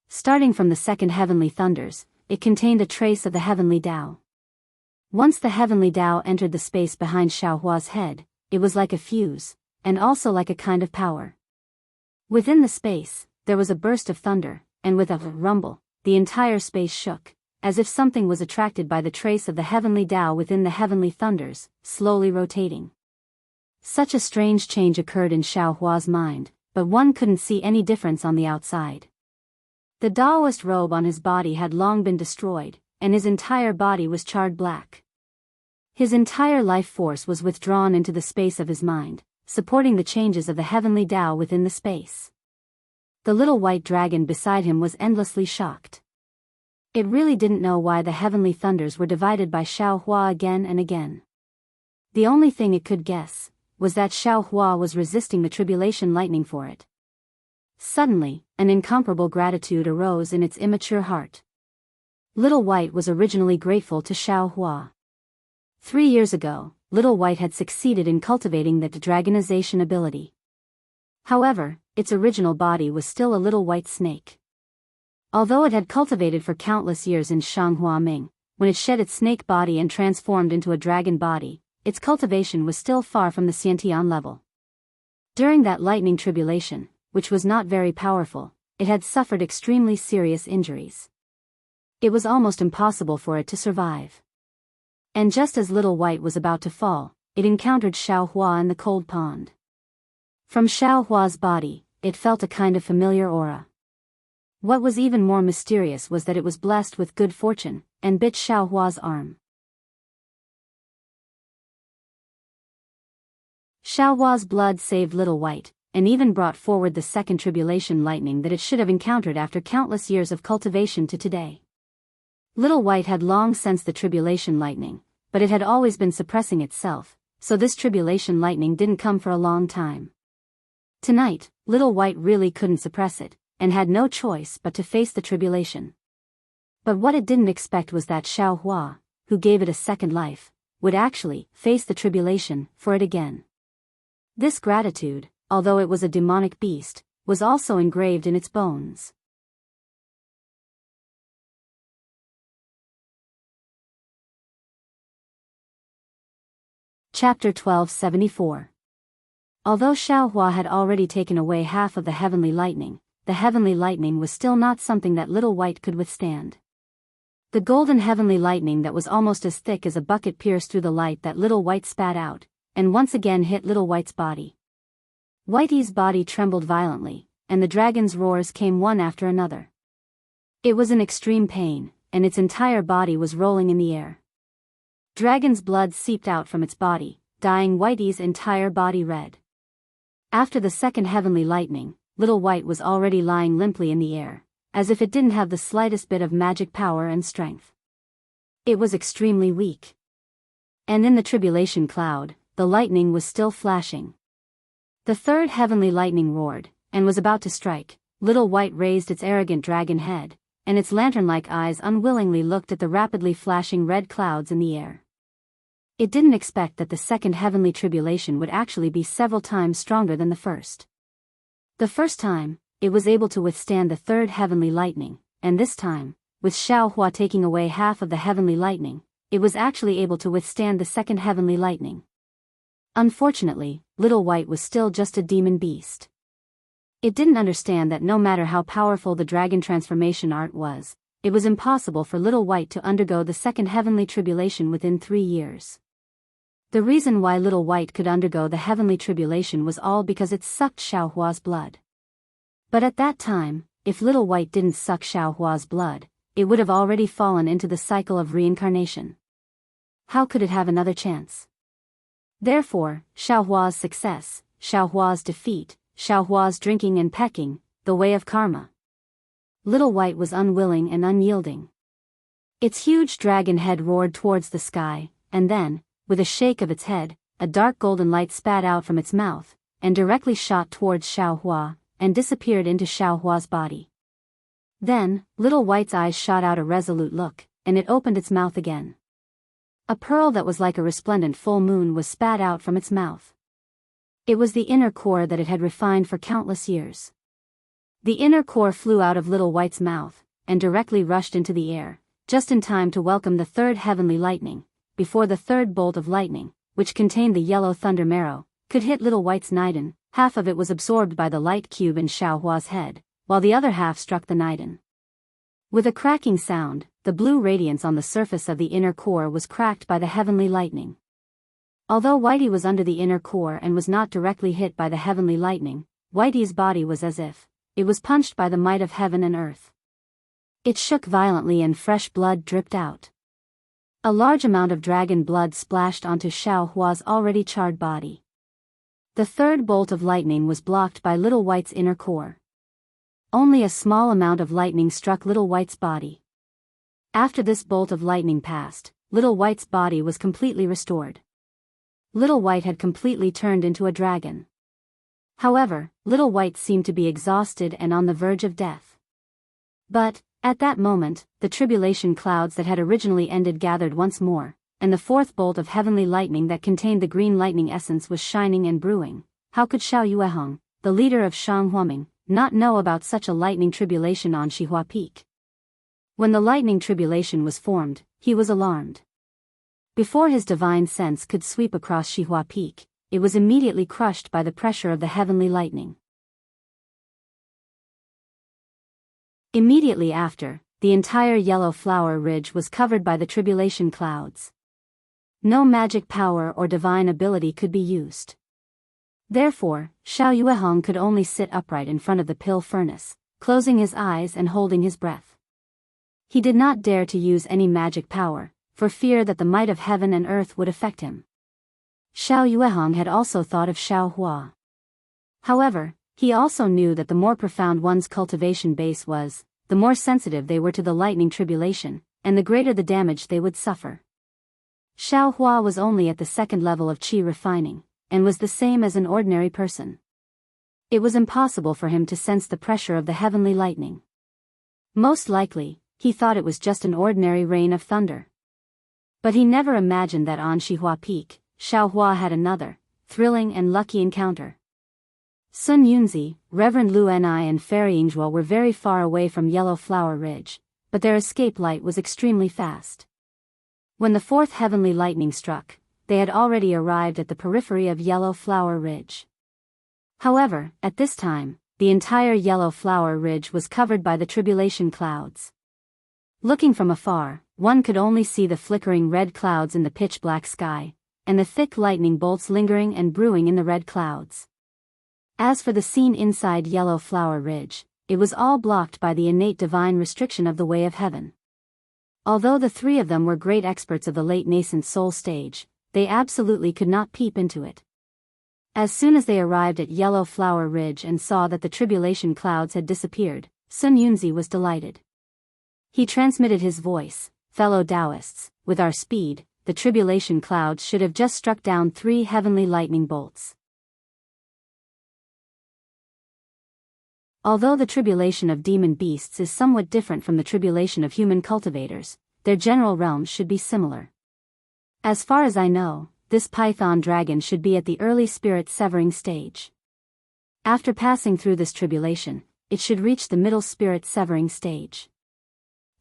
Starting from the second heavenly thunders, it contained a trace of the heavenly Tao. Once the heavenly Tao entered the space behind Xiaohua's head, it was like a fuse, and also like a kind of power. Within the space, there was a burst of thunder, and with a rumble, the entire space shook, as if something was attracted by the trace of the heavenly Tao within the heavenly thunders, slowly rotating. Such a strange change occurred in Xiaohua's mind, but one couldn't see any difference on the outside. The Daoist robe on his body had long been destroyed, and his entire body was charred black. His entire life force was withdrawn into the space of his mind, supporting the changes of the heavenly Tao within the space. The little white dragon beside him was endlessly shocked. It really didn't know why the heavenly thunders were divided by Xiaohua again and again. The only thing it could guess was that Xiaohua was resisting the tribulation lightning for it. Suddenly, an incomparable gratitude arose in its immature heart. Little White was originally grateful to Xiaohua. 3 years ago, Little White had succeeded in cultivating the dragonization ability. However, its original body was still a little white snake. Although it had cultivated for countless years in Shanghua Ming, when it shed its snake body and transformed into a dragon body, its cultivation was still far from the Xiantian level. During that lightning tribulation, which was not very powerful, it had suffered extremely serious injuries. It was almost impossible for it to survive. And just as Little White was about to fall, it encountered Xiaohua in the cold pond. From Xiaohua's body, it felt a kind of familiar aura. What was even more mysterious was that it was blessed with good fortune, and bit Xiaohua's arm. Xiaohua's blood saved Little White, and even brought forward the second tribulation lightning that it should have encountered after countless years of cultivation to today. Little White had long sensed the tribulation lightning, but it had always been suppressing itself, so this tribulation lightning didn't come for a long time. Tonight, Little White really couldn't suppress it, and had no choice but to face the tribulation. But what it didn't expect was that Xiao Hua, who gave it a second life, would actually face the tribulation for it again. This gratitude, although it was a demonic beast, was also engraved in its bones. Chapter 1274. Although Xiao Hua had already taken away half of the heavenly lightning, the heavenly lightning was still not something that Little White could withstand. The golden heavenly lightning that was almost as thick as a bucket pierced through the light that Little White spat out, and once again hit Little White's body. Whitey's body trembled violently, and the dragon's roars came one after another. It was in extreme pain, and its entire body was rolling in the air. Dragon's blood seeped out from its body, dyeing Whitey's entire body red. After the second heavenly lightning, Little White was already lying limply in the air, as if it didn't have the slightest bit of magic power and strength. It was extremely weak. And in the tribulation cloud, the lightning was still flashing. The third heavenly lightning roared, and was about to strike. Little White raised its arrogant dragon head, and its lantern-like eyes unwillingly looked at the rapidly flashing red clouds in the air. It didn't expect that the second heavenly tribulation would actually be several times stronger than the first. The first time, it was able to withstand the third heavenly lightning, and this time, with Xiao Hua taking away half of the heavenly lightning, it was actually able to withstand the second heavenly lightning. Unfortunately, Little White was still just a demon beast. It didn't understand that no matter how powerful the dragon transformation art was, it was impossible for Little White to undergo the second heavenly tribulation within 3 years. The reason why Little White could undergo the heavenly tribulation was all because it sucked Xiao Hua's blood. But at that time, if Little White didn't suck Xiao Hua's blood, it would have already fallen into the cycle of reincarnation. How could it have another chance? Therefore, Xiao Hua's success, Xiao Hua's defeat, Xiao Hua's drinking and pecking, the way of karma. Little White was unwilling and unyielding. Its huge dragon head roared towards the sky, and then, with a shake of its head, a dark golden light spat out from its mouth, and directly shot towards Xiao Hua, and disappeared into Xiao Hua's body. Then, Little White's eyes shot out a resolute look, and it opened its mouth again. A pearl that was like a resplendent full moon was spat out from its mouth. It was the inner core that it had refined for countless years. The inner core flew out of Little White's mouth, and directly rushed into the air, just in time to welcome the third heavenly lightning, before the third bolt of lightning, which contained the yellow thunder marrow, could hit Little White's Niden. Half of it was absorbed by the light cube in Xiao Hua's head, while the other half struck the Niden. With a cracking sound, the blue radiance on the surface of the inner core was cracked by the heavenly lightning. Although Whitey was under the inner core and was not directly hit by the heavenly lightning, Whitey's body was as if it was punched by the might of heaven and earth. It shook violently and fresh blood dripped out. A large amount of dragon blood splashed onto Xiao Hua's already charred body. The third bolt of lightning was blocked by Little White's inner core. Only a small amount of lightning struck Little White's body. After this bolt of lightning passed, Little White's body was completely restored. Little White had completely turned into a dragon. However, Little White seemed to be exhausted and on the verge of death. But, at that moment, the tribulation clouds that had originally ended gathered once more, and the fourth bolt of heavenly lightning that contained the green lightning essence was shining and brewing. How could Xiao Yuehong, the leader of Shang Huaming, not know about such a lightning tribulation on Shihua Peak? When the lightning tribulation was formed, he was alarmed. Before his divine sense could sweep across Shihua Peak, it was immediately crushed by the pressure of the heavenly lightning. Immediately after, the entire yellow flower ridge was covered by the tribulation clouds. No magic power or divine ability could be used. Therefore, Xiao Yuehong could only sit upright in front of the pill furnace, closing his eyes and holding his breath. He did not dare to use any magic power, for fear that the might of heaven and earth would affect him. Xiao Yuehong had also thought of Xiao Hua. However, he also knew that the more profound one's cultivation base was, the more sensitive they were to the lightning tribulation, and the greater the damage they would suffer. Xiao Hua was only at the second level of qi refining, and was the same as an ordinary person. It was impossible for him to sense the pressure of the heavenly lightning. Most likely, he thought it was just an ordinary rain of thunder. But he never imagined that on Shihua Peak, Xiao Hua had another, thrilling and lucky encounter. Sun Yunzi, Reverend Lu Ni and Fairy Yingjue were very far away from Yellow Flower Ridge, but their escape light was extremely fast. When the fourth heavenly lightning struck, they had already arrived at the periphery of Yellow Flower Ridge. However, at this time, the entire Yellow Flower Ridge was covered by the tribulation clouds. Looking from afar, one could only see the flickering red clouds in the pitch-black sky, and the thick lightning bolts lingering and brewing in the red clouds. As for the scene inside Yellow Flower Ridge, it was all blocked by the innate divine restriction of the way of heaven. Although the three of them were great experts of the late nascent soul stage, they absolutely could not peep into it. As soon as they arrived at Yellow Flower Ridge and saw that the tribulation clouds had disappeared, Sun Yunzi was delighted. He transmitted his voice, "Fellow Daoists, with our speed, the tribulation clouds should have just struck down 3 heavenly lightning bolts." Although the tribulation of demon beasts is somewhat different from the tribulation of human cultivators, their general realms should be similar. As far as I know, this python dragon should be at the early spirit severing stage. After passing through this tribulation, it should reach the middle spirit severing stage.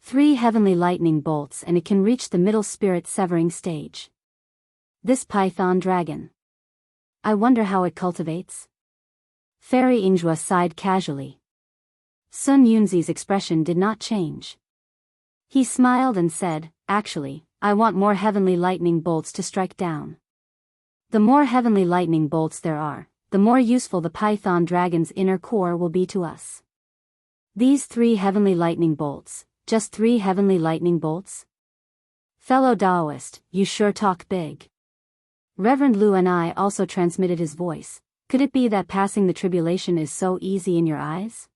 3 heavenly lightning bolts and it can reach the middle spirit severing stage. This python dragon. I wonder how it cultivates? Fairy Yingjue sighed casually. Sun Yunzi's expression did not change. He smiled and said, "Actually, I want more heavenly lightning bolts to strike down. The more heavenly lightning bolts there are, the more useful the python dragon's inner core will be to us. These 3 heavenly lightning bolts, just 3 heavenly lightning bolts? Fellow Daoist, you sure talk big." Reverend Lu Ni also transmitted his voice. "Could it be that passing the tribulation is so easy in your eyes?"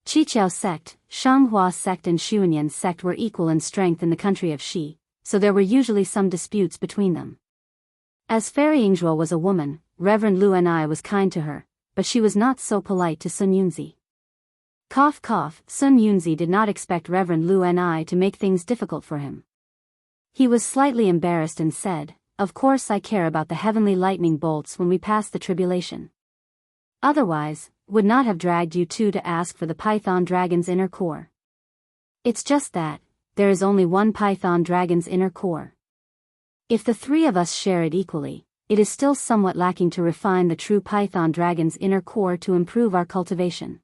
Qiqiao sect, Shanghua sect and Xuanyan sect were equal in strength in the country of Xi, so there were usually some disputes between them. As Fairy Yingjue was a woman, Reverend Lu Ni was kind to her, but she was not so polite to Sun Yunzi. Cough cough, Sun Yunzi did not expect Reverend Lu Ni to make things difficult for him. He was slightly embarrassed and said, "Of course I care about the heavenly lightning bolts when we pass the tribulation. Otherwise, would not have dragged you two to ask for the python dragon's inner core. It's just that, there is only one python dragon's inner core. If the 3 of us share it equally, it is still somewhat lacking to refine the true python dragon's inner core to improve our cultivation.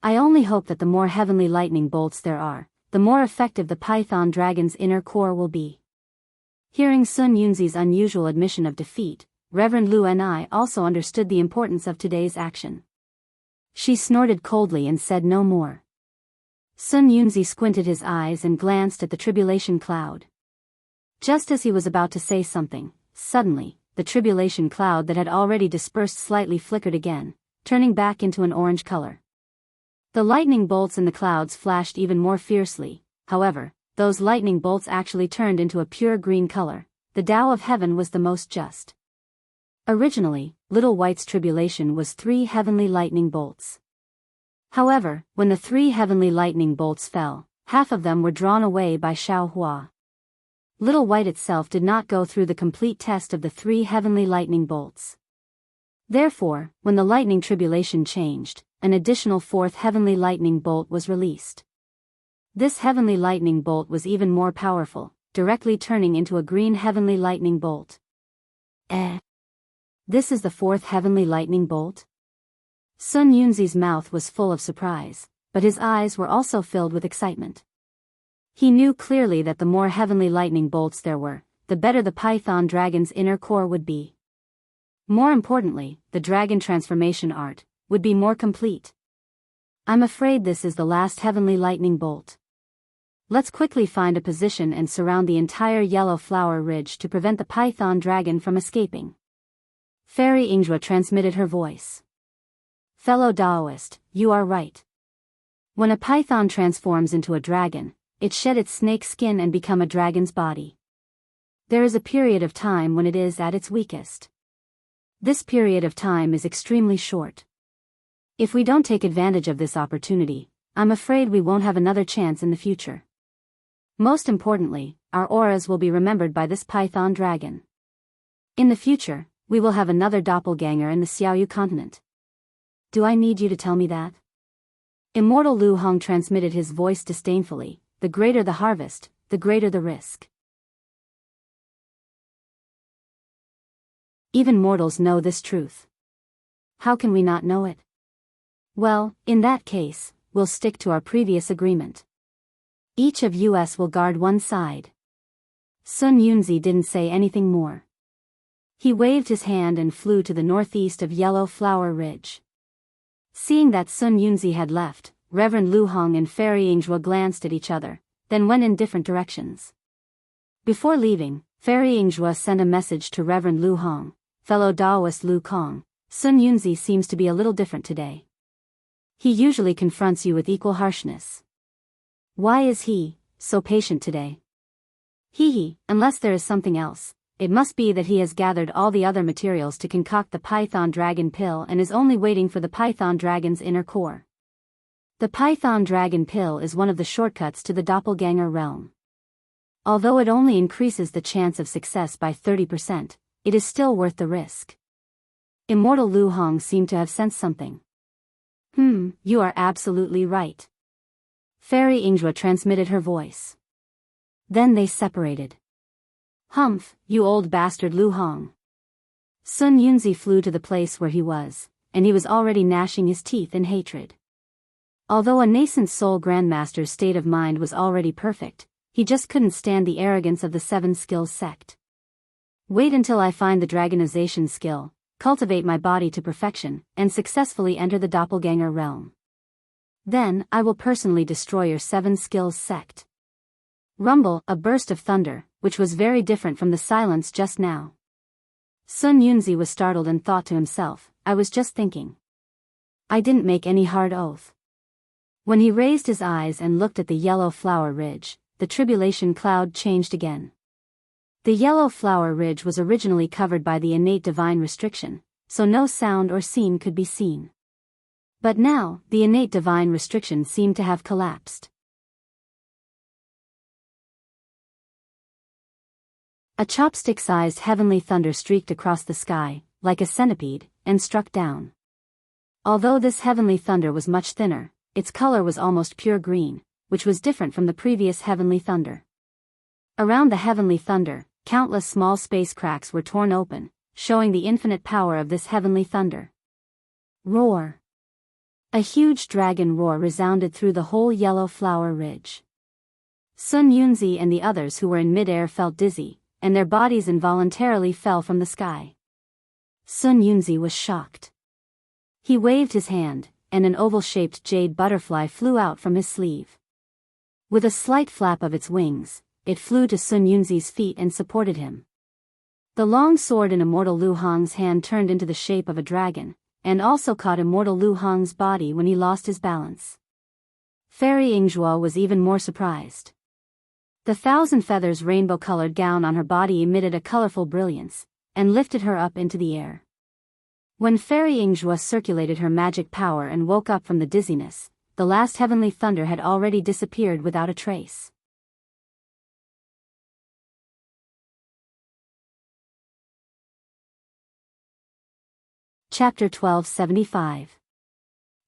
I only hope that the more heavenly lightning bolts there are, the more effective the python dragon's inner core will be." Hearing Sun Yunzi's unusual admission of defeat, Reverend Lu Ni also understood the importance of today's action. She snorted coldly and said no more. Sun Yunzi squinted his eyes and glanced at the tribulation cloud. Just as he was about to say something, suddenly, the tribulation cloud that had already dispersed slightly flickered again, turning back into an orange color. The lightning bolts in the clouds flashed even more fiercely. However, those lightning bolts actually turned into a pure green color. The Tao of Heaven was the most just. Originally, Little White's tribulation was 3 heavenly lightning bolts. However, when the 3 heavenly lightning bolts fell, half of them were drawn away by Xiao Hua. Little White itself did not go through the complete test of the 3 heavenly lightning bolts. Therefore, when the lightning tribulation changed, an additional 4th heavenly lightning bolt was released. This heavenly lightning bolt was even more powerful, directly turning into a green heavenly lightning bolt. This is the 4th heavenly lightning bolt? Sun Yunzi's mouth was full of surprise, but his eyes were also filled with excitement. He knew clearly that the more heavenly lightning bolts there were, the better the python dragon's inner core would be. More importantly, the dragon transformation art would be more complete. I'm afraid this is the last heavenly lightning bolt. Let's quickly find a position and surround the entire Yellow Flower Ridge to prevent the python dragon from escaping. Fairy Yingjue transmitted her voice. Fellow Daoist, you are right. When a python transforms into a dragon, it shed its snake skin and become a dragon's body. There is a period of time when it is at its weakest. This period of time is extremely short. If we don't take advantage of this opportunity, I'm afraid we won't have another chance in the future. Most importantly, our auras will be remembered by this python dragon. In the future, we will have another doppelganger in the Xiaoyu continent. Do I need you to tell me that? Immortal Lu Hong transmitted his voice disdainfully. The greater the harvest, the greater the risk. Even mortals know this truth. How can we not know it? Well, in that case, we'll stick to our previous agreement. Each of us will guard one side. Sun Yunzi didn't say anything more. He waved his hand and flew to the northeast of Yellow Flower Ridge. Seeing that Sun Yunzi had left, Reverend Lu Hong and Fairy Yingjue glanced at each other, then went in different directions. Before leaving, Fairy Yingjue sent a message to Reverend Lu Hong. Fellow Daoist Lu Kong, Sun Yunzi seems to be a little different today. He usually confronts you with equal harshness. Why is he so patient today? Unless there is something else, it must be that he has gathered all the other materials to concoct the Python Dragon Pill and is only waiting for the Python Dragon's inner core. The Python Dragon Pill is one of the shortcuts to the Doppelganger realm. Although it only increases the chance of success by 30%, it is still worth the risk. Immortal Lu Hong seemed to have sensed something. You are absolutely right. Fairy Yingjue transmitted her voice. Then they separated. Humph, you old bastard Lu Hong. Sun Yunzi flew to the place where he was, and he was already gnashing his teeth in hatred. Although a nascent soul grandmaster's state of mind was already perfect, he just couldn't stand the arrogance of the Seven Skills sect. Wait until I find the dragonization skill, cultivate my body to perfection, and successfully enter the doppelganger realm. Then, I will personally destroy your Seven Skills sect. Rumble, a burst of thunder, which was very different from the silence just now. Sun Yunzi was startled and thought to himself, I was just thinking. I didn't make any hard oath. When he raised his eyes and looked at the Yellow Flower Ridge, the tribulation cloud changed again. The Yellow Flower Ridge was originally covered by the innate divine restriction, so no sound or scene could be seen. But now, the innate divine restriction seemed to have collapsed. A chopstick-sized heavenly thunder streaked across the sky, like a centipede, and struck down. Although this heavenly thunder was much thinner, its color was almost pure green, which was different from the previous heavenly thunder. Around the heavenly thunder, countless small space cracks were torn open, showing the infinite power of this heavenly thunder. Roar! A huge dragon roar resounded through the whole Yellow Flower Ridge. Sun Yunzi and the others who were in midair felt dizzy, and their bodies involuntarily fell from the sky. Sun Yunzi was shocked. He waved his hand, and an oval-shaped jade butterfly flew out from his sleeve. With a slight flap of its wings, it flew to Sun Yunzi's feet and supported him. The long sword in Immortal Lu Hong's hand turned into the shape of a dragon, and also caught Immortal Lu Hong's body when he lost his balance. Fairy Yingjue was even more surprised. The thousand feathers rainbow-colored gown on her body emitted a colorful brilliance, and lifted her up into the air. When Fairy Yingjue circulated her magic power and woke up from the dizziness, the last heavenly thunder had already disappeared without a trace. Chapter 1275.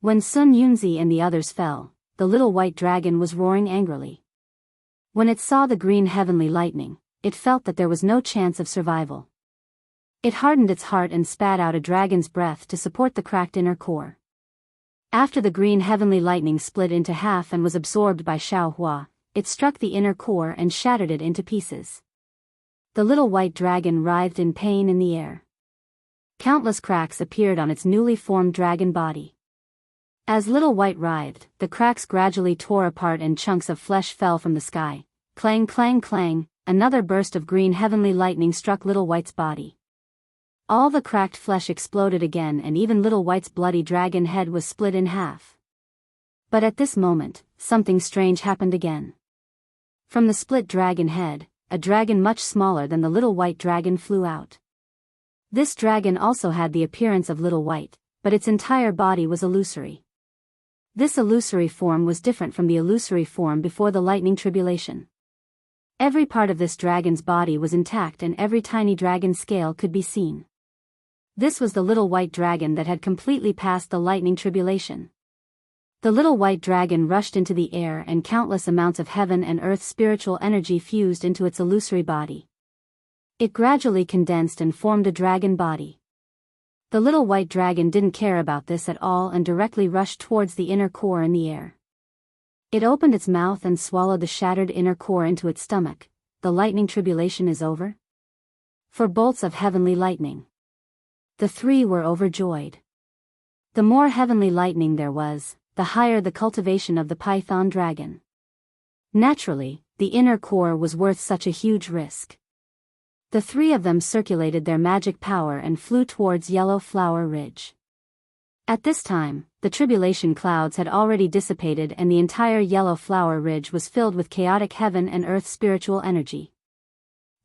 When Sun Yunzi and the others fell, the little white dragon was roaring angrily. When it saw the green heavenly lightning, it felt that there was no chance of survival. It hardened its heart and spat out a dragon's breath to support the cracked inner core. After the green heavenly lightning split into half and was absorbed by Xiaohua, it struck the inner core and shattered it into pieces. The little white dragon writhed in pain in the air. Countless cracks appeared on its newly formed dragon body. As Little White writhed, the cracks gradually tore apart and chunks of flesh fell from the sky. Clang clang clang, another burst of green heavenly lightning struck Little White's body. All the cracked flesh exploded again, and even Little White's bloody dragon head was split in half. But at this moment, something strange happened again. From the split dragon head, a dragon much smaller than the Little White dragon flew out. This dragon also had the appearance of Little White, but its entire body was illusory. This illusory form was different from the illusory form before the lightning tribulation. Every part of this dragon's body was intact, and every tiny dragon scale could be seen. This was the Little White dragon that had completely passed the lightning tribulation. The Little White dragon rushed into the air, and countless amounts of heaven and earth spiritual energy fused into its illusory body. It gradually condensed and formed a dragon body. The Little White dragon didn't care about this at all and directly rushed towards the inner core in the air. It opened its mouth and swallowed the shattered inner core into its stomach. The lightning tribulation is over? For bolts of heavenly lightning. The three were overjoyed. The more heavenly lightning there was, the higher the cultivation of the python dragon. Naturally, the inner core was worth such a huge risk. The three of them circulated their magic power and flew towards Yellow Flower Ridge. At this time, the tribulation clouds had already dissipated, and the entire Yellow Flower Ridge was filled with chaotic heaven and earth spiritual energy.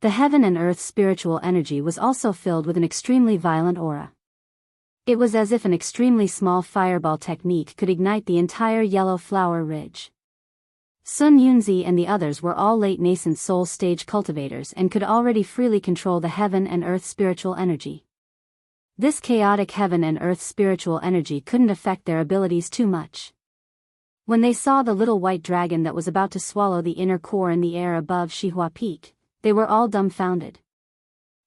The heaven and earth spiritual energy was also filled with an extremely violent aura. It was as if an extremely small fireball technique could ignite the entire Yellow Flower Ridge. Sun Yunzi and the others were all late nascent soul stage cultivators and could already freely control the heaven and earth spiritual energy. This chaotic heaven and earth spiritual energy couldn't affect their abilities too much. When they saw the Little White dragon that was about to swallow the inner core in the air above Shihua Peak, they were all dumbfounded.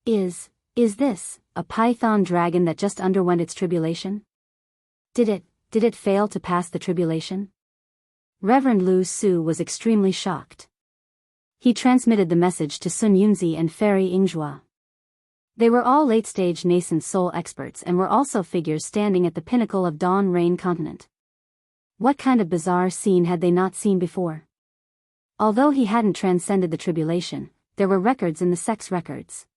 Is this a python dragon that just underwent its tribulation? Did it fail to pass the tribulation? Reverend Lu Su was extremely shocked. He transmitted the message to Sun Yunzi and Fairy Yingzhua. They were all late-stage nascent soul experts and were also figures standing at the pinnacle of Dawn Rain Continent. What kind of bizarre scene had they not seen before? Although he hadn't transcended the tribulation, there were records in the sex records.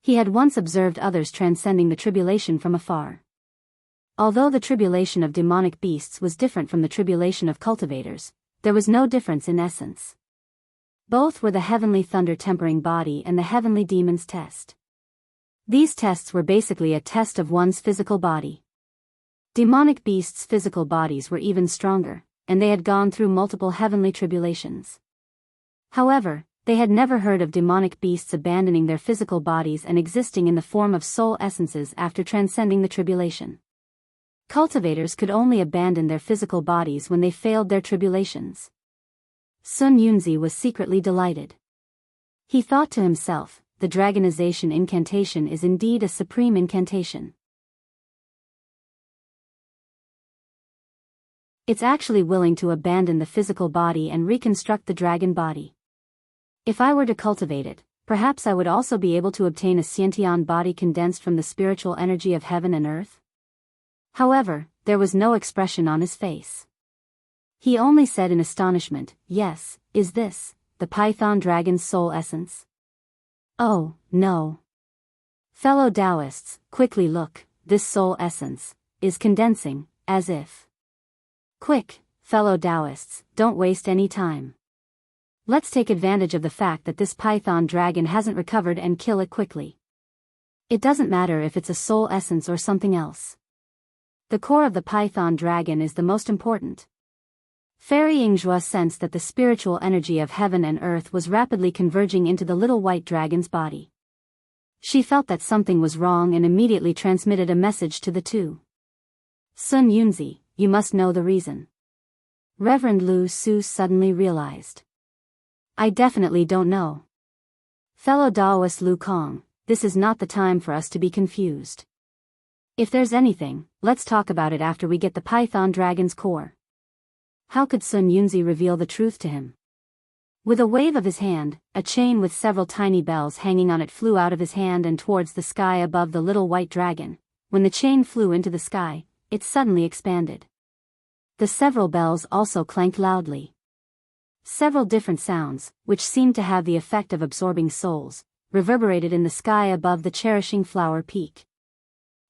He had once observed others transcending the tribulation from afar. Although the tribulation of demonic beasts was different from the tribulation of cultivators, there was no difference in essence. Both were the heavenly thunder tempering body and the heavenly demons test. These tests were basically a test of one's physical body. Demonic beasts' physical bodies were even stronger, and they had gone through multiple heavenly tribulations. However, they had never heard of demonic beasts abandoning their physical bodies and existing in the form of soul essences after transcending the tribulation. Cultivators could only abandon their physical bodies when they failed their tribulations. Sun Yunzi was secretly delighted. He thought to himself, the dragonization incantation is indeed a supreme incantation. It's actually willing to abandon the physical body and reconstruct the dragon body. If I were to cultivate it, perhaps I would also be able to obtain a Xiantian body condensed from the spiritual energy of heaven and earth. However, there was no expression on his face. He only said in astonishment, "Yes, is this the python dragon's soul essence?" Oh, no. Fellow Daoists, quickly look, this soul essence is condensing, as if. Quick, fellow Daoists, don't waste any time. Let's take advantage of the fact that this python dragon hasn't recovered and kill it quickly. It doesn't matter if it's a soul essence or something else. The core of the python dragon is the most important. Fairy Yingzhua sensed that the spiritual energy of heaven and earth was rapidly converging into the Little White dragon's body. She felt that something was wrong and immediately transmitted a message to the two. Sun Yunzi, you must know the reason. Reverend Lu Su suddenly realized. I definitely don't know. Fellow Daoist Lu Kong, this is not the time for us to be confused. If there's anything, let's talk about it after we get the python dragon's core. How could Sun Yunzi reveal the truth to him? With a wave of his hand, a chain with several tiny bells hanging on it flew out of his hand and towards the sky above the Little White dragon. When the chain flew into the sky, it suddenly expanded. The several bells also clanked loudly. Several different sounds, which seemed to have the effect of absorbing souls, reverberated in the sky above the cherishing flower peak.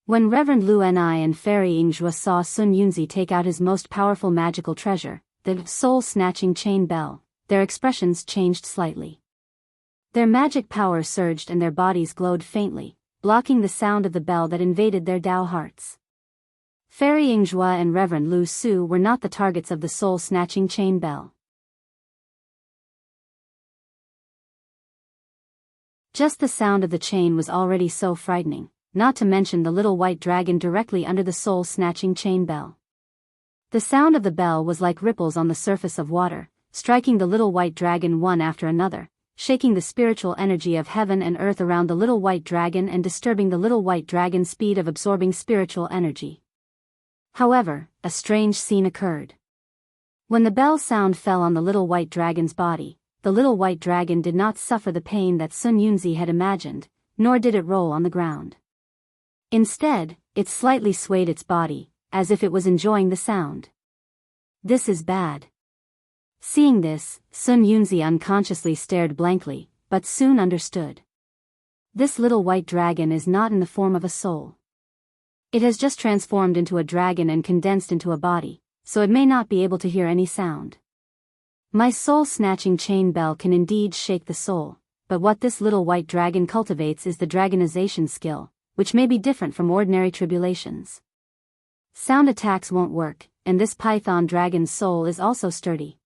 When Reverend Lu Ni and Fairy Yingjue saw Sun Yunzi take out his most powerful magical treasure, the soul-snatching chain bell, their expressions changed slightly. Their magic power surged and their bodies glowed faintly, blocking the sound of the bell that invaded their Dao hearts. Fairy Yingjue and Reverend Lu Su were not the targets of the soul-snatching chain bell. Just the sound of the chain was already so frightening, not to mention the little white dragon directly under the soul-snatching chain bell. The sound of the bell was like ripples on the surface of water, striking the little white dragon one after another, shaking the spiritual energy of heaven and earth around the little white dragon and disturbing the little white dragon's speed of absorbing spiritual energy. However, a strange scene occurred. When the bell sound fell on the little white dragon's body, the little white dragon did not suffer the pain that Sun Yunzi had imagined, nor did it roll on the ground. Instead, it slightly swayed its body, as if it was enjoying the sound. This is bad. Seeing this, Sun Yunzi unconsciously stared blankly, but soon understood. This little white dragon is not in the form of a soul. It has just transformed into a dragon and condensed into a body, so it may not be able to hear any sound. My soul-snatching chain bell can indeed shake the soul, but what this little white dragon cultivates is the dragonization skill, which may be different from ordinary tribulations. Sound attacks won't work, and this python dragon's soul is also sturdy.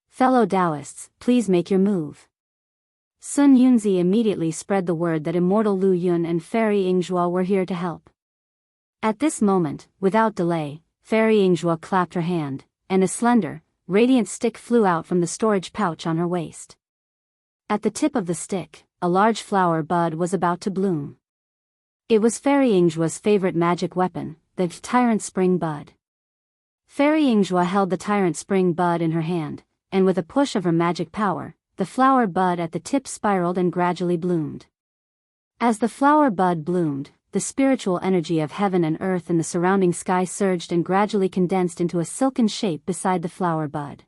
Fellow Daoists, please make your move. Sun Yunzi immediately spread the word that Immortal Lu Yun and Fairy Yingjue were here to help. At this moment, without delay, Fairy Yingjue clapped her hand, and a slender, radiant stick flew out from the storage pouch on her waist. At the tip of the stick, a large flower bud was about to bloom. It was Fairy Yingjue's favorite magic weapon, the Tyrant Spring Bud. Fairy Yingjue held the Tyrant Spring Bud in her hand, and with a push of her magic power, the flower bud at the tip spiraled and gradually bloomed. As the flower bud bloomed, the spiritual energy of heaven and earth in the surrounding sky surged and gradually condensed into a silken shape beside the flower bud.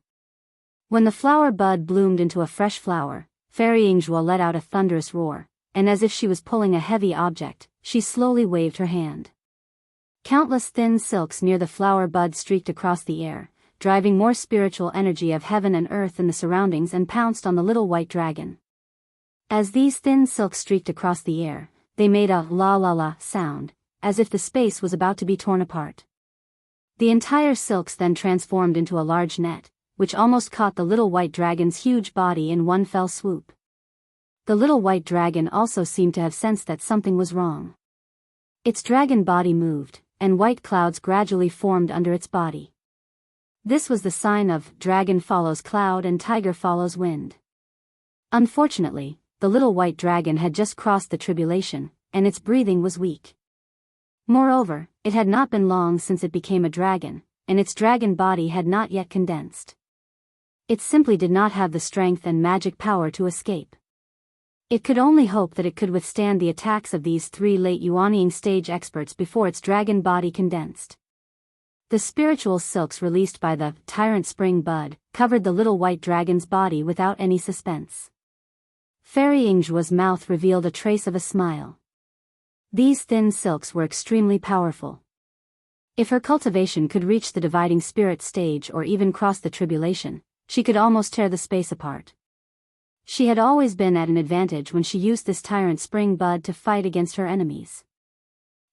When the flower bud bloomed into a fresh flower, Fairy Yingjue let out a thunderous roar, and as if she was pulling a heavy object, she slowly waved her hand. Countless thin silks near the flower bud streaked across the air, driving more spiritual energy of heaven and earth in the surroundings and pounced on the little white dragon. As these thin silks streaked across the air, they made a la-la-la sound, as if the space was about to be torn apart. The entire silks then transformed into a large net, which almost caught the little white dragon's huge body in one fell swoop. The little white dragon also seemed to have sensed that something was wrong. Its dragon body moved, and white clouds gradually formed under its body. This was the sign of dragon follows cloud and tiger follows wind. Unfortunately, the little white dragon had just crossed the tribulation, and its breathing was weak. Moreover, it had not been long since it became a dragon, and its dragon body had not yet condensed. It simply did not have the strength and magic power to escape. It could only hope that it could withstand the attacks of these three late Yuanying stage experts before its dragon body condensed. The spiritual silks released by the Tyrant Spring Bud covered the little white dragon's body without any suspense. Fairy Yingjue's mouth revealed a trace of a smile. These thin silks were extremely powerful. If her cultivation could reach the dividing spirit stage or even cross the tribulation, she could almost tear the space apart. She had always been at an advantage when she used this Tyrant Spring Bud to fight against her enemies.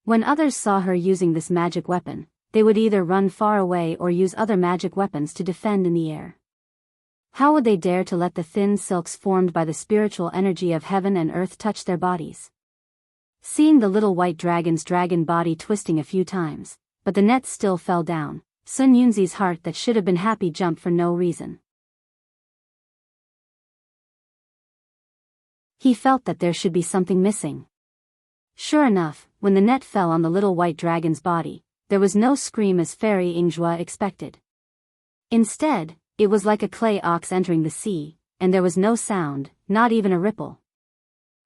When others saw her using this magic weapon, they would either run far away or use other magic weapons to defend in the air. How would they dare to let the thin silks formed by the spiritual energy of heaven and earth touch their bodies? Seeing the little white dragon's dragon body twisting a few times, but the net still fell down, Sun Yunzi's heart that should have been happy jumped for no reason. He felt that there should be something missing. Sure enough, when the net fell on the little white dragon's body, there was no scream as Fairy Yingjue expected. Instead, it was like a clay ox entering the sea, and there was no sound, not even a ripple.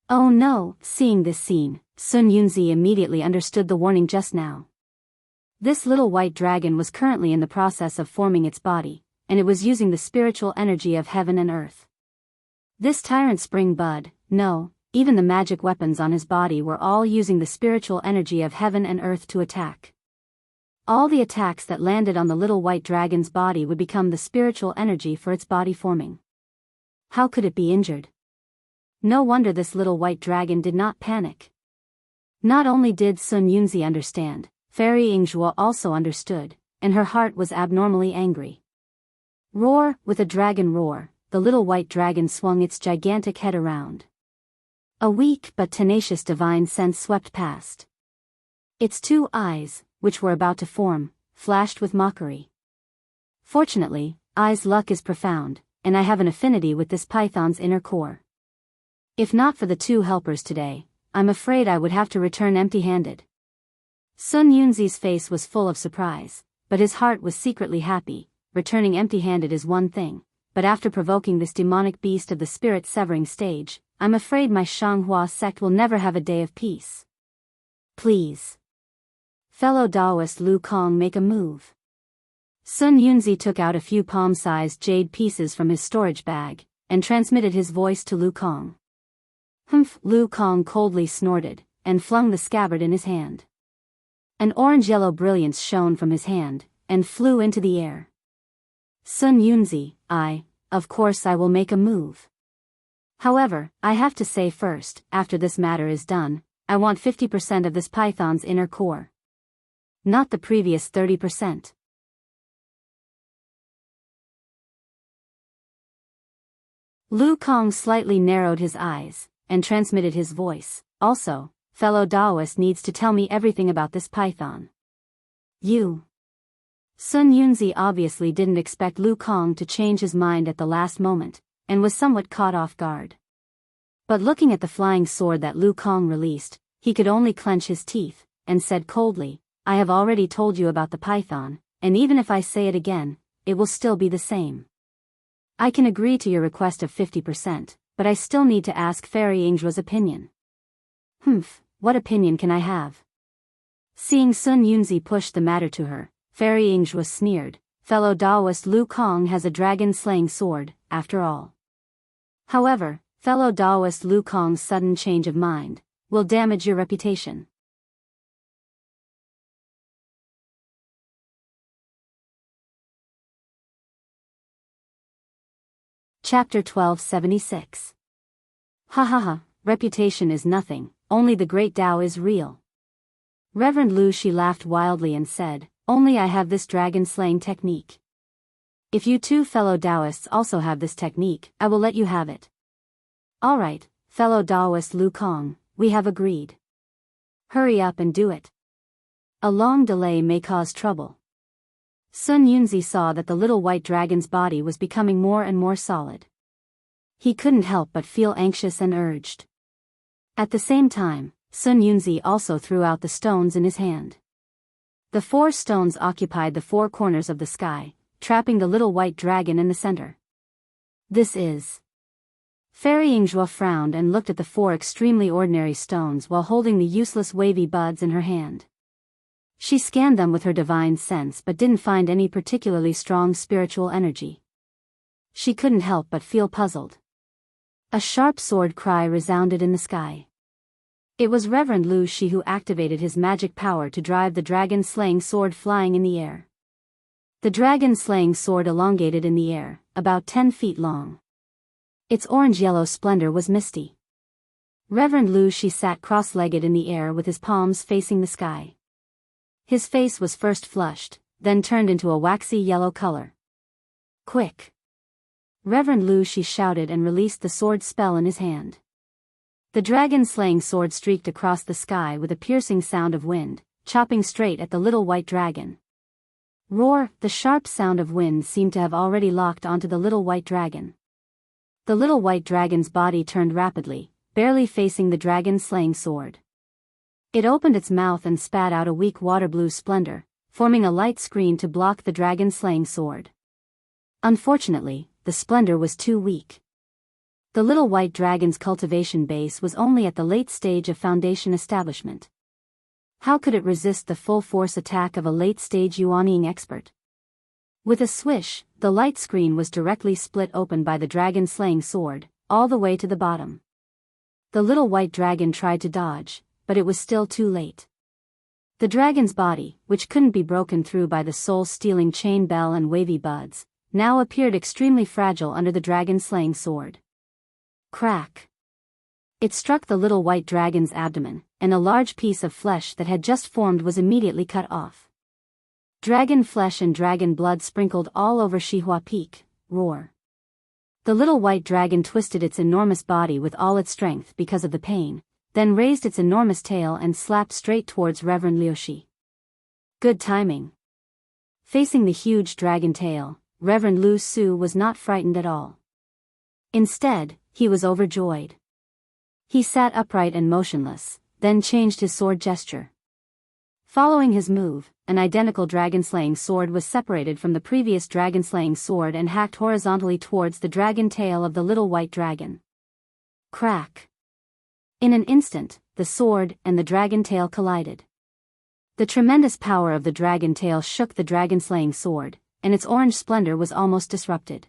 Oh no! Seeing this scene, Sun Yunzi immediately understood the warning just now. This little white dragon was currently in the process of forming its body, and it was using the spiritual energy of heaven and earth. This Tyrant Spring Bud, no, even the magic weapons on his body were all using the spiritual energy of heaven and earth to attack. All the attacks that landed on the little white dragon's body would become the spiritual energy for its body forming. How could it be injured? No wonder this little white dragon did not panic. Not only did Sun Yunzi understand, Fairy Yingzhuo also understood, and her heart was abnormally angry. Roar, with a dragon roar, the little white dragon swung its gigantic head around. A weak but tenacious divine sense swept past. Its 2 eyes, which were about to form, flashed with mockery. Fortunately, I's luck is profound, and I have an affinity with this python's inner core. If not for the 2 helpers today, I'm afraid I would have to return empty-handed. Sun Yunzi's face was full of surprise, but his heart was secretly happy. Returning empty-handed is one thing, but after provoking this demonic beast of the spirit-severing stage, I'm afraid my Xianghua sect will never have a day of peace. Please. Fellow Daoist Lu Kong, make a move. Sun Yunzi took out a few palm-sized jade pieces from his storage bag, and transmitted his voice to Lu Kong. Humph! Lu Kong coldly snorted, and flung the scabbard in his hand. An orange-yellow brilliance shone from his hand, and flew into the air. Sun Yunzi, of course I will make a move. However, I have to say first, after this matter is done, I want 50% of this python's inner core. Not the previous 30%. Lu Kong slightly narrowed his eyes, and transmitted his voice. Also, fellow Daoist needs to tell me everything about this python. You. Sun Yunzi obviously didn't expect Lu Kong to change his mind at the last moment, and was somewhat caught off guard. But looking at the flying sword that Lu Kong released, he could only clench his teeth, and said coldly, I have already told you about the python, and even if I say it again, it will still be the same. I can agree to your request of 50%, but I still need to ask Fairy Yingzhuo's opinion. Humph, what opinion can I have? Seeing Sun Yunzi push the matter to her, Fairy Yingzhuo sneered, fellow Daoist Lu Kong has a dragon-slaying sword, after all. However, fellow Daoist Lu Kong's sudden change of mind will damage your reputation. Chapter 1276. Ha ha ha, reputation is nothing, only the great Tao is real. Reverend Lu Shi laughed wildly and said, only I have this dragon-slaying technique. If you 2 fellow Daoists also have this technique, I will let you have it. Alright, fellow Daoist Lu Kong, we have agreed. Hurry up and do it. A long delay may cause trouble. Sun Yunzi saw that the little white dragon's body was becoming more and more solid. He couldn't help but feel anxious and urged. At the same time, Sun Yunzi also threw out the stones in his hand. The 4 stones occupied the 4 corners of the sky, trapping the little white dragon in the center. This is... Fairy Yingzhuo frowned and looked at the 4 extremely ordinary stones while holding the useless wavy buds in her hand. She scanned them with her divine sense but didn't find any particularly strong spiritual energy. She couldn't help but feel puzzled. A sharp sword cry resounded in the sky. It was Reverend Lu Shi who activated his magic power to drive the dragon-slaying sword flying in the air. The dragon-slaying sword elongated in the air, about 10 feet long. Its orange-yellow splendor was misty. Reverend Lu Shi sat cross-legged in the air with his palms facing the sky. His face was first flushed, then turned into a waxy yellow color. Quick! Reverend Lu Shi shouted and released the sword spell in his hand. The dragon-slaying sword streaked across the sky with a piercing sound of wind, chopping straight at the little white dragon. Roar! The sharp sound of wind seemed to have already locked onto the little white dragon. The little white dragon's body turned rapidly, barely facing the dragon-slaying sword. It opened its mouth and spat out a weak water-blue splendor, forming a light screen to block the dragon-slaying sword. Unfortunately, the splendor was too weak. The little white dragon's cultivation base was only at the late stage of foundation establishment. How could it resist the full-force attack of a late-stage yuanying expert? With a swish, the light screen was directly split open by the dragon-slaying sword, all the way to the bottom. The little white dragon tried to dodge, but it was still too late. The dragon's body, which couldn't be broken through by the soul-stealing chain bell and wavy buds, now appeared extremely fragile under the dragon-slaying sword. Crack! It struck the little white dragon's abdomen, and a large piece of flesh that had just formed was immediately cut off. Dragon flesh and dragon blood sprinkled all over Xihua Peak. Roar! The little white dragon twisted its enormous body with all its strength because of the pain, then raised its enormous tail and slapped straight towards Reverend Liushi. Good timing. Facing the huge dragon tail, Reverend Lu Su was not frightened at all. Instead, he was overjoyed. He sat upright and motionless, then changed his sword gesture. Following his move, an identical dragon-slaying sword was separated from the previous dragon-slaying sword and hacked horizontally towards the dragon tail of the little white dragon. Crack! In an instant, the sword and the dragon tail collided. The tremendous power of the dragon tail shook the dragon-slaying sword, and its orange splendor was almost disrupted.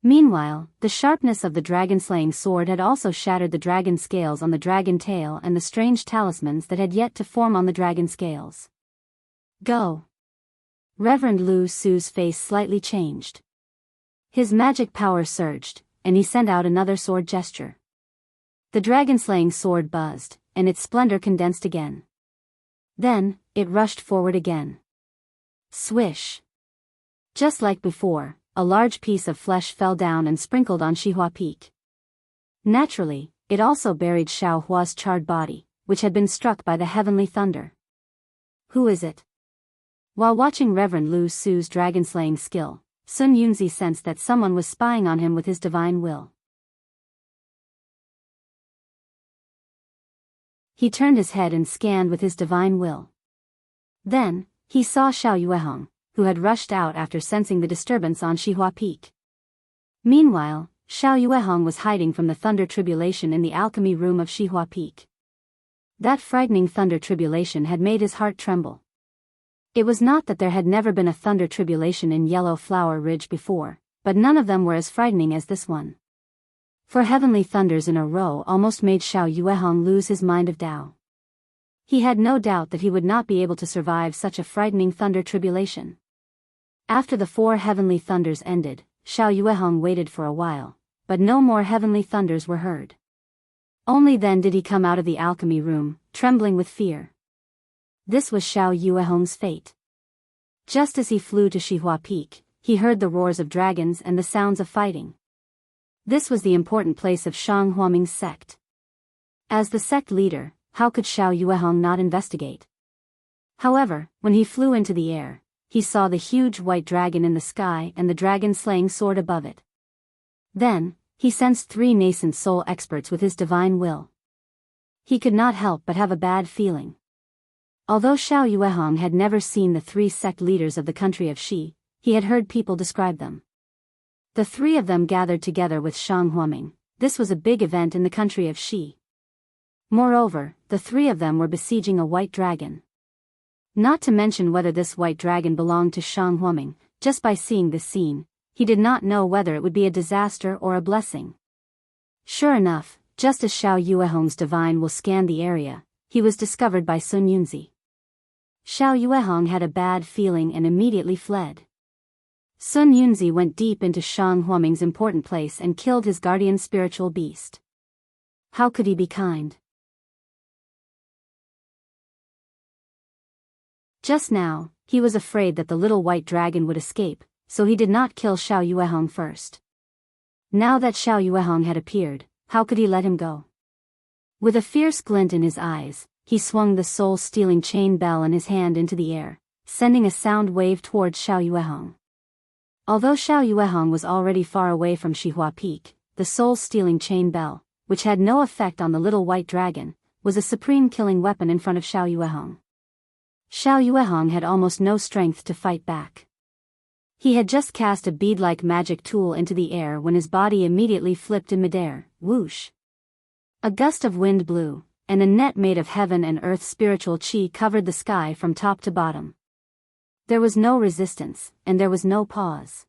Meanwhile, the sharpness of the dragon-slaying sword had also shattered the dragon scales on the dragon tail and the strange talismans that had yet to form on the dragon scales. Go! Reverend Lu Su's face slightly changed. His magic power surged, and he sent out another sword gesture. The dragon-slaying sword buzzed, and its splendor condensed again. Then, it rushed forward again. Swish! Just like before, a large piece of flesh fell down and sprinkled on Xihua Peak. Naturally, it also buried Xiao Hua's charred body, which had been struck by the heavenly thunder. Who is it? While watching Reverend Lu Su's dragon-slaying skill, Sun Yunzi sensed that someone was spying on him with his divine will. He turned his head and scanned with his divine will. Then, he saw Xiao Yuehong, who had rushed out after sensing the disturbance on Xihua Peak. Meanwhile, Xiao Yuehong was hiding from the thunder tribulation in the alchemy room of Xihua Peak. That frightening thunder tribulation had made his heart tremble. It was not that there had never been a thunder tribulation in Yellow Flower Ridge before, but none of them were as frightening as this one. 4 heavenly thunders in a row almost made Xiao Yuehong lose his mind of Tao. He had no doubt that he would not be able to survive such a frightening thunder tribulation. After the 4 heavenly thunders ended, Xiao Yuehong waited for a while, but no more heavenly thunders were heard. Only then did he come out of the alchemy room, trembling with fear. This was Xiao Yuehong's fate. Just as he flew to Xihua Peak, he heard the roars of dragons and the sounds of fighting. This was the important place of Shang Huaming's sect. As the sect leader, how could Xiao Yuehong not investigate? However, when he flew into the air, he saw the huge white dragon in the sky and the dragon-slaying sword above it. Then, he sensed 3 nascent soul experts with his divine will. He could not help but have a bad feeling. Although Xiao Yuehong had never seen the 3 sect leaders of the country of Xi, he had heard people describe them. The 3 of them gathered together with Shang Huaming. This was a big event in the country of Xi. Moreover, the 3 of them were besieging a white dragon. Not to mention whether this white dragon belonged to Shang Huaming. Just by seeing this scene, he did not know whether it would be a disaster or a blessing. Sure enough, just as Xiao Yuehong's divine will scanned the area, he was discovered by Sun Yunzi. Xiao Yuehong had a bad feeling and immediately fled. Sun Yunzi went deep into Shang Huaming's important place and killed his guardian spiritual beast. How could he be kind? Just now, he was afraid that the little white dragon would escape, so he did not kill Xiao Yuehong first. Now that Xiao Yuehong had appeared, how could he let him go? With a fierce glint in his eyes, he swung the soul-stealing chain bell in his hand into the air, sending a sound wave towards Xiao Yuehong. Although Xiao Yuehong was already far away from Xihua Peak, the soul-stealing chain bell, which had no effect on the little white dragon, was a supreme killing weapon in front of Xiao Yuehong. Xiao Yuehong had almost no strength to fight back. He had just cast a bead-like magic tool into the air when his body immediately flipped in midair. Whoosh! A gust of wind blew, and a net made of heaven and earth spiritual qi covered the sky from top to bottom. There was no resistance, and there was no pause.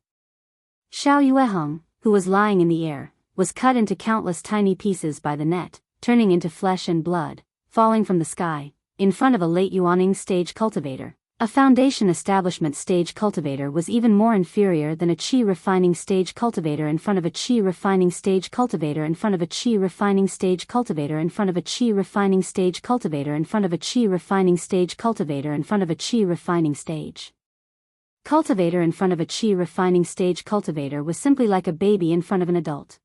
Xiao Yuehong, who was lying in the air, was cut into countless tiny pieces by the net, turning into flesh and blood, falling from the sky, in front of a late Yuaning stage cultivator. A foundation establishment stage cultivator was even more inferior than a qi refining stage cultivator in front of a qi refining stage cultivator in front of a qi refining stage cultivator in front of a qi refining stage cultivator in front of a qi refining stage cultivator in front of a qi refining stage cultivator in front of a qi refining stage cultivator was simply like a baby in front of an adult.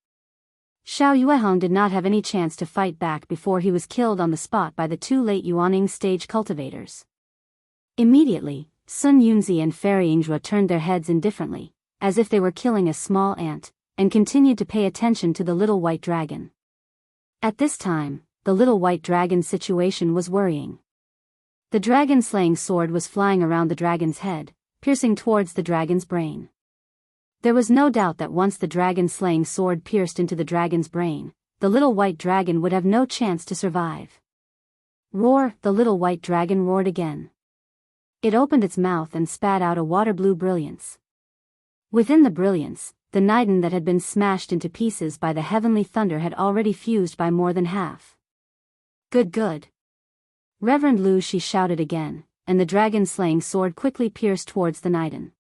Xiao Yuehong did not have any chance to fight back before he was killed on the spot by the two late Yuaning stage cultivators. Immediately, Sun Yunzi and Fairy Yingzhou turned their heads indifferently, as if they were killing a small ant, and continued to pay attention to the little white dragon. At this time, the little white dragon's situation was worrying. The dragon-slaying sword was flying around the dragon's head, piercing towards the dragon's brain. There was no doubt that once the dragon-slaying sword pierced into the dragon's brain, the little white dragon would have no chance to survive. Roar! The little white dragon roared again. It opened its mouth and spat out a water-blue brilliance. Within the brilliance, the Niden that had been smashed into pieces by the heavenly thunder had already fused by more than half. Good, good. Reverend Lu, she shouted again, and the dragon-slaying sword quickly pierced towards the Niden.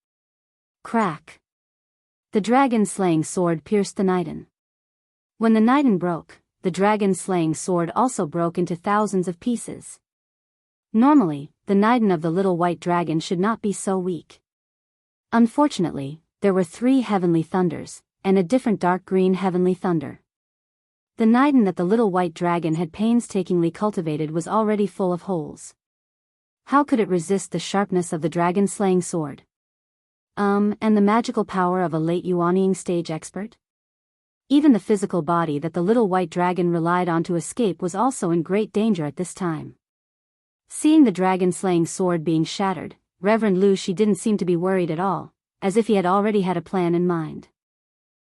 Crack! The dragon-slaying sword pierced the Niden. When the Niden broke, the dragon-slaying sword also broke into thousands of pieces. Normally, the Niden of the little white dragon should not be so weak. Unfortunately, there were 3 heavenly thunders, and a different dark green heavenly thunder. The Niden that the little white dragon had painstakingly cultivated was already full of holes. How could it resist the sharpness of the dragon-slaying sword? And the magical power of a late Yuanying stage expert? Even the physical body that the little white dragon relied on to escape was also in great danger at this time. Seeing the dragon-slaying sword being shattered, Reverend Lu Shi didn't seem to be worried at all, as if he had already had a plan in mind.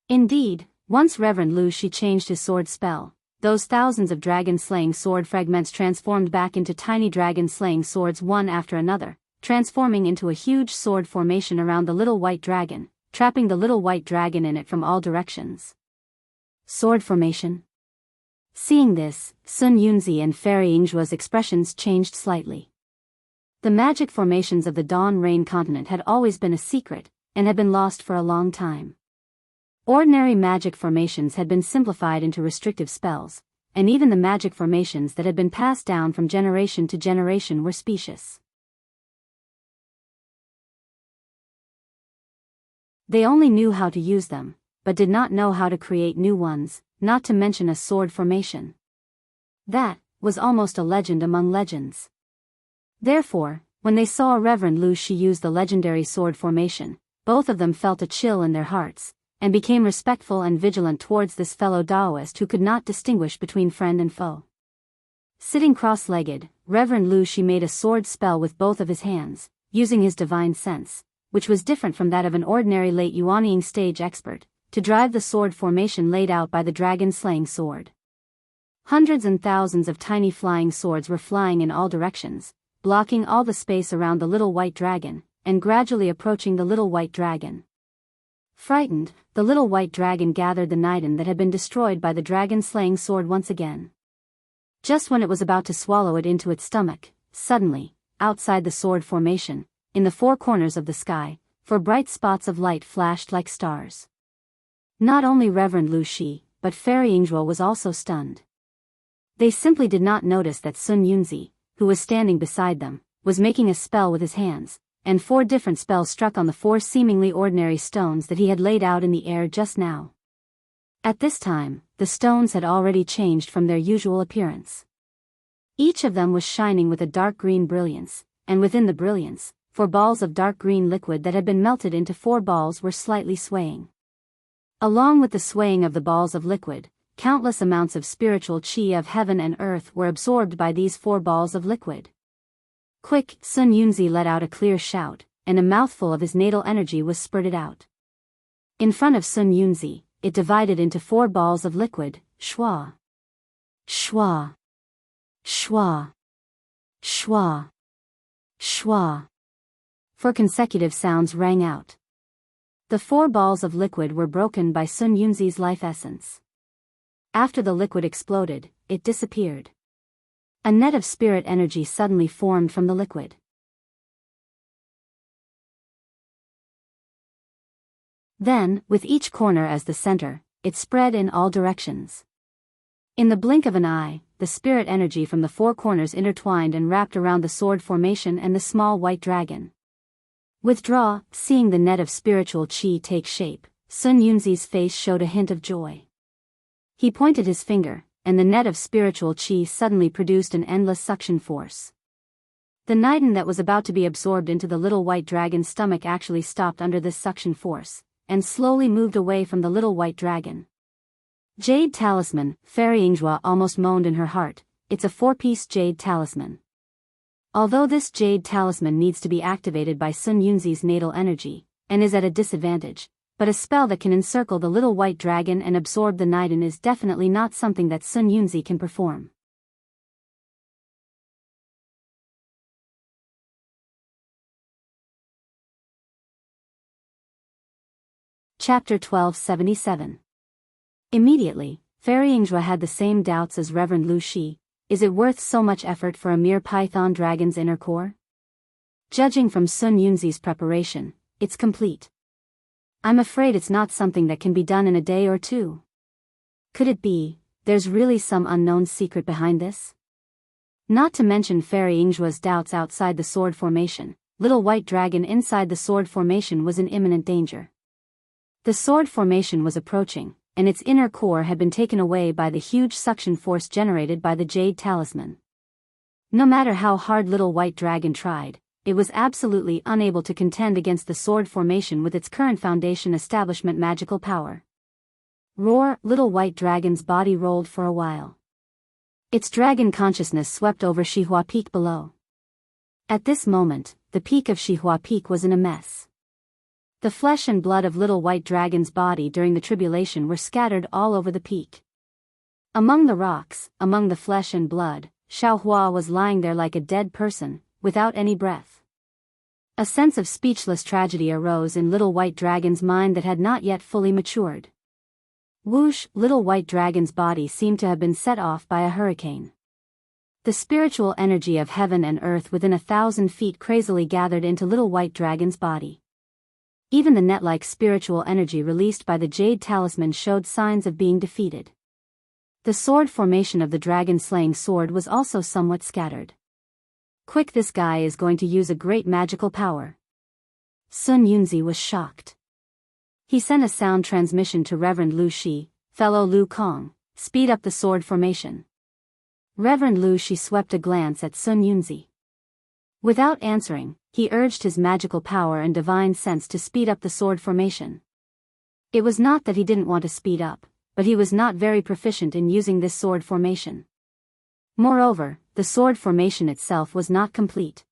Indeed, once Reverend Lu Shi changed his sword spell, those thousands of dragon-slaying sword fragments transformed back into tiny dragon-slaying swords one after another, transforming into a huge sword formation around the little white dragon, trapping the little white dragon in it from all directions. Sword formation. Seeing this, Sun Yunzi and Fairy Yingzhuo's expressions changed slightly. The magic formations of the Dawn Rain continent had always been a secret, and had been lost for a long time. Ordinary magic formations had been simplified into restrictive spells, and even the magic formations that had been passed down from generation to generation were specious. They only knew how to use them, but did not know how to create new ones, not to mention a sword formation. That was almost a legend among legends. Therefore, when they saw Reverend Lu Shi use the legendary sword formation, both of them felt a chill in their hearts, and became respectful and vigilant towards this fellow Daoist who could not distinguish between friend and foe. Sitting cross-legged, Reverend Lu Shi made a sword spell with both of his hands, using his divine sense, which was different from that of an ordinary late Yuanying stage expert, to drive the sword formation laid out by the dragon-slaying sword. Hundreds and thousands of tiny flying swords were flying in all directions, blocking all the space around the little white dragon, and gradually approaching the little white dragon. Frightened, the little white dragon gathered the Niden that had been destroyed by the dragon-slaying sword once again. Just when it was about to swallow it into its stomach, suddenly, outside the sword formation, in the 4 corners of the sky, 4 bright spots of light flashed like stars. Not only Reverend Lu Shi, but Fairy Yingzhuo was also stunned. They simply did not notice that Sun Yunzi, who was standing beside them, was making a spell with his hands, and 4 different spells struck on the 4 seemingly ordinary stones that he had laid out in the air just now. At this time, the stones had already changed from their usual appearance. Each of them was shining with a dark green brilliance, and within the brilliance, 4 balls of dark green liquid that had been melted into 4 balls were slightly swaying. Along with the swaying of the balls of liquid, countless amounts of spiritual qi of heaven and earth were absorbed by these 4 balls of liquid. Quick, Sun Yunzi let out a clear shout, and a mouthful of his natal energy was spurted out. In front of Sun Yunzi, it divided into 4 balls of liquid, shua, shua, shua, shua, shua. 4 consecutive sounds rang out. The 4 balls of liquid were broken by Sun Yunzi's life essence. After the liquid exploded, it disappeared. A net of spirit energy suddenly formed from the liquid. Then, with each corner as the center, it spread in all directions. In the blink of an eye, the spirit energy from the four corners intertwined and wrapped around the sword formation and the small white dragon. Withdraw, seeing the net of spiritual qi take shape, Sun Yunzi's face showed a hint of joy. He pointed his finger, and the net of spiritual qi suddenly produced an endless suction force. The nidan that was about to be absorbed into the little white dragon's stomach actually stopped under this suction force, and slowly moved away from the little white dragon. Jade talisman, Fairy Yinghua almost moaned in her heart, it's a 4-piece jade talisman. Although this jade talisman needs to be activated by Sun Yunzi's natal energy, and is at a disadvantage, but a spell that can encircle the little white dragon and absorb the nidan is definitely not something that Sun Yunzi can perform. Chapter 1277. Immediately, Fairy Yinghua had the same doubts as Reverend Lu Shi. Is it worth so much effort for a mere python dragon's inner core? Judging from Sun Yunzi's preparation, it's complete. I'm afraid it's not something that can be done in a day or two. Could it be, there's really some unknown secret behind this? Not to mention Fairy Yinghua's doubts outside the sword formation, little white dragon inside the sword formation was in imminent danger. The sword formation was approaching, and its inner core had been taken away by the huge suction force generated by the jade talisman. No matter how hard little white dragon tried, it was absolutely unable to contend against the sword formation with its current foundation establishment magical power. Roar! Little white dragon's body rolled for a while. Its dragon consciousness swept over Shihua Peak below. At this moment, the peak of Shihua Peak was in a mess. The flesh and blood of little white dragon's body during the tribulation were scattered all over the peak. Among the rocks, among the flesh and blood, Xiaohua was lying there like a dead person, without any breath. A sense of speechless tragedy arose in little white dragon's mind that had not yet fully matured. Whoosh! Little white dragon's body seemed to have been set off by a hurricane. The spiritual energy of heaven and earth within 1,000 feet crazily gathered into little white dragon's body. Even the net-like spiritual energy released by the jade talisman showed signs of being defeated. The sword formation of the dragon-slaying sword was also somewhat scattered. Quick, this guy is going to use a great magical power. Sun Yunzi was shocked. He sent a sound transmission to Reverend Lu Shi, fellow Lu Kong, speed up the sword formation. Reverend Lu Shi swept a glance at Sun Yunzi. Without answering, he urged his magical power and divine sense to speed up the sword formation. It was not that he didn't want to speed up, but he was not very proficient in using this sword formation. Moreover, the sword formation itself was not complete.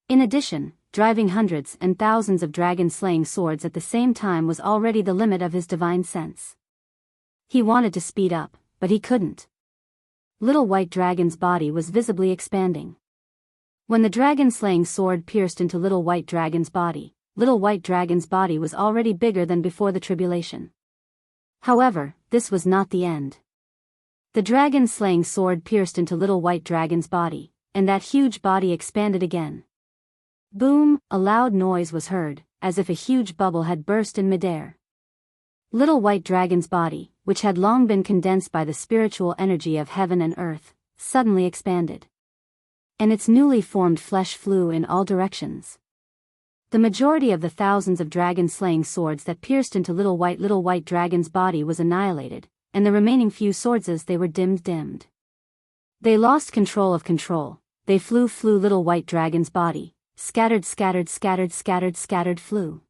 In addition, driving hundreds and thousands of dragon-slaying swords at the same time was already the limit of his divine sense. He wanted to speed up, but he couldn't. Little white dragon's body was visibly expanding. When the dragon-slaying sword pierced into little white dragon's body was already bigger than before the tribulation. However, this was not the end. The dragon-slaying sword pierced into little white dragon's body, and that huge body expanded again. Boom! A loud noise was heard, as if a huge bubble had burst in midair. Little white dragon's body, which had long been condensed by the spiritual energy of heaven and earth, suddenly expanded. And its newly formed flesh flew in all directions. The majority of the thousands of dragon-slaying swords that pierced into little white dragon's body was annihilated, and the remaining few swords as they were dimmed. They lost control of control, they flew little white dragon's body, scattered flew.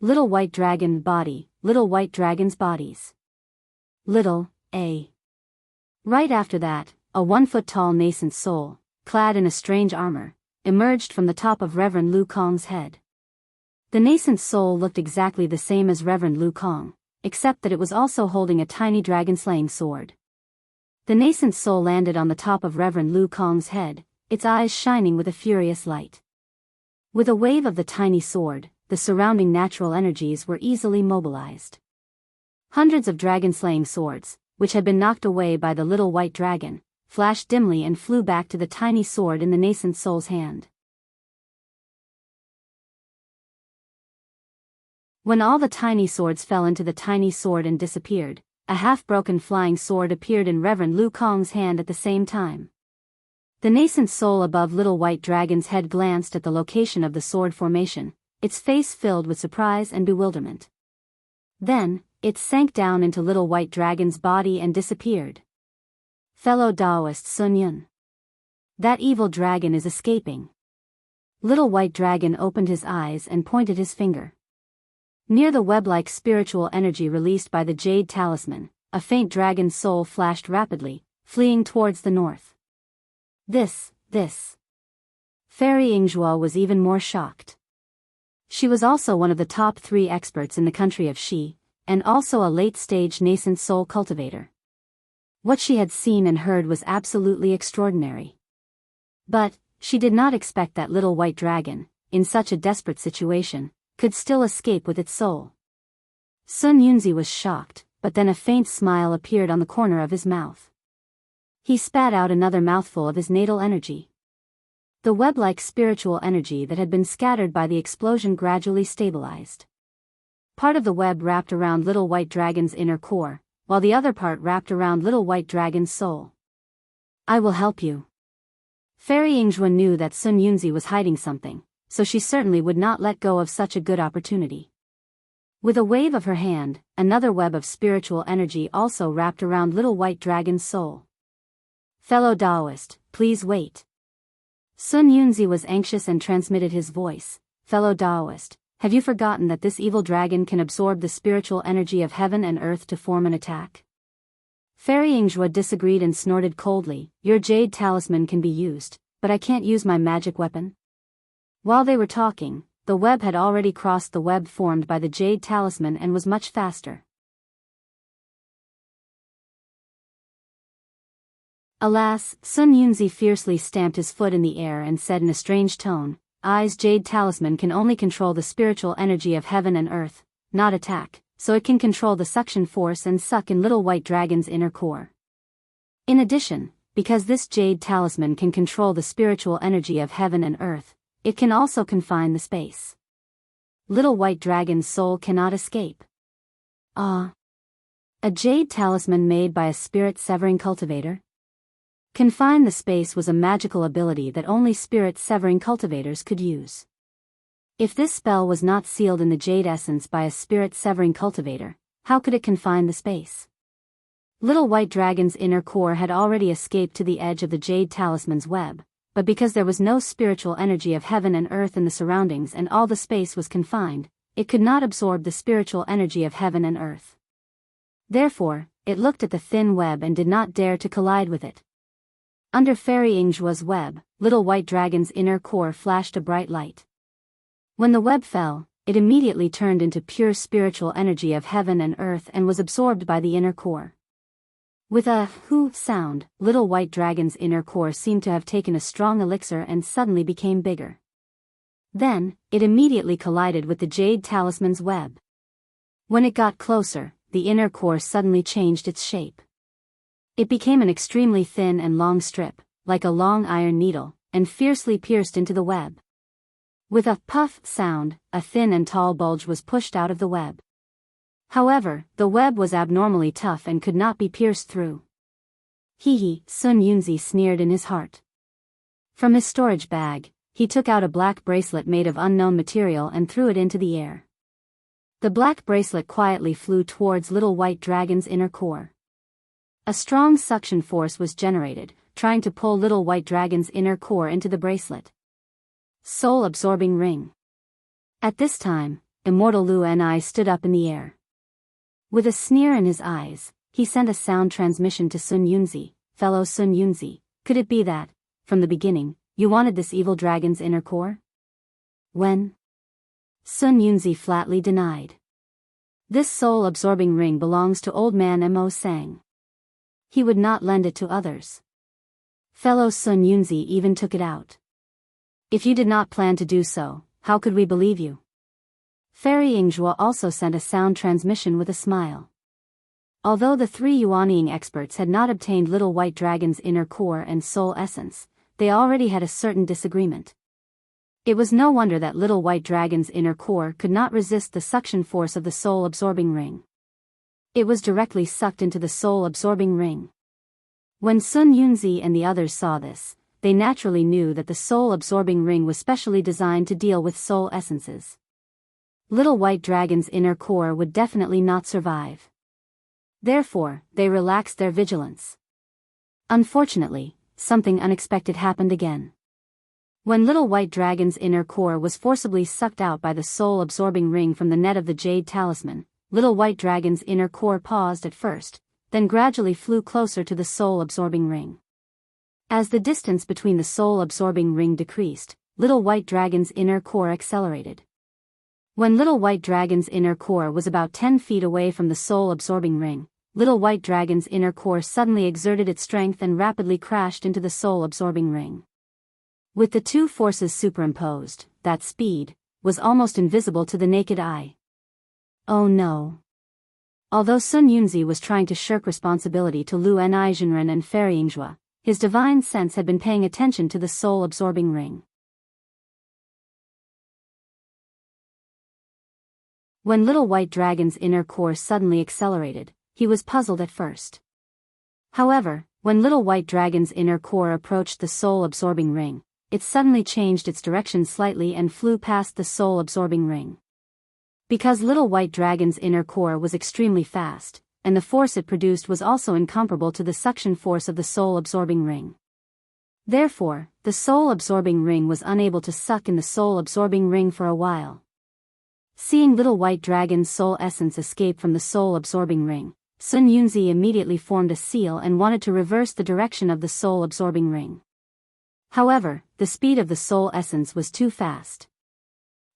Little white dragon body, little white dragon's bodies. Little, a. Right after that, a 1-foot-tall nascent soul, clad in a strange armor, emerged from the top of Reverend Lu Kong's head. The nascent soul looked exactly the same as Reverend Lu Kong, except that it was also holding a tiny dragon-slaying sword. The nascent soul landed on the top of Reverend Lu Kong's head, its eyes shining with a furious light. With a wave of the tiny sword, the surrounding natural energies were easily mobilized. Hundreds of dragon-slaying swords, which had been knocked away by the little white dragon, flashed dimly and flew back to the tiny sword in the nascent soul's hand. When all the tiny swords fell into the tiny sword and disappeared, a half-broken flying sword appeared in Reverend Lu Kong's hand at the same time. The nascent soul above little white dragon's head glanced at the location of the sword formation, its face filled with surprise and bewilderment. Then, it sank down into little white dragon's body and disappeared. Fellow Daoist Sun Yun. That evil dragon is escaping. Little white dragon opened his eyes and pointed his finger. Near the web-like spiritual energy released by the jade talisman, a faint dragon soul flashed rapidly, fleeing towards the north. This. Fairy Yingzhuo was even more shocked. She was also one of the top 3 experts in the country of Shi, and also a late-stage nascent soul cultivator. What she had seen and heard was absolutely extraordinary. But, she did not expect that little white dragon, in such a desperate situation, could still escape with its soul. Sun Yunzi was shocked, but then a faint smile appeared on the corner of his mouth. He spat out another mouthful of his natal energy. The web-like spiritual energy that had been scattered by the explosion gradually stabilized. Part of the web wrapped around little white dragon's inner core, while the other part wrapped around little white dragon's soul. I will help you. Fairy Yingzhuo knew that Sun Yunzi was hiding something, so she certainly would not let go of such a good opportunity. With a wave of her hand, another web of spiritual energy also wrapped around little white dragon's soul. Fellow Daoist, please wait. Sun Yunzi was anxious and transmitted his voice. Fellow Daoist, have you forgotten that this evil dragon can absorb the spiritual energy of heaven and earth to form an attack? Fairy Yingzhuo disagreed and snorted coldly. Your jade talisman can be used, but I can't use my magic weapon. While they were talking, the web had already crossed the web formed by the jade talisman and was much faster. Alas, Sun Yunzi fiercely stamped his foot in the air and said in a strange tone, Jade talisman can only control the spiritual energy of heaven and earth, not attack, so it can control the suction force and suck in little white dragon's inner core. In addition, because this jade talisman can control the spiritual energy of heaven and earth, it can also confine the space. Little white dragon's soul cannot escape. A jade talisman made by a spirit-severing cultivator? Confine the space was a magical ability that only spirit-severing cultivators could use. If this spell was not sealed in the jade essence by a spirit-severing cultivator, how could it confine the space? Little white dragon's inner core had already escaped to the edge of the jade talisman's web, but because there was no spiritual energy of heaven and earth in the surroundings and all the space was confined, it could not absorb the spiritual energy of heaven and earth. Therefore, it looked at the thin web and did not dare to collide with it. Under Fairy Yingzhuo's web, little white dragon's inner core flashed a bright light. When the web fell, it immediately turned into pure spiritual energy of heaven and earth and was absorbed by the inner core. With a "hoo" sound, little white dragon's inner core seemed to have taken a strong elixir and suddenly became bigger. Then, it immediately collided with the jade talisman's web. When it got closer, the inner core suddenly changed its shape. It became an extremely thin and long strip, like a long iron needle, and fiercely pierced into the web. With a puff sound, a thin and tall bulge was pushed out of the web. However, the web was abnormally tough and could not be pierced through. Hee, Sun Yunzi sneered in his heart. From his storage bag, he took out a black bracelet made of unknown material and threw it into the air. The black bracelet quietly flew towards little white dragon's inner core. A strong suction force was generated, trying to pull little white dragon's inner core into the bracelet. Soul-absorbing ring. At this time, Immortal Lu Ni stood up in the air. With a sneer in his eyes, he sent a sound transmission to Sun Yunzi. Fellow Sun Yunzi, could it be that, from the beginning, you wanted this evil dragon's inner core? When? Sun Yunzi flatly denied. This soul-absorbing ring belongs to old man Mo Sang. He would not lend it to others. Fellow Sun Yunzi even took it out. If you did not plan to do so, how could we believe you? Fairy Yingzhuo also sent a sound transmission with a smile. Although the three Yuanying experts had not obtained Little White Dragon's inner core and soul essence, they already had a certain disagreement. It was no wonder that Little White Dragon's inner core could not resist the suction force of the soul-absorbing ring. It was directly sucked into the soul-absorbing ring. When Sun Yunzi and the others saw this, they naturally knew that the soul-absorbing ring was specially designed to deal with soul essences. Little White Dragon's inner core would definitely not survive. Therefore, they relaxed their vigilance. Unfortunately, something unexpected happened again. When Little White Dragon's inner core was forcibly sucked out by the soul-absorbing ring from the net of the Jade Talisman, Little White Dragon's inner core paused at first, then gradually flew closer to the soul-absorbing ring. As the distance between the soul-absorbing ring decreased, Little White Dragon's inner core accelerated. When Little White Dragon's inner core was about 10 feet away from the soul-absorbing ring, Little White Dragon's inner core suddenly exerted its strength and rapidly crashed into the soul-absorbing ring. With the two forces superimposed, that speed was almost invisible to the naked eye. Oh no. Although Sun Yunzi was trying to shirk responsibility to Lu Enai Zhenren and Fairy Yingzhua, his divine sense had been paying attention to the soul-absorbing ring. When Little White Dragon's inner core suddenly accelerated, he was puzzled at first. However, when Little White Dragon's inner core approached the soul-absorbing ring, it suddenly changed its direction slightly and flew past the soul-absorbing ring. Because Little White Dragon's inner core was extremely fast, and the force it produced was also incomparable to the suction force of the soul-absorbing ring. Therefore, the soul-absorbing ring was unable to suck in the soul-absorbing ring for a while. Seeing Little White Dragon's soul essence escape from the soul-absorbing ring, Sun Yunzi immediately formed a seal and wanted to reverse the direction of the soul-absorbing ring. However, the speed of the soul essence was too fast.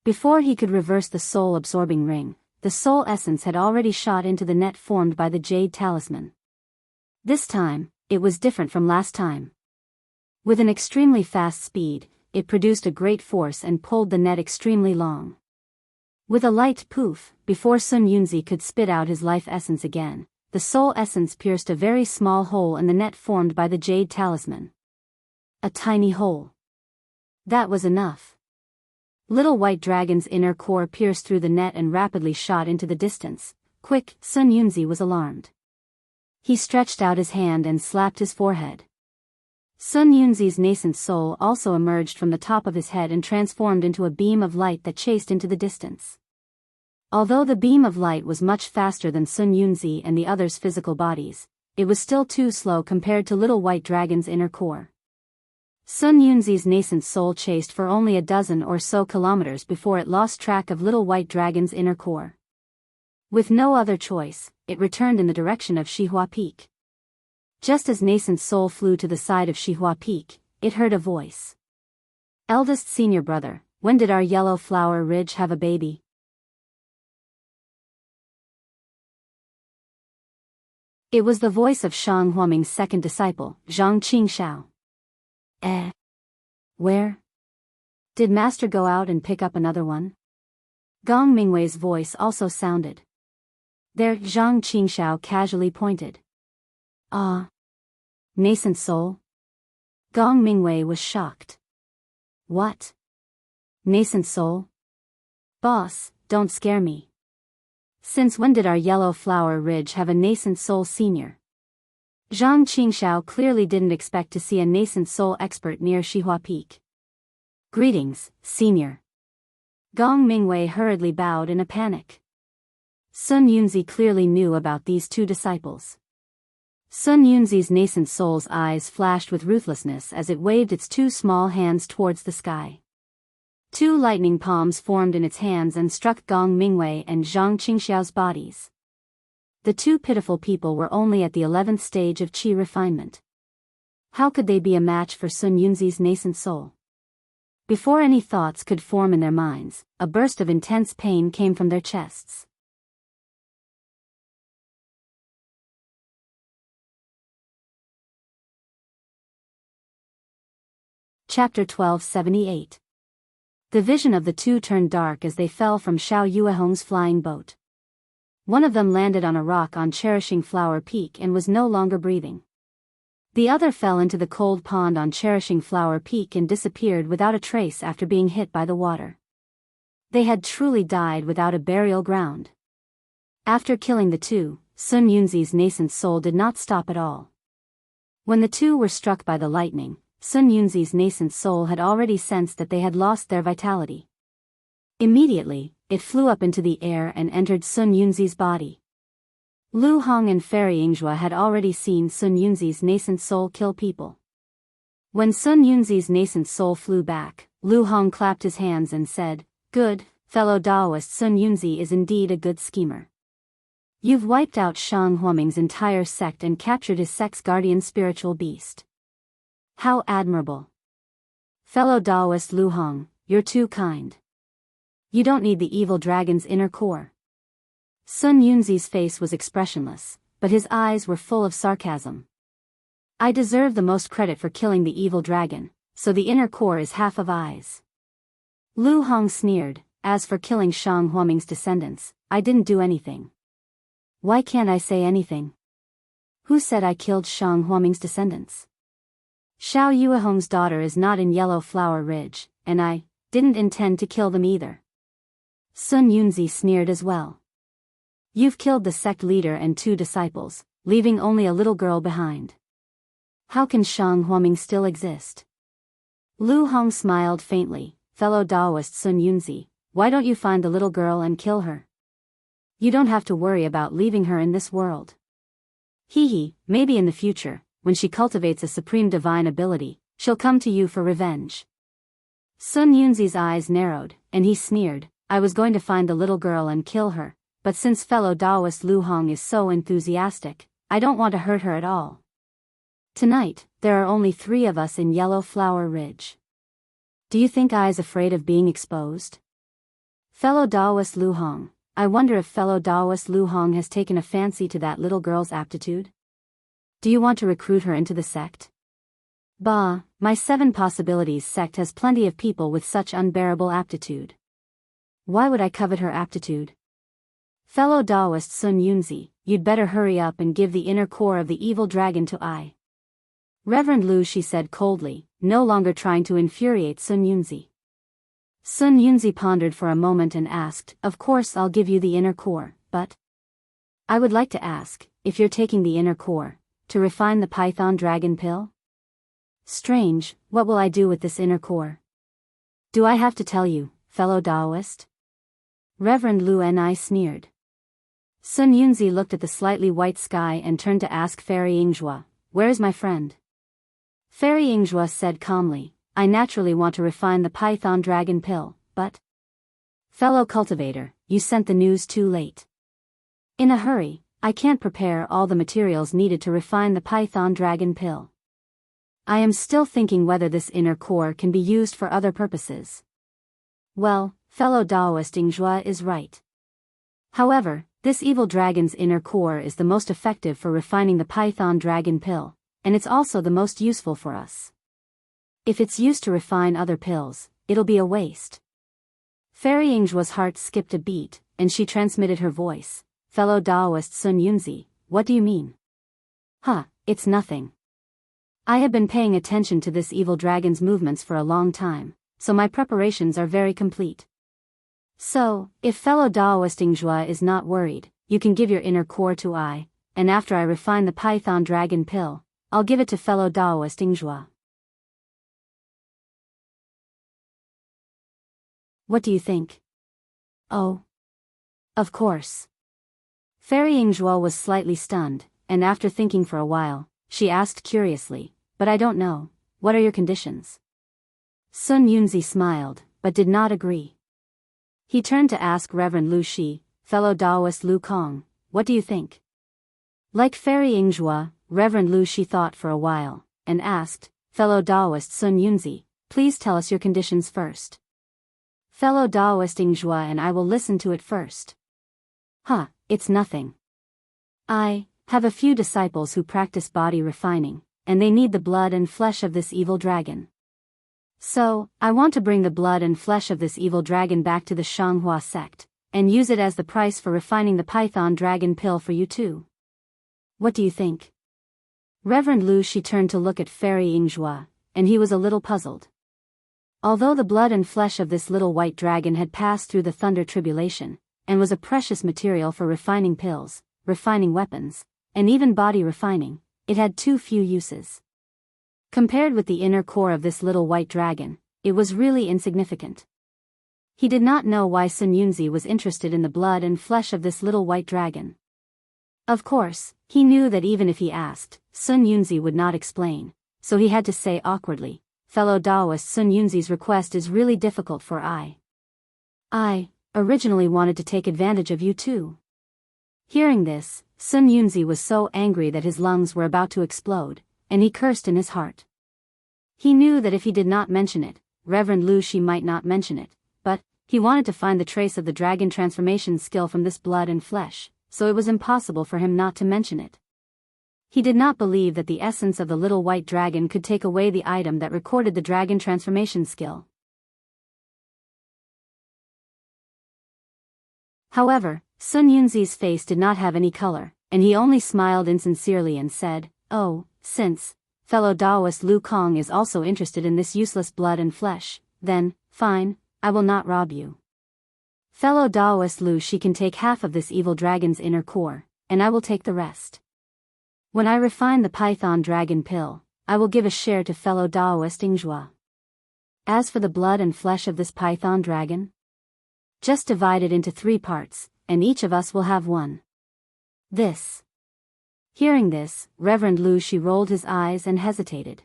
Before he could reverse the soul-absorbing ring, the soul essence had already shot into the net formed by the Jade Talisman. This time, it was different from last time. With an extremely fast speed, it produced a great force and pulled the net extremely long. With a light poof, before Sun Yunzi could spit out his life essence again, the soul essence pierced a very small hole in the net formed by the Jade Talisman. A tiny hole. That was enough. Little White Dragon's inner core pierced through the net and rapidly shot into the distance. Quick, Sun Yunzi was alarmed. He stretched out his hand and slapped his forehead. Sun Yunzi's nascent soul also emerged from the top of his head and transformed into a beam of light that chased into the distance. Although the beam of light was much faster than Sun Yunzi and the others' physical bodies, it was still too slow compared to Little White Dragon's inner core. Sun Yunzi's nascent soul chased for only a dozen or so kilometers before it lost track of Little White Dragon's inner core. With no other choice, it returned in the direction of Shihua Peak. Just as nascent soul flew to the side of Shihua Peak, it heard a voice. Eldest senior brother, when did our yellow flower ridge have a baby? It was the voice of Shang Huaming's second disciple, Zhang Qingshao. Where? Did Master go out and pick up another one? Gong Mingwei's voice also sounded. There, Zhang Qingshao casually pointed. Ah. Nascent soul? Gong Mingwei was shocked. What? Nascent soul? Boss, don't scare me. Since when did our yellow flower ridge have a nascent soul senior? Zhang Qingshao clearly didn't expect to see a nascent soul expert near Shihua Peak. Greetings, senior. Gong Mingwei hurriedly bowed in a panic. Sun Yunzi clearly knew about these two disciples. Sun Yunzi's nascent soul's eyes flashed with ruthlessness as it waved its two small hands towards the sky. Two lightning palms formed in its hands and struck Gong Mingwei and Zhang Qingxiao's bodies. The two pitiful people were only at the 11th stage of qi refinement. How could they be a match for Sun Yunzi's nascent soul? Before any thoughts could form in their minds, a burst of intense pain came from their chests. Chapter 1278. The vision of the two turned dark as they fell from Xiao Yuehong's flying boat. One of them landed on a rock on Cherishing Flower Peak and was no longer breathing. The other fell into the cold pond on Cherishing Flower Peak and disappeared without a trace after being hit by the water. They had truly died without a burial ground. After killing the two, Sun Yunzi's nascent soul did not stop at all. When the two were struck by the lightning, Sun Yunzi's nascent soul had already sensed that they had lost their vitality. Immediately, it flew up into the air and entered Sun Yunzi's body. Lu Hong and Fairy Yingjue had already seen Sun Yunzi's nascent soul kill people. When Sun Yunzi's nascent soul flew back, Lu Hong clapped his hands and said, "Good, fellow Daoist, Sun Yunzi is indeed a good schemer. You've wiped out Shang Huaming's entire sect and captured his sect's guardian spiritual beast. How admirable. Fellow Daoist Lu Hong, you're too kind. You don't need the evil dragon's inner core." Sun Yunzi's face was expressionless, but his eyes were full of sarcasm. "I deserve the most credit for killing the evil dragon, so the inner core is half of eyes." Lu Hong sneered, "As for killing Shang Huaming's descendants, I didn't do anything." "Why can't I say anything? Who said I killed Shang Huaming's descendants? Xiao Yuehong's daughter is not in Yellow Flower Ridge, and I didn't intend to kill them either." Sun Yunzi sneered as well. "You've killed the sect leader and 2 disciples, leaving only a little girl behind. How can Shang Huaming still exist?" Lu Hong smiled faintly. "Fellow Daoist Sun Yunzi, why don't you find the little girl and kill her? You don't have to worry about leaving her in this world. Maybe in the future, when she cultivates a supreme divine ability, she'll come to you for revenge." Sun Yunzi's eyes narrowed, and he sneered, "I was going to find the little girl and kill her, but since fellow Daoist Lu Hong is so enthusiastic, I don't want to hurt her at all. Tonight, there are only 3 of us in Yellow Flower Ridge. Do you think I is afraid of being exposed? Fellow Daoist Lu Hong, I wonder if fellow Daoist Lu Hong has taken a fancy to that little girl's aptitude? Do you want to recruit her into the sect?" "Bah, my 7 possibilities sect has plenty of people with such unbearable aptitude. Why would I covet her aptitude? Fellow Daoist Sun Yunzi, you'd better hurry up and give the inner core of the evil dragon to I." Reverend Lu, she said coldly, no longer trying to infuriate Sun Yunzi. Sun Yunzi pondered for a moment and asked, "Of course I'll give you the inner core, but I would like to ask, if you're taking the inner core to refine the python dragon pill? Strange, what will I do with this inner core? Do I have to tell you, fellow Daoist?" Reverend Lu and I sneered. Sun Yunzi looked at the slightly white sky and turned to ask Fairy Yingjue, "Where is my friend?" Fairy Yingjue said calmly, "I naturally want to refine the python dragon pill, but fellow cultivator, you sent the news too late. In a hurry, I can't prepare all the materials needed to refine the python dragon pill. I am still thinking whether this inner core can be used for other purposes." Well, fellow Daoist Yingjue is right. However, this evil dragon's inner core is the most effective for refining the python dragon pill, and it's also the most useful for us. If it's used to refine other pills, it'll be a waste. Fairy Yingjue's heart skipped a beat, and she transmitted her voice, "Fellow Daoist Sun Yunzi, what do you mean?" It's nothing. I have been paying attention to this evil dragon's movements for a long time, so my preparations are very complete. So, if fellow Daoist Yingjue is not worried, you can give your inner core to I, and after I refine the python dragon pill, I'll give it to fellow Daoist Yingjue. What do you think? Oh. Of course. Fairy Yingjue was slightly stunned, and after thinking for a while, she asked curiously, "But I don't know, what are your conditions?" Sun Yunzi smiled, but did not agree. He turned to ask Reverend Lu Shi, "Fellow Daoist Lu Kong, what do you think?" Like Fairy Yingjue, Reverend Lu Shi thought for a while, and asked, "Fellow Daoist Sun Yunzi, please tell us your conditions first." "Fellow Daoist Yingjue, and I will listen to it first." It's nothing. I have a few disciples who practice body refining, and they need the blood and flesh of this evil dragon. So, I want to bring the blood and flesh of this evil dragon back to the Xianghua sect, and use it as the price for refining the python dragon pill for you too. What do you think? Reverend Lu Shi turned to look at Fairy Yingzhua, and he was a little puzzled. Although the blood and flesh of this little white dragon had passed through the thunder tribulation, and was a precious material for refining pills, refining weapons, and even body refining, it had too few uses. Compared with the inner core of this little white dragon, it was really insignificant. He did not know why Sun Yunzi was interested in the blood and flesh of this little white dragon. Of course, he knew that even if he asked, Sun Yunzi would not explain, so he had to say awkwardly, "Fellow Daoist, Sun Yunzi's request is really difficult for I originally wanted to take advantage of you too." Hearing this, Sun Yunzi was so angry that his lungs were about to explode, and he cursed in his heart. He knew that if he did not mention it, Reverend Lu Shi might not mention it, but he wanted to find the trace of the dragon transformation skill from this blood and flesh, so it was impossible for him not to mention it. He did not believe that the essence of the little white dragon could take away the item that recorded the dragon transformation skill. However, Sun Yunzi's face did not have any color, and he only smiled insincerely and said, "Oh, since fellow Daoist Lu Kong is also interested in this useless blood and flesh, then, fine, I will not rob you. Fellow Daoist Lu Shi can take half of this evil dragon's inner core, and I will take the rest. When I refine the python dragon pill, I will give a share to fellow Daoist Yingzhua. As for the blood and flesh of this python dragon, just divide it into 3 parts, and each of us will have one." This. Hearing this, Reverend Lu Shi rolled his eyes and hesitated.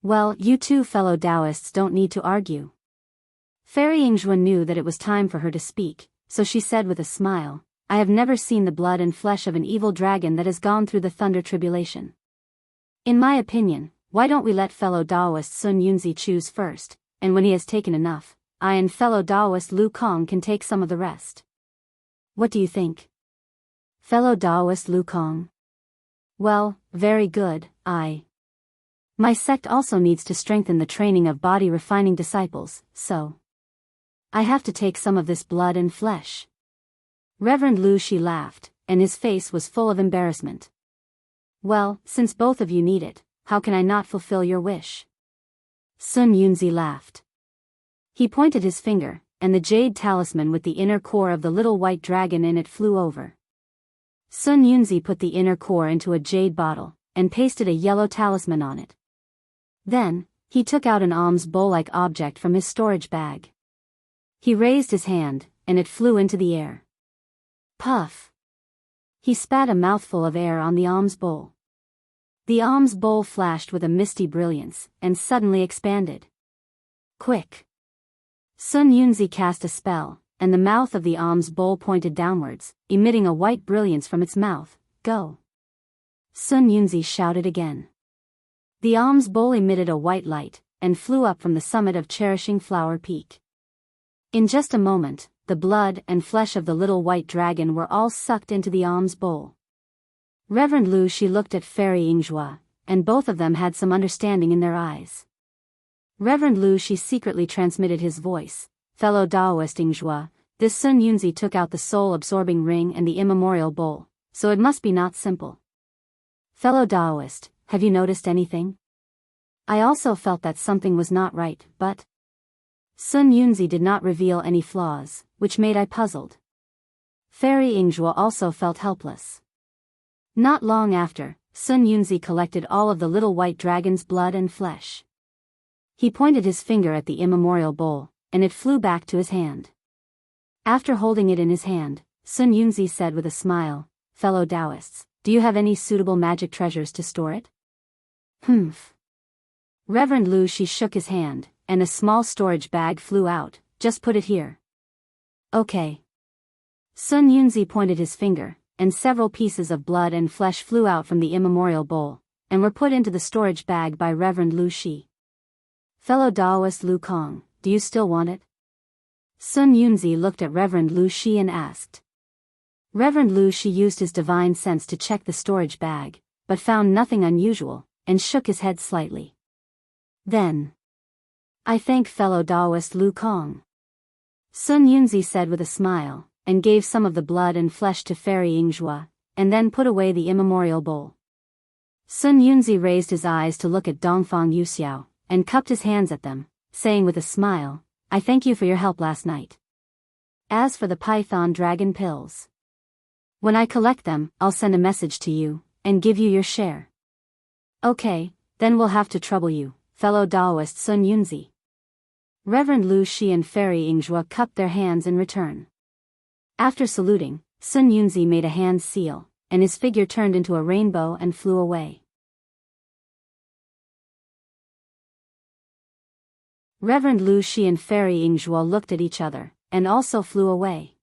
"Well, you two fellow Daoists don't need to argue." Fairy Yingzhua knew that it was time for her to speak, so she said with a smile, "I have never seen the blood and flesh of an evil dragon that has gone through the thunder tribulation. In my opinion, why don't we let fellow Daoist Sun Yunzi choose first, and when he has taken enough, I and fellow Daoist Lu Kong can take some of the rest. What do you think? Fellow Daoist Lu Kong? Well, very good, my sect also needs to strengthen the training of body refining disciples, so I have to take some of this blood and flesh." Reverend Lu Shi laughed, and his face was full of embarrassment. "Well, since both of you need it, how can I not fulfill your wish?" Sun Yunzi laughed. He pointed his finger, and the jade talisman with the inner core of the little white dragon in it flew over. Sun Yunzi put the inner core into a jade bottle, and pasted a yellow talisman on it. Then, he took out an alms bowl-like object from his storage bag. He raised his hand, and it flew into the air. Puff! He spat a mouthful of air on the alms bowl. The alms bowl flashed with a misty brilliance, and suddenly expanded. Quick! Sun Yunzi cast a spell, and the mouth of the alms bowl pointed downwards, emitting a white brilliance from its mouth. "Go!" Sun Yunzi shouted again. The alms bowl emitted a white light, and flew up from the summit of Cherishing Flower Peak. In just a moment, the blood and flesh of the little white dragon were all sucked into the alms bowl. Reverend Lu Shi looked at Fairy Yingzhua, and both of them had some understanding in their eyes. Reverend Lu Shi secretly transmitted his voice, "Fellow Daoist Yingzhua, this Sun Yunzi took out the soul-absorbing ring and the immemorial bowl, so it must be not simple. Fellow Daoist, have you noticed anything? I also felt that something was not right, but..." Sun Yunzi did not reveal any flaws, which made I puzzled. Fairy Yingzhua also felt helpless. Not long after, Sun Yunzi collected all of the little white dragon's blood and flesh. He pointed his finger at the immemorial bowl, and it flew back to his hand. After holding it in his hand, Sun Yunzi said with a smile, "Fellow Daoists, do you have any suitable magic treasures to store it?" "Humph." Reverend Lu Shi shook his hand, and a small storage bag flew out. "Just put it here." "Okay." Sun Yunzi pointed his finger, and several pieces of blood and flesh flew out from the immemorial bowl, and were put into the storage bag by Reverend Lu Shi. "Fellow Daoist Lu Kong, do you still want it?" Sun Yunzi looked at Reverend Lu Shi and asked. Reverend Lu Shi used his divine sense to check the storage bag, but found nothing unusual, and shook his head slightly. Then, "I thank fellow Daoist Lu Kong." Sun Yunzi said with a smile, and gave some of the blood and flesh to Fairy Yingzhua, and then put away the immemorial bowl. Sun Yunzi raised his eyes to look at Dongfang Yuxiao, and cupped his hands at them, saying with a smile, I thank you for your help last night. As for the python dragon pills, when I collect them, I'll send a message to you, and give you your share. Okay, then we'll have to trouble you, fellow Daoist Sun Yunzi. Reverend Lu Shi and Fairy Yingzhua cupped their hands in return. After saluting, Sun Yunzi made a hand seal, and his figure turned into a rainbow and flew away. Reverend Lu Shi and Fairy Yingzhua looked at each other, and also flew away.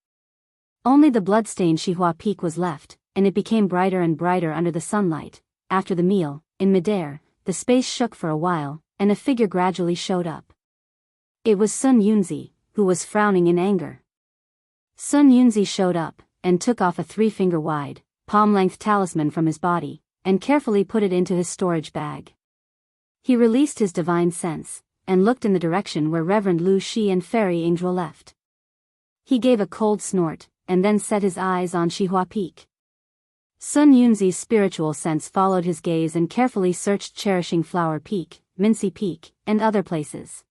Only the bloodstained Xihua Peak was left, and it became brighter and brighter under the sunlight. After the meal, in midair, the space shook for a while, and a figure gradually showed up. It was Sun Yunzi, who was frowning in anger. Sun Yunzi showed up, and took off a 3-finger-wide, palm-length talisman from his body, and carefully put it into his storage bag. He released his divine sense, and looked in the direction where Reverend Lu Shi and Fairy Yingzhua left. He gave a cold snort, and then set his eyes on Xihua Peak. Sun Yunzi's spiritual sense followed his gaze and carefully searched Cherishing Flower Peak, Mincy Peak, and other places.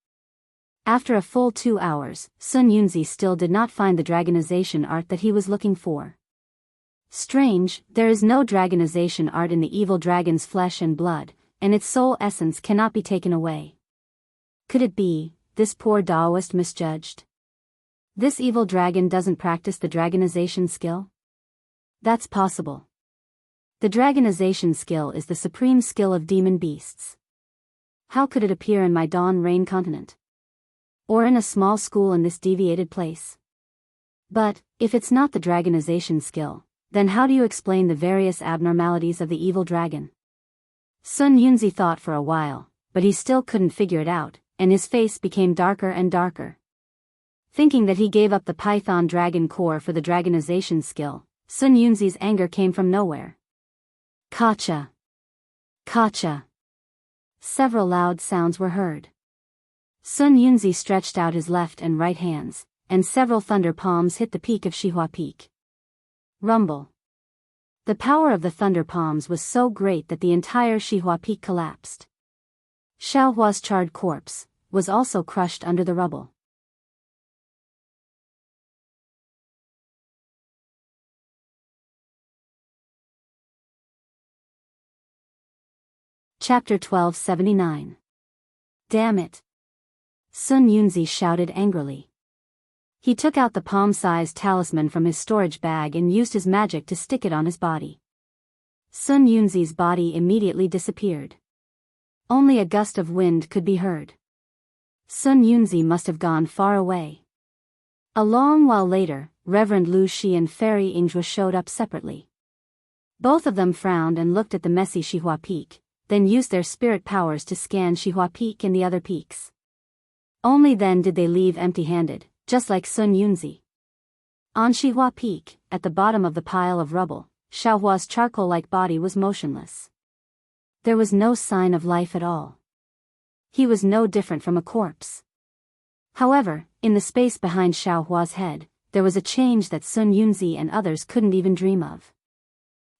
After a full 2 hours, Sun Yunzi still did not find the dragonization art that he was looking for. Strange, there is no dragonization art in the evil dragon's flesh and blood, and its soul essence cannot be taken away. Could it be, this poor Daoist misjudged? This evil dragon doesn't practice the dragonization skill? That's possible. The dragonization skill is the supreme skill of demon beasts. How could it appear in my Dawn Rain continent? Or in a small school in this deviated place? But, if it's not the dragonization skill, then how do you explain the various abnormalities of the evil dragon? Sun Yunzi thought for a while, but he still couldn't figure it out, and his face became darker and darker. Thinking that he gave up the Python Dragon Core for the dragonization skill, Sun Yunzi's anger came from nowhere. Kacha! Kacha! Several loud sounds were heard. Sun Yunzi stretched out his left and right hands, and several thunder palms hit the peak of Xihua Peak. Rumble. The power of the thunder palms was so great that the entire Xihua Peak collapsed. Xiaohua's charred corpse was also crushed under the rubble. Chapter 1279. Damn it! Sun Yunzi shouted angrily. He took out the palm-sized talisman from his storage bag and used his magic to stick it on his body. Sun Yunzi's body immediately disappeared. Only a gust of wind could be heard. Sun Yunzi must have gone far away. A long while later, Reverend Lu Shi and Fairy Yingzhua showed up separately. Both of them frowned and looked at the messy Xihua Peak, then used their spirit powers to scan Xihua Peak and the other peaks. Only then did they leave empty-handed, just like Sun Yunzi. On Xihua Peak, at the bottom of the pile of rubble, Xiaohua's charcoal-like body was motionless. There was no sign of life at all. He was no different from a corpse. However, in the space behind Xiaohua's head, there was a change that Sun Yunzi and others couldn't even dream of.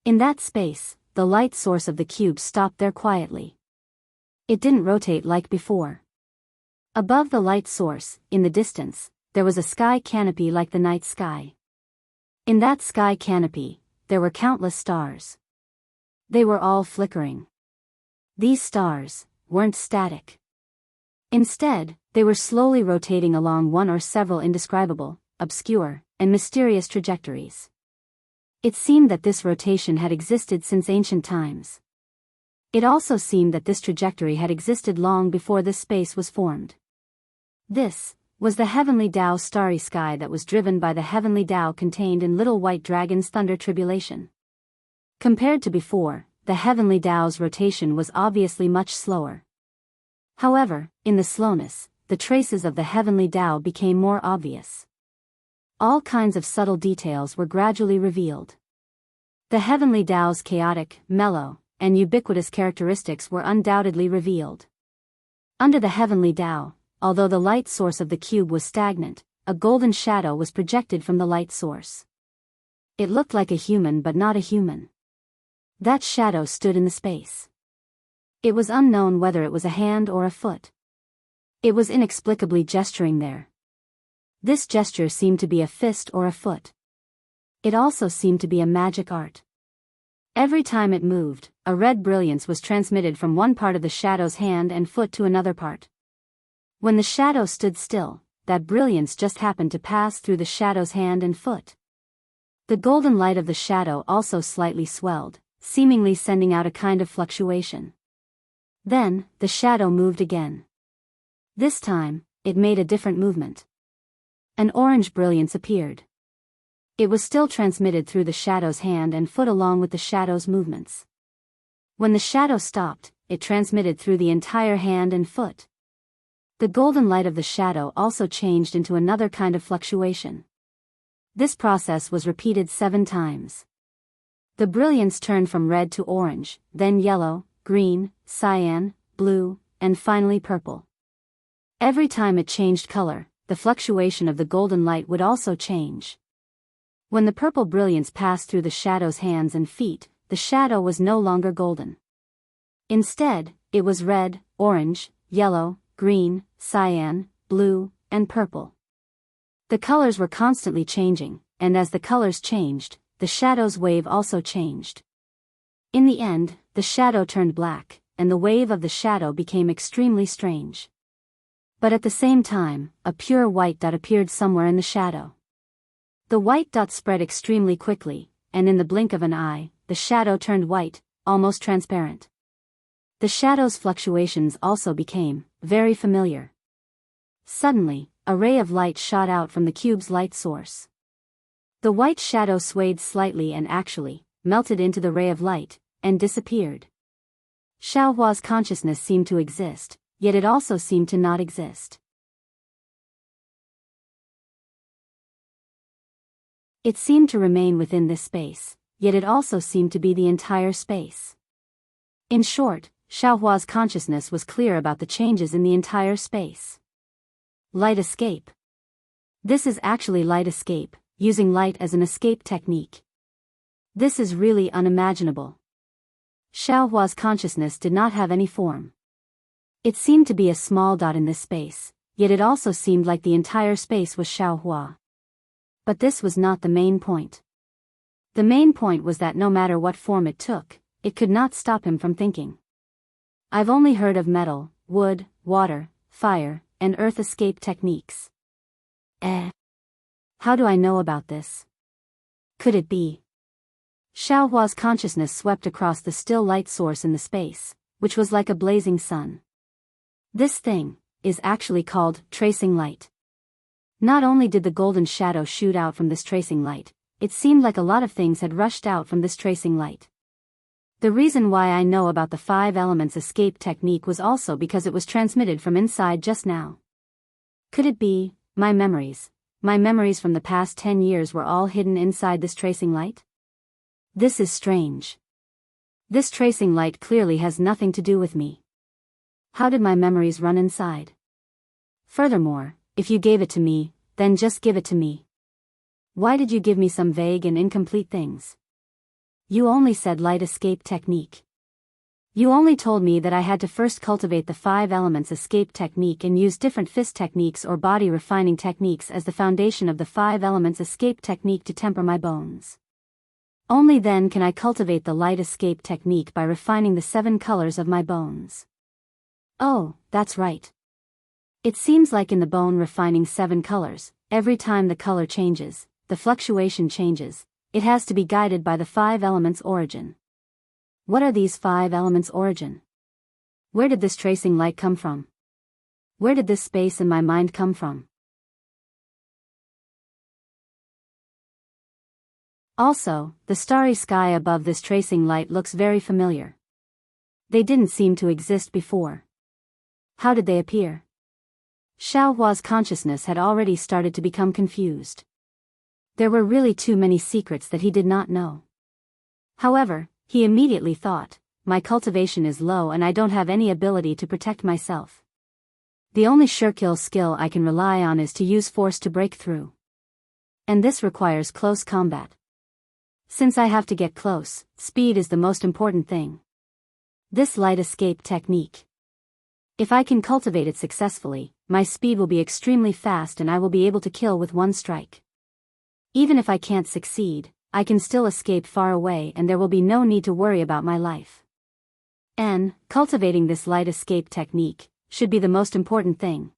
In that space, the light source of the cube stopped there quietly. It didn't rotate like before. Above the light source, in the distance, there was a sky canopy like the night sky. In that sky canopy, there were countless stars. They were all flickering. These stars weren't static. Instead, they were slowly rotating along one or several indescribable, obscure, and mysterious trajectories. It seemed that this rotation had existed since ancient times. It also seemed that this trajectory had existed long before this space was formed. This was the heavenly Tao starry sky that was driven by the heavenly Tao contained in Little White Dragon's thunder tribulation. Compared to before, the heavenly Tao's rotation was obviously much slower. However, in the slowness, the traces of the heavenly Tao became more obvious. All kinds of subtle details were gradually revealed. The heavenly Tao's chaotic, mellow, and ubiquitous characteristics were undoubtedly revealed. Under the heavenly Tao, although the light source of the cube was stagnant, a golden shadow was projected from the light source. It looked like a human but not a human. That shadow stood in the space. It was unknown whether it was a hand or a foot. It was inexplicably gesturing there. This gesture seemed to be a fist or a foot. It also seemed to be a magic art. Every time it moved, a red brilliance was transmitted from one part of the shadow's hand and foot to another part. When the shadow stood still, that brilliance just happened to pass through the shadow's hand and foot. The golden light of the shadow also slightly swelled, seemingly sending out a kind of fluctuation. Then, the shadow moved again. This time, it made a different movement. An orange brilliance appeared. It was still transmitted through the shadow's hand and foot along with the shadow's movements. When the shadow stopped, it transmitted through the entire hand and foot. The golden light of the shadow also changed into another kind of fluctuation. This process was repeated 7 times. The brilliance turned from red to orange, then yellow, green, cyan, blue, and finally purple. Every time it changed color, the fluctuation of the golden light would also change. When the purple brilliance passed through the shadow's hands and feet, the shadow was no longer golden. Instead, it was red, orange, yellow, green, cyan, blue, and purple. The colors were constantly changing, and as the colors changed, the shadow's wave also changed. In the end, the shadow turned black, and the wave of the shadow became extremely strange. But at the same time, a pure white dot appeared somewhere in the shadow. The white dot spread extremely quickly, and in the blink of an eye, the shadow turned white, almost transparent. The shadow's fluctuations also became very familiar. Suddenly, a ray of light shot out from the cube's light source. The white shadow swayed slightly and actually melted into the ray of light, and disappeared. Xiaohua's consciousness seemed to exist, yet it also seemed to not exist. It seemed to remain within this space, yet it also seemed to be the entire space. In short, Xiaohua's consciousness was clear about the changes in the entire space. Light escape. This is actually light escape, using light as an escape technique. This is really unimaginable. Xiaohua's consciousness did not have any form. It seemed to be a small dot in this space, yet it also seemed like the entire space was Xiaohua. But this was not the main point. The main point was that no matter what form it took, it could not stop him from thinking. I've only heard of metal, wood, water, fire, and earth escape techniques. How do I know about this? Could it be? Xiaohua's consciousness swept across the still light source in the space, which was like a blazing sun. This thing is actually called tracing light. Not only did the golden shadow shoot out from this tracing light, it seemed like a lot of things had rushed out from this tracing light. The reason why I know about the 5 elements escape technique was also because it was transmitted from inside just now. Could it be, my memories from the past 10 years were all hidden inside this tracing light? This is strange. This tracing light clearly has nothing to do with me. How did my memories run inside? Furthermore, if you gave it to me, then just give it to me. Why did you give me some vague and incomplete things? You only said light escape technique. You only told me that I had to first cultivate the 5 elements escape technique and use different fist techniques or body refining techniques as the foundation of the 5 elements escape technique to temper my bones. Only then can I cultivate the light escape technique by refining the 7 colors of my bones. Oh, that's right. It seems like in the bone refining 7 colors, every time the color changes, the fluctuation changes, it has to be guided by the 5 elements origin. What are these 5 elements origin? Where did this tracing light come from? Where did this space in my mind come from? Also, the starry sky above this tracing light looks very familiar. They didn't seem to exist before. How did they appear? Xiaohua's consciousness had already started to become confused. There were really too many secrets that he did not know. However, he immediately thought, my cultivation is low and I don't have any ability to protect myself. The only sure kill skill I can rely on is to use force to break through. And this requires close combat. Since I have to get close, speed is the most important thing. This light escape technique. If I can cultivate it successfully, my speed will be extremely fast and I will be able to kill with one strike. Even if I can't succeed, I can still escape far away and there will be no need to worry about my life. Cultivating this light escape technique should be the most important thing.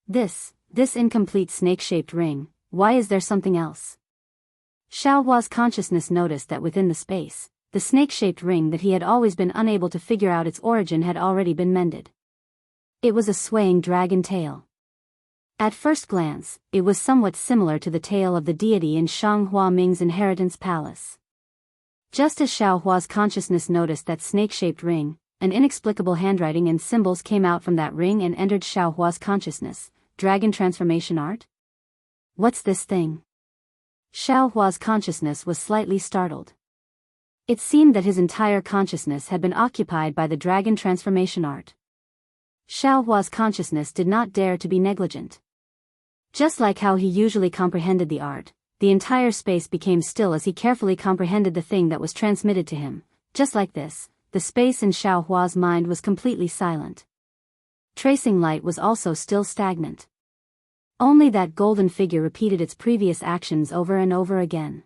This incomplete snake-shaped ring, why is there something else? Xiaohua's consciousness noticed that within the space, the snake-shaped ring that he had always been unable to figure out its origin had already been mended. It was a swaying dragon tail. At first glance, it was somewhat similar to the tail of the deity in Shang Huaming's inheritance palace. Just as Xiaohua's consciousness noticed that snake-shaped ring, an inexplicable handwriting and symbols came out from that ring and entered Xiaohua's consciousness. Dragon transformation art? What's this thing? Xiaohua's consciousness was slightly startled. It seemed that his entire consciousness had been occupied by the dragon transformation art. Xiaohua's consciousness did not dare to be negligent. Just like how he usually comprehended the art, the entire space became still as he carefully comprehended the thing that was transmitted to him. Just like this, the space in Xiaohua's mind was completely silent. Tracing light was also still stagnant. Only that golden figure repeated its previous actions over and over again.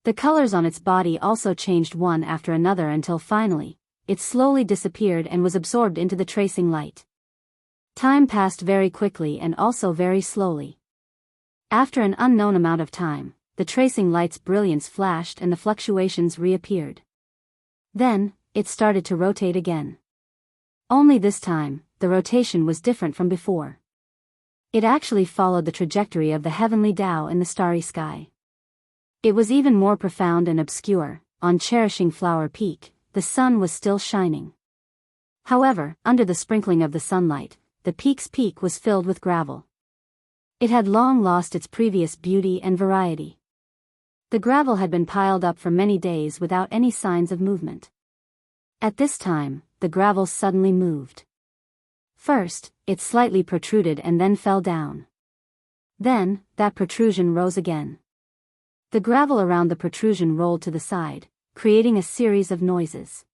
The colors on its body also changed one after another until finally, it slowly disappeared and was absorbed into the tracing light. Time passed very quickly and also very slowly. After an unknown amount of time, the tracing light's brilliance flashed and the fluctuations reappeared. Then, it started to rotate again. Only this time, the rotation was different from before. It actually followed the trajectory of the heavenly Tao in the starry sky. It was even more profound and obscure. On Cherishing Flower Peak, the sun was still shining. However, under the sprinkling of the sunlight, the peak's peak was filled with gravel. It had long lost its previous beauty and variety. The gravel had been piled up for many days without any signs of movement. At this time, the gravel suddenly moved. First, it slightly protruded and then fell down. Then, that protrusion rose again. The gravel around the protrusion rolled to the side, creating a series of noises.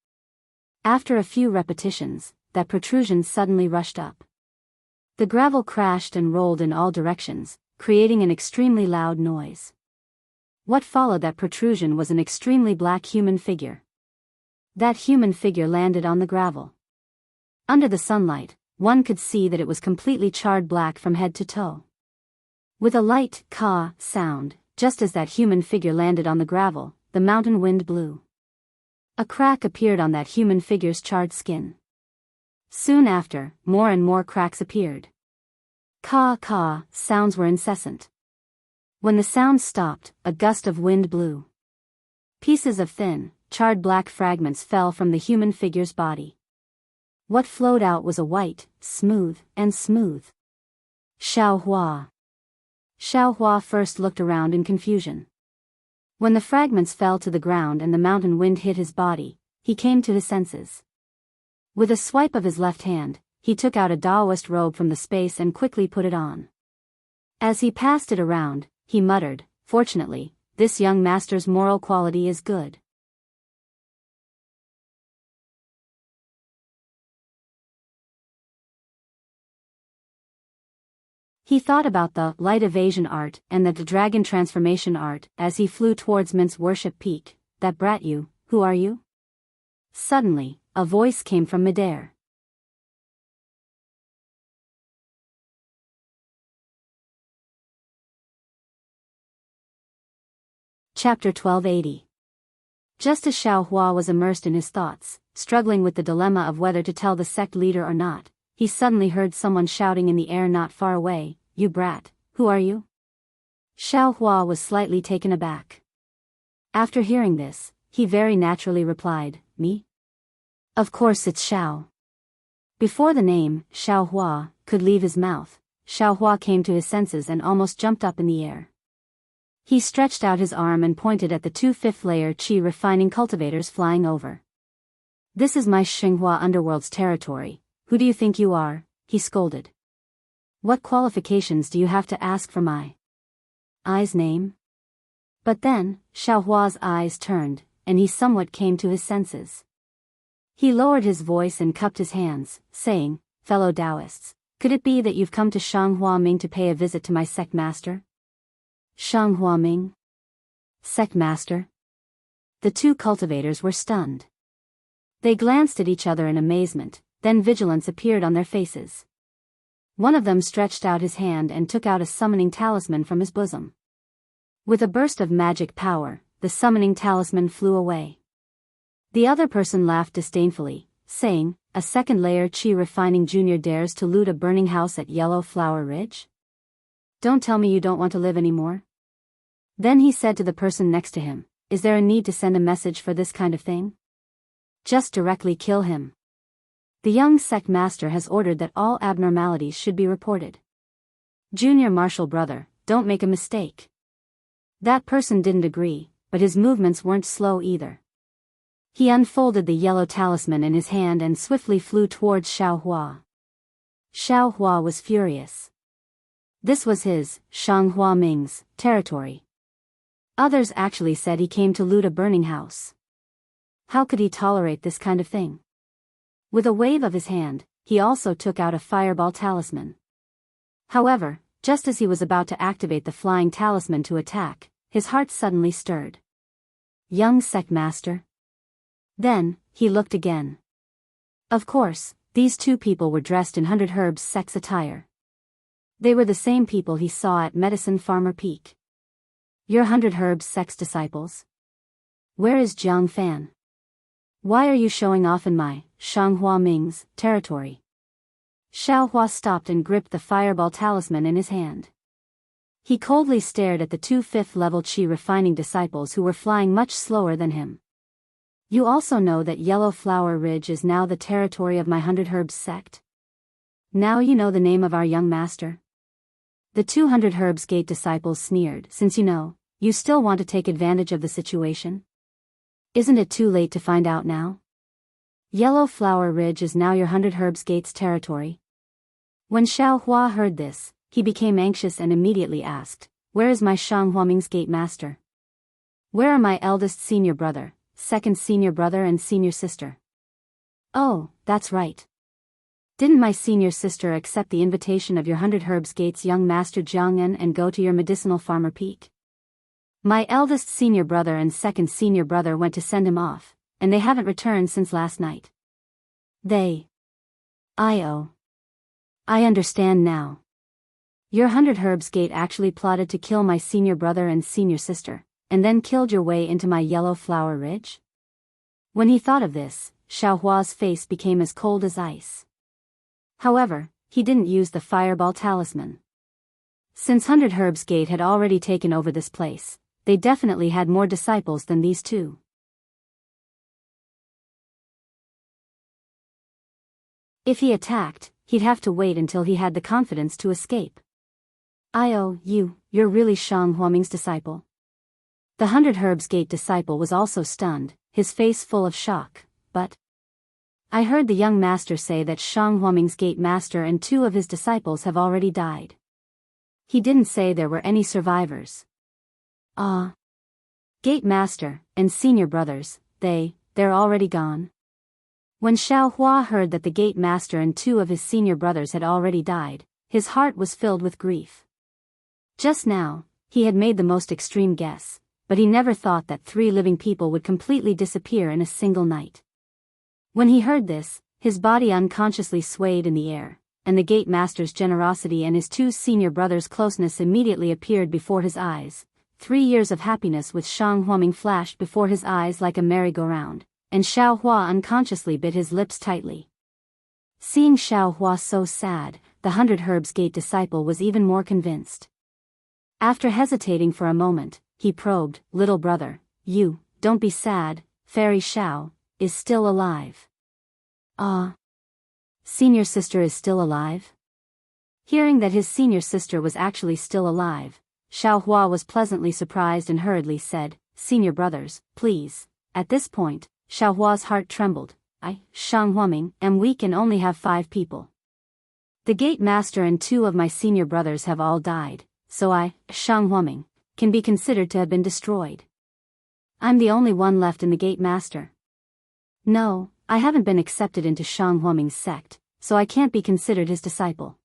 After a few repetitions, that protrusion suddenly rushed up. The gravel crashed and rolled in all directions, creating an extremely loud noise. What followed that protrusion was an extremely black human figure. That human figure landed on the gravel. Under the sunlight, one could see that it was completely charred black from head to toe. With a light "ka" sound, just as that human figure landed on the gravel, the mountain wind blew. A crack appeared on that human figure's charred skin. Soon after, more and more cracks appeared. "Ka" sounds were incessant. When the sounds stopped, a gust of wind blew. Pieces of thin, charred black fragments fell from the human figure's body. What flowed out was a white, smooth. Xiaohua. Xiaohua first looked around in confusion. When the fragments fell to the ground and the mountain wind hit his body, he came to his senses. With a swipe of his left hand, he took out a Daoist robe from the space and quickly put it on. As he passed it around, he muttered, "Fortunately, this young master's moral quality is good." He thought about the light evasion art and the dragon transformation art as he flew towards Mint's worship peak. "That brat you, who are you?" Suddenly, a voice came from midair. Chapter 1280. Just as Xiaohua was immersed in his thoughts, struggling with the dilemma of whether to tell the sect leader or not, he suddenly heard someone shouting in the air not far away, "You brat, who are you?" Xiaohua was slightly taken aback. After hearing this, he very naturally replied, "Me? Of course it's Xiao." Before the name, Xiaohua, could leave his mouth, Xiaohua came to his senses and almost jumped up in the air. He stretched out his arm and pointed at the 2 fifth-layer qi refining cultivators flying over. "This is my Xinghua underworld's territory, Who do you think you are? He scolded. What qualifications do you have to ask for my I's name? But then, Xiaohua's eyes turned, and he somewhat came to his senses. He lowered his voice and cupped his hands, saying, Fellow Daoists, could it be that you've come to Shanghua Ming to pay a visit to my sect master? Shanghua Ming? Sect master? The two cultivators were stunned. They glanced at each other in amazement, then vigilance appeared on their faces. One of them stretched out his hand and took out a summoning talisman from his bosom. With a burst of magic power, the summoning talisman flew away. The other person laughed disdainfully, saying, A second layer Qi Refining Jr. dares to loot a burning house at Yellow Flower Ridge? Don't tell me you don't want to live anymore. Then he said to the person next to him, Is there a need to send a message for this kind of thing? Just directly kill him. The young sect master has ordered that all abnormalities should be reported. Junior martial brother, don't make a mistake. That person didn't agree, but his movements weren't slow either. He unfolded the yellow talisman in his hand and swiftly flew towards Xiaohua. Xiaohua was furious. This was his, Shanghua Ming's, territory. Others actually said he came to loot a burning house. How could he tolerate this kind of thing? With a wave of his hand, he also took out a fireball talisman. However, just as he was about to activate the flying talisman to attack, his heart suddenly stirred. Young sect master? Then, he looked again. Of course, these two people were dressed in 100 Herbs sect's attire. They were the same people he saw at Medicine Farmer Peak. You're 100 Herbs sect's disciples? Where is Jiang Fan? Why are you showing off in my, Shanghua Ming's, territory? Xiaohua stopped and gripped the fireball talisman in his hand. He coldly stared at the two 5th-level Qi refining disciples who were flying much slower than him. You also know that Yellow Flower Ridge is now the territory of my 100 Herbs sect? Now you know the name of our young master? The 200 Herbs Gate disciples sneered. Since you know, you still want to take advantage of the situation? Isn't it too late to find out now? Yellow Flower Ridge is now your 100 Herbs Gate's territory. When Xiaohua heard this, he became anxious and immediately asked, Where is my Shanghua Ming's gate master? Where are my eldest senior brother, second senior brother and senior sister? Oh, that's right. Didn't my senior sister accept the invitation of your 100 Herbs Gate's young master Jiang'an and go to your medicinal farmer peak? My eldest senior brother and second senior brother went to send him off, and they haven't returned since last night. I understand now. Your 100 Herbs Gate actually plotted to kill my senior brother and senior sister, and then killed your way into my Yellow Flower Ridge? When he thought of this, Xiaohua's face became as cold as ice. However, he didn't use the fireball talisman. Since 100 Herbs Gate had already taken over this place, they definitely had more disciples than these two. If he attacked, he'd have to wait until he had the confidence to escape. You're really Shang Huaming's disciple? The 100 Herbs Gate disciple was also stunned, his face full of shock, but I heard the young master say that Shang Huaming's gate master and 2 of his disciples have already died. He didn't say there were any survivors. Gate master and senior brothers, they're already gone. When Xiaohua heard that the gate master and 2 of his senior brothers had already died, his heart was filled with grief. Just now, he had made the most extreme guess, but he never thought that 3 living people would completely disappear in a single night. When he heard this, his body unconsciously swayed in the air, and the gate master's generosity and his 2 senior brothers' closeness immediately appeared before his eyes. 3 years of happiness with Shang Huaming flashed before his eyes like a merry-go-round, and Xiaohua unconsciously bit his lips tightly. Seeing Xiaohua so sad, the 100 Herbs Gate disciple was even more convinced. After hesitating for a moment, he probed, Little brother, don't be sad, Fairy Xiao is still alive. Senior sister is still alive? Hearing that his senior sister was actually still alive, Xiaohua was pleasantly surprised and hurriedly said, Senior brothers, please. At this point, Xiaohua's heart trembled. Shang Huaming, am weak and only have 5 people. The gate master and 2 of my senior brothers have all died, so I, Shang Huaming, can be considered to have been destroyed. I'm the only one left in the gate master. No, I haven't been accepted into Shang Huaming's sect, so I can't be considered his disciple.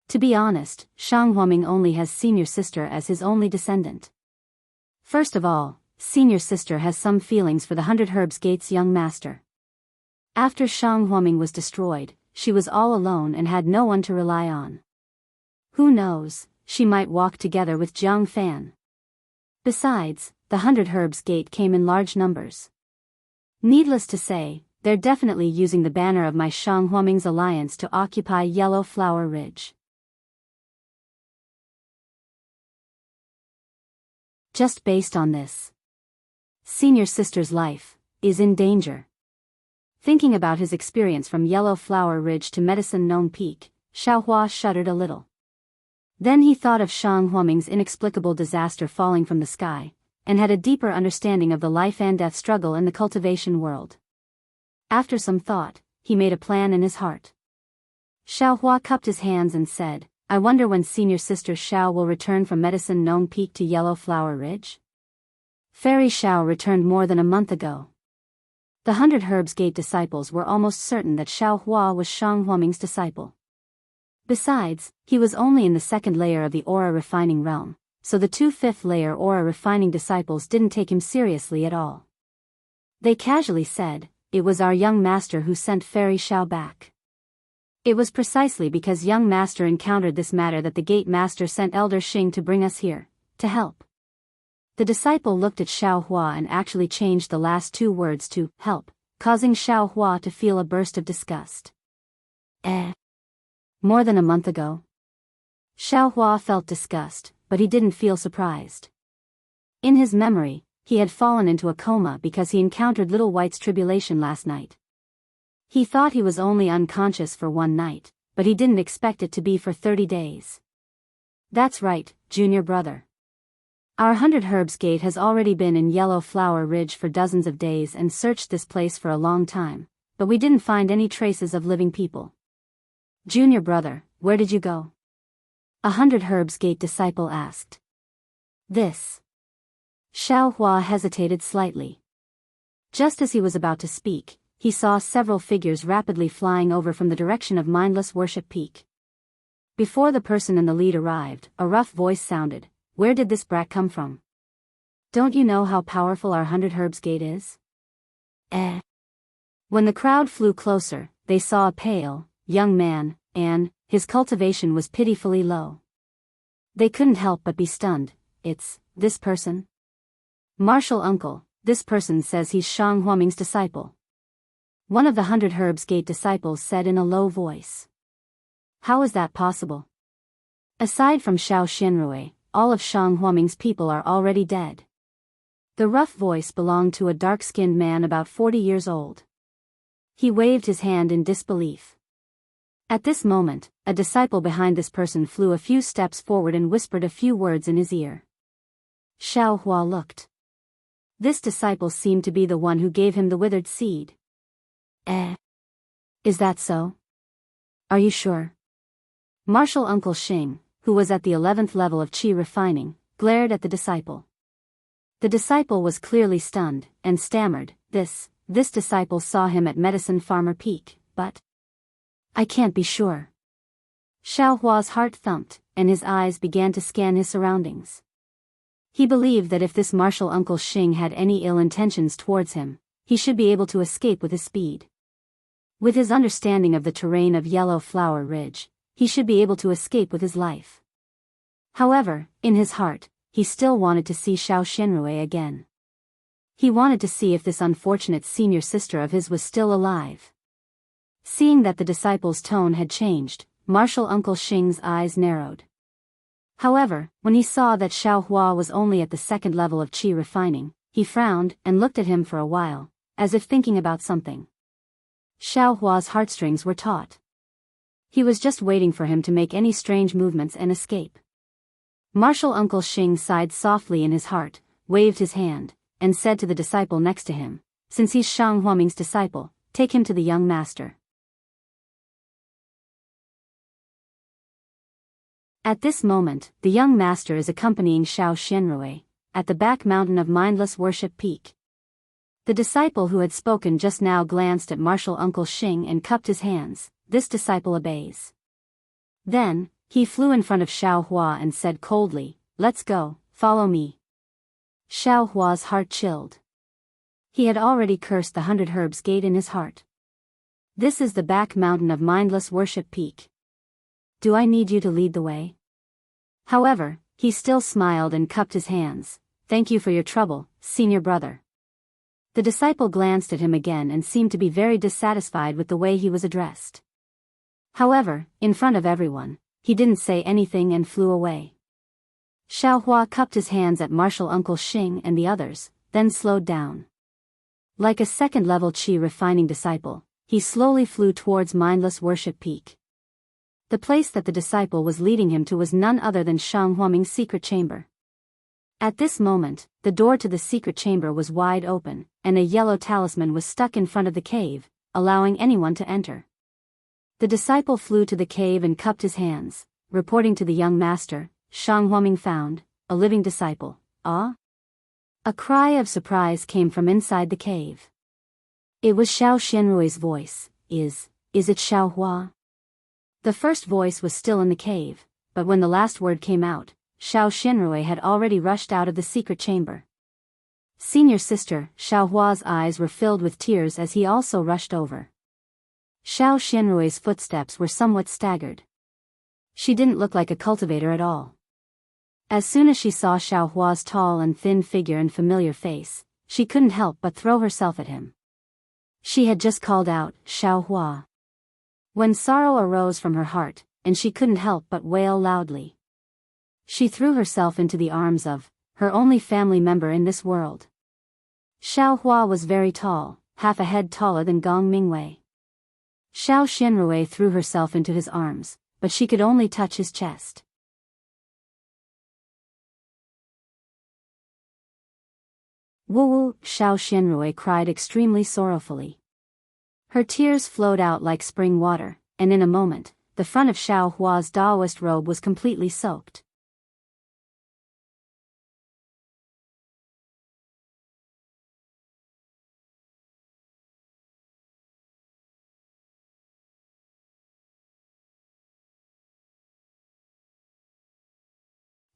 To be honest, Shang Huaming only has senior sister as his only descendant. First of all, senior sister has some feelings for the 100 Herbs Gate's young master. After Shang Huaming was destroyed, she was all alone and had no one to rely on. Who knows, she might walk together with Jiang Fan. Besides, the 100 Herbs Gate came in large numbers. Needless to say, they're definitely using the banner of my Shang Huaming's alliance to occupy Yellow Flower Ridge. Just based on this, senior sister's life is in danger. Thinking about his experience from Yellow Flower Ridge to Medicine Gnome Peak, Xiaohua shuddered a little. Then he thought of Shang Huaming's inexplicable disaster falling from the sky, and had a deeper understanding of the life and death struggle in the cultivation world. After some thought, he made a plan in his heart. Xiaohua cupped his hands and said, I wonder when senior sister Xiao will return from Medicine Gnome Peak to Yellow Flower Ridge? Fairy Xiao returned more than a month ago. The 100 Herbs Gate disciples were almost certain that Xiaohua was Shang Huaming's disciple. Besides, he was only in the 2nd layer of the aura refining realm, so the 2 5th layer aura refining disciples didn't take him seriously at all. They casually said, it was our young master who sent Fairy Xiao back. It was precisely because young master encountered this matter that the gate master sent Elder Xing to bring us here, to help. The disciple looked at Xiaohua and actually changed the last 2 words to help, causing Xiaohua to feel a burst of disgust. More than a month ago? Xiaohua felt disgust, but he didn't feel surprised. In his memory, he had fallen into a coma because he encountered Little White's tribulation last night. He thought he was only unconscious for 1 night, but he didn't expect it to be for 30 days. That's right, junior brother. Our 100 Herbs Gate has already been in Yellow Flower Ridge for dozens of days and searched this place for a long time, but we didn't find any traces of living people. Junior brother, where did you go? A 100 Herbs Gate disciple asked. This. Xiaohua hesitated slightly. Just as he was about to speak, he saw several figures rapidly flying over from the direction of Mindless Worship Peak. Before the person in the lead arrived, a rough voice sounded, where did this brat come from? Don't you know how powerful our 100 Herbs Gate is? When the crowd flew closer, they saw a pale, young man, and his cultivation was pitifully low. They couldn't help but be stunned. It's this person? Martial uncle, this person says he's Shang Huaming's disciple. One of the 100 Herbs Gate disciples said in a low voice. How is that possible? Aside from Xiao Xianrui, all of Shang Huaming's people are already dead. The rough voice belonged to a dark-skinned man about 40 years old. He waved his hand in disbelief. At this moment, a disciple behind this person flew a few steps forward and whispered a few words in his ear. Xiaohua looked. This disciple seemed to be the one who gave him the withered seed. Is that so? Are you sure? Martial Uncle Xing, who was at the 11th level of qi refining, glared at the disciple. The disciple was clearly stunned, and stammered, this disciple saw him at Medicine Farmer Peak, but I can't be sure. Xiaohua's heart thumped, and his eyes began to scan his surroundings. He believed that if this martial Uncle Xing had any ill intentions towards him, he should be able to escape with his speed. With his understanding of the terrain of Yellow Flower Ridge, he should be able to escape with his life. However, in his heart, he still wanted to see Xiao Xianrui again. He wanted to see if this unfortunate senior sister of his was still alive. Seeing that the disciple's tone had changed, Martial Uncle Xing's eyes narrowed. However, when he saw that Xiaohua was only at the 2nd level of qi refining, he frowned and looked at him for a while, as if thinking about something. Xiaohua's heartstrings were taut. He was just waiting for him to make any strange movements and escape. Martial Uncle Xing sighed softly in his heart, waved his hand, and said to the disciple next to him, since he's Shang Huaming's disciple, take him to the young master. At this moment, the young master is accompanying Xiao Xianrui, at the back mountain of Mindless Worship Peak. The disciple who had spoken just now glanced at martial Uncle Xing and cupped his hands. This disciple obeys. Then, he flew in front of Xiao Hua and said coldly, "Let's go, follow me." Xiao Hua's heart chilled. He had already cursed the 100 Herbs Gate in his heart. This is the back mountain of Mindless Worship Peak. Do I need you to lead the way? However, he still smiled and cupped his hands. Thank you for your trouble, senior brother. The disciple glanced at him again and seemed to be very dissatisfied with the way he was addressed. However, in front of everyone, he didn't say anything and flew away. Xiao Hua cupped his hands at martial Uncle Xing and the others, then slowed down. Like a second-level qi refining disciple, he slowly flew towards Mindless Worship Peak. The place that the disciple was leading him to was none other than Shang Huaming's secret chamber. At this moment, the door to the secret chamber was wide open, and a yellow talisman was stuck in front of the cave, allowing anyone to enter. The disciple flew to the cave and cupped his hands, reporting to the young master, Shang Huaming found, a living disciple. Ah? A cry of surprise came from inside the cave. It was Xiao Xianrui's voice. Is it Xiao Hua? The first voice was still in the cave, but when the last word came out, Xiao Xianrui had already rushed out of the secret chamber. Senior sister, Xiao Hua's eyes were filled with tears as he also rushed over. Xiao Xianrui's footsteps were somewhat staggered. She didn't look like a cultivator at all. As soon as she saw Xiao Hua's tall and thin figure and familiar face, she couldn't help but throw herself at him. She had just called out, "Xiao Hua." When sorrow arose from her heart, and she couldn't help but wail loudly. She threw herself into the arms of her only family member in this world. Xiao Hua was very tall, half a head taller than Gong Mingwei. Xiao Xianrui threw herself into his arms, but she could only touch his chest. Woo! Xiao Xianrui cried extremely sorrowfully. Her tears flowed out like spring water, and in a moment, the front of Xiao Hua's Daoist robe was completely soaked.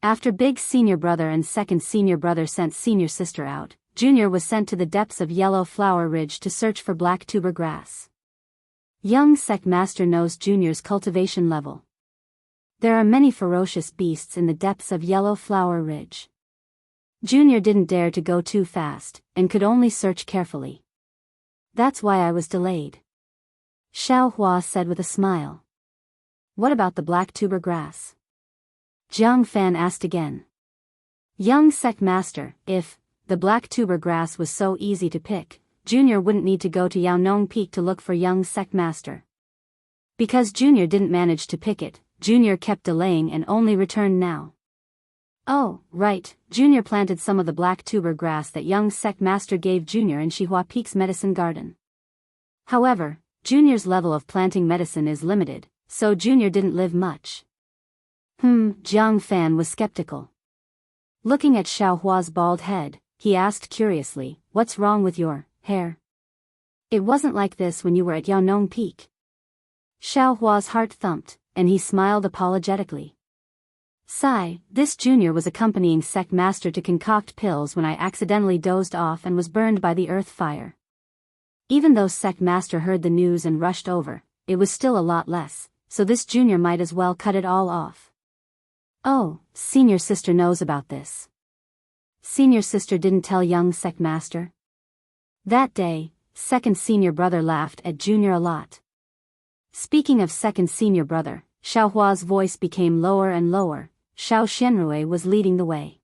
After big senior brother and second senior brother sent senior sister out, junior was sent to the depths of Yellow Flower Ridge to search for black tuber grass. Young sect master knows junior's cultivation level. There are many ferocious beasts in the depths of Yellow Flower Ridge. Junior didn't dare to go too fast, and could only search carefully. That's why I was delayed. Xiao Hua said with a smile. What about the black tuber grass? Jiang Fan asked again. Young sect master, if the black tuber grass was so easy to pick, junior wouldn't need to go to Yaonong Peak to look for young sect master. Because junior didn't manage to pick it, junior kept delaying and only returned now. Oh, right, junior planted some of the black tuber grass that young sect master gave junior in Shihua Peak's medicine garden. However, junior's level of planting medicine is limited, so junior didn't live much. Jiang Fan was skeptical. Looking at Xiao Hua's bald head, he asked curiously, "What's wrong with your hair? It wasn't like this when you were at Yaonong Peak." Xiao Hua's heart thumped, and he smiled apologetically. Sigh, this junior was accompanying sect master to concoct pills when I accidentally dozed off and was burned by the earth fire. Even though sect master heard the news and rushed over, it was still a lot less, so this junior might as well cut it all off. Oh, senior sister knows about this. Senior sister didn't tell young sect master. That day, second senior brother laughed at junior a lot. Speaking of second senior brother, Xiao Hua's voice became lower and lower. Xiao Xianrui was leading the way.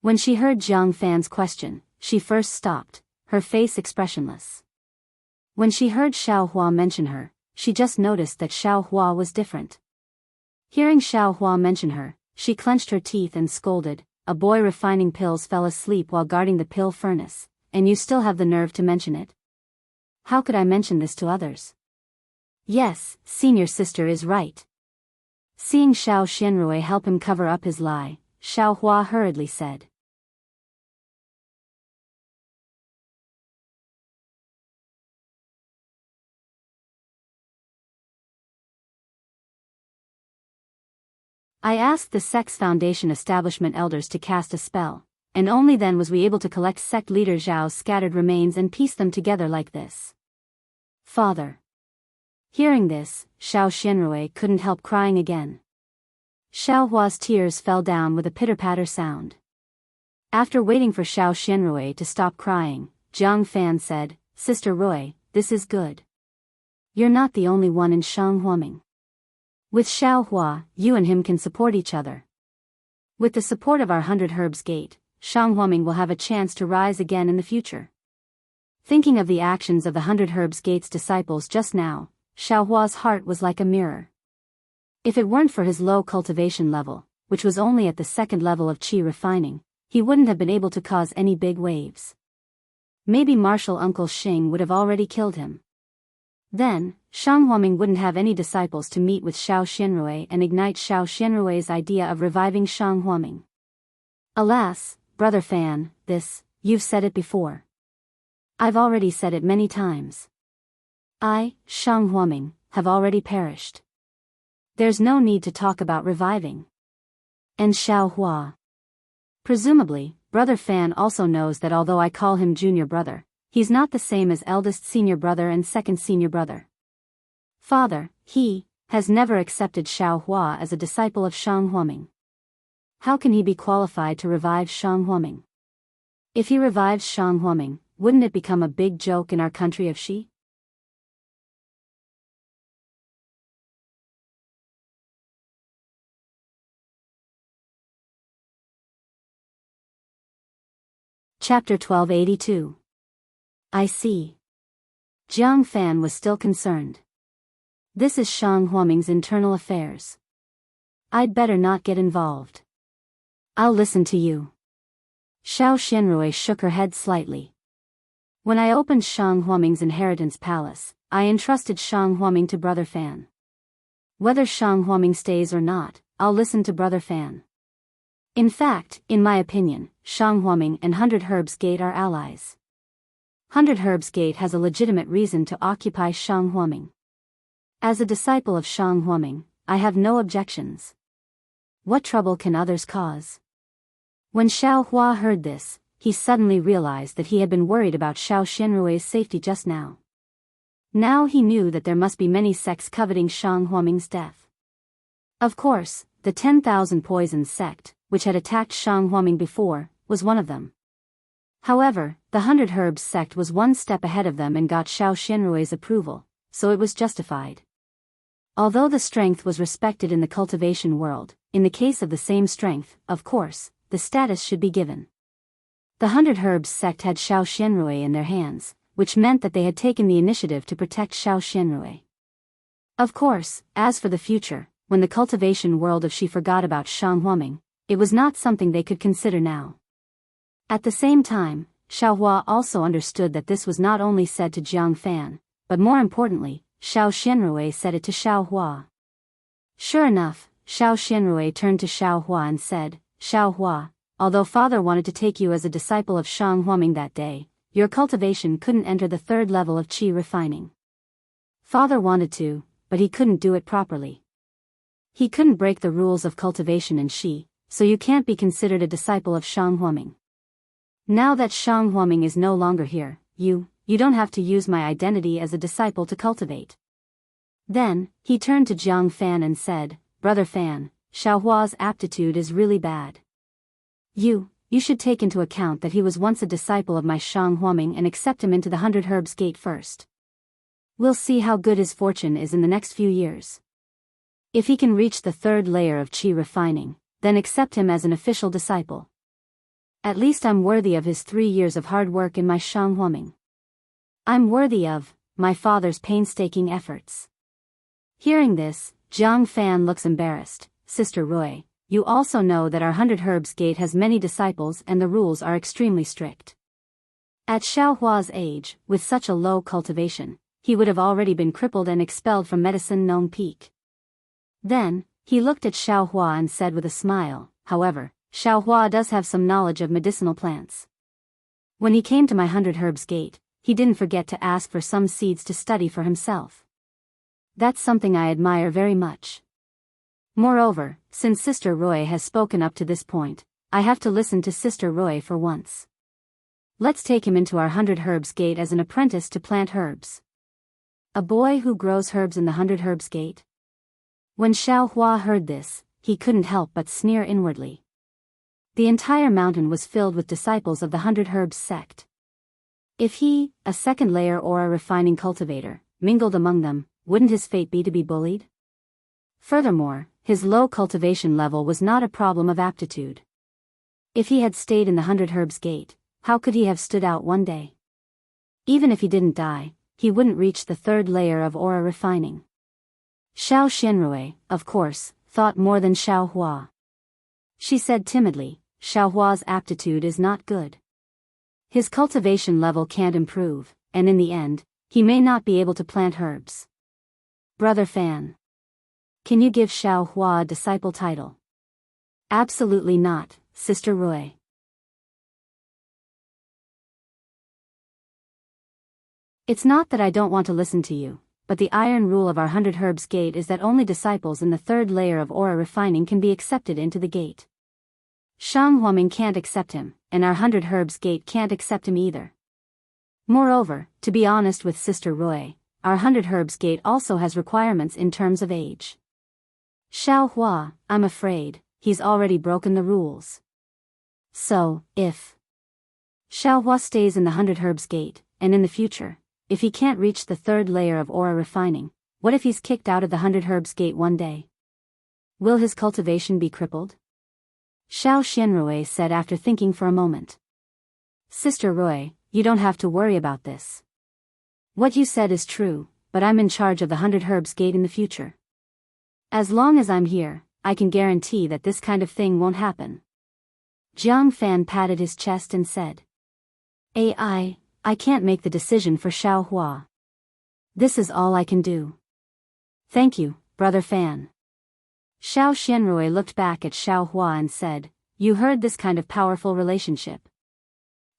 When she heard Jiang Fan's question, she first stopped, her face expressionless. When she heard Xiao Hua mention her, she just noticed that Xiao Hua was different. Hearing Xiao Hua mention her, she clenched her teeth and scolded, "A boy refining pills fell asleep while guarding the pill furnace, and you still have the nerve to mention it?" How could I mention this to others? Yes, senior sister is right. Seeing Xiao Xianrui help him cover up his lie, Xiao Hua hurriedly said. I asked the Sex Foundation establishment elders to cast a spell, and only then was we able to collect sect leader Zhao's scattered remains and piece them together like this. Father. Hearing this, Xiao Xianrui couldn't help crying again. Xiao Hua's tears fell down with a pitter-patter sound. After waiting for Xiao Xianrui to stop crying, Jiang Fan said, Sister Rui, this is good. You're not the only one in Shanghuaming. With Xiao Hua, you and him can support each other. With the support of our 100 Herbs Gate, Shanghuaming will have a chance to rise again in the future. Thinking of the actions of the 100 Herbs Gate's disciples just now, Xiao Hua's heart was like a mirror. If it weren't for his low cultivation level, which was only at the second level of qi refining, he wouldn't have been able to cause any big waves. Maybe Martial Uncle Xing would have already killed him. Then, Shanghuaming wouldn't have any disciples to meet with Xiao Xianrui and ignite Xiao Xianrui's idea of reviving Shanghuaming. Alas, Brother Fan, you've said it before. I've already said it many times. I, Shanghuaming, have already perished. There's no need to talk about reviving. And Xiao Hua. Presumably, Brother Fan also knows that although I call him junior brother, he's not the same as eldest senior brother and second senior brother. Father, he has never accepted Xiao Hua as a disciple of Shanghuaming. How can he be qualified to revive Shanghuaming? If he revives Shanghuaming, wouldn't it become a big joke in our country of Shi? Chapter 1282. I see. Jiang Fan was still concerned. This is Shanghuaming's internal affairs. I'd better not get involved. I'll listen to you. Xiao Xianrui shook her head slightly. When I opened Shanghuaming's inheritance palace, I entrusted Shanghuaming to Brother Fan. Whether Shanghuaming stays or not, I'll listen to Brother Fan. In fact, in my opinion, Shanghuaming and 100 Herbs Gate are allies. 100 Herbs Gate has a legitimate reason to occupy Shanghuaming. As a disciple of Shanghuaming, I have no objections. What trouble can others cause? When Xiao Hua heard this, he suddenly realized that he had been worried about Xiao Xianrui's safety just now. Now he knew that there must be many sects coveting Shanghuaming's death. Of course, the 10,000 Poisons sect, which had attacked Shanghuaming before, was one of them. However, the 100 Herbs sect was one step ahead of them and got Xiao Xianrui's approval, so it was justified. Although the strength was respected in the cultivation world, in the case of the same strength, of course, the status should be given. The 100 Herbs sect had Xiao Xianrui in their hands, which meant that they had taken the initiative to protect Xiao Xianrui. Of course, as for the future, when the cultivation world of Shi forgot about Shanghuaming, it was not something they could consider now. At the same time, Xiao Hua also understood that this was not only said to Jiang Fan, but more importantly, Xiao Xianrui said it to Xiao Hua. Sure enough, Xiao Xianrui turned to Xiao Hua and said, Xiao Hua, although father wanted to take you as a disciple of Shanghuaming that day, your cultivation couldn't enter the third level of qi refining. Father wanted to, but he couldn't do it properly. He couldn't break the rules of cultivation in Shi, so you can't be considered a disciple of Shanghuaming. Now that Shanghuaming is no longer here, you don't have to use my identity as a disciple to cultivate. Then, he turned to Jiang Fan and said, Brother Fan, Xiao Hua's aptitude is really bad. You should take into account that he was once a disciple of my Shanghuaming and accept him into the 100 Herbs Gate first. We'll see how good his fortune is in the next few years. If he can reach the third layer of qi refining, then accept him as an official disciple. At least I'm worthy of his 3 years of hard work in my Shanghuaming. I'm worthy of my father's painstaking efforts. Hearing this, Jiang Fan looks embarrassed. Sister Rui, you also know that our 100 Herbs Gate has many disciples and the rules are extremely strict. At Xiaohua's age, with such a low cultivation, he would have already been crippled and expelled from Medicine Nong Peak. Then, he looked at Xiaohua and said with a smile, however, Xiaohua does have some knowledge of medicinal plants. When he came to my 100 Herbs Gate, he didn't forget to ask for some seeds to study for himself. That's something I admire very much. Moreover, since Sister Roy has spoken up to this point, I have to listen to Sister Roy for once. Let's take him into our 100 Herbs Gate as an apprentice to plant herbs. A boy who grows herbs in the 100 Herbs Gate? When Xiaohua heard this, he couldn't help but sneer inwardly. The entire mountain was filled with disciples of the 100 Herbs sect. If he, a second layer aura refining cultivator, mingled among them, wouldn't his fate be to be bullied? Furthermore, his low cultivation level was not a problem of aptitude. If he had stayed in the 100 Herbs Gate, how could he have stood out one day? Even if he didn't die, he wouldn't reach the third layer of aura refining. Xiao Xianrui, of course, thought more than Xiaohua. She said timidly, Xiaohua's aptitude is not good. His cultivation level can't improve, and in the end, he may not be able to plant herbs. Brother Fan. Can you give Xiaohua a disciple title? Absolutely not, Sister Roy. It's not that I don't want to listen to you, but the iron rule of our 100 Herbs Gate is that only disciples in the third layer of aura refining can be accepted into the gate. Shang Huaming can't accept him, and our 100 Herbs Gate can't accept him either. Moreover, to be honest with Sister Roy, our 100 Herbs Gate also has requirements in terms of age. Xiaohua, I'm afraid, he's already broken the rules. So, if Xiaohua stays in the 100 Herbs Gate, and in the future, if he can't reach the third layer of aura refining, what if he's kicked out of the 100 Herbs Gate one day? Will his cultivation be crippled? Xiao Xianrui said after thinking for a moment. Sister Roy, you don't have to worry about this. What you said is true, but I'm in charge of the 100 Herbs Gate in the future. As long as I'm here, I can guarantee that this kind of thing won't happen. Jiang Fan patted his chest and said. I can't make the decision for Xiaohua. This is all I can do. Thank you, Brother Fan. Xiao Xianrui looked back at Xiaohua and said, you heard this kind of powerful relationship.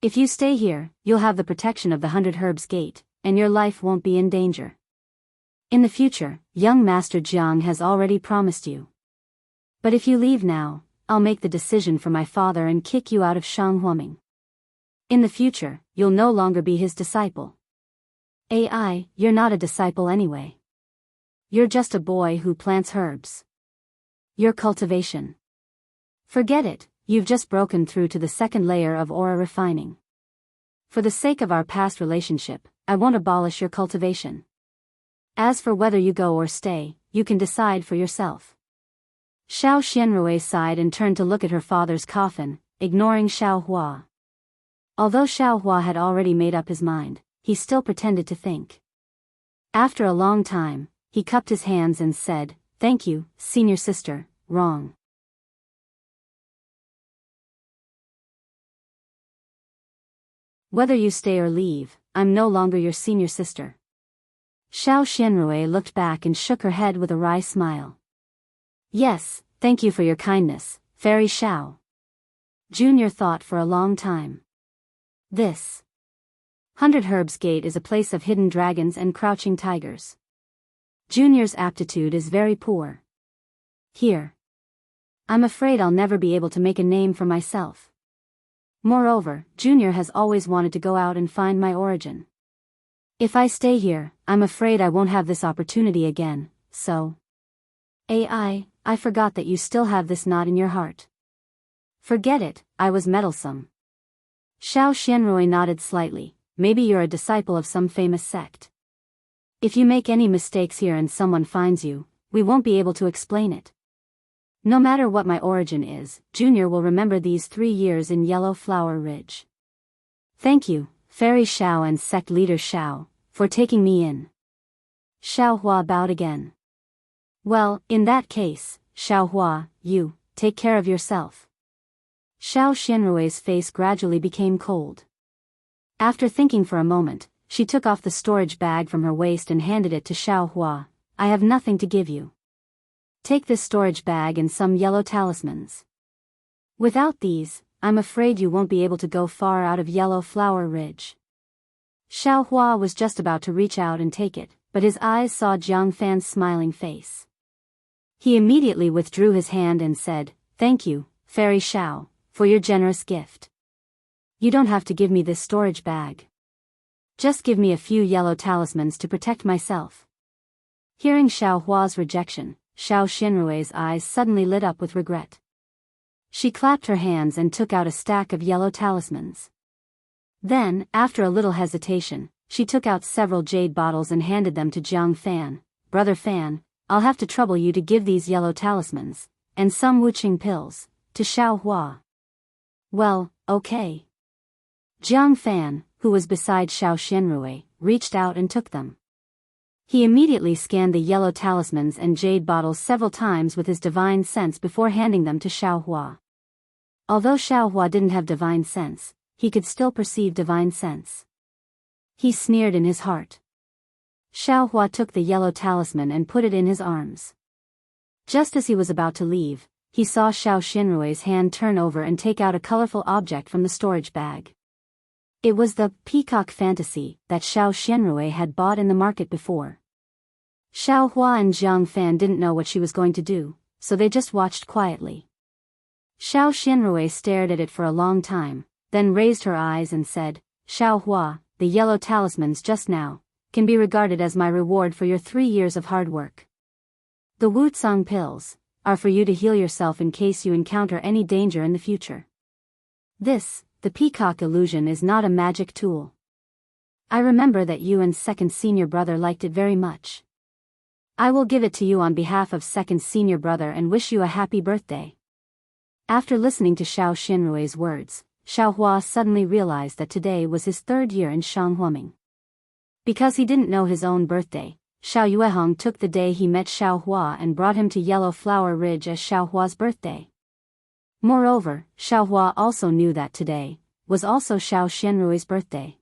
If you stay here, you'll have the protection of the 100 Herbs Gate, and your life won't be in danger. In the future, young Master Jiang has already promised you. But if you leave now, I'll make the decision for my father and kick you out of Shanghuaming. In the future, you'll no longer be his disciple. You're not a disciple anyway. You're just a boy who plants herbs. Your cultivation. Forget it, you've just broken through to the second layer of aura refining. For the sake of our past relationship, I won't abolish your cultivation. As for whether you go or stay, you can decide for yourself. Xiao Xianrui sighed and turned to look at her father's coffin, ignoring Xiaohua. Although Xiaohua had already made up his mind, he still pretended to think. After a long time, he cupped his hands and said, thank you, senior sister, wrong. Whether you stay or leave, I'm no longer your senior sister. Xiao Xianrui looked back and shook her head with a wry smile. Yes, thank you for your kindness, Fairy Xiao. Junior thought for a long time. This 100 Herbs Gate is a place of hidden dragons and crouching tigers. Junior's aptitude is very poor. Here. I'm afraid I'll never be able to make a name for myself. Moreover, Junior has always wanted to go out and find my origin. If I stay here, I'm afraid I won't have this opportunity again, so. I forgot that you still have this knot in your heart. Forget it, I was meddlesome. Xiao Xianrui nodded slightly, maybe you're a disciple of some famous sect. If you make any mistakes here and someone finds you, we won't be able to explain it. No matter what my origin is, Junior will remember these 3 years in Yellow Flower Ridge. Thank you, Fairy Xiao and Sect Leader Xiao, for taking me in. Xiaohua bowed again. Well, in that case, Xiaohua, you, take care of yourself. Xiao Xianrui's face gradually became cold. After thinking for a moment, she took off the storage bag from her waist and handed it to Xiaohua. I have nothing to give you. Take this storage bag and some yellow talismans. Without these, I'm afraid you won't be able to go far out of Yellow Flower Ridge. Xiaohua was just about to reach out and take it, but his eyes saw Jiang Fan's smiling face. He immediately withdrew his hand and said, Thank you, Fairy Xiao, for your generous gift. You don't have to give me this storage bag. Just give me a few yellow talismans to protect myself. Hearing Xiaohua's rejection, Xiao Xinrui's eyes suddenly lit up with regret. She clapped her hands and took out a stack of yellow talismans. Then, after a little hesitation, she took out several jade bottles and handed them to Jiang Fan. Brother Fan, I'll have to trouble you to give these yellow talismans, and some Wuqing pills, to Xiaohua. Well, okay. Jiang Fan, who was beside Xiao Xinrui, reached out and took them. He immediately scanned the yellow talismans and jade bottles several times with his divine sense before handing them to Xiaohua. Although Xiaohua didn't have divine sense, he could still perceive divine sense. He sneered in his heart. Xiaohua took the yellow talisman and put it in his arms. Just as he was about to leave, he saw Xiao Xinrui's hand turn over and take out a colorful object from the storage bag. It was the peacock fantasy that Xiao Xinrui had bought in the market before. Xiaohua and Jiang Fan didn't know what she was going to do, so they just watched quietly. Xiao Xinrui stared at it for a long time, then raised her eyes and said, Xiaohua, the yellow talismans just now, can be regarded as my reward for your 3 years of hard work. The Wucang pills are for you to heal yourself in case you encounter any danger in the future. This, the peacock illusion, is not a magic tool. I remember that you and second senior brother liked it very much. I will give it to you on behalf of second senior brother and wish you a happy birthday. After listening to Xiao Xinrui's words, Xiaohua suddenly realized that today was his 3rd year in Shanghuaming. Because he didn't know his own birthday, Xiao Yuehong took the day he met Xiaohua and brought him to Yellow Flower Ridge as Xiaohua's birthday. Moreover, Xiaohua also knew that today was also Xiao Xinrui's birthday.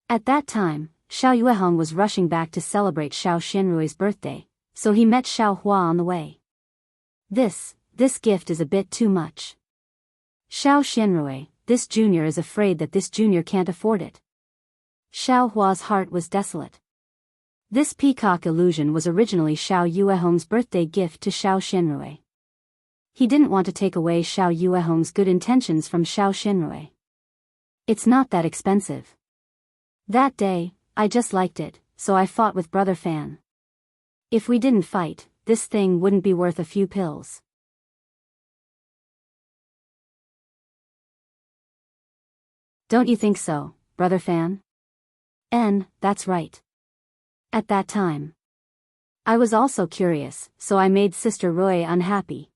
At that time, Xiao Yuehong was rushing back to celebrate Xiao Xinrui's birthday, so he met Xiaohua on the way. This gift is a bit too much. Xiao Xinrui, this junior is afraid that this junior can't afford it. Xiaohua's heart was desolate. This peacock illusion was originally Xiao Yuehong's birthday gift to Xiao Xinrui. He didn't want to take away Xiao Yuehong's good intentions from Xiao Xinrui. It's not that expensive. That day, I just liked it, so I fought with Brother Fan. If we didn't fight, this thing wouldn't be worth a few pills. Don't you think so, Brother Fan? That's right. At that time, I was also curious, so I made Sister Roy unhappy.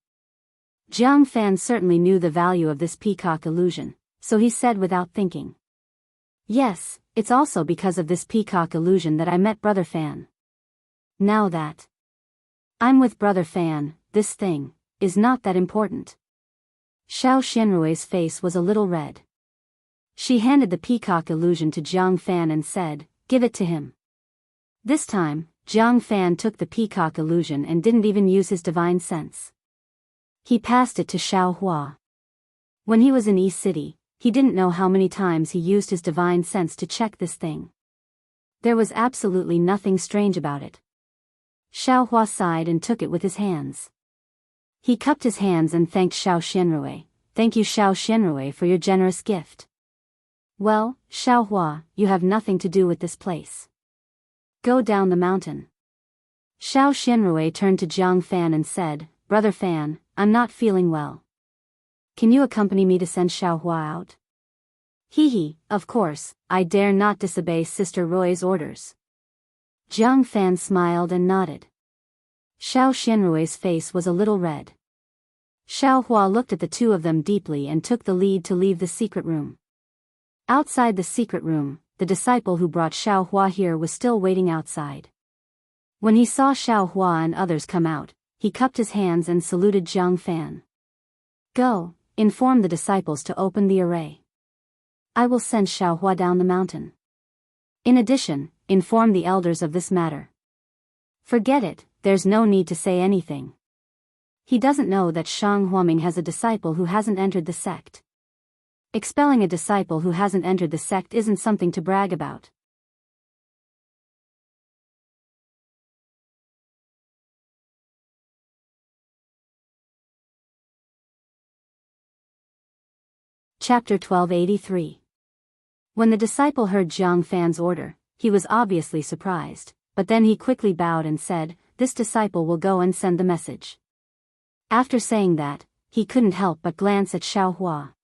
Jiang Fan certainly knew the value of this peacock illusion, so he said without thinking. Yes, it's also because of this peacock illusion that I met Brother Fan. Now that I'm with Brother Fan, this thing is not that important. Xiao Xinrui's face was a little red. She handed the peacock illusion to Jiang Fan and said, Give it to him. This time, Jiang Fan took the peacock illusion and didn't even use his divine sense. He passed it to Xiaohua. When he was in East City, he didn't know how many times he used his divine sense to check this thing. There was absolutely nothing strange about it. Xiaohua sighed and took it with his hands. He cupped his hands and thanked Xiao Xinrui. Thank you, Xiao Xinrui, for your generous gift. Well, Xiaohua, you have nothing to do with this place. Go down the mountain. Xiao Xinrui turned to Jiang Fan and said, Brother Fan, I'm not feeling well. Can you accompany me to send Xiaohua out? Hee, of course, I dare not disobey Sister Roy's orders. Jiang Fan smiled and nodded. Xiao Xinrui's face was a little red. Xiaohua looked at the two of them deeply and took the lead to leave the secret room. Outside the secret room, the disciple who brought Xiaohua here was still waiting outside. When he saw Xiaohua and others come out, he cupped his hands and saluted Jiang Fan. Go, inform the disciples to open the array. I will send Xiaohua down the mountain. In addition, inform the elders of this matter. Forget it, there's no need to say anything. He doesn't know that Shang Huaming has a disciple who hasn't entered the sect. Expelling a disciple who hasn't entered the sect isn't something to brag about. Chapter 1283. When the disciple heard Jiang Fan's order, he was obviously surprised, but then he quickly bowed and said, "This disciple will go and send the message." After saying that, he couldn't help but glance at Xiaohua.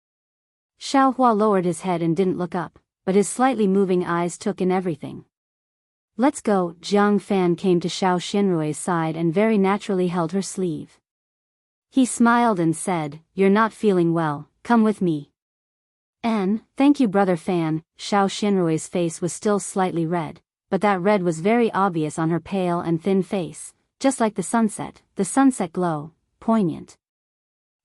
Xiaohua lowered his head and didn't look up, but his slightly moving eyes took in everything. "Let's go." Jiang Fan came to Xiao Xinrui's side and very naturally held her sleeve. He smiled and said, "You're not feeling well, come with me." Thank you brother Fan." Xiao Xinrui's face was still slightly red, but that red was very obvious on her pale and thin face, just like the sunset glow, poignant.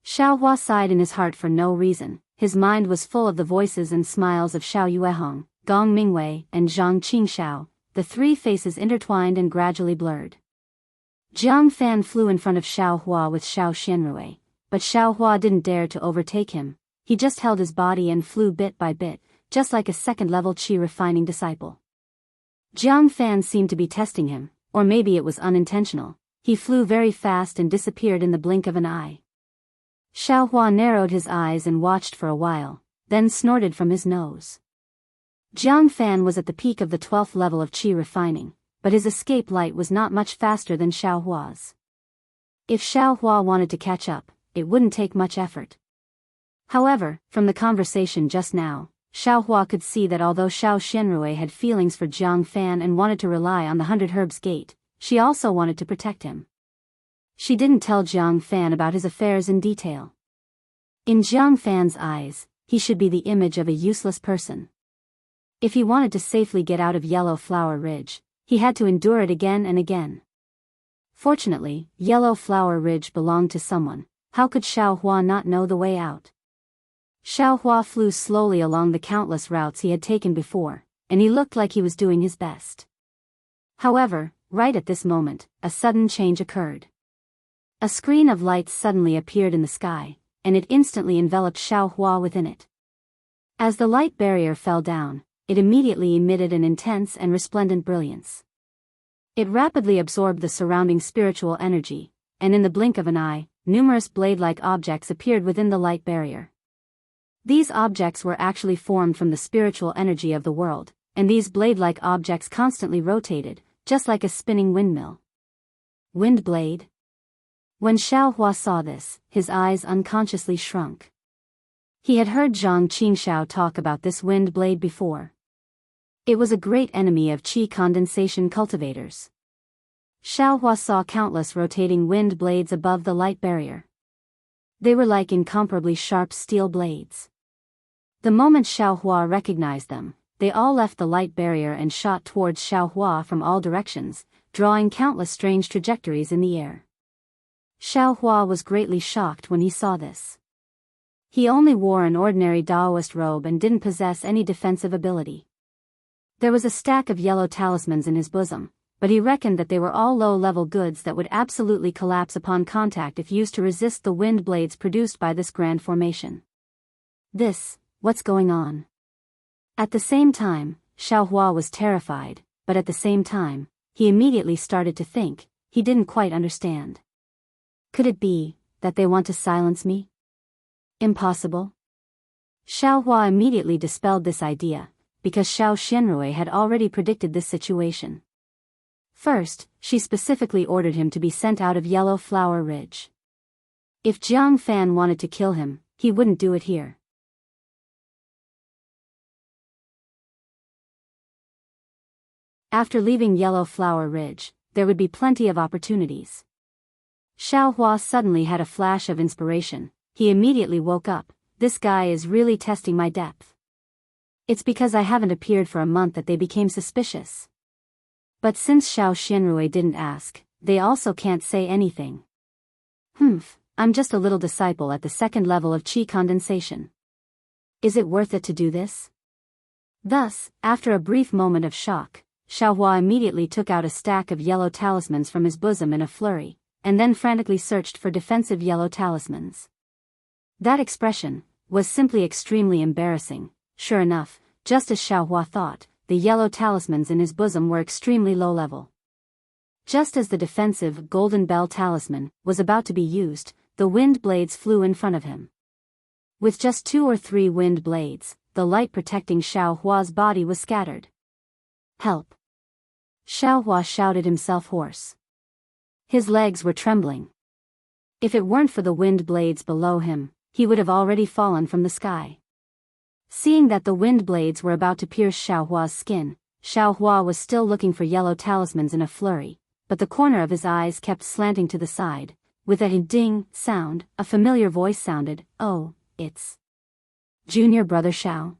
Xiaohua sighed in his heart for no reason. His mind was full of the voices and smiles of Xiao Yuehong, Gong Mingwei, and Zhang Qingxiao, the three faces intertwined and gradually blurred. Jiang Fan flew in front of Xiaohua with Xiao Xinrui, but Xiaohua didn't dare to overtake him. He just held his body and flew bit by bit, just like a second-level qi refining disciple. Jiang Fan seemed to be testing him, or maybe it was unintentional. He flew very fast and disappeared in the blink of an eye. Xiaohua narrowed his eyes and watched for a while, then snorted from his nose. Jiang Fan was at the peak of the 12th level of qi refining, but his escape light was not much faster than Xiaohua's. If Xiaohua wanted to catch up, it wouldn't take much effort. However, from the conversation just now, Xiaohua could see that although Xiao Xinrui had feelings for Jiang Fan and wanted to rely on the 100 Herbs Gate, she also wanted to protect him. She didn't tell Jiang Fan about his affairs in detail. In Jiang Fan's eyes, he should be the image of a useless person. If he wanted to safely get out of Yellow Flower Ridge, he had to endure it again and again. Fortunately, Yellow Flower Ridge belonged to someone. How could Xiaohua not know the way out? Xiaohua flew slowly along the countless routes he had taken before, and he looked like he was doing his best. However, right at this moment, a sudden change occurred. A screen of lights suddenly appeared in the sky, and it instantly enveloped Xiaohua within it. As the light barrier fell down, it immediately emitted an intense and resplendent brilliance. It rapidly absorbed the surrounding spiritual energy, and in the blink of an eye, numerous blade-like objects appeared within the light barrier. These objects were actually formed from the spiritual energy of the world, and these blade-like objects constantly rotated, just like a spinning windmill. Wind blade? When Xiaohua saw this, his eyes unconsciously shrunk. He had heard Zhang Qingxiao talk about this wind blade before. It was a great enemy of qi condensation cultivators. Xiaohua saw countless rotating wind blades above the light barrier. They were like incomparably sharp steel blades. The moment Xiaohua recognized them, they all left the light barrier and shot towards Xiaohua from all directions, drawing countless strange trajectories in the air. Xiaohua was greatly shocked when he saw this. He only wore an ordinary Daoist robe and didn't possess any defensive ability. There was a stack of yellow talismans in his bosom, but he reckoned that they were all low-level goods that would absolutely collapse upon contact if used to resist the wind blades produced by this grand formation. What's going on? At the same time, Xiaohua was terrified, but at the same time, he immediately started to think. He didn't quite understand. Could it be that they want to silence me? Impossible. Xiaohua immediately dispelled this idea, because Xiao Xinrui had already predicted this situation. First, she specifically ordered him to be sent out of Yellow Flower Ridge. If Jiang Fan wanted to kill him, he wouldn't do it here. After leaving Yellow Flower Ridge, there would be plenty of opportunities. Xiaohua suddenly had a flash of inspiration. He immediately woke up. This guy is really testing my depth. It's because I haven't appeared for a month that they became suspicious. But since Xiao Xinrui didn't ask, they also can't say anything. I'm just a little disciple at the second level of qi condensation. Is it worth it to do this? Thus, after a brief moment of shock, Xiaohua immediately took out a stack of yellow talismans from his bosom in a flurry, and then frantically searched for defensive yellow talismans. That expression was simply extremely embarrassing. Sure enough, just as Xiaohua thought, the yellow talismans in his bosom were extremely low level. Just as the defensive golden bell talisman was about to be used, the wind blades flew in front of him. With just 2 or 3 wind blades, the light protecting Xiaohua's body was scattered. Help! Xiaohua shouted himself hoarse. His legs were trembling. If it weren't for the wind blades below him, he would have already fallen from the sky. Seeing that the wind blades were about to pierce Xiaohua's skin, Xiaohua was still looking for yellow talismans in a flurry, but the corner of his eyes kept slanting to the side. With a ding sound, a familiar voice sounded, "Oh, it's Junior Brother Xiao."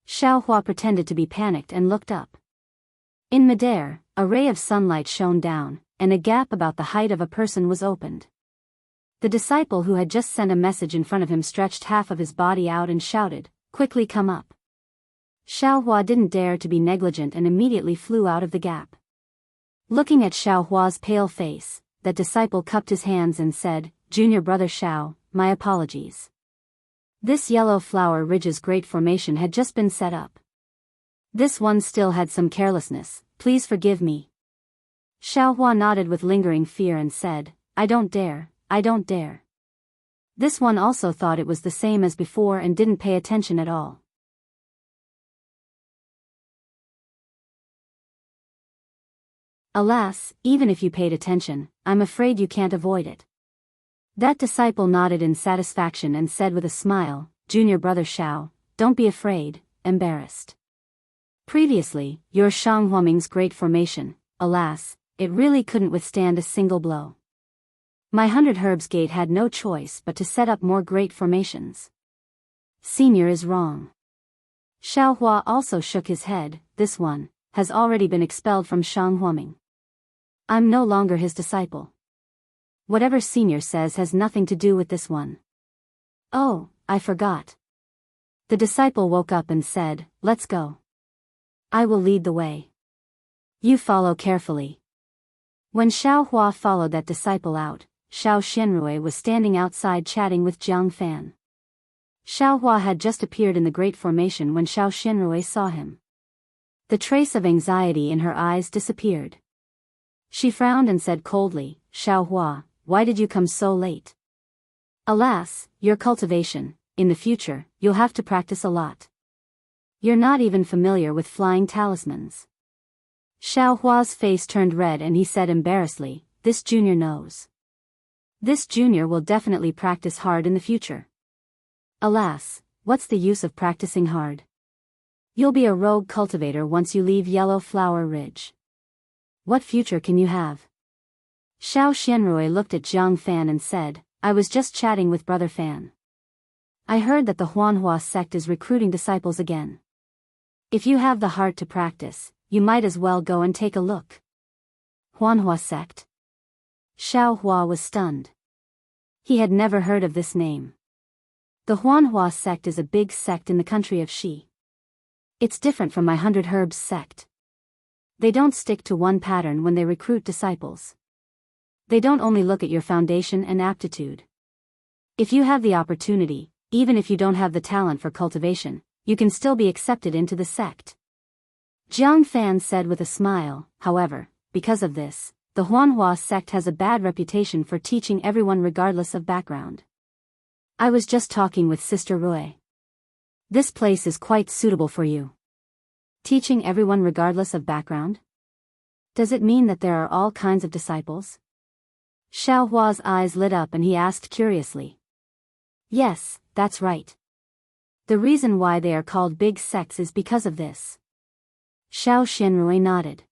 Xiaohua pretended to be panicked and looked up. In midair, a ray of sunlight shone down, and a gap about the height of a person was opened. The disciple who had just sent a message in front of him stretched half of his body out and shouted, "Quickly come up." Xiaohua didn't dare to be negligent and immediately flew out of the gap. Looking at Xiaohua's pale face, that disciple cupped his hands and said, "Junior Brother Xiao, my apologies. This yellow flower ridge's great formation had just been set up. This one still had some carelessness, please forgive me." Xiaohua nodded with lingering fear and said, I don't dare. This one also thought it was the same as before and didn't pay attention at all. Alas, even if you paid attention, I'm afraid you can't avoid it. That disciple nodded in satisfaction and said with a smile, "Junior Brother Xiao, don't be afraid, embarrassed. Previously, your Shanghuaming's great formation, alas, it really couldn't withstand a single blow. My 100 Herbs Gate had no choice but to set up more great formations. Senior is wrong." Xiaohua also shook his head. "This one has already been expelled from Shanghuaming. I'm no longer his disciple. Whatever Senior says has nothing to do with this one." "Oh, I forgot." The disciple woke up and said, "Let's go. I will lead the way. You follow carefully." When Xiaohua followed that disciple out, Xiao Xianrui was standing outside chatting with Jiang Fan. Xiaohua had just appeared in the great formation when Xiao Xianrui saw him. The trace of anxiety in her eyes disappeared. She frowned and said coldly, "Xiaohua, why did you come so late?" "Alas, your cultivation, in the future, you'll have to practice a lot. You're not even familiar with flying talismans." Xiaohua's face turned red and he said embarrassedly, "This junior knows. This junior will definitely practice hard in the future." "Alas, what's the use of practicing hard? You'll be a rogue cultivator once you leave Yellow Flower Ridge. What future can you have?" Xiao Xianrui looked at Jiang Fan and said, "I was just chatting with Brother Fan. I heard that the Huanhua sect is recruiting disciples again. If you have the heart to practice, you might as well go and take a look." Huanhua sect? Xiaohua was stunned. He had never heard of this name. The Huanhua sect is a big sect in the country of Xi. It's different from my 100 Herbs sect. They don't stick to one pattern when they recruit disciples. They don't only look at your foundation and aptitude. If you have the opportunity, even if you don't have the talent for cultivation, you can still be accepted into the sect." Jiang Fan said with a smile. "However, because of this, the Huanhua sect has a bad reputation for teaching everyone regardless of background. I was just talking with Sister Rui. This place is quite suitable for you. Teaching everyone regardless of background? Does it mean that there are all kinds of disciples?" Xiaohua's eyes lit up and he asked curiously. "Yes, that's right. The reason why they are called big sects is because of this." Xiao Xianrui nodded.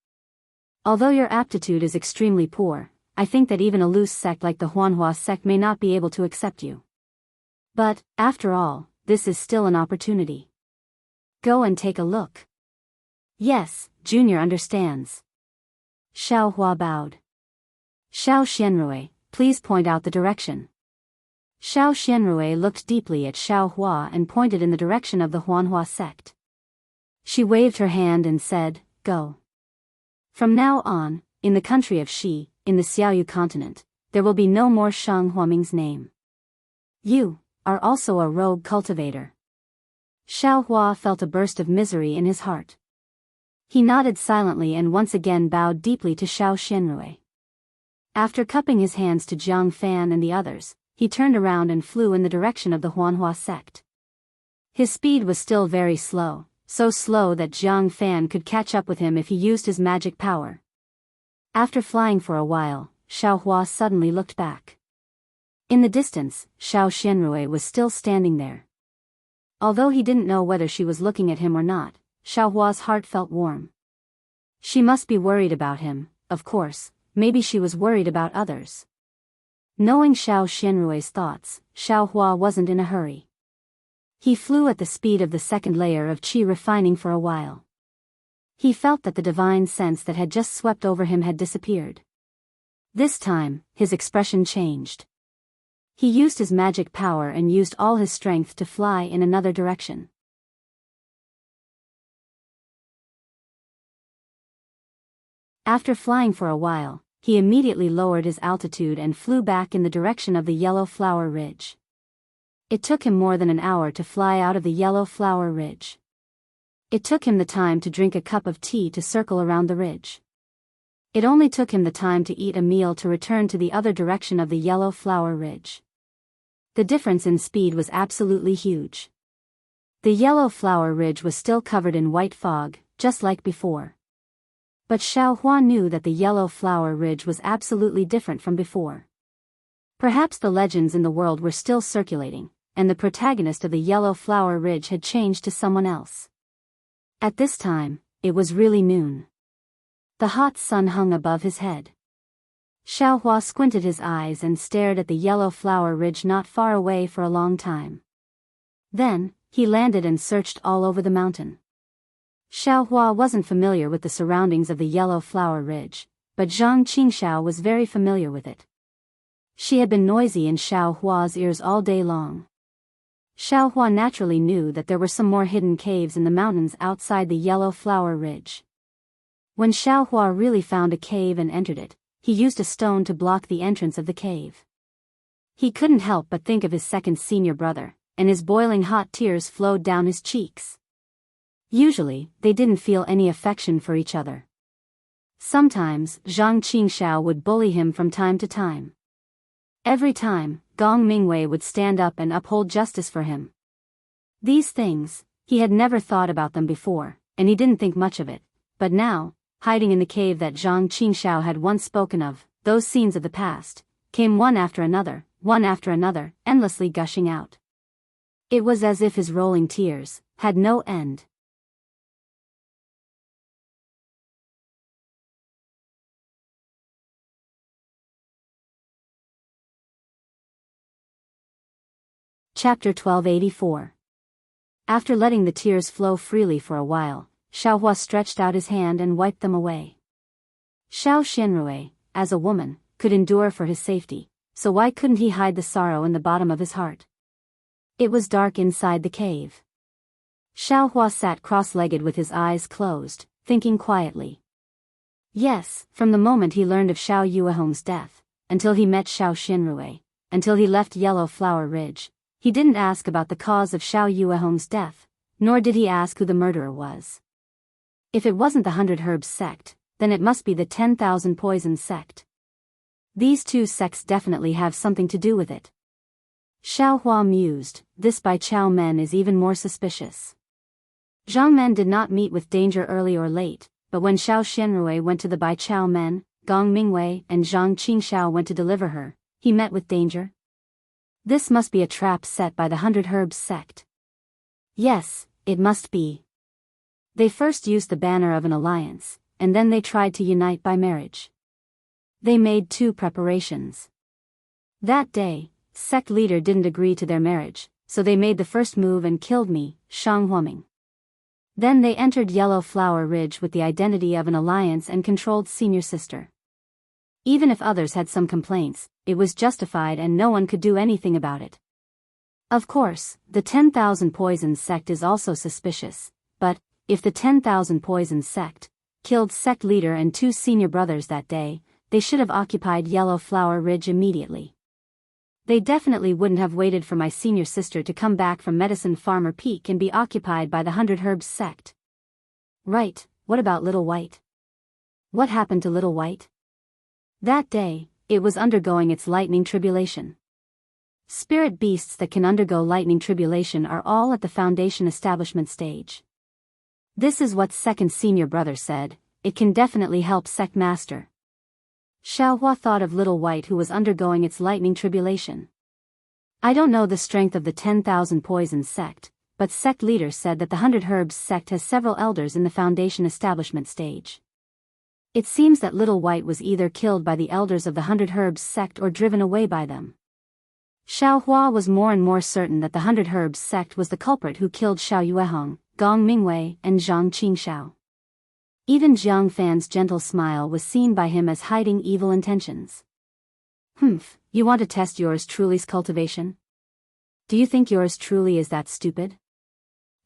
"Although your aptitude is extremely poor, I think that even a loose sect like the Huanhua sect may not be able to accept you. But, after all, this is still an opportunity. Go and take a look." "Yes, Junior understands." Xiaohua bowed. "Xiao Xianrui, please point out the direction." Xiao Xianrui looked deeply at Xiaohua and pointed in the direction of the Huanhua sect. She waved her hand and said, "Go. From now on, in the country of Shi, in the Xiaoyu continent, there will be no more Shang Huaming's name. You are also a rogue cultivator." Xiao Hua felt a burst of misery in his heart. He nodded silently and once again bowed deeply to Xiao Xianrui. After cupping his hands to Jiang Fan and the others, he turned around and flew in the direction of the Huanhua sect. His speed was still very slow, so slow that Jiang Fan could catch up with him if he used his magic power. After flying for a while, Xiao Hua suddenly looked back. In the distance, Xiao Xianrui was still standing there. Although he didn't know whether she was looking at him or not, Xiao Hua's heart felt warm. She must be worried about him, of course, maybe she was worried about others. Knowing Xiao Xianrui's thoughts, Xiao Hua wasn't in a hurry. He flew at the speed of the second layer of qi refining for a while. He felt that the divine sense that had just swept over him had disappeared. This time, his expression changed. He used his magic power and used all his strength to fly in another direction. After flying for a while, he immediately lowered his altitude and flew back in the direction of the Yellow Flower Ridge. It took him more than an hour to fly out of the Yellow Flower Ridge. It took him the time to drink a cup of tea to circle around the ridge. It only took him the time to eat a meal to return to the other direction of the Yellow Flower Ridge. The difference in speed was absolutely huge. The Yellow Flower Ridge was still covered in white fog, just like before. But Xiao Hua knew that the Yellow Flower Ridge was absolutely different from before. Perhaps the legends in the world were still circulating, and the protagonist of the Yellow Flower Ridge had changed to someone else. At this time, it was really noon. The hot sun hung above his head. Xiao Hua squinted his eyes and stared at the Yellow Flower Ridge not far away for a long time. Then, he landed and searched all over the mountain. Xiao Hua wasn't familiar with the surroundings of the Yellow Flower Ridge, but Zhang Qingxiao was very familiar with it. She had been noisy in Xiao Hua's ears all day long. Xiao Hua naturally knew that there were some more hidden caves in the mountains outside the Yellow Flower Ridge. When Xiao Hua really found a cave and entered it, he used a stone to block the entrance of the cave. He couldn't help but think of his second senior brother, and his boiling hot tears flowed down his cheeks. Usually, they didn't feel any affection for each other. Sometimes, Zhang Qingxiao would bully him from time to time. Every time, Gong Mingwei would stand up and uphold justice for him. These things, he had never thought about them before, and he didn't think much of it, but now, hiding in the cave that Zhang Qingxiao had once spoken of, those scenes of the past, came one after another, endlessly gushing out. It was as if his rolling tears had no end. Chapter 1284. After letting the tears flow freely for a while, Xiao Hua stretched out his hand and wiped them away. Xiao Xianrui, as a woman, could endure for his safety, so why couldn't he hide the sorrow in the bottom of his heart? It was dark inside the cave. Xiao Hua sat cross-legged with his eyes closed, thinking quietly. Yes, from the moment he learned of Xiao Yuehong's death, until he met Xiao Xianrui, until he left Yellow Flower Ridge, he didn't ask about the cause of Xiao Yuehong's death, nor did he ask who the murderer was. If it wasn't the 100 Herbs sect, then it must be the 10,000 Poisons sect. These two sects definitely have something to do with it. Xiao Hua mused, this Bai Chao Men is even more suspicious. Zhang Men did not meet with danger early or late, but when Xiao Xianrui went to the Bai Chao Men, Gong Mingwei and Zhang Qingxiao went to deliver her, he met with danger. This must be a trap set by the 100 Herbs sect. Yes, it must be. They first used the banner of an alliance, and then they tried to unite by marriage. They made 2 preparations. That day, sect leader didn't agree to their marriage, so they made the first move and killed me, Shang Huaming. Then they entered Yellow Flower Ridge with the identity of an alliance and controlled senior sister. Even if others had some complaints, it was justified and no one could do anything about it. Of course, the 10,000 Poisons sect is also suspicious, but if the 10,000 poisons sect killed sect leader and 2 senior brothers that day, they should have occupied Yellow Flower Ridge immediately. They definitely wouldn't have waited for my senior sister to come back from Medicine Farmer Peak and be occupied by the 100 Herbs sect. Right, what about Little White? What happened to Little White? That day, it was undergoing its lightning tribulation. Spirit beasts that can undergo lightning tribulation are all at the Foundation establishment stage. This is what second senior brother said, it can definitely help sect master. Xiaohua thought of Little White who was undergoing its lightning tribulation. I don't know the strength of the 10,000 poisons sect, but sect leader said that the 100 Herbs sect has several elders in the Foundation establishment stage. It seems that Little White was either killed by the elders of the 100 Herbs sect or driven away by them. Xiaohua was more and more certain that the 100 Herbs sect was the culprit who killed Xiao Yuehong, Gong Mingwei, and Zhang Qingxiao. Even Jiang Fan's gentle smile was seen by him as hiding evil intentions. Humph, you want to test yours truly's cultivation? Do you think yours truly is that stupid?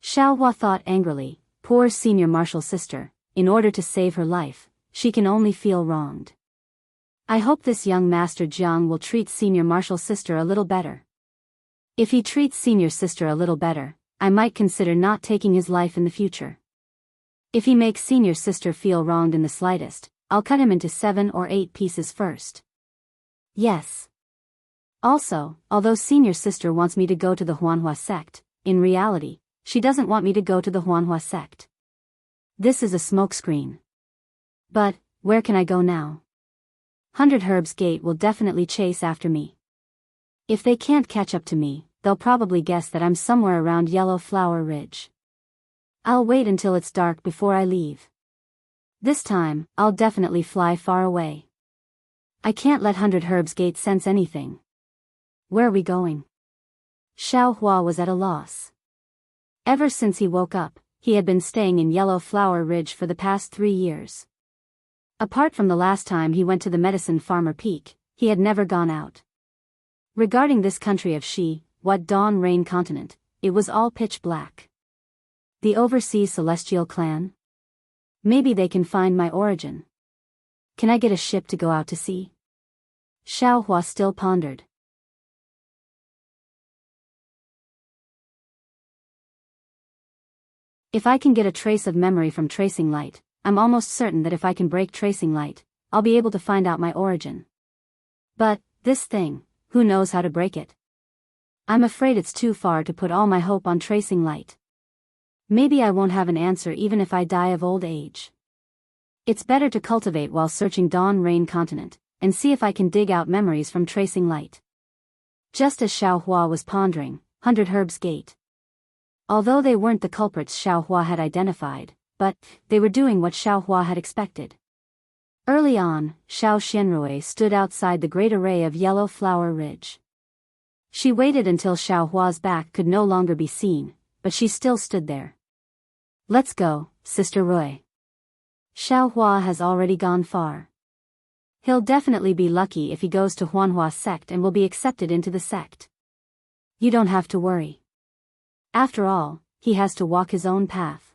Xiaohua thought angrily, poor senior martial sister, in order to save her life, she can only feel wronged. I hope this young master Jiang will treat senior martial sister a little better. If he treats senior sister a little better, I might consider not taking his life in the future. If he makes senior sister feel wronged in the slightest, I'll cut him into 7 or 8 pieces first. Yes. Also, although senior sister wants me to go to the Huanhua sect, in reality, she doesn't want me to go to the Huanhua sect. This is a smokescreen. But, where can I go now? 100 Herbs Gate will definitely chase after me. If they can't catch up to me, they'll probably guess that I'm somewhere around Yellow Flower Ridge. I'll wait until it's dark before I leave. This time, I'll definitely fly far away. I can't let 100 Herbs Gate sense anything. Where are we going? Xiaohua was at a loss. Ever since he woke up, he had been staying in Yellow Flower Ridge for the past 3 years. Apart from the last time he went to the Medicine Farmer Peak, he had never gone out. Regarding this country of Shi, what Dawn Rain continent, it was all pitch black. The overseas celestial clan? Maybe they can find my origin. Can I get a ship to go out to sea? Xiaohua still pondered. If I can get a trace of memory from tracing light, I'm almost certain that if I can break tracing light, I'll be able to find out my origin. But, this thing, who knows how to break it? I'm afraid it's too far to put all my hope on tracing light. Maybe I won't have an answer even if I die of old age. It's better to cultivate while searching Dawn Rain continent, and see if I can dig out memories from tracing light. Just as Xiaohua was pondering, 100 Herbs Gate. Although they weren't the culprits Xiaohua had identified, but they were doing what Xiaohua had expected. Early on, Xiao Xianrui stood outside the great array of Yellow Flower Ridge. She waited until Xiaohua's back could no longer be seen, but she still stood there. Let's go, Sister Rui. Xiaohua has already gone far. He'll definitely be lucky if he goes to Huanhua sect and will be accepted into the sect. You don't have to worry. After all, he has to walk his own path.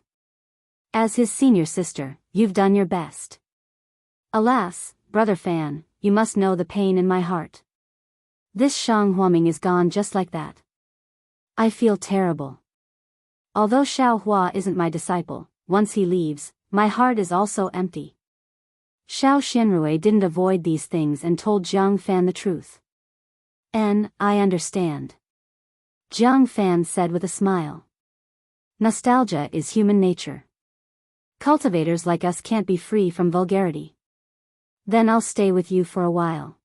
As his senior sister, you've done your best. Alas, Brother Fan, you must know the pain in my heart. This Shang Huaming is gone just like that. I feel terrible. Although Xiaohua isn't my disciple, once he leaves, my heart is also empty. Xiao Xianrui didn't avoid these things and told Jiang Fan the truth. I understand. Jiang Fan said with a smile. Nostalgia is human nature. Cultivators like us can't be free from vulgarity. Then I'll stay with you for a while.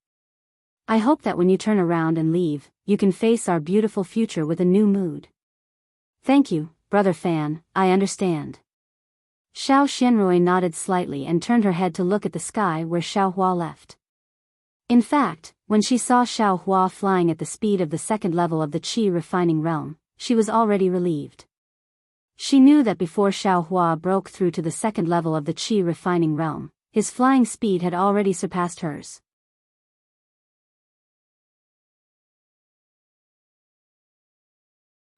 I hope that when you turn around and leave, you can face our beautiful future with a new mood. Thank you, Brother Fan, I understand. Xiao Xianrui nodded slightly and turned her head to look at the sky where Xiaohua left. In fact, when she saw Xiaohua flying at the speed of the second level of the Qi refining realm, she was already relieved. She knew that before Xiaohua broke through to the second level of the Qi refining realm, his flying speed had already surpassed hers.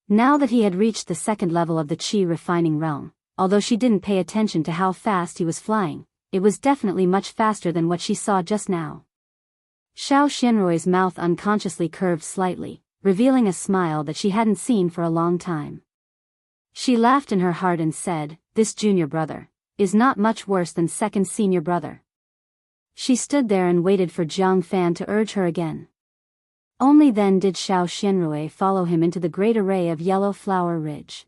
Now that he had reached the second level of the Qi refining realm, although she didn't pay attention to how fast he was flying. It was definitely much faster than what she saw just now. Xiao Xianrui's mouth unconsciously curved slightly, revealing a smile that she hadn't seen for a long time. She laughed in her heart and said, "This junior brother is not much worse than second senior brother." She stood there and waited for Jiang Fan to urge her again. Only then did Xiao Xianrui follow him into the great array of yellow flower ridge.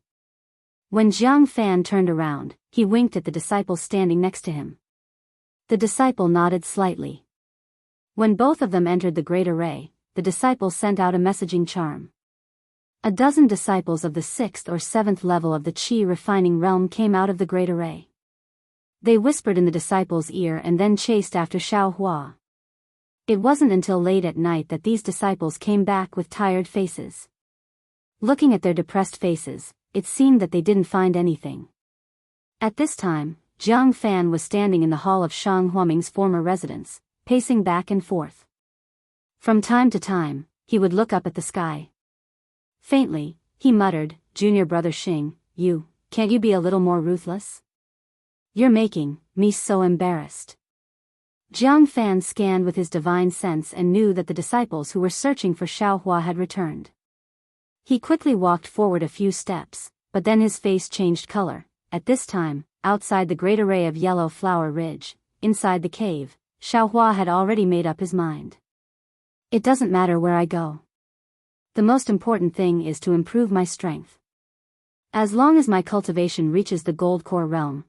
When Jiang Fan turned around, he winked at the disciple standing next to him. The disciple nodded slightly. When both of them entered the great array, the disciple sent out a messaging charm. A dozen disciples of the 6th or 7th level of the Qi refining realm came out of the great array. They whispered in the disciple's ear and then chased after Xiao Hua. It wasn't until late at night that these disciples came back with tired faces. Looking at their depressed faces, it seemed that they didn't find anything. At this time, Jiang Fan was standing in the hall of Shang Huaming's former residence, pacing back and forth. From time to time, he would look up at the sky. Faintly, he muttered, "Junior brother Xing, can't you be a little more ruthless? You're making me so embarrassed." Jiang Fan scanned with his divine sense and knew that the disciples who were searching for Xiao Hua had returned. He quickly walked forward a few steps, but then his face changed color. At this time, outside the great array of yellow flower ridge, inside the cave, Xiao Hua had already made up his mind. "It doesn't matter where I go. The most important thing is to improve my strength. As long as my cultivation reaches the gold core realm,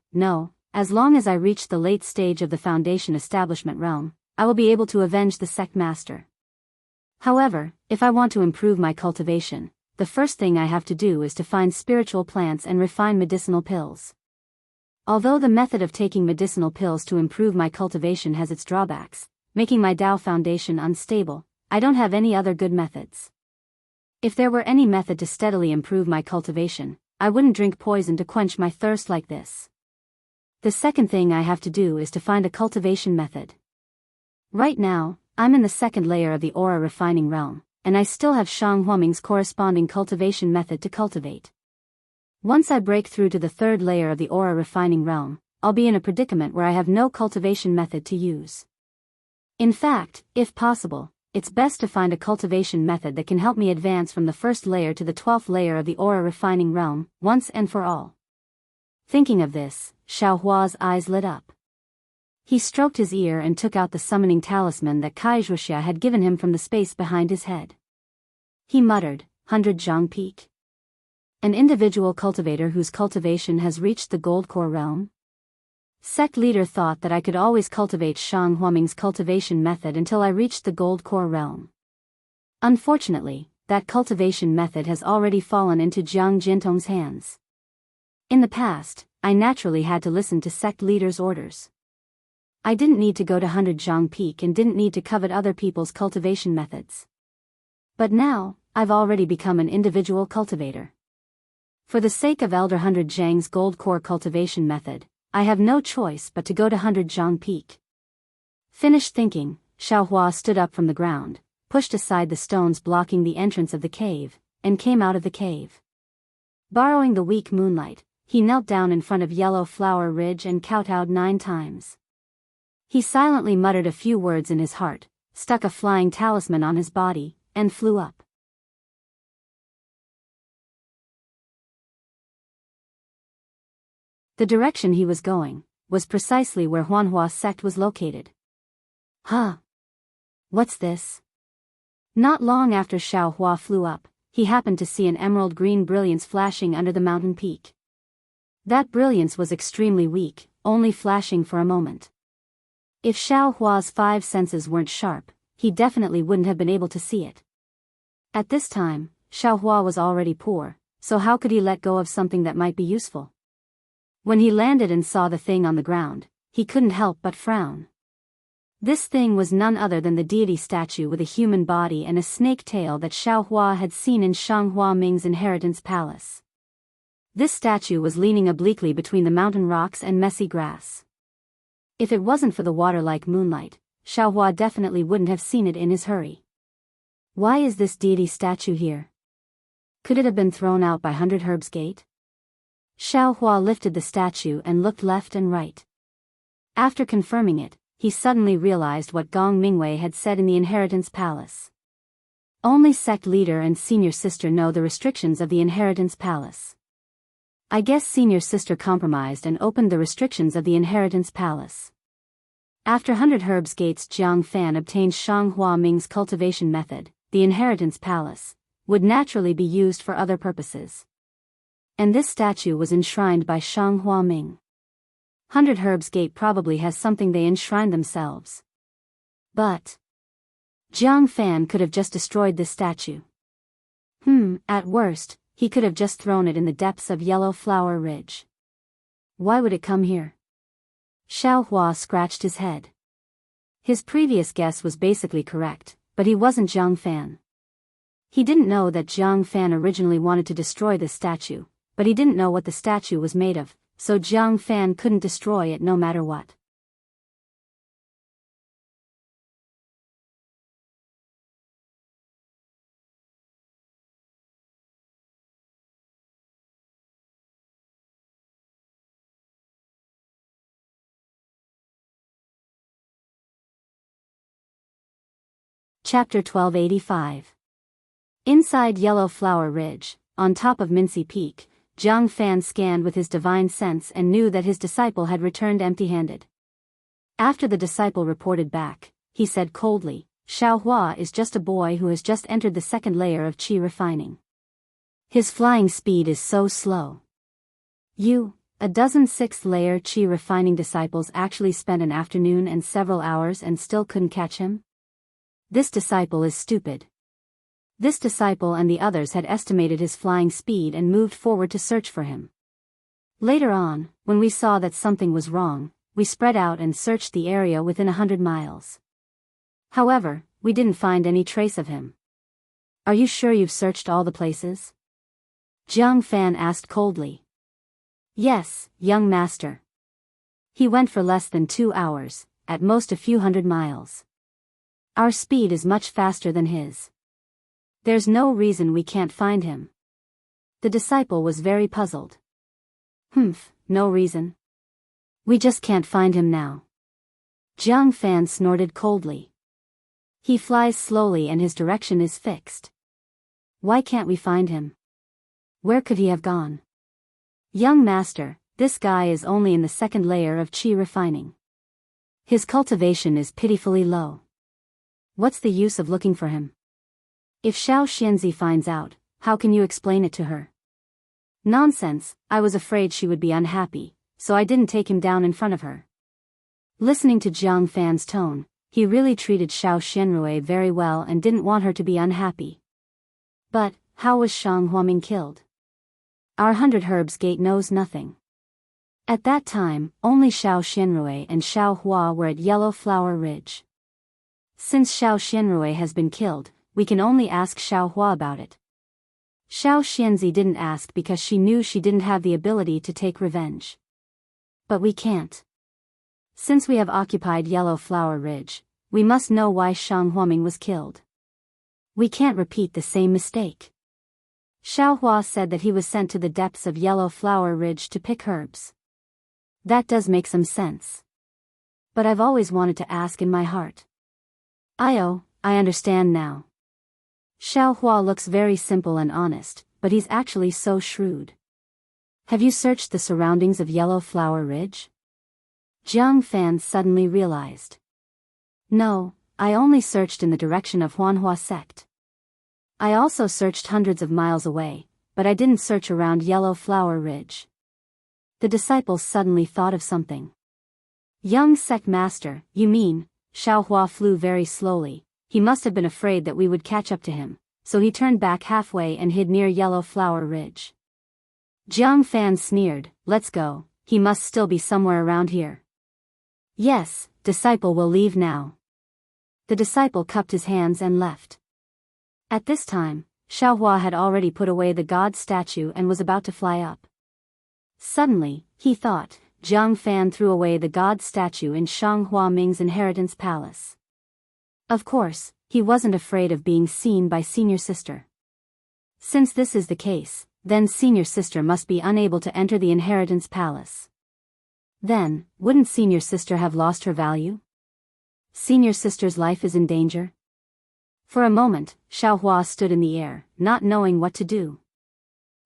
as long as I reach the late stage of the foundation establishment realm, I will be able to avenge the sect master. However, if I want to improve my cultivation, the first thing I have to do is to find spiritual plants and refine medicinal pills. Although the method of taking medicinal pills to improve my cultivation has its drawbacks, making my Dao foundation unstable, I don't have any other good methods. If there were any method to steadily improve my cultivation, I wouldn't drink poison to quench my thirst like this. The second thing I have to do is to find a cultivation method. Right now, I'm in the second layer of the aura refining realm, and I still have Shang Huaming's corresponding cultivation method to cultivate. Once I break through to the third layer of the aura refining realm, I'll be in a predicament where I have no cultivation method to use. In fact, if possible, it's best to find a cultivation method that can help me advance from the first layer to the 12th layer of the aura refining realm, once and for all. Thinking of this, Xiao Hua's eyes lit up. He stroked his ear and took out the summoning talisman that Wuxia had given him from the space behind his head. He muttered, 100 Zhang Peak. An individual cultivator whose cultivation has reached the gold core realm? Sect leader thought that I could always cultivate Shang Huaming's cultivation method until I reached the gold core realm. Unfortunately, that cultivation method has already fallen into Jiang Jintong's hands. In the past, I naturally had to listen to sect leaders' orders. I didn't need to go to 100 Zhang Peak and didn't need to covet other people's cultivation methods. But now, I've already become an individual cultivator. For the sake of Elder 100 Zhang's gold core cultivation method, I have no choice but to go to 100 Zhang Peak. Finished thinking, Xiao Hua stood up from the ground, pushed aside the stones blocking the entrance of the cave, and came out of the cave. Borrowing the weak moonlight, he knelt down in front of Yellow Flower Ridge and kowtowed 9 times. He silently muttered a few words in his heart, stuck a flying talisman on his body, and flew up. The direction he was going was precisely where Huanhua sect was located. Huh? What's this? Not long after Xiao Hua flew up, he happened to see an emerald green brilliance flashing under the mountain peak. That brilliance was extremely weak, only flashing for a moment. If Xiao Hua's 5 senses weren't sharp, he definitely wouldn't have been able to see it. At this time, Xiao Hua was already poor, so how could he let go of something that might be useful? When he landed and saw the thing on the ground, he couldn't help but frown. This thing was none other than the deity statue with a human body and a snake tail that Xiao Hua had seen in Shang Hua Ming's inheritance palace. This statue was leaning obliquely between the mountain rocks and messy grass. If it wasn't for the water-like moonlight, Xiao Hua definitely wouldn't have seen it in his hurry. Why is this deity statue here? Could it have been thrown out by 100 Herbs Gate? Xiaohua lifted the statue and looked left and right. After confirming it, he suddenly realized what Gong Mingwei had said in the Inheritance Palace. Only sect leader and senior sister know the restrictions of the Inheritance Palace. I guess senior sister compromised and opened the restrictions of the Inheritance Palace. After 100 Herbs Gates, Jiang Fan obtained Shang Hua Ming's cultivation method. The Inheritance Palace would naturally be used for other purposes. And this statue was enshrined by Shang Hua Ming. 100 Herbs Gate probably has something they enshrined themselves. But Jiang Fan could have just destroyed this statue. At worst, he could have just thrown it in the depths of Yellow Flower Ridge. Why would it come here? Xiaohua scratched his head. His previous guess was basically correct, but he wasn't Jiang Fan. He didn't know that Jiang Fan originally wanted to destroy this statue, but he didn't know what the statue was made of, so Jiang Fan couldn't destroy it no matter what. Chapter 1285. Inside Yellow Flower Ridge, on top of Mincy Peak, Jiang Fan scanned with his divine sense and knew that his disciple had returned empty-handed. After the disciple reported back, he said coldly, Xiaohua is just a boy who has just entered the second layer of qi refining. His flying speed is so slow. You, a dozen sixth-layer qi refining disciples actually spent an afternoon and several hours and still couldn't catch him? This disciple is stupid. This disciple and the others had estimated his flying speed and moved forward to search for him. Later on, when we saw that something was wrong, we spread out and searched the area within 100 miles. However, we didn't find any trace of him. Are you sure you've searched all the places? Jiang Fan asked coldly. Yes, young master. He went for less than 2 hours, at most a few hundred miles. Our speed is much faster than his. There's no reason we can't find him. The disciple was very puzzled. No reason. We just can't find him now. Jiang Fan snorted coldly. He flies slowly and his direction is fixed. Why can't we find him? Where could he have gone? Young master, this guy is only in the second layer of qi refining. His cultivation is pitifully low. What's the use of looking for him? If Xiao Xianxia finds out, how can you explain it to her? Nonsense, I was afraid she would be unhappy, so I didn't take him down in front of her. Listening to Jiang Fan's tone, he really treated Xiao Xianrui very well and didn't want her to be unhappy. But, how was Shang Huaming killed? Our 100 Herbs Gate knows nothing. At that time, only Xiao Xianrui and Xiao Hua were at Yellow Flower Ridge. Since Xiao Xianrui has been killed, we can only ask Xiao Hua about it. Xiao Xianxia didn't ask because she knew she didn't have the ability to take revenge. But we can't. Since we have occupied Yellow Flower Ridge, we must know why Shang Huaming was killed. We can't repeat the same mistake. Xiao Hua said that he was sent to the depths of Yellow Flower Ridge to pick herbs. That does make some sense. But I've always wanted to ask in my heart. I understand now. Xiao Hua looks very simple and honest, but he's actually so shrewd. Have you searched the surroundings of Yellow Flower Ridge? Jiang Fan suddenly realized. No, I only searched in the direction of Huanhua sect. I also searched hundreds of miles away, but I didn't search around Yellow Flower Ridge. The disciples suddenly thought of something. Young sect master, you mean? Xiao Hua flew very slowly. He must have been afraid that we would catch up to him, so he turned back halfway and hid near Yellow Flower Ridge. Jiang Fan sneered, let's go, he must still be somewhere around here. Yes, disciple will leave now. The disciple cupped his hands and left. At this time, Xiao Hua had already put away the god statue and was about to fly up. Suddenly, he thought, Jiang Fan threw away the god statue in Shang Hua Ming's inheritance palace. Of course, he wasn't afraid of being seen by senior sister. Since this is the case, then senior sister must be unable to enter the inheritance palace. Then, wouldn't senior sister have lost her value? Senior sister's life is in danger? For a moment, Xiaohua stood in the air, not knowing what to do.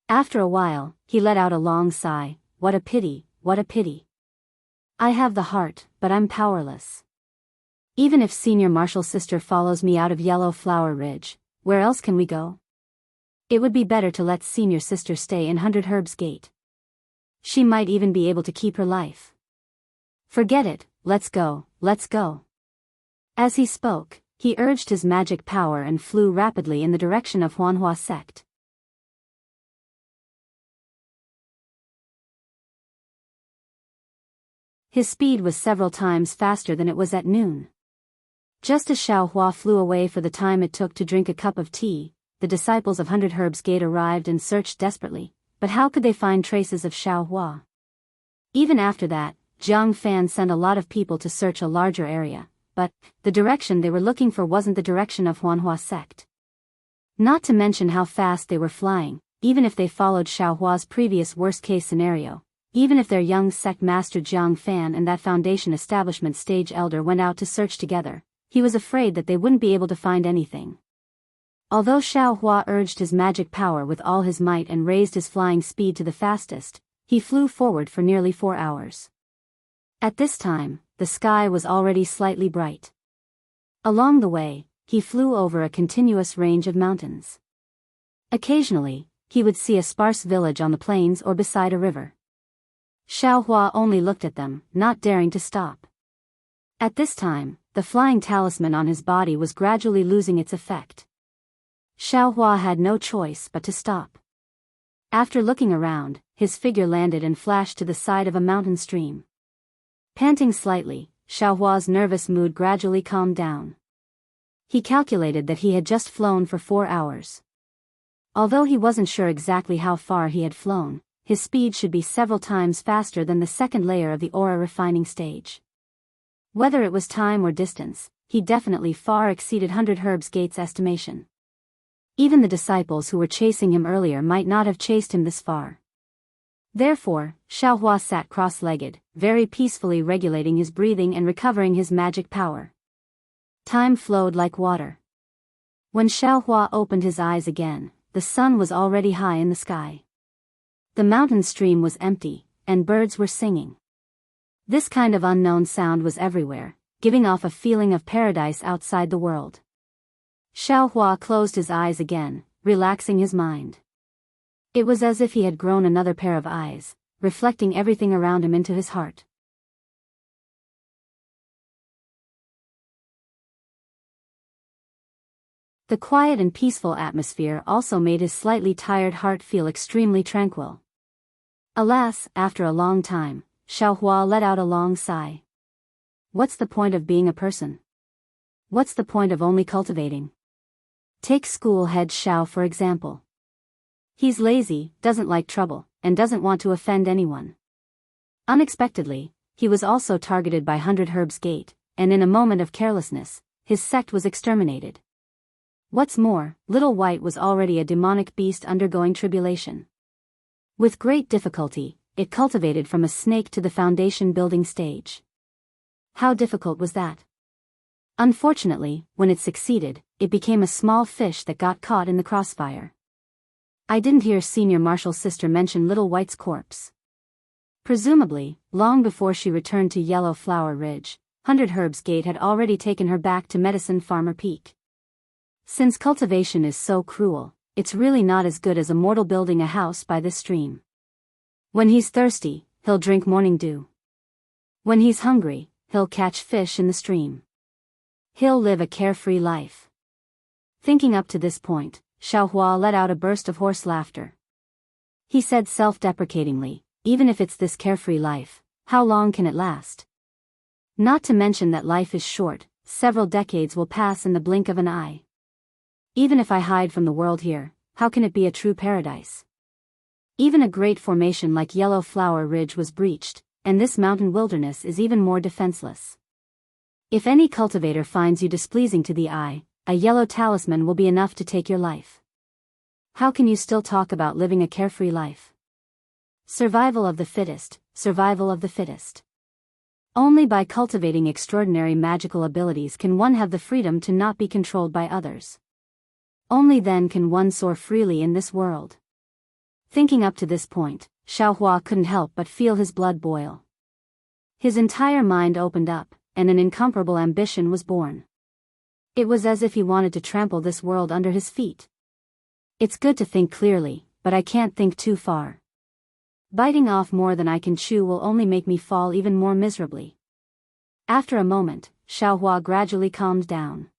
After a while, he let out a long sigh. What a pity, what a pity. I have the heart, but I'm powerless. Even if senior martial sister follows me out of Yellow Flower Ridge, where else can we go? It would be better to let senior sister stay in 100 Herbs Gate. She might even be able to keep her life. Forget it, let's go, let's go. As he spoke, he urged his magic power and flew rapidly in the direction of Huanhua sect. His speed was several times faster than it was at noon. Just as Xiaohua flew away for the time it took to drink a cup of tea, the disciples of 100 Herbs Gate arrived and searched desperately, but how could they find traces of Xiaohua? Even after that, Jiang Fan sent a lot of people to search a larger area, but the direction they were looking for wasn't the direction of Huanhua sect. Not to mention how fast they were flying, even if they followed Xiaohua's previous worst-case scenario. Even if their young sect master Jiang Fan and that foundation establishment stage elder went out to search together, he was afraid that they wouldn't be able to find anything. Although Xiaohua urged his magic power with all his might and raised his flying speed to the fastest, he flew forward for nearly 4 hours. At this time, the sky was already slightly bright. Along the way, he flew over a continuous range of mountains. Occasionally, he would see a sparse village on the plains or beside a river. Xiaohua only looked at them, not daring to stop. At this time, the flying talisman on his body was gradually losing its effect. Xiaohua had no choice but to stop. After looking around, his figure landed and flashed to the side of a mountain stream. Panting slightly, Xiaohua's nervous mood gradually calmed down. He calculated that he had just flown for 4 hours. Although he wasn't sure exactly how far he had flown, his speed should be several times faster than the second layer of the aura refining stage. Whether it was time or distance, he definitely far exceeded 100 Herbs Gate's estimation. Even the disciples who were chasing him earlier might not have chased him this far. Therefore, Xiaohua sat cross-legged, very peacefully regulating his breathing and recovering his magic power. Time flowed like water. When Xiaohua opened his eyes again, the sun was already high in the sky. The mountain stream was empty, and birds were singing. This kind of unknown sound was everywhere, giving off a feeling of paradise outside the world. Xiaohua closed his eyes again, relaxing his mind. It was as if he had grown another pair of eyes, reflecting everything around him into his heart. The quiet and peaceful atmosphere also made his slightly tired heart feel extremely tranquil. Alas, after a long time, Xiaohua let out a long sigh. What's the point of being a person? What's the point of only cultivating? Take school head Xiao for example. He's lazy, doesn't like trouble, and doesn't want to offend anyone. Unexpectedly, he was also targeted by 100 Herbs Gate, and in a moment of carelessness, his sect was exterminated. What's more, Little White was already a demonic beast undergoing tribulation. With great difficulty, it cultivated from a snake to the foundation building stage. How difficult was that? Unfortunately, when it succeeded, it became a small fish that got caught in the crossfire. I didn't hear Senior Marshal Sister mention Little White's corpse. Presumably, long before she returned to Yellow Flower Ridge, 100 Herbs Gate had already taken her back to Medicine Farmer Peak. Since cultivation is so cruel, it's really not as good as a mortal building a house by this stream. When he's thirsty, he'll drink morning dew. When he's hungry, he'll catch fish in the stream. He'll live a carefree life. Thinking up to this point, Xiaohua let out a burst of hoarse laughter. He said self-deprecatingly, even if it's this carefree life, how long can it last? Not to mention that life is short, several decades will pass in the blink of an eye. Even if I hide from the world here, how can it be a true paradise? Even a great formation like Yellow Flower Ridge was breached, and this mountain wilderness is even more defenseless. If any cultivator finds you displeasing to the eye, a yellow talisman will be enough to take your life. How can you still talk about living a carefree life? Survival of the fittest, survival of the fittest. Only by cultivating extraordinary magical abilities can one have the freedom to not be controlled by others. Only then can one soar freely in this world. Thinking up to this point, Xiaohua couldn't help but feel his blood boil. His entire mind opened up, and an incomparable ambition was born. It was as if he wanted to trample this world under his feet. It's good to think clearly, but I can't think too far. Biting off more than I can chew will only make me fall even more miserably. After a moment, Xiaohua gradually calmed down.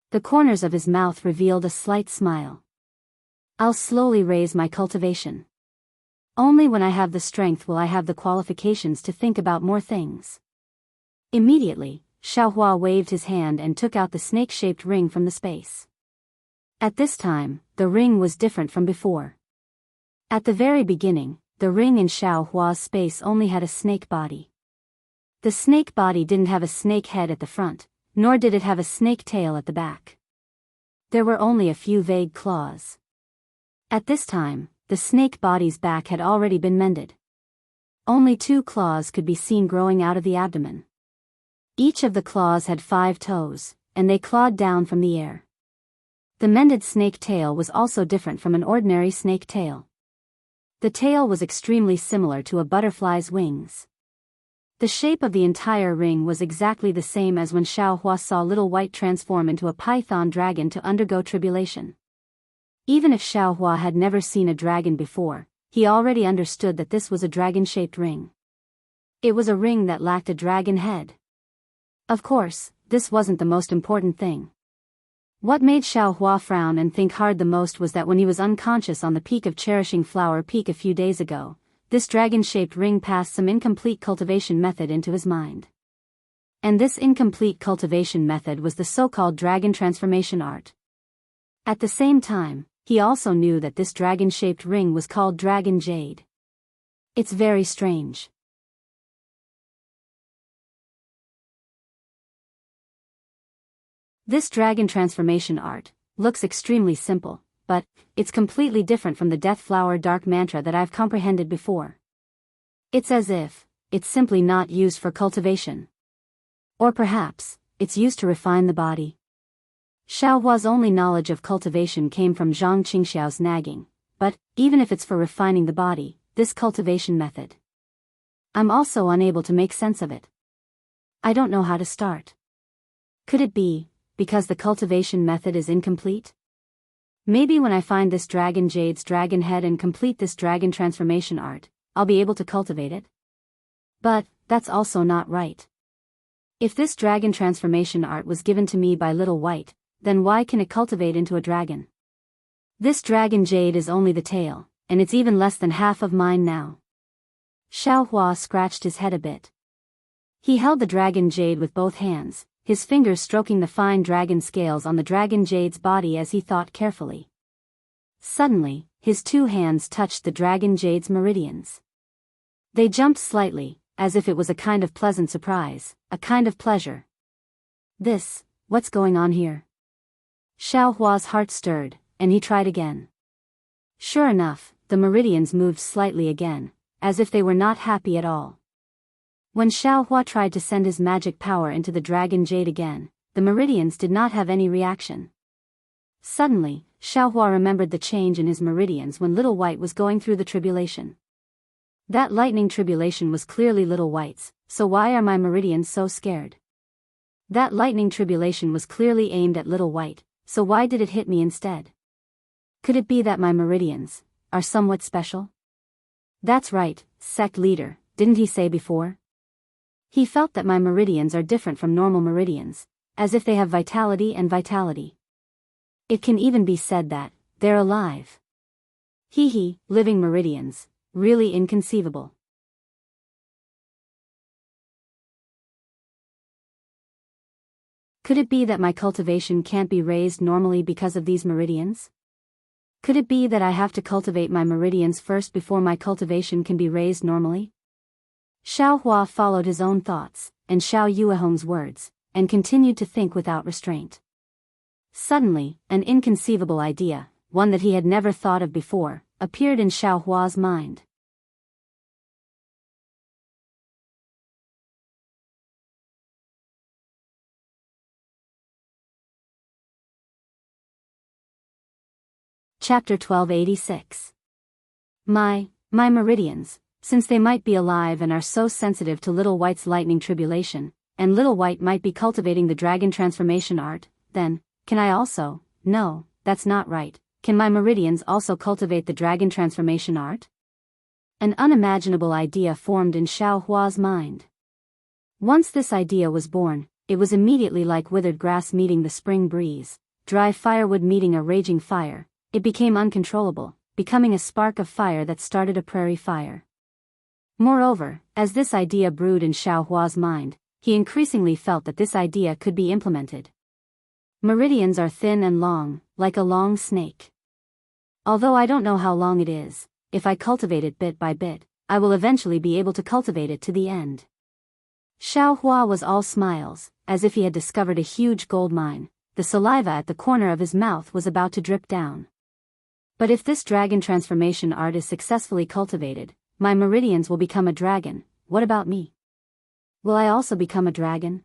The corners of his mouth revealed a slight smile. I'll slowly raise my cultivation. Only when I have the strength will I have the qualifications to think about more things. Immediately, Xiaohua waved his hand and took out the snake-shaped ring from the space. At this time, the ring was different from before. At the very beginning, the ring in Xiaohua's space only had a snake body. The snake body didn't have a snake head at the front, nor did it have a snake tail at the back. There were only a few vague claws. At this time, the snake body's back had already been mended. Only 2 claws could be seen growing out of the abdomen. Each of the claws had 5 toes, and they clawed down from the air. The mended snake tail was also different from an ordinary snake tail. The tail was extremely similar to a butterfly's wings. The shape of the entire ring was exactly the same as when Xiaohua saw Little White transform into a python dragon to undergo tribulation. Even if Xiaohua had never seen a dragon before, he already understood that this was a dragon-shaped ring. It was a ring that lacked a dragon head. Of course, this wasn't the most important thing. What made Xiaohua frown and think hard the most was that when he was unconscious on the peak of Cherishing Flower Peak a few days ago, this dragon-shaped ring passed some incomplete cultivation method into his mind. And this incomplete cultivation method was the so-called dragon transformation art. At the same time, he also knew that this dragon-shaped ring was called Dragon Jade. It's very strange. This dragon transformation art looks extremely simple, but it's completely different from the Death Flower Dark Mantra that I've comprehended before. It's as if it's simply not used for cultivation. Or perhaps it's used to refine the body. Xiaohua's only knowledge of cultivation came from Zhang Qingxiao's nagging, but even if it's for refining the body, this cultivation method, I'm also unable to make sense of it. I don't know how to start. Could it be because the cultivation method is incomplete? Maybe when I find this Dragon Jade's dragon head and complete this dragon transformation art, I'll be able to cultivate it. But that's also not right. If this dragon transformation art was given to me by Little White, then why can it cultivate into a dragon? This Dragon Jade is only the tail, and it's even less than half of mine now. Xiaohua scratched his head a bit. He held the Dragon Jade with both hands, his fingers stroking the fine dragon scales on the Dragon Jade's body as he thought carefully. Suddenly, his 2 hands touched the Dragon Jade's meridians. They jumped slightly, as if it was a kind of pleasant surprise, a kind of pleasure. What's going on here? Xiaohua's heart stirred, and he tried again. Sure enough, the meridians moved slightly again, as if they were not happy at all. When Xiaohua tried to send his magic power into the Dragon Jade again, the meridians did not have any reaction. Suddenly, Xiaohua remembered the change in his meridians when Little White was going through the tribulation. That lightning tribulation was clearly Little White's, so why are my meridians so scared? That lightning tribulation was clearly aimed at Little White, so why did it hit me instead? Could it be that my meridians are somewhat special? That's right, sect leader, didn't he say before? He felt that my meridians are different from normal meridians, as if they have vitality and vitality. It can even be said that they're alive. Living meridians, really inconceivable. Could it be that my cultivation can't be raised normally because of these meridians? Could it be that I have to cultivate my meridians first before my cultivation can be raised normally? Xiaohua followed his own thoughts, and Xiao Yuehong's words, and continued to think without restraint. Suddenly, an inconceivable idea one that he had never thought of before, appeared in Xiaohua's mind. Chapter 1286. My meridians, since they might be alive and are so sensitive to Little White's lightning tribulation, and Little White might be cultivating the dragon transformation art, then, can I also? No, that's not right. Can my meridians also cultivate the dragon transformation art? An unimaginable idea formed in Xiaohua's mind. Once this idea was born, it was immediately like withered grass meeting the spring breeze, dry firewood meeting a raging fire. It became uncontrollable, becoming a spark of fire that started a prairie fire. Moreover, as this idea brewed in Xiaohua's mind, he increasingly felt that this idea could be implemented. Meridians are thin and long, like a long snake. Although I don't know how long it is, if I cultivate it bit by bit, I will eventually be able to cultivate it to the end. Xiaohua was all smiles, as if he had discovered a huge gold mine. The saliva at the corner of his mouth was about to drip down. But if this dragon transformation art is successfully cultivated, my meridians will become a dragon. What about me? Will I also become a dragon?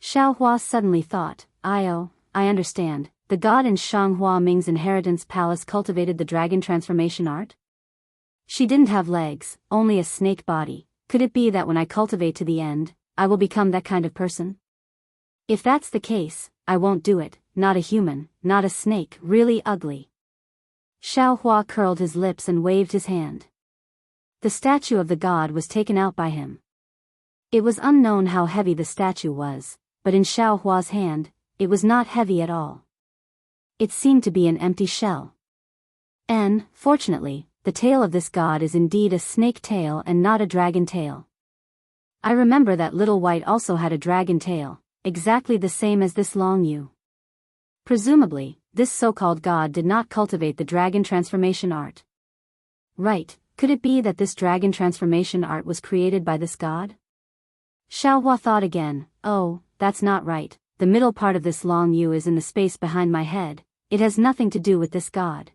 Xiaohua suddenly thought, I understand, the god in Shanghua Ming's inheritance palace cultivated the dragon transformation art? She didn't have legs, only a snake body. Could it be that when I cultivate to the end, I will become that kind of person? If that's the case, I won't do it, not a human, not a snake, really ugly. Xiaohua curled his lips and waved his hand. The statue of the god was taken out by him. It was unknown how heavy the statue was, but in Xiaohua's hand, it was not heavy at all. It seemed to be an empty shell. And, fortunately, the tail of this god is indeed a snake tail and not a dragon tail. I remember that Little White also had a dragon tail, exactly the same as this Long Yu. Presumably, this so-called god did not cultivate the dragon transformation art. Right, could it be that this dragon transformation art was created by this god? Xiaohua thought again, oh, that's not right, the middle part of this Long Yu is in the space behind my head, it has nothing to do with this god.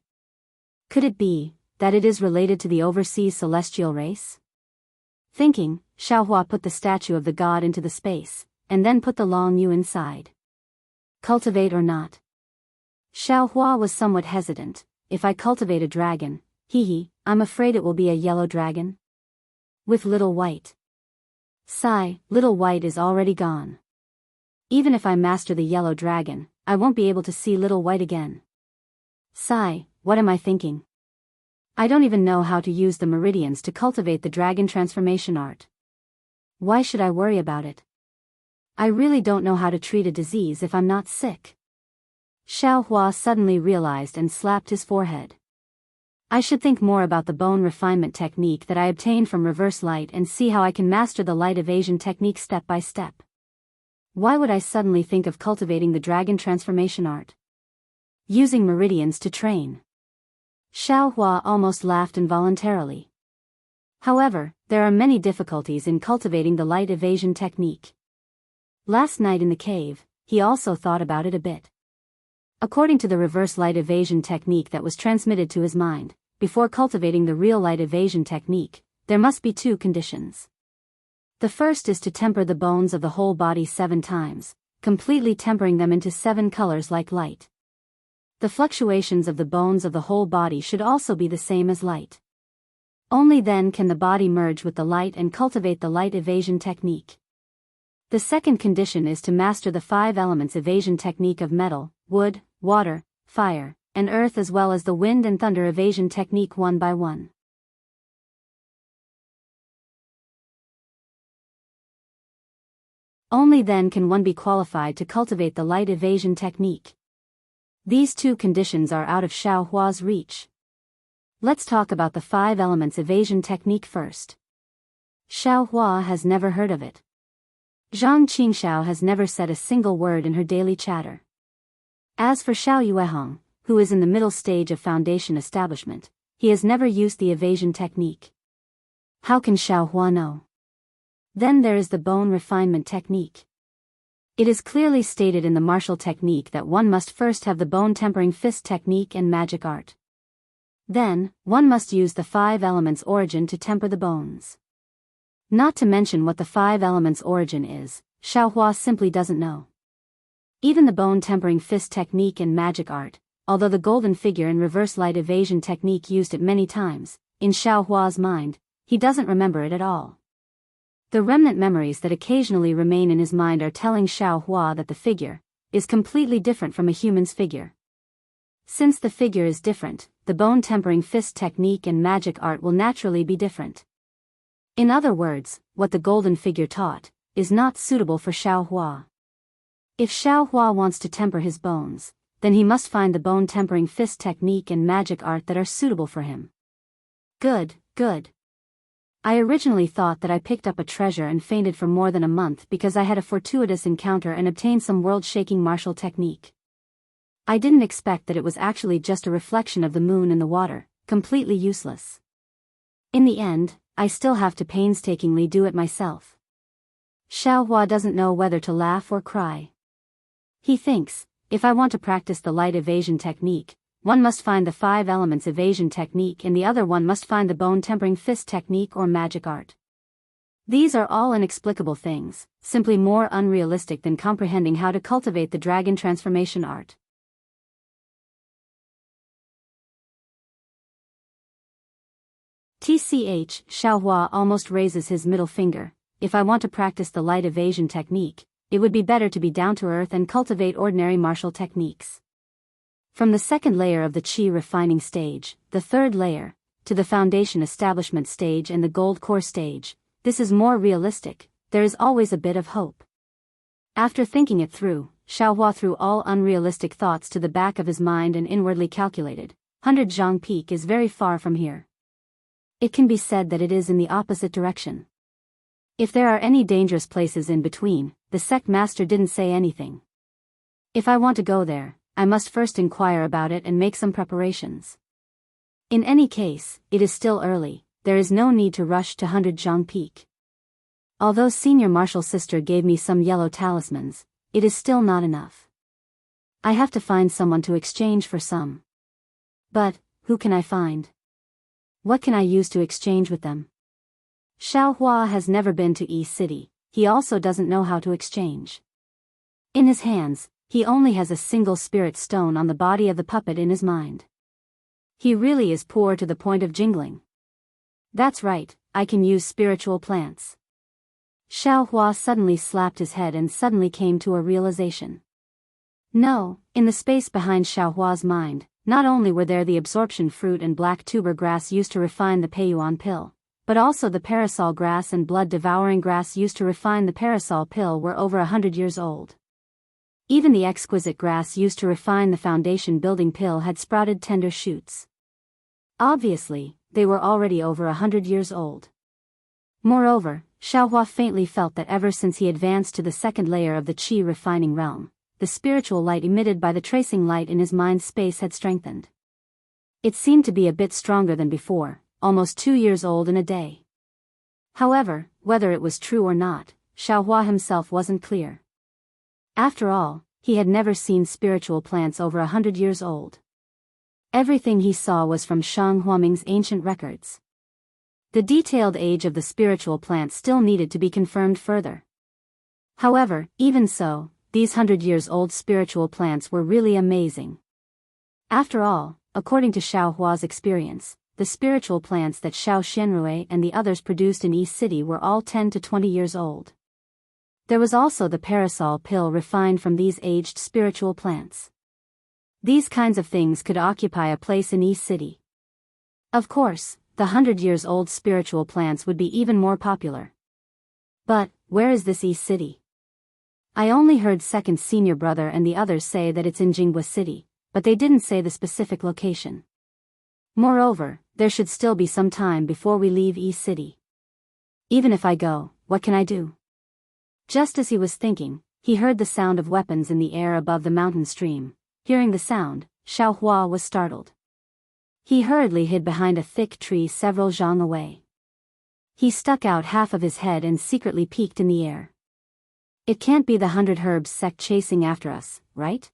Could it be that it is related to the overseas celestial race? Thinking, Xiaohua put the statue of the god into the space, and then put the Long Yu inside. Cultivate or not? Xiaohua was somewhat hesitant. If I cultivate a dragon, I'm afraid it will be a yellow dragon. With Little White. Sigh, Little White is already gone. Even if I master the yellow dragon, I won't be able to see Little White again. Sigh, what am I thinking? I don't even know how to use the meridians to cultivate the dragon transformation art. Why should I worry about it? I really don't know how to treat a disease if I'm not sick. Xiaohua suddenly realized and slapped his forehead. I should think more about the bone refinement technique that I obtained from reverse light and see how I can master the light evasion technique step by step. Why would I suddenly think of cultivating the dragon transformation art? Using meridians to train. Xiaohua almost laughed involuntarily. However, there are many difficulties in cultivating the light evasion technique. Last night in the cave, he also thought about it a bit. According to the reverse light evasion technique that was transmitted to his mind, before cultivating the real light evasion technique, there must be two conditions. The first is to temper the bones of the whole body 7 times, completely tempering them into 7 colors like light. The fluctuations of the bones of the whole body should also be the same as light. Only then can the body merge with the light and cultivate the light evasion technique. The second condition is to master the 5 elements evasion technique of metal, wood, water, fire, and earth, as well as the wind and thunder evasion technique one by one. Only then can one be qualified to cultivate the light evasion technique. These 2 conditions are out of Xiaohua's reach. Let's talk about the 5 elements evasion technique first. Xiaohua has never heard of it. Zhang Qingxiao has never said a single word in her daily chatter. As for Xiao Yuehong, who is in the middle stage of foundation establishment, he has never used the evasion technique. How can Xiaohua know? Then there is the bone refinement technique. It is clearly stated in the martial technique that one must first have the bone-tempering fist technique and magic art. Then, one must use the 5 elements origin to temper the bones. Not to mention what the 5 elements origin is, Xiaohua simply doesn't know. Even the bone-tempering fist technique and magic art, although the golden figure and reverse light evasion technique used it many times, in Xiaohua's mind, he doesn't remember it at all. The remnant memories that occasionally remain in his mind are telling Xiaohua that the figure is completely different from a human's figure. Since the figure is different, the bone-tempering fist technique and magic art will naturally be different. In other words, what the golden figure taught is not suitable for Xiaohua. If Xiaohua wants to temper his bones, then he must find the bone-tempering fist technique and magic art that are suitable for him. Good, good. I originally thought that I picked up a treasure and fainted for more than a month because I had a fortuitous encounter and obtained some world-shaking martial technique. I didn't expect that it was actually just a reflection of the moon in the water, completely useless. In the end, I still have to painstakingly do it myself. Xiaohua doesn't know whether to laugh or cry. He thinks, if I want to practice the light evasion technique, one must find the 5 elements evasion technique and the other one must find the bone-tempering fist technique or magic art. These are all inexplicable things, simply more unrealistic than comprehending how to cultivate the dragon transformation art. TCH, Xiaohua almost raises his middle finger. If I want to practice the light evasion technique, it would be better to be down to earth and cultivate ordinary martial techniques. From the second layer of the qi refining stage, the third layer, to the foundation establishment stage and the gold core stage, this is more realistic, there is always a bit of hope. After thinking it through, Xiaohua threw all unrealistic thoughts to the back of his mind and inwardly calculated, 100 Zhang Peak is very far from here. It can be said that it is in the opposite direction. If there are any dangerous places in between, the sect master didn't say anything. If I want to go there, I must first inquire about it and make some preparations. In any case, it is still early, there is no need to rush to 100 Zhang Peak. Although senior martial sister gave me some yellow talismans, it is still not enough. I have to find someone to exchange for some. But, who can I find? What can I use to exchange with them? Xiaohua has never been to East City, he also doesn't know how to exchange. In his hands, he only has a single spirit stone on the body of the puppet in his mind. He really is poor to the point of jingling. That's right, I can use spiritual plants. Xiaohua suddenly slapped his head and suddenly came to a realization. No, in the space behind Xiaohua's mind, not only were there the absorption fruit and black tuber grass used to refine the Peiyuan pill, but also the parasol grass and blood-devouring grass used to refine the parasol pill were over 100 years old. Even the exquisite grass used to refine the foundation-building pill had sprouted tender shoots. Obviously, they were already over 100 years old. Moreover, Xiaohua faintly felt that ever since he advanced to the second layer of the qi refining realm, the spiritual light emitted by the tracing light in his mind space had strengthened. It seemed to be a bit stronger than before, almost 2 years old in a day. However, whether it was true or not, Xiaohua himself wasn't clear. After all, he had never seen spiritual plants over 100 years old. Everything he saw was from Shang Huaming's ancient records. The detailed age of the spiritual plants still needed to be confirmed further. However, even so, these 100-years-old spiritual plants were really amazing. After all, according to Xiaohua's experience, the spiritual plants that Xiao Xianrui and the others produced in East City were all 10 to 20 years old. There was also the parasol pill refined from these aged spiritual plants. These kinds of things could occupy a place in East City. Of course, the 100-years-old spiritual plants would be even more popular. But, where is this East City? I only heard second senior brother and the others say that it's in Jianghu City, but they didn't say the specific location. Moreover, there should still be some time before we leave East City. Even if I go, what can I do? Just as he was thinking, he heard the sound of weapons in the air above the mountain stream. Hearing the sound, Xiaohua was startled. He hurriedly hid behind a thick tree several zhang away. He stuck out half of his head and secretly peeked in the air. It can't be the 100 Herbs sect chasing after us, right?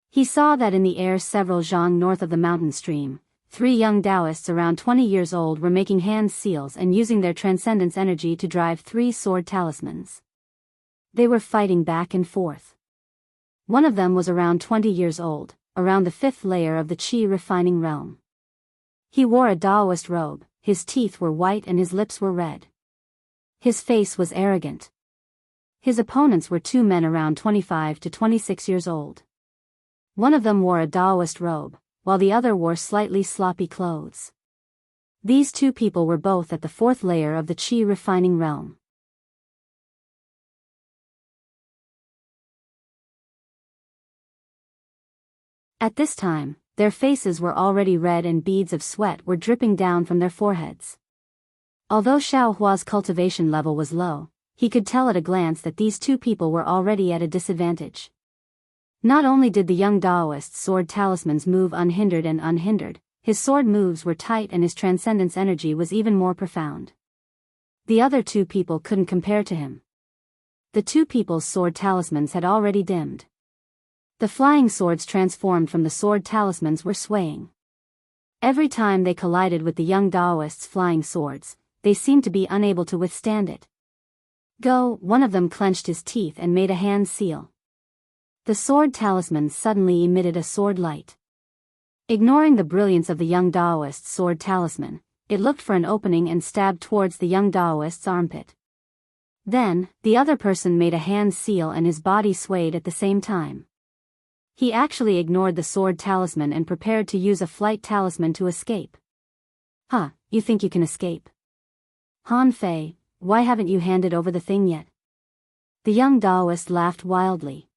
He saw that in the air several zhang north of the mountain stream, 3 young Daoists around 20 years old were making hand seals and using their transcendence energy to drive 3 sword talismans. They were fighting back and forth. One of them was around 20 years old, around the 5th layer of the Qi refining realm. He wore a Daoist robe, his teeth were white and his lips were red. His face was arrogant. His opponents were 2 men around 25 to 26 years old. One of them wore a Daoist robe, while the other wore slightly sloppy clothes. These 2 people were both at the 4th layer of the Qi refining realm. At this time, their faces were already red and beads of sweat were dripping down from their foreheads. Although Xiao Hua's cultivation level was low, he could tell at a glance that these 2 people were already at a disadvantage. Not only did the young Daoist's sword talismans move unhindered and unhindered, his sword moves were tight and his transcendence energy was even more profound. The other 2 people couldn't compare to him. The 2 people's sword talismans had already dimmed. The flying swords transformed from the sword talismans were swaying. Every time they collided with the young Daoist's flying swords, they seemed to be unable to withstand it. Go, one of them clenched his teeth and made a hand seal. The sword talisman suddenly emitted a sword light. Ignoring the brilliance of the young Daoist's sword talisman, it looked for an opening and stabbed towards the young Daoist's armpit. Then, the other person made a hand seal and his body swayed at the same time. He actually ignored the sword talisman and prepared to use a flight talisman to escape. Huh, you think you can escape? Han Fei, why haven't you handed over the thing yet? The young Daoist laughed wildly.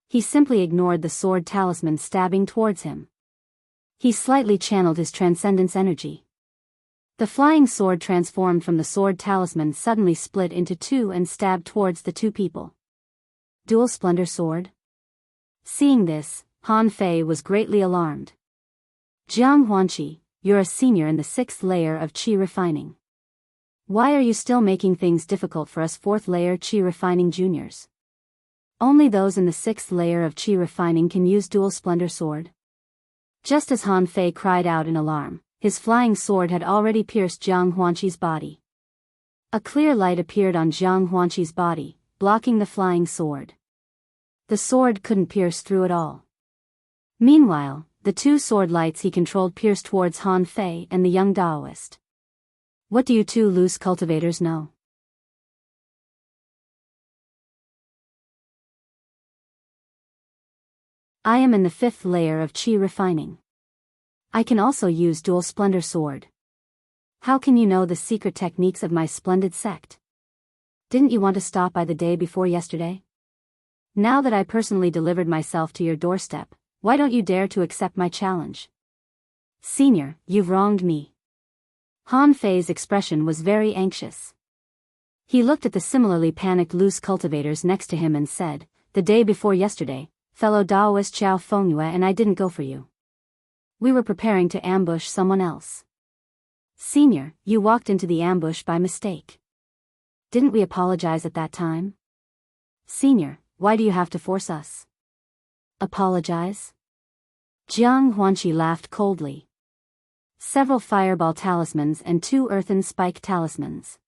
He simply ignored the sword talisman stabbing towards him. He slightly channeled his transcendence energy. The flying sword transformed from the sword talisman suddenly split into 2 and stabbed towards the 2 people. Dual Splendor Sword? Seeing this, Han Fei was greatly alarmed. Jianghu, you're a senior in the 6th layer of Qi refining. Why are you still making things difficult for us 4th layer Qi refining juniors? Only those in the 6th layer of Qi refining can use Dual Splendor Sword. Just as Han Fei cried out in alarm, his flying sword had already pierced Jiang Huanqi's body. A clear light appeared on Jiang Huanqi's body, blocking the flying sword. The sword couldn't pierce through it all. Meanwhile, the 2 sword lights he controlled pierced towards Han Fei and the young Daoist. What do you 2 loose cultivators know? I am in the 5th layer of Qi refining. I can also use Dual Splendor Sword. How can you know the secret techniques of my splendid sect? Didn't you want to stop by the day before yesterday? Now that I personally delivered myself to your doorstep, why don't you dare to accept my challenge? Senior, you've wronged me. Han Fei's expression was very anxious. He looked at the similarly panicked loose cultivators next to him and said, the day before yesterday, fellow Daoist Xiao Fengyue and I didn't go for you. We were preparing to ambush someone else. Senior, you walked into the ambush by mistake. Didn't we apologize at that time? Senior, why do you have to force us? Apologize? Jiang Huanqi laughed coldly. Several fireball talismans and 2 earthen spike talismans.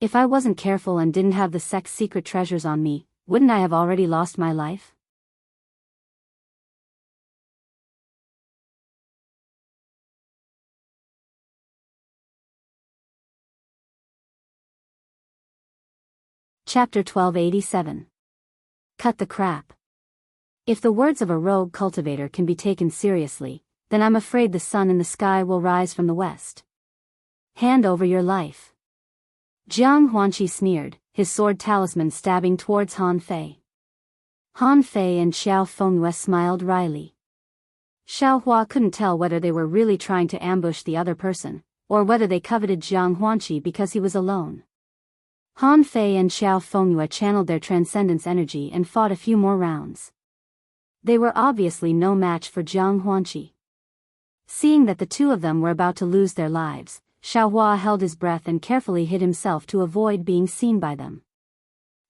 If I wasn't careful and didn't have the sect's secret treasures on me, wouldn't I have already lost my life? Chapter 1287. Cut the crap. If the words of a rogue cultivator can be taken seriously, then I'm afraid the sun in the sky will rise from the west. Hand over your life. Jiang Huanqi sneered, his sword talisman stabbing towards Han Fei. Han Fei and Xiao Fengyue smiled wryly. Xiao Hua couldn't tell whether they were really trying to ambush the other person, or whether they coveted Jiang Huanqi because he was alone. Han Fei and Xiao Fengyue channeled their transcendence energy and fought a few more rounds. They were obviously no match for Jiang Huanqi. Seeing that the 2 of them were about to lose their lives, Xiao Hua held his breath and carefully hid himself to avoid being seen by them.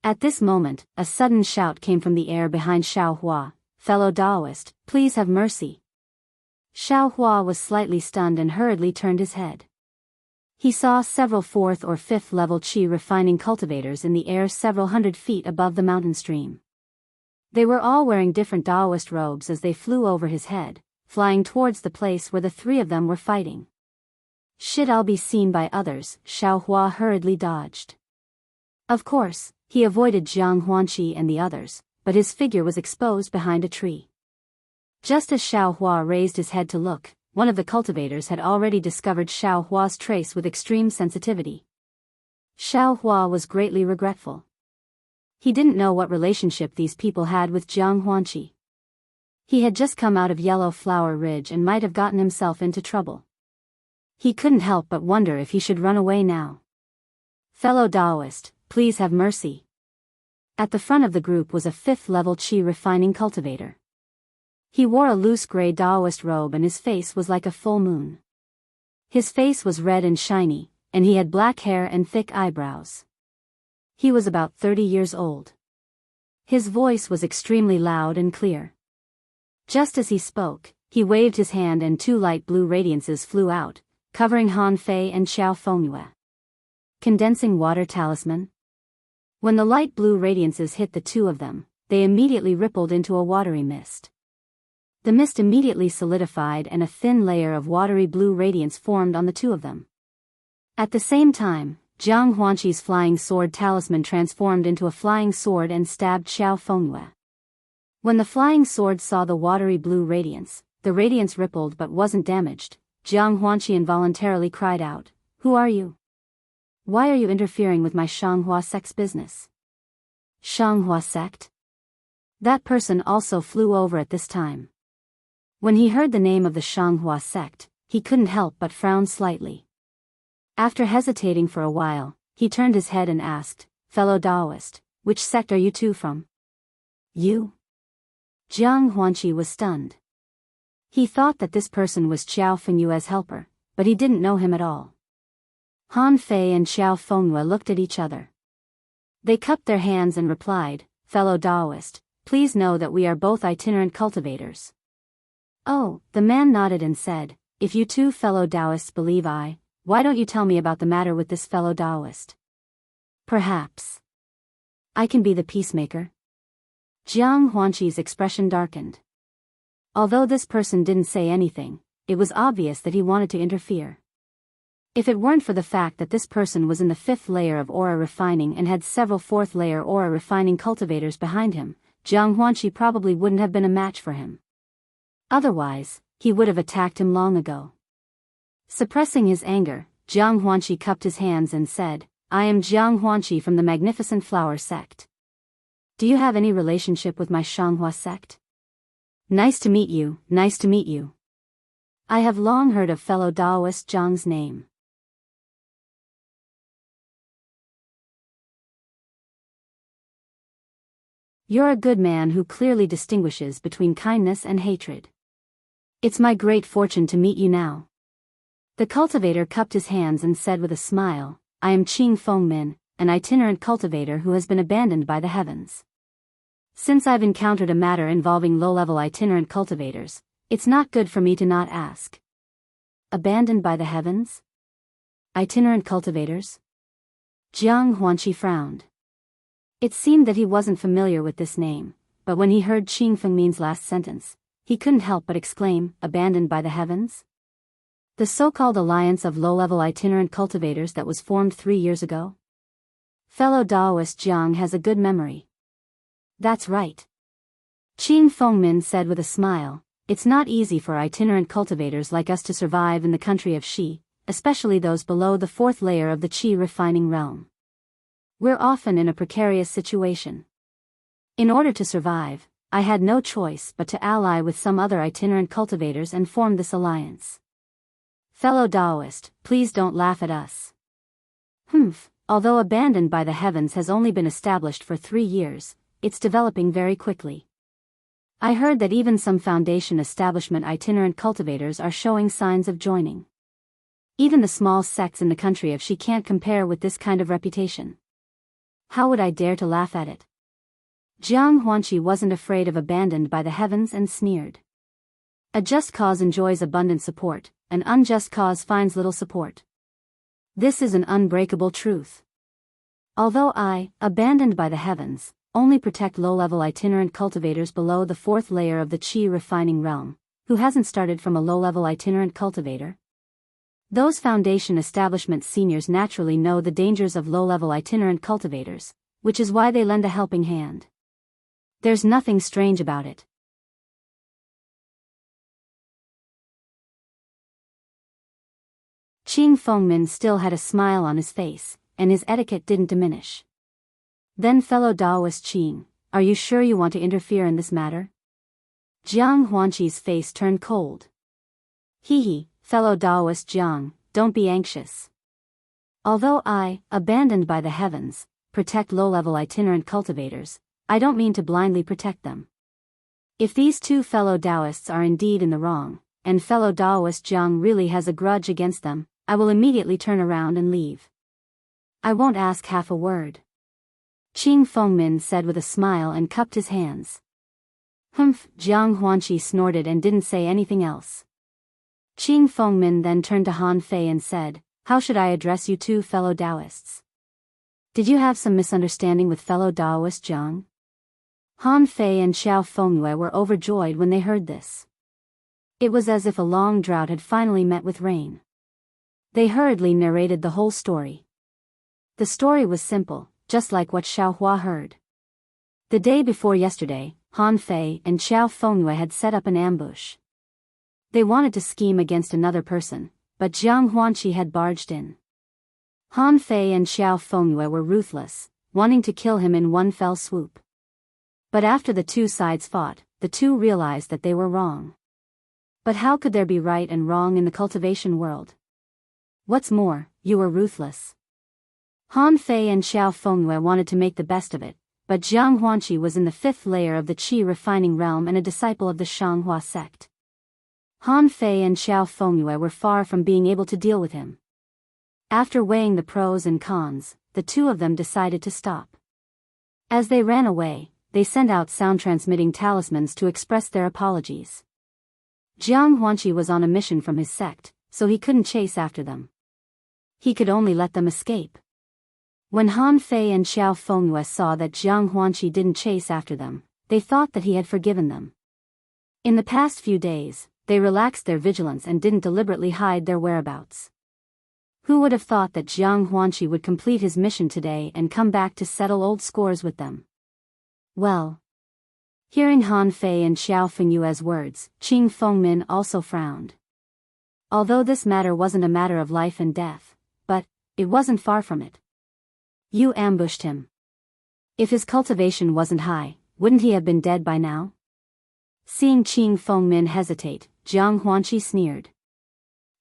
At this moment, a sudden shout came from the air behind Xiaohua, "Fellow Daoist, please have mercy." Xiaohua was slightly stunned and hurriedly turned his head. He saw several 4th or 5th level qi refining cultivators in the air several hundred feet above the mountain stream. They were all wearing different Daoist robes as they flew over his head, flying towards the place where the 3 of them were fighting. "Shit, I'll be seen by others," Xiaohua hurriedly dodged. Of course, he avoided Jiang Huanqi and the others, but his figure was exposed behind a tree. Just as Xiaohua raised his head to look, one of the cultivators had already discovered Xiaohua's trace with extreme sensitivity. Xiaohua was greatly regretful. He didn't know what relationship these people had with Jiang Huanqi. He had just come out of Yellow Flower Ridge and might have gotten himself into trouble. He couldn't help but wonder if he should run away now. "Fellow Daoist, please have mercy." At the front of the group was a 5th level qi refining cultivator. He wore a loose gray Daoist robe and his face was like a full moon. His face was red and shiny, and he had black hair and thick eyebrows. He was about 30 years old. His voice was extremely loud and clear. Just as he spoke, he waved his hand and 2 light blue radiances flew out, covering Han Fei and Xiao Fengyue. Condensing water talisman? When the light blue radiances hit the 2 of them, they immediately rippled into a watery mist. The mist immediately solidified and a thin layer of watery blue radiance formed on the 2 of them. At the same time, Jiang Huanqi's flying sword talisman transformed into a flying sword and stabbed Xiao Fengyue. When the flying sword saw the watery blue radiance, the radiance rippled but wasn't damaged. Jiang Huanqi involuntarily cried out, "Who are you? Why are you interfering with my Xianghua sect's business?" Xianghua sect? That person also flew over at this time. When he heard the name of the Xianghua sect, he couldn't help but frown slightly. After hesitating for a while, he turned his head and asked, "Fellow Daoist, which sect are you 2 from?" "You?" Jiang Huanqi was stunned. He thought that this person was Xiao Fengyue's helper, but he didn't know him at all. Han Fei and Xiao Fengyue looked at each other. They cupped their hands and replied, "Fellow Daoist, please know that we are both itinerant cultivators." "Oh," the man nodded and said, "If you 2 fellow Daoists believe why don't you tell me about the matter with this fellow Daoist? Perhaps I can be the peacemaker." Jiang Huanqi's expression darkened. Although this person didn't say anything, it was obvious that he wanted to interfere. If it weren't for the fact that this person was in the 5th layer of aura refining and had several 4th layer aura refining cultivators behind him, Jiang Huanqi probably wouldn't have been a match for him. Otherwise, he would have attacked him long ago. Suppressing his anger, Jiang Huanqi cupped his hands and said, "I am Jiang Huanqi from the Magnificent Flower sect. Do you have any relationship with my Xianghua sect?" "Nice to meet you, nice to meet you. I have long heard of fellow Daoist Zhang's name." "You're a good man who clearly distinguishes between kindness and hatred. It's my great fortune to meet you now." The cultivator cupped his hands and said with a smile, "I am Qing Fengmin, an itinerant cultivator who has been abandoned by the heavens. Since I've encountered a matter involving low-level itinerant cultivators, it's not good for me to not ask." Abandoned by the heavens? Itinerant cultivators? Jiang Huanqi frowned. It seemed that he wasn't familiar with this name, but when he heard Qing Fengmin's last sentence, he couldn't help but exclaim, "Abandoned by the heavens?" The so-called alliance of low-level itinerant cultivators that was formed 3 years ago? Fellow Daoist Jiang has a good memory. That's right. Qing Fengmin said with a smile, "It's not easy for itinerant cultivators like us to survive in the country of Xi, especially those below the 4th layer of the Qi refining realm. We're often in a precarious situation. In order to survive, I had no choice but to ally with some other itinerant cultivators and form this alliance. Fellow Daoist, please don't laugh at us." Although abandoned by the heavens has only been established for 3 years, it's developing very quickly. I heard that even some foundation establishment itinerant cultivators are showing signs of joining. Even the small sects in the country of Xi can't compare with this kind of reputation. How would I dare to laugh at it? Jiang Huanqi wasn't afraid of abandoned by the heavens and sneered. A just cause enjoys abundant support, an unjust cause finds little support. This is an unbreakable truth. Although I, abandoned by the heavens, only protect low-level itinerant cultivators below the fourth layer of the qi refining realm, who hasn't started from a low-level itinerant cultivator? Those foundation establishment seniors naturally know the dangers of low-level itinerant cultivators, which is why they lend a helping hand. There's nothing strange about it. Qing Fengmin still had a smile on his face, and his etiquette didn't diminish. Then fellow Daoist Qing, are you sure you want to interfere in this matter? Jiang Huanqi's face turned cold. Hee, fellow Daoist Jiang, don't be anxious. Although I, abandoned by the heavens, protect low-level itinerant cultivators, I don't mean to blindly protect them. If these two fellow Daoists are indeed in the wrong, and fellow Daoist Jiang really has a grudge against them, I will immediately turn around and leave. I won't ask half a word. Qing Fengmin said with a smile and cupped his hands. Humph, Jiang Huanqi snorted and didn't say anything else. Qing Fengmin then turned to Han Fei and said, how should I address you two fellow Daoists? Did you have some misunderstanding with fellow Daoist Jiang? Han Fei and Xiao Fengyue were overjoyed when they heard this. It was as if a long drought had finally met with rain. They hurriedly narrated the whole story. The story was simple, just like what Xiaohua heard. The day before yesterday, Han Fei and Xiao Fengyue had set up an ambush. They wanted to scheme against another person, but Jiang Huanqi had barged in. Han Fei and Xiao Fengyue were ruthless, wanting to kill him in one fell swoop. But after the two sides fought, the two realized that they were wrong. But how could there be right and wrong in the cultivation world? What's more, you were ruthless. Han Fei and Xiao Fengyue wanted to make the best of it, but Jiang Huanqi was in the fifth layer of the qi refining realm and a disciple of the Xianghua sect. Han Fei and Xiao Fengyue were far from being able to deal with him. After weighing the pros and cons, the two of them decided to stop. As they ran away, they sent out sound-transmitting talismans to express their apologies. Jiang Huanqi was on a mission from his sect, so he couldn't chase after them. He could only let them escape. When Han Fei and Xiao Fengyue saw that Jiang Huanqi didn't chase after them, they thought that he had forgiven them. In the past few days, they relaxed their vigilance and didn't deliberately hide their whereabouts. Who would have thought that Jiang Huanqi would complete his mission today and come back to settle old scores with them? Well. Hearing Han Fei and Xiao Fengyue's words, Qing Fengmin also frowned. Although this matter wasn't a matter of life and death, but it wasn't far from it. You ambushed him. If his cultivation wasn't high, wouldn't he have been dead by now? Seeing Qing Fengmin hesitate, Jiang Huanqi sneered.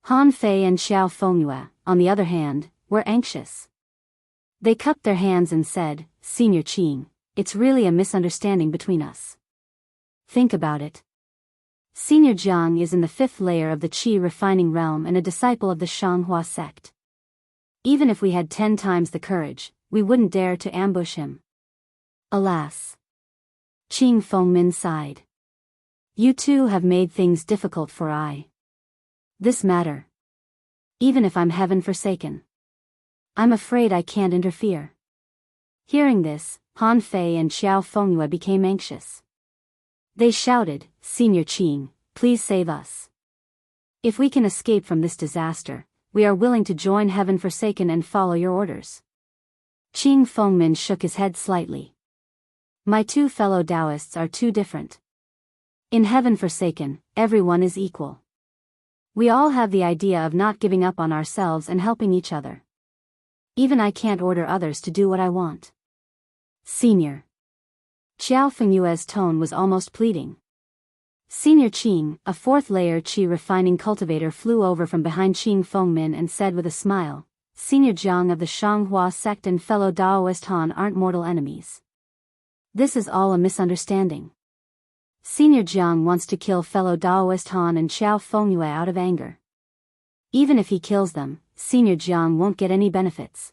Han Fei and Xiao Fengyue, on the other hand, were anxious. They cupped their hands and said, Senior Qing, it's really a misunderstanding between us. Think about it. Senior Jiang is in the fifth layer of the qi refining realm and a disciple of the Xianghua sect. Even if we had 10 times the courage, we wouldn't dare to ambush him. Alas. Qing Fengmin sighed. You two have made things difficult for this matter. Even if I'm heaven forsaken, I'm afraid I can't interfere. Hearing this, Han Fei and Xiao Fengyue became anxious. They shouted, Senior Qing, please save us. If we can escape from this disaster, we are willing to join heaven forsaken and follow your orders. Qing Fengmin shook his head slightly. My two fellow Daoists are too different. In heaven forsaken, everyone is equal. We all have the idea of not giving up on ourselves and helping each other. Even I can't order others to do what I want. Senior. Xiao Fengyue's tone was almost pleading. Senior Qing, a fourth-layer qi refining cultivator, flew over from behind Qing Fengmin and said with a smile, Senior Jiang of the Xianghua sect and fellow Daoist Han aren't mortal enemies. This is all a misunderstanding. Senior Jiang wants to kill fellow Daoist Han and Xiao Fengyue out of anger. Even if he kills them, Senior Jiang won't get any benefits.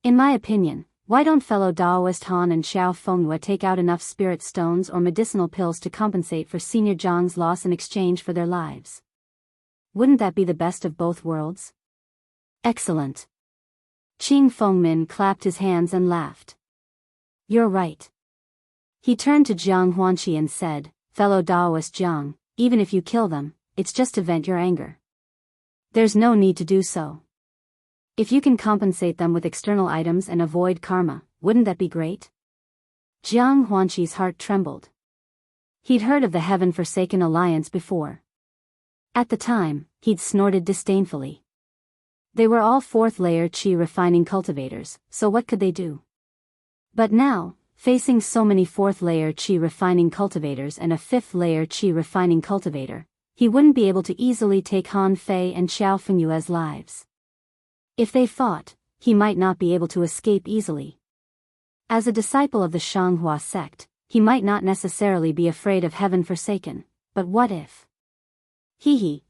In my opinion, why don't fellow Daoist Han and Xiao Fengyue take out enough spirit stones or medicinal pills to compensate for Senior Jiang's loss in exchange for their lives? Wouldn't that be the best of both worlds? Excellent. Qing Fengmin clapped his hands and laughed. You're right. He turned to Jiang Huanqi and said, fellow Daoist Jiang, even if you kill them, it's just to vent your anger. There's no need to do so. If you can compensate them with external items and avoid karma, wouldn't that be great? Jiang Huanqi's heart trembled. He'd heard of the heaven-forsaken alliance before. At the time, he'd snorted disdainfully. They were all fourth-layer qi refining cultivators, so what could they do? But now, facing so many fourth-layer qi refining cultivators and a fifth-layer qi refining cultivator, he wouldn't be able to easily take Han Fei and Xiao Fengyue's lives. If they fought, he might not be able to escape easily. As a disciple of the Xianghua sect, he might not necessarily be afraid of heaven forsaken, but what if?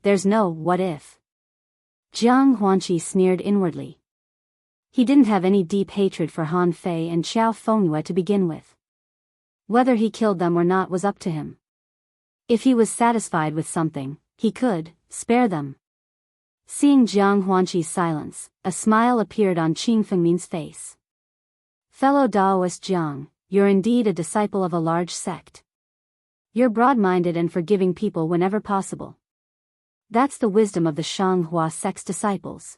There's no what if. Jiang Huanqi sneered inwardly. He didn't have any deep hatred for Han Fei and Xiao Fengyue to begin with. Whether he killed them or not was up to him. If he was satisfied with something, he could spare them. Seeing Jiang Huanqi's silence, a smile appeared on Qing Fengmin's face. Fellow Daoist Jiang, you're indeed a disciple of a large sect. You're broad-minded and forgiving people whenever possible. That's the wisdom of the Xianghua sect's disciples.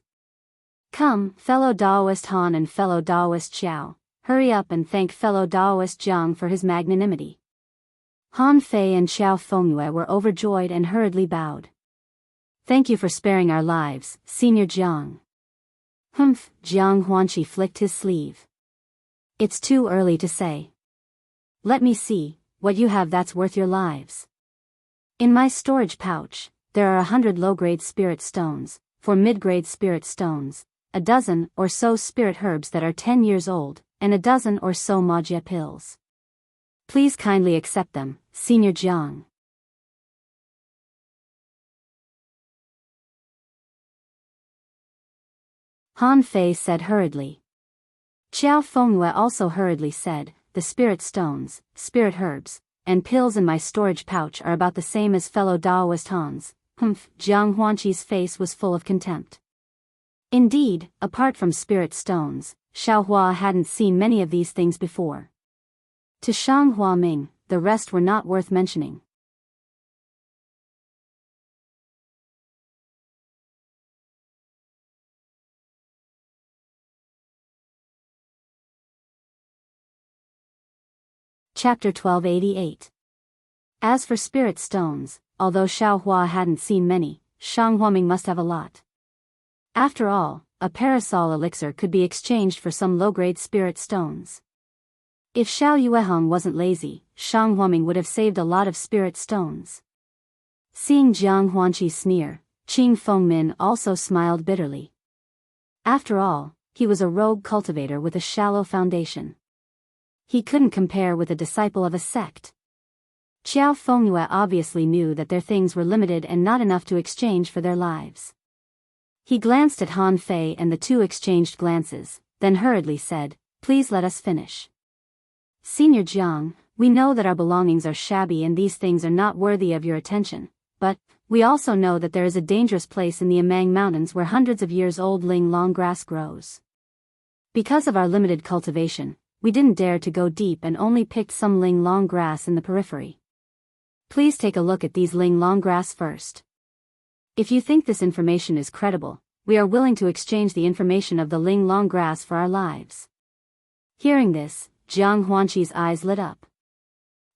Come, fellow Daoist Han and fellow Daoist Xiao, hurry up and thank fellow Daoist Jiang for his magnanimity. Han Fei and Xiao Fengyue were overjoyed and hurriedly bowed. Thank you for sparing our lives, Senior Jiang. Humph, Jiang Huanqi flicked his sleeve. It's too early to say. Let me see, what you have that's worth your lives. In my storage pouch, there are 100 low-grade spirit stones, 4 mid-grade spirit stones, a dozen or so spirit herbs that are 10 years old, and a dozen or so magia pills. Please kindly accept them, Senior Jiang. Han Fei said hurriedly. Xiao Fengyue also hurriedly said, the spirit stones, spirit herbs, and pills in my storage pouch are about the same as fellow Daoist Han's. Humph, Jiang Huanqi's face was full of contempt. Indeed, apart from spirit stones, Xiaohua hadn't seen many of these things before. To Shang Huaming, the rest were not worth mentioning. Chapter 1288. As for spirit stones, although Xiaohua hadn't seen many, Shang Huaming must have a lot. After all, a parasol elixir could be exchanged for some low-grade spirit stones. If Xiao Yueheng wasn't lazy, Shang Huaming would have saved a lot of spirit stones. Seeing Jiang Huanqi's sneer, Qing Fengmin also smiled bitterly. After all, he was a rogue cultivator with a shallow foundation. He couldn't compare with a disciple of a sect. Xiao Fengyue obviously knew that their things were limited and not enough to exchange for their lives. He glanced at Han Fei and the two exchanged glances, then hurriedly said, please let us finish. Senior Jiang, we know that our belongings are shabby and these things are not worthy of your attention, but we also know that there is a dangerous place in the Amang Mountains where hundreds of years old ling long grass grows. Because of our limited cultivation, we didn't dare to go deep and only picked some ling long grass in the periphery. Please take a look at these ling long grass first. If you think this information is credible, we are willing to exchange the information of the ling long grass for our lives. Hearing this, Jiang Huanqi's eyes lit up.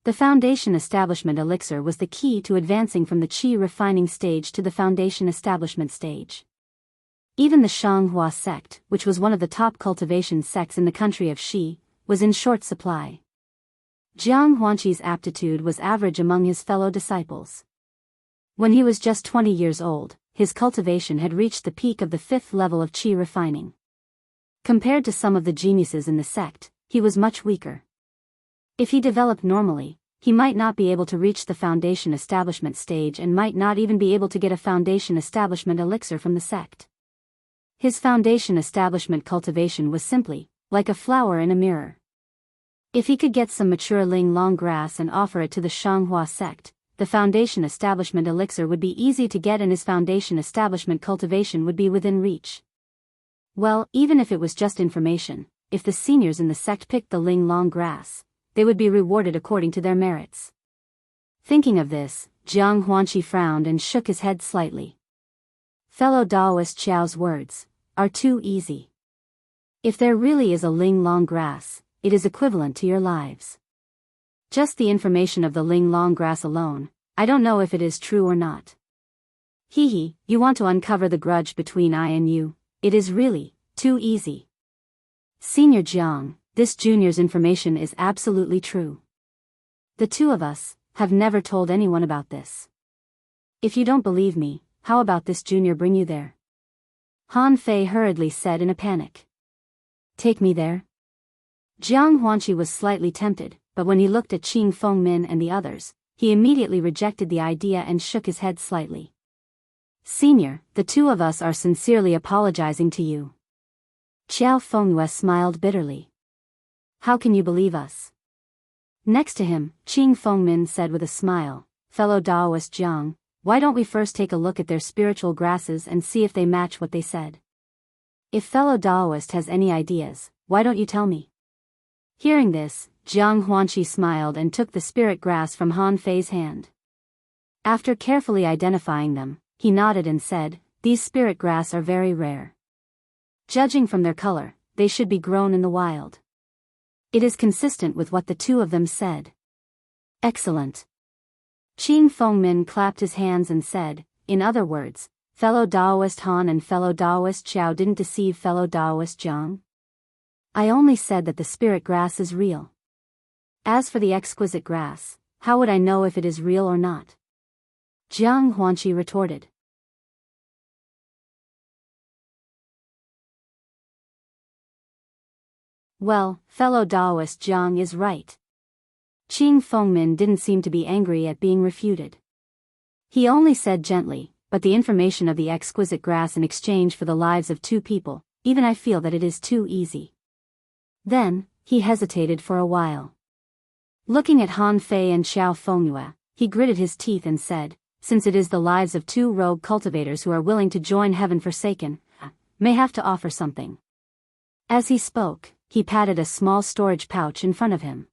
The foundation establishment elixir was the key to advancing from the qi refining stage to the foundation establishment stage. Even the Xianghua sect, which was one of the top cultivation sects in the country of Xi, was in short supply. Jiang Huanqi's aptitude was average among his fellow disciples. When he was just 20 years old, his cultivation had reached the peak of the 5th level of qi refining. Compared to some of the geniuses in the sect, he was much weaker. If he developed normally, he might not be able to reach the foundation establishment stage and might not even be able to get a foundation establishment elixir from the sect. His foundation establishment cultivation was simply, like a flower in a mirror. If he could get some mature Ling Long grass and offer it to the Xianghua sect, the Foundation Establishment elixir would be easy to get and his Foundation Establishment cultivation would be within reach. Well, even if it was just information, if the seniors in the sect picked the Ling Long grass, they would be rewarded according to their merits. Thinking of this, Jiang Huanqi frowned and shook his head slightly. Fellow Daoist Xiao's words are too easy. If there really is a Ling Long grass, it is equivalent to your lives. Just the information of the Ling Long grass alone, I don't know if it is true or not. Hee, you want to uncover the grudge between I and you, it is really too easy. Senior Jiang, this junior's information is absolutely true. The two of us have never told anyone about this. If you don't believe me, how about this junior bring you there? Han Fei hurriedly said in a panic. Take me there? Jiang Huanqi was slightly tempted, but when he looked at Qing Fengmin and the others, he immediately rejected the idea and shook his head slightly. Senior, the two of us are sincerely apologizing to you. Qiao Fengyue smiled bitterly. How can you believe us? Next to him, Qing Fengmin said with a smile, Fellow Daoist Jiang, why don't we first take a look at their spiritual grasses and see if they match what they said? If fellow Daoist has any ideas, why don't you tell me? Hearing this, Jiang Huanqi smiled and took the spirit grass from Han Fei's hand. After carefully identifying them, he nodded and said, these spirit grass are very rare. Judging from their color, they should be grown in the wild. It is consistent with what the two of them said. Excellent. Qing Fengmin clapped his hands and said, in other words, fellow Daoist Han and fellow Daoist Xiao didn't deceive fellow Daoist Jiang. I only said that the spirit grass is real. As for the exquisite grass, how would I know if it is real or not? Jiang Huanqi retorted. Well, fellow Daoist Jiang is right. Qing Fengmin didn't seem to be angry at being refuted. He only said gently, but the information of the exquisite grass in exchange for the lives of two people, even I feel that it is too easy. Then, he hesitated for a while. Looking at Han Fei and Xiao Fengyue, he gritted his teeth and said, since it is the lives of two rogue cultivators who are willing to join Heaven Forsaken, may have to offer something. As he spoke, he patted a small storage pouch in front of him.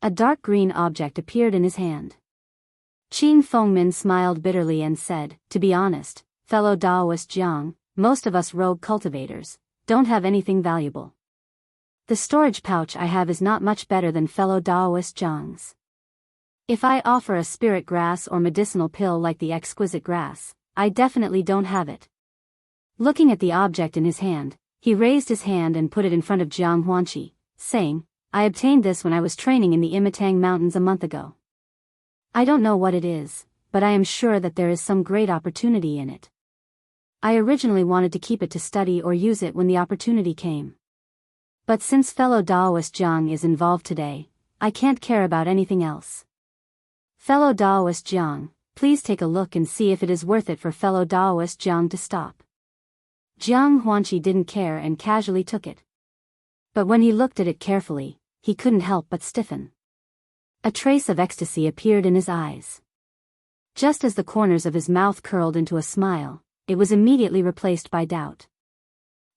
A dark green object appeared in his hand. Qing Fengmin smiled bitterly and said, to be honest, fellow Daoist Jiang, most of us rogue cultivators don't have anything valuable. The storage pouch I have is not much better than fellow Daoist Jiang's. If I offer a spirit grass or medicinal pill like the exquisite grass, I definitely don't have it. Looking at the object in his hand, he raised his hand and put it in front of Jiang Huanqi, saying, I obtained this when I was training in the Imitang Mountains a month ago. I don't know what it is, but I am sure that there is some great opportunity in it. I originally wanted to keep it to study or use it when the opportunity came. But since fellow Daoist Jiang is involved today, I can't care about anything else. Fellow Daoist Jiang, please take a look and see if it is worth it for fellow Daoist Jiang to stop. Jiang Huanqi didn't care and casually took it. But when he looked at it carefully, he couldn't help but stiffen. A trace of ecstasy appeared in his eyes. Just as the corners of his mouth curled into a smile, it was immediately replaced by doubt.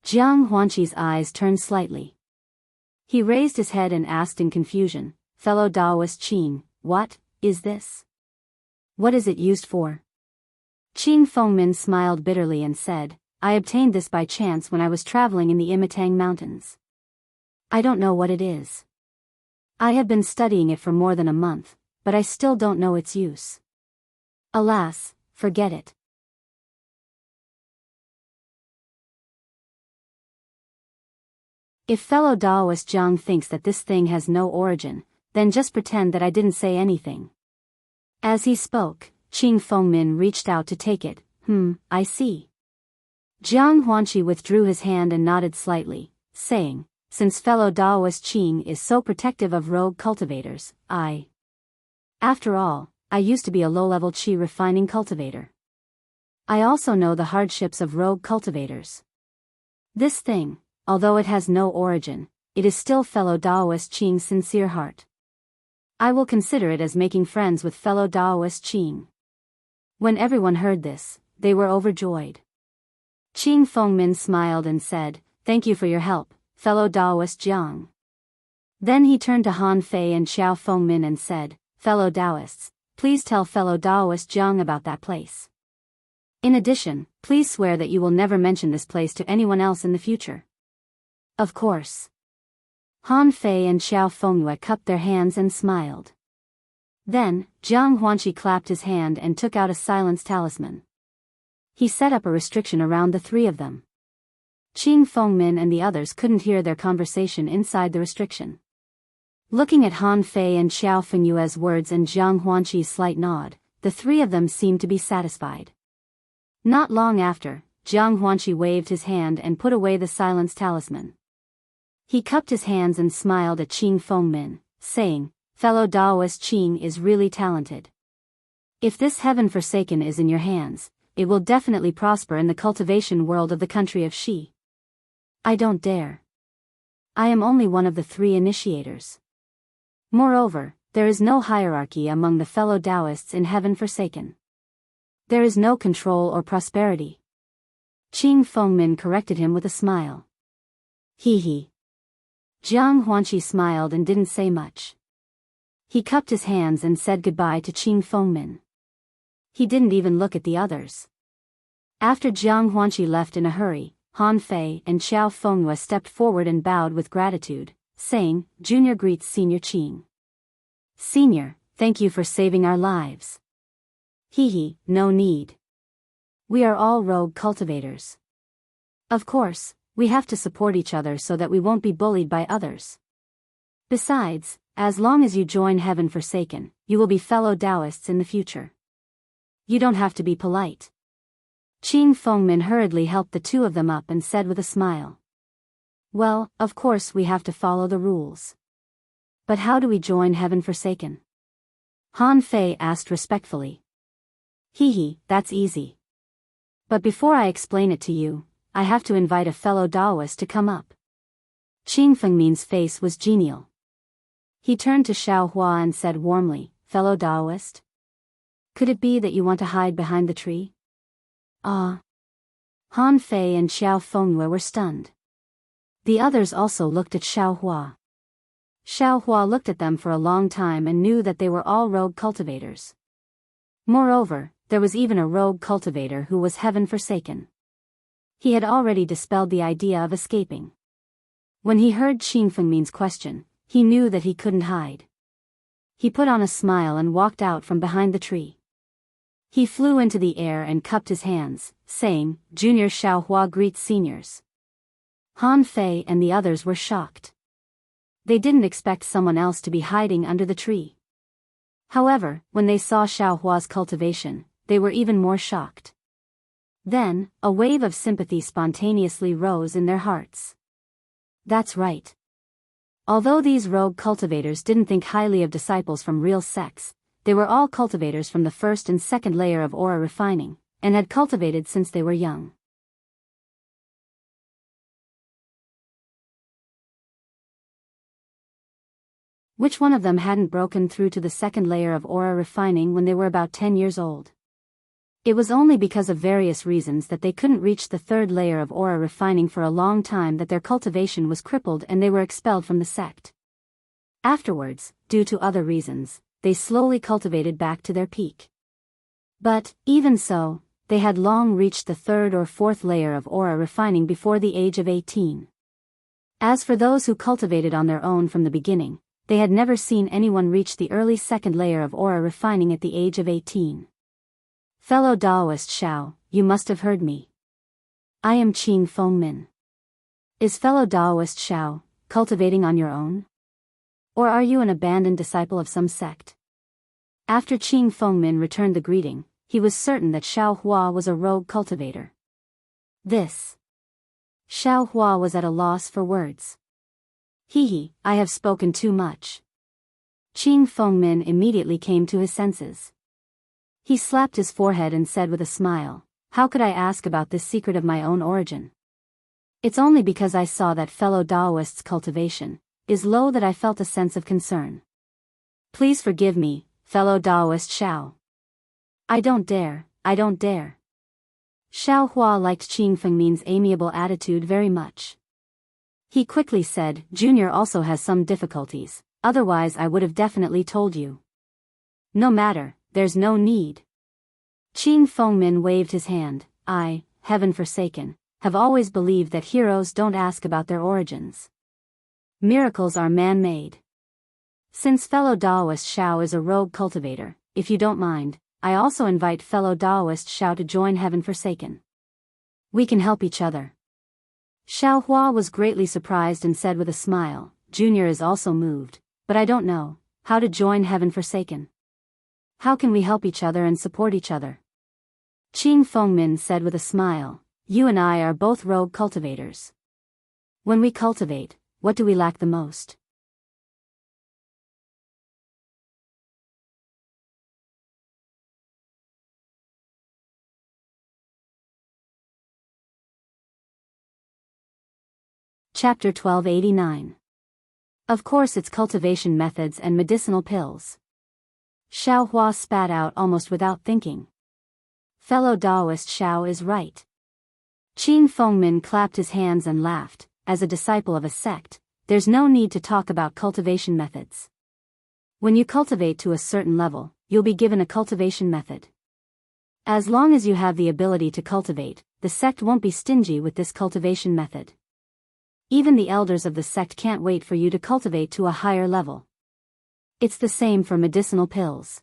Jiang Huanqi's eyes turned slightly. He raised his head and asked in confusion, fellow Daoist Qing, what is this? What is it used for? Qing Fengmin smiled bitterly and said, I obtained this by chance when I was traveling in the Imitang Mountains. I don't know what it is. I have been studying it for more than a month, but I still don't know its use. Alas, forget it. If fellow Daoist Jiang thinks that this thing has no origin, then just pretend that I didn't say anything. As he spoke, Qing Fengmin reached out to take it. I see. Jiang Huanqi withdrew his hand and nodded slightly, saying, since fellow Daoist Qing is so protective of rogue cultivators, after all, I used to be a low-level qi refining cultivator. I also know the hardships of rogue cultivators. This thing, although it has no origin, it is still fellow Daoist Qing's sincere heart. I will consider it as making friends with fellow Daoist Qing. When everyone heard this, they were overjoyed. Qing Fengmin smiled and said, "Thank you for your help, fellow Daoist Jiang." Then he turned to Han Fei and Xiao Fengmin and said, "Fellow Daoists, please tell fellow Daoist Jiang about that place. In addition, please swear that you will never mention this place to anyone else in the future." Of course. Han Fei and Xiao Fengyue cupped their hands and smiled. Then, Jiang Huanqi clapped his hand and took out a silence talisman. He set up a restriction around the three of them. Qing Fengmin and the others couldn't hear their conversation inside the restriction. Looking at Han Fei and Xiao Fengyue's words and Jiang Huanqi's slight nod, the three of them seemed to be satisfied. Not long after, Jiang Huanqi waved his hand and put away the silence talisman. He cupped his hands and smiled at Qing Fengmin, saying, "Fellow Daoist Qing is really talented. If this heaven forsaken is in your hands, it will definitely prosper in the cultivation world of the country of Xi. I don't dare. I am only one of the 3 initiators. Moreover, there is no hierarchy among the fellow Daoists in heaven forsaken. There is no control or prosperity." Qing Fengmin corrected him with a smile. He. Jiang Huanqi smiled and didn't say much. He cupped his hands and said goodbye to Qing Fengmin. He didn't even look at the others. After Jiang Huanqi left in a hurry, Han Fei and Xiao Fengyue stepped forward and bowed with gratitude, saying, "Junior greets Senior Qing." "Senior, thank you for saving our lives." No need. We are all rogue cultivators. Of course, we have to support each other so that we won't be bullied by others. Besides, as long as you join Heaven Forsaken, you will be fellow Daoists in the future. You don't have to be polite. Qing Fengmin hurriedly helped the 2 of them up and said with a smile, "Well, of course we have to follow the rules. But how do we join Heaven Forsaken?" Han Fei asked respectfully. That's easy. But before I explain it to you, I have to invite a fellow Daoist to come up." Qing Fengmin's face was genial. He turned to Xiao Hua and said warmly, "Fellow Daoist? Could it be that you want to hide behind the tree?" "Ah." Han Fei and Xiao Fengyue were stunned. The others also looked at Xiao Hua. Xiao Hua looked at them for a long time and knew that they were all rogue cultivators. Moreover, there was even a rogue cultivator who was heaven forsaken. He had already dispelled the idea of escaping. When he heard Qing Fengmin's question, he knew that he couldn't hide. He put on a smile and walked out from behind the tree. He flew into the air and cupped his hands, saying, "Junior Xiao Hua greets seniors." Han Fei and the others were shocked. They didn't expect someone else to be hiding under the tree. However, when they saw Xiao Hua's cultivation, they were even more shocked. Then, a wave of sympathy spontaneously rose in their hearts. That's right. Although these rogue cultivators didn't think highly of disciples from real sects, they were all cultivators from the 1st and 2nd layer of aura refining, and had cultivated since they were young. Which one of them hadn't broken through to the 2nd layer of aura refining when they were about 10 years old? It was only because of various reasons that they couldn't reach the 3rd layer of aura refining for a long time that their cultivation was crippled and they were expelled from the sect. Afterwards, due to other reasons, they slowly cultivated back to their peak. But, even so, they had long reached the 3rd or 4th layer of aura refining before the age of 18. As for those who cultivated on their own from the beginning, they had never seen anyone reach the early 2nd layer of aura refining at the age of 18. Fellow Daoist Xiao, you must have heard me. I am Qing Fengmin. Is fellow Daoist Xiao cultivating on your own? Or are you an abandoned disciple of some sect? After Qing Fengmin returned the greeting, he was certain that Xiao Hua was a rogue cultivator. Xiao Hua was at a loss for words. I have spoken too much. Qing Fengmin immediately came to his senses. He slapped his forehead and said with a smile, "How could I ask about this secret of my own origin? It's only because I saw that fellow Daoist's cultivation is low that I felt a sense of concern. Please forgive me, fellow Daoist Xiao. I don't dare. Xiao Hua liked Qing Fengmin's amiable attitude very much. He quickly said, Junior also has some difficulties, otherwise I would have definitely told you. No matter, there's no need. Qing Fengmin waved his hand. I, heaven forsaken, have always believed that heroes don't ask about their origins. Miracles are man-made. Since fellow Daoist Xiao is a rogue cultivator, if you don't mind, I also invite fellow Daoist Xiao to join Heaven Forsaken. We can help each other. Xiao Hua was greatly surprised and said with a smile, Junior is also moved, but I don't know how to join Heaven Forsaken. How can we help each other and support each other? Qing Fengmin said with a smile, you and I are both rogue cultivators. When we cultivate, what do we lack the most? Chapter 1289. Of course it's cultivation methods and medicinal pills. Xiao Hua spat out almost without thinking. Fellow Daoist Xiao is right. Qing Fengmin clapped his hands and laughed. As a disciple of a sect, there's no need to talk about cultivation methods. When you cultivate to a certain level, you'll be given a cultivation method. As long as you have the ability to cultivate, the sect won't be stingy with this cultivation method. Even the elders of the sect can't wait for you to cultivate to a higher level. It's the same for medicinal pills.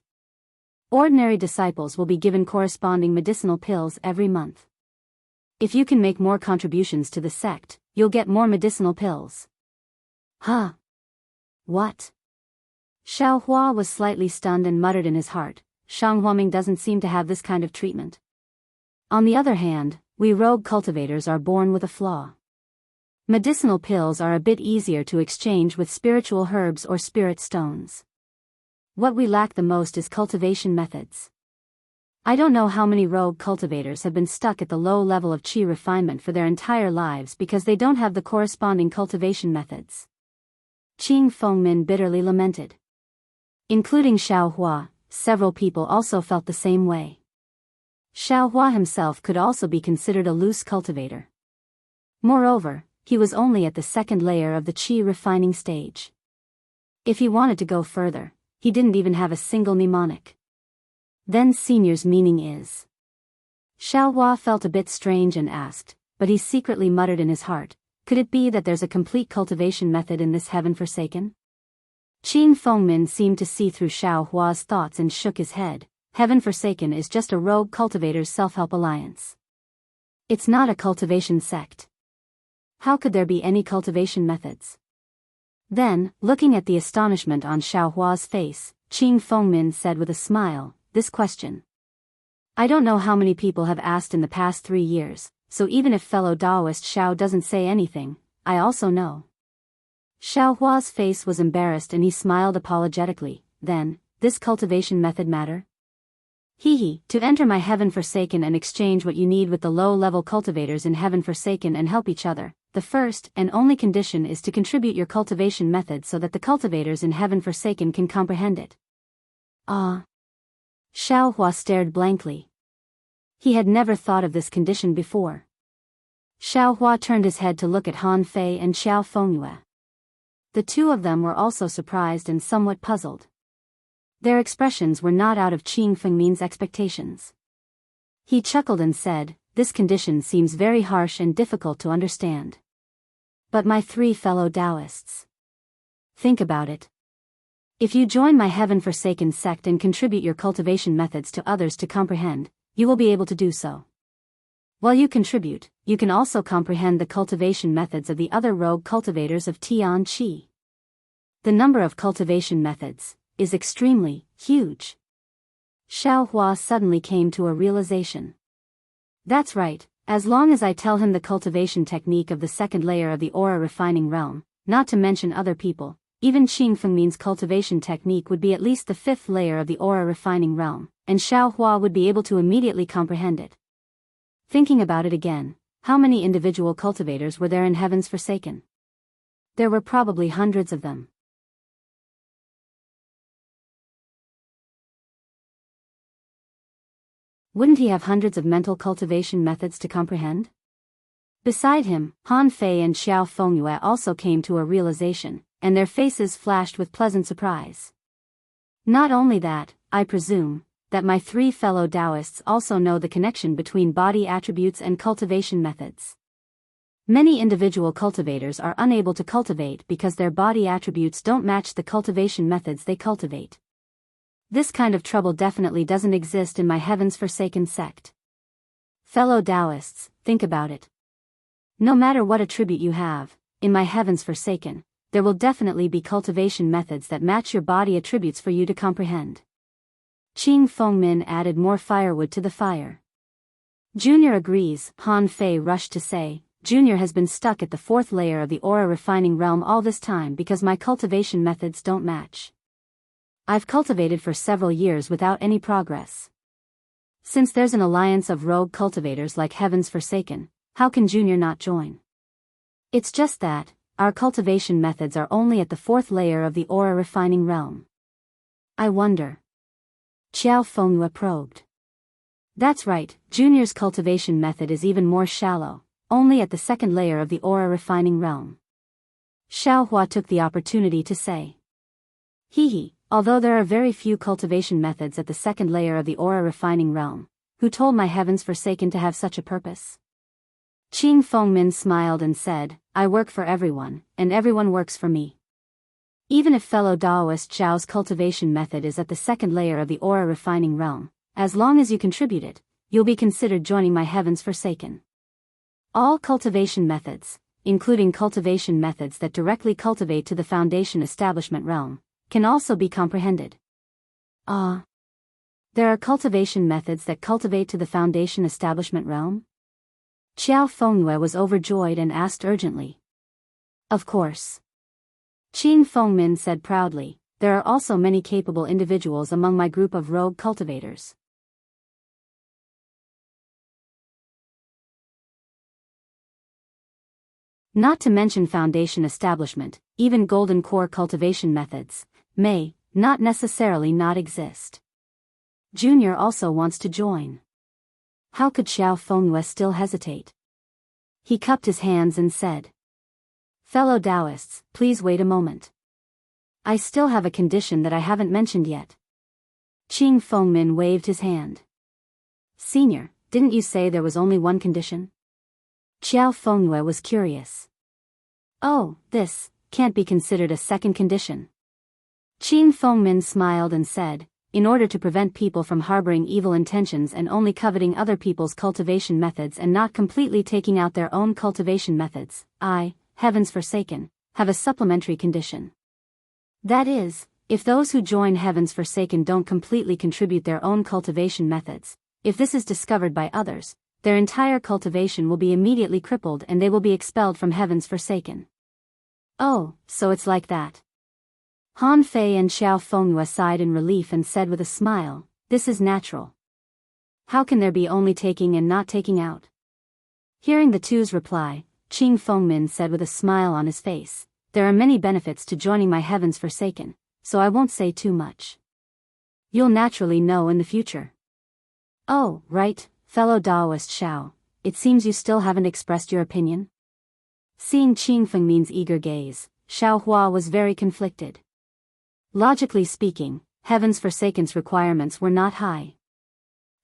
Ordinary disciples will be given corresponding medicinal pills every month. If you can make more contributions to the sect, you'll get more medicinal pills. Huh? What? Xiao Hua was slightly stunned and muttered in his heart, Shang Huaming doesn't seem to have this kind of treatment. On the other hand, we rogue cultivators are born with a flaw. Medicinal pills are a bit easier to exchange with spiritual herbs or spirit stones. What we lack the most is cultivation methods. I don't know how many rogue cultivators have been stuck at the low level of qi refinement for their entire lives because they don't have the corresponding cultivation methods. Qing Fengmin bitterly lamented. Including Xiao Hua, several people also felt the same way. Xiao Hua himself could also be considered a loose cultivator. Moreover, he was only at the second layer of the qi refining stage. If he wanted to go further, he didn't even have a single mnemonic. Then senior's meaning is. Xiao Hua felt a bit strange and asked, but he secretly muttered in his heart, could it be that there's a complete cultivation method in this Heaven Forsaken? Qing Fengmin seemed to see through Xiao Hua's thoughts and shook his head. Heaven Forsaken is just a rogue cultivator's self-help alliance. It's not a cultivation sect. How could there be any cultivation methods? Then, looking at the astonishment on Xiao Hua's face, Qing Fengmin said with a smile, this question. I don't know how many people have asked in the past 3 years, so even if fellow Daoist Xiao doesn't say anything, I also know. Xiao Hua's face was embarrassed and he smiled apologetically. Then, this cultivation method matter? Hee, to enter my Heaven Forsaken and exchange what you need with the low-level cultivators in Heaven Forsaken and help each other, the first and only condition is to contribute your cultivation method so that the cultivators in Heaven Forsaken can comprehend it. Xiao Hua stared blankly. He had never thought of this condition before. Xiao Hua turned his head to look at Han Fei and Xiao Fengyue. The two of them were also surprised and somewhat puzzled. Their expressions were not out of Qing Fengmin's expectations. He chuckled and said, this condition seems very harsh and difficult to understand. But my 3 fellow Daoists. Think about it. If you join my Heaven Forsaken sect and contribute your cultivation methods to others to comprehend, you will be able to do so. While you contribute, you can also comprehend the cultivation methods of the other rogue cultivators of Tian Qi. The number of cultivation methods is extremely huge. Xiao Hua suddenly came to a realization. That's right, as long as I tell him the cultivation technique of the second layer of the aura refining realm, not to mention other people, even Qing Fengmin's cultivation technique would be at least the 5th layer of the aura refining realm, and Xiao Hua would be able to immediately comprehend it. Thinking about it again, How many individual cultivators were there in Heaven's Forsaken? There were probably hundreds of them. Wouldn't he have hundreds of mental cultivation methods to comprehend? Beside him, Han Fei and Xiao Fengyue also came to a realization, and their faces flashed with pleasant surprise. Not only that, I presume, that my three fellow Daoists also know the connection between body attributes and cultivation methods. Many individual cultivators are unable to cultivate because their body attributes don't match the cultivation methods they cultivate. This kind of trouble definitely doesn't exist in my Heaven's Forsaken sect. Fellow Daoists, think about it. No matter what attribute you have, in my Heaven's Forsaken, there will definitely be cultivation methods that match your body attributes for you to comprehend. Qing Fengmin added more firewood to the fire. Junior agrees, Han Fei rushed to say. Junior has been stuck at the fourth layer of the aura refining realm all this time because my cultivation methods don't match. I've cultivated for several years without any progress. Since there's an alliance of rogue cultivators like Heaven's Forsaken, how can Junior not join? It's just that, our cultivation methods are only at the fourth layer of the aura refining realm. I wonder. Xiao Fengyue probed. That's right, Junior's cultivation method is even more shallow, only at the second layer of the aura refining realm. Xiao Hua took the opportunity to say. Although there are very few cultivation methods at the second layer of the aura refining realm, who told my Heaven's Forsaken to have such a purpose? Qing Fengmin smiled and said, I work for everyone, and everyone works for me. Even if fellow Daoist Zhao's cultivation method is at the second layer of the aura refining realm, as long as you contribute it, you'll be considered joining my Heaven's Forsaken. All cultivation methods, including cultivation methods that directly cultivate to the Foundation establishment realm, can also be comprehended. There are cultivation methods that cultivate to the Foundation establishment realm? Xiao Fengyue was overjoyed and asked urgently. Of course. Qing Fengmin said proudly, there are also many capable individuals among my group of rogue cultivators. Not to mention Foundation establishment, even golden core cultivation methods may not necessarily not exist. Junior also wants to join. How could Xiao Fengyue still hesitate? He cupped his hands and said, Fellow Daoists, please wait a moment. I still have a condition that I haven't mentioned yet. Qing Fengmin waved his hand. Senior, didn't you say there was only one condition? Xiao Fengyue was curious. Oh, this can't be considered a second condition. Qing Fengmin smiled and said, in order to prevent people from harboring evil intentions and only coveting other people's cultivation methods and not completely taking out their own cultivation methods, I, Heaven's Forsaken, have a supplementary condition. That is, if those who join Heaven's Forsaken don't completely contribute their own cultivation methods, if this is discovered by others, their entire cultivation will be immediately crippled and they will be expelled from Heaven's Forsaken. Oh, so it's like that. Han Fei and Xiao Fengyue sighed in relief and said with a smile, this is natural. How can there be only taking and not taking out? Hearing the two's reply, Qing Fengmin said with a smile on his face, there are many benefits to joining my Heaven's Forsaken, so I won't say too much. You'll naturally know in the future. Oh, right, fellow Daoist Xiao, it seems you still haven't expressed your opinion? Seeing Qing Fengmin's eager gaze, Xiao Hua was very conflicted. Logically speaking, Heaven's Forsaken's requirements were not high.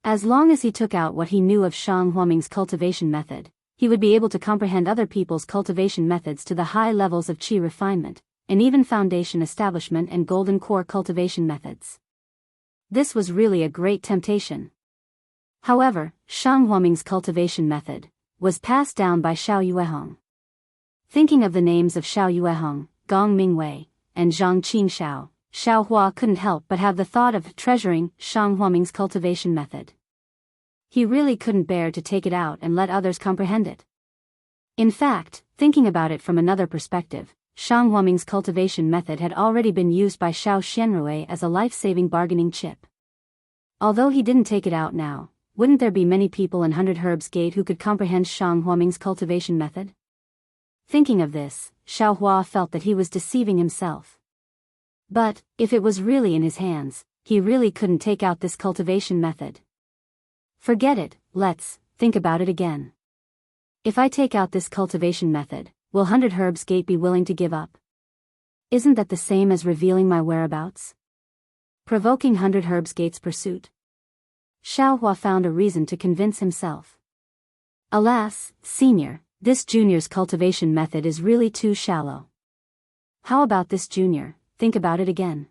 As long as he took out what he knew of Shang Huaming's cultivation method, he would be able to comprehend other people's cultivation methods to the high levels of qi refinement, and even Foundation establishment and golden core cultivation methods. This was really a great temptation. However, Shang Huaming's cultivation method was passed down by Xiao Yuehong. Thinking of the names of Xiao Yuehong, Gong Mingwei, and Zhang Qingxiao, Xiao Hua couldn't help but have the thought of treasuring Shang Huaming's cultivation method. He really couldn't bear to take it out and let others comprehend it. In fact, thinking about it from another perspective, Shang Huaming's cultivation method had already been used by Xiao Xianrui as a life-saving bargaining chip. Although he didn't take it out now, wouldn't there be many people in 100 Herbs Gate who could comprehend Shang Huaming's cultivation method? Thinking of this, Xiao Hua felt that he was deceiving himself. But, if it was really in his hands, he really couldn't take out this cultivation method. Forget it, let's think about it again. If I take out this cultivation method, will 100 Herbs Gate be willing to give up? Isn't that the same as revealing my whereabouts? Provoking 100 Herbs Gate's pursuit. Xiao Hua found a reason to convince himself. Alas, senior, this junior's cultivation method is really too shallow. How about this junior, think about it again.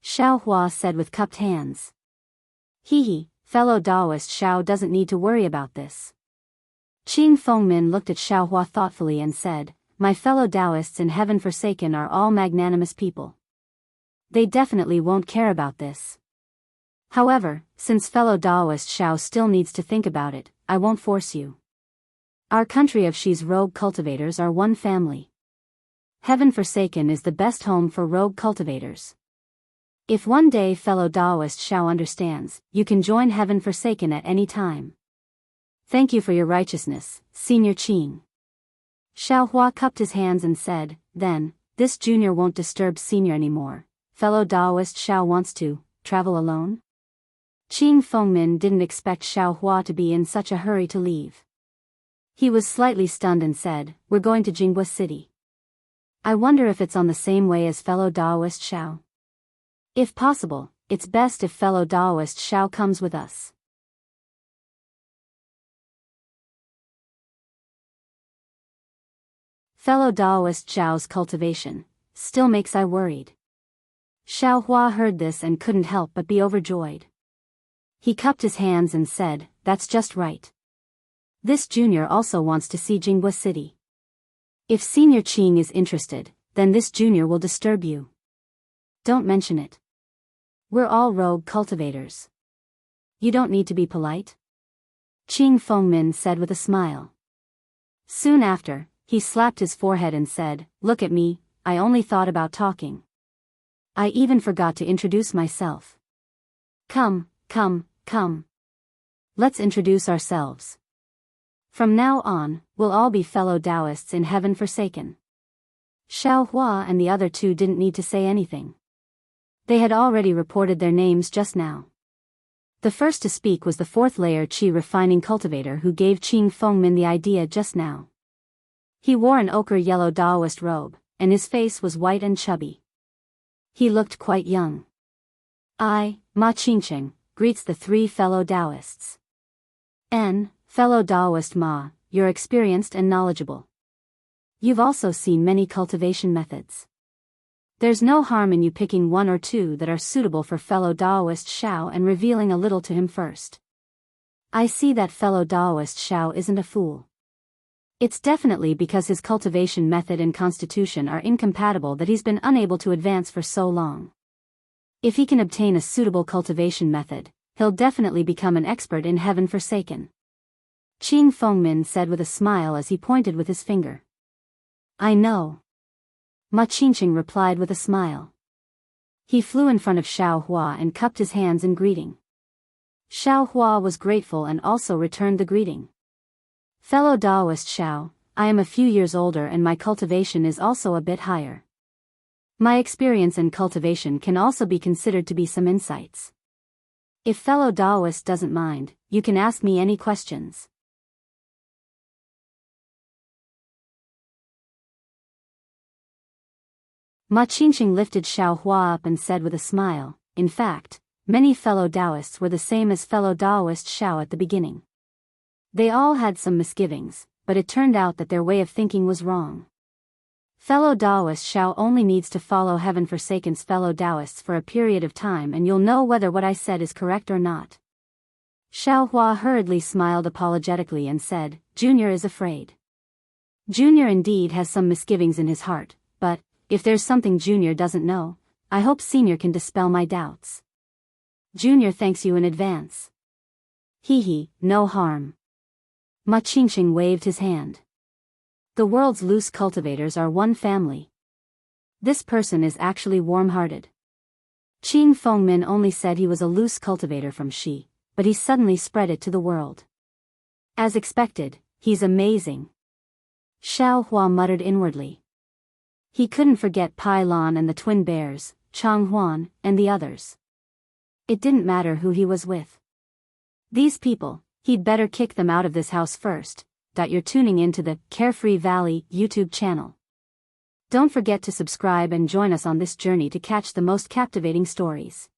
Xiao Hua said with cupped hands. Hee, fellow Daoist Xiao doesn't need to worry about this. Qing Fengmin looked at Xiao Hua thoughtfully and said, my fellow Daoists in Heaven Forsaken are all magnanimous people. They definitely won't care about this. However, since fellow Daoist Xiao still needs to think about it, I won't force you. Our country of Shi's rogue cultivators are one family. Heaven Forsaken is the best home for rogue cultivators. If one day fellow Daoist Xiao understands, you can join Heaven Forsaken at any time. Thank you for your righteousness, Senior Qing. Xiao Hua cupped his hands and said, then, this junior won't disturb senior anymore. Fellow Daoist Xiao wants to travel alone? Qing Fengmin didn't expect Xiao Hua to be in such a hurry to leave. He was slightly stunned and said, we're going to Jianghu City. I wonder if it's on the same way as fellow Daoist Xiao. If possible, it's best if fellow Daoist Xiao comes with us. Fellow Daoist Xiao's cultivation still makes I worried. Xiao Hua heard this and couldn't help but be overjoyed. He cupped his hands and said, that's just right. This junior also wants to see Jianghu City. If Senior Qing is interested, then this junior will disturb you. Don't mention it. We're all rogue cultivators. You don't need to be polite. Qing Fengmin said with a smile. Soon after, he slapped his forehead and said, look at me, I only thought about talking. I even forgot to introduce myself. Come. Let's introduce ourselves. From now on, we'll all be fellow Daoists in Heaven Forsaken. Xiao Hua and the other two didn't need to say anything. They had already reported their names just now. The first to speak was the fourth layer Qi refining cultivator who gave Qing Fengmin the idea just now. He wore an ochre-yellow Daoist robe, and his face was white and chubby. He looked quite young. I, Ma Qingcheng, greets the three fellow Daoists. Fellow Daoist Ma, you're experienced and knowledgeable. You've also seen many cultivation methods. There's no harm in you picking one or two that are suitable for fellow Daoist Xiao and revealing a little to him first. I see that fellow Daoist Xiao isn't a fool. It's definitely because his cultivation method and constitution are incompatible that he's been unable to advance for so long. If he can obtain a suitable cultivation method, he'll definitely become an expert in Heaven Forsaken. Qing Fengmin said with a smile as he pointed with his finger. I know. Ma Qingqing replied with a smile. He flew in front of Xiao Hua and cupped his hands in greeting. Xiao Hua was grateful and also returned the greeting. Fellow Daoist Xiao, I am a few years older and my cultivation is also a bit higher. My experience in cultivation can also be considered to be some insights. If fellow Daoist doesn't mind, you can ask me any questions. Ma Qingqing lifted Xiao Hua up and said with a smile, in fact, many fellow Daoists were the same as fellow Daoist Xiao at the beginning. They all had some misgivings, but it turned out that their way of thinking was wrong. Fellow Daoist Xiao only needs to follow Heaven Forsaken's fellow Daoists for a period of time and you'll know whether what I said is correct or not. Xiao Hua hurriedly smiled apologetically and said, Junior is afraid. Junior indeed has some misgivings in his heart, but, if there's something Junior doesn't know, I hope Senior can dispel my doubts. Junior thanks you in advance. No harm. Ma Qingqing waved his hand. The world's loose cultivators are one family. This person is actually warm-hearted. Qing Fengmin only said he was a loose cultivator from Shi, but he suddenly spread it to the world. As expected, he's amazing. Xiao Hua muttered inwardly. He couldn't forget Pai Lan and the twin bears, Chang Huan, and the others. It didn't matter who he was with. These people, he'd better kick them out of this house first. You're tuning into the Carefree Valley YouTube channel. Don't forget to subscribe and join us on this journey to catch the most captivating stories.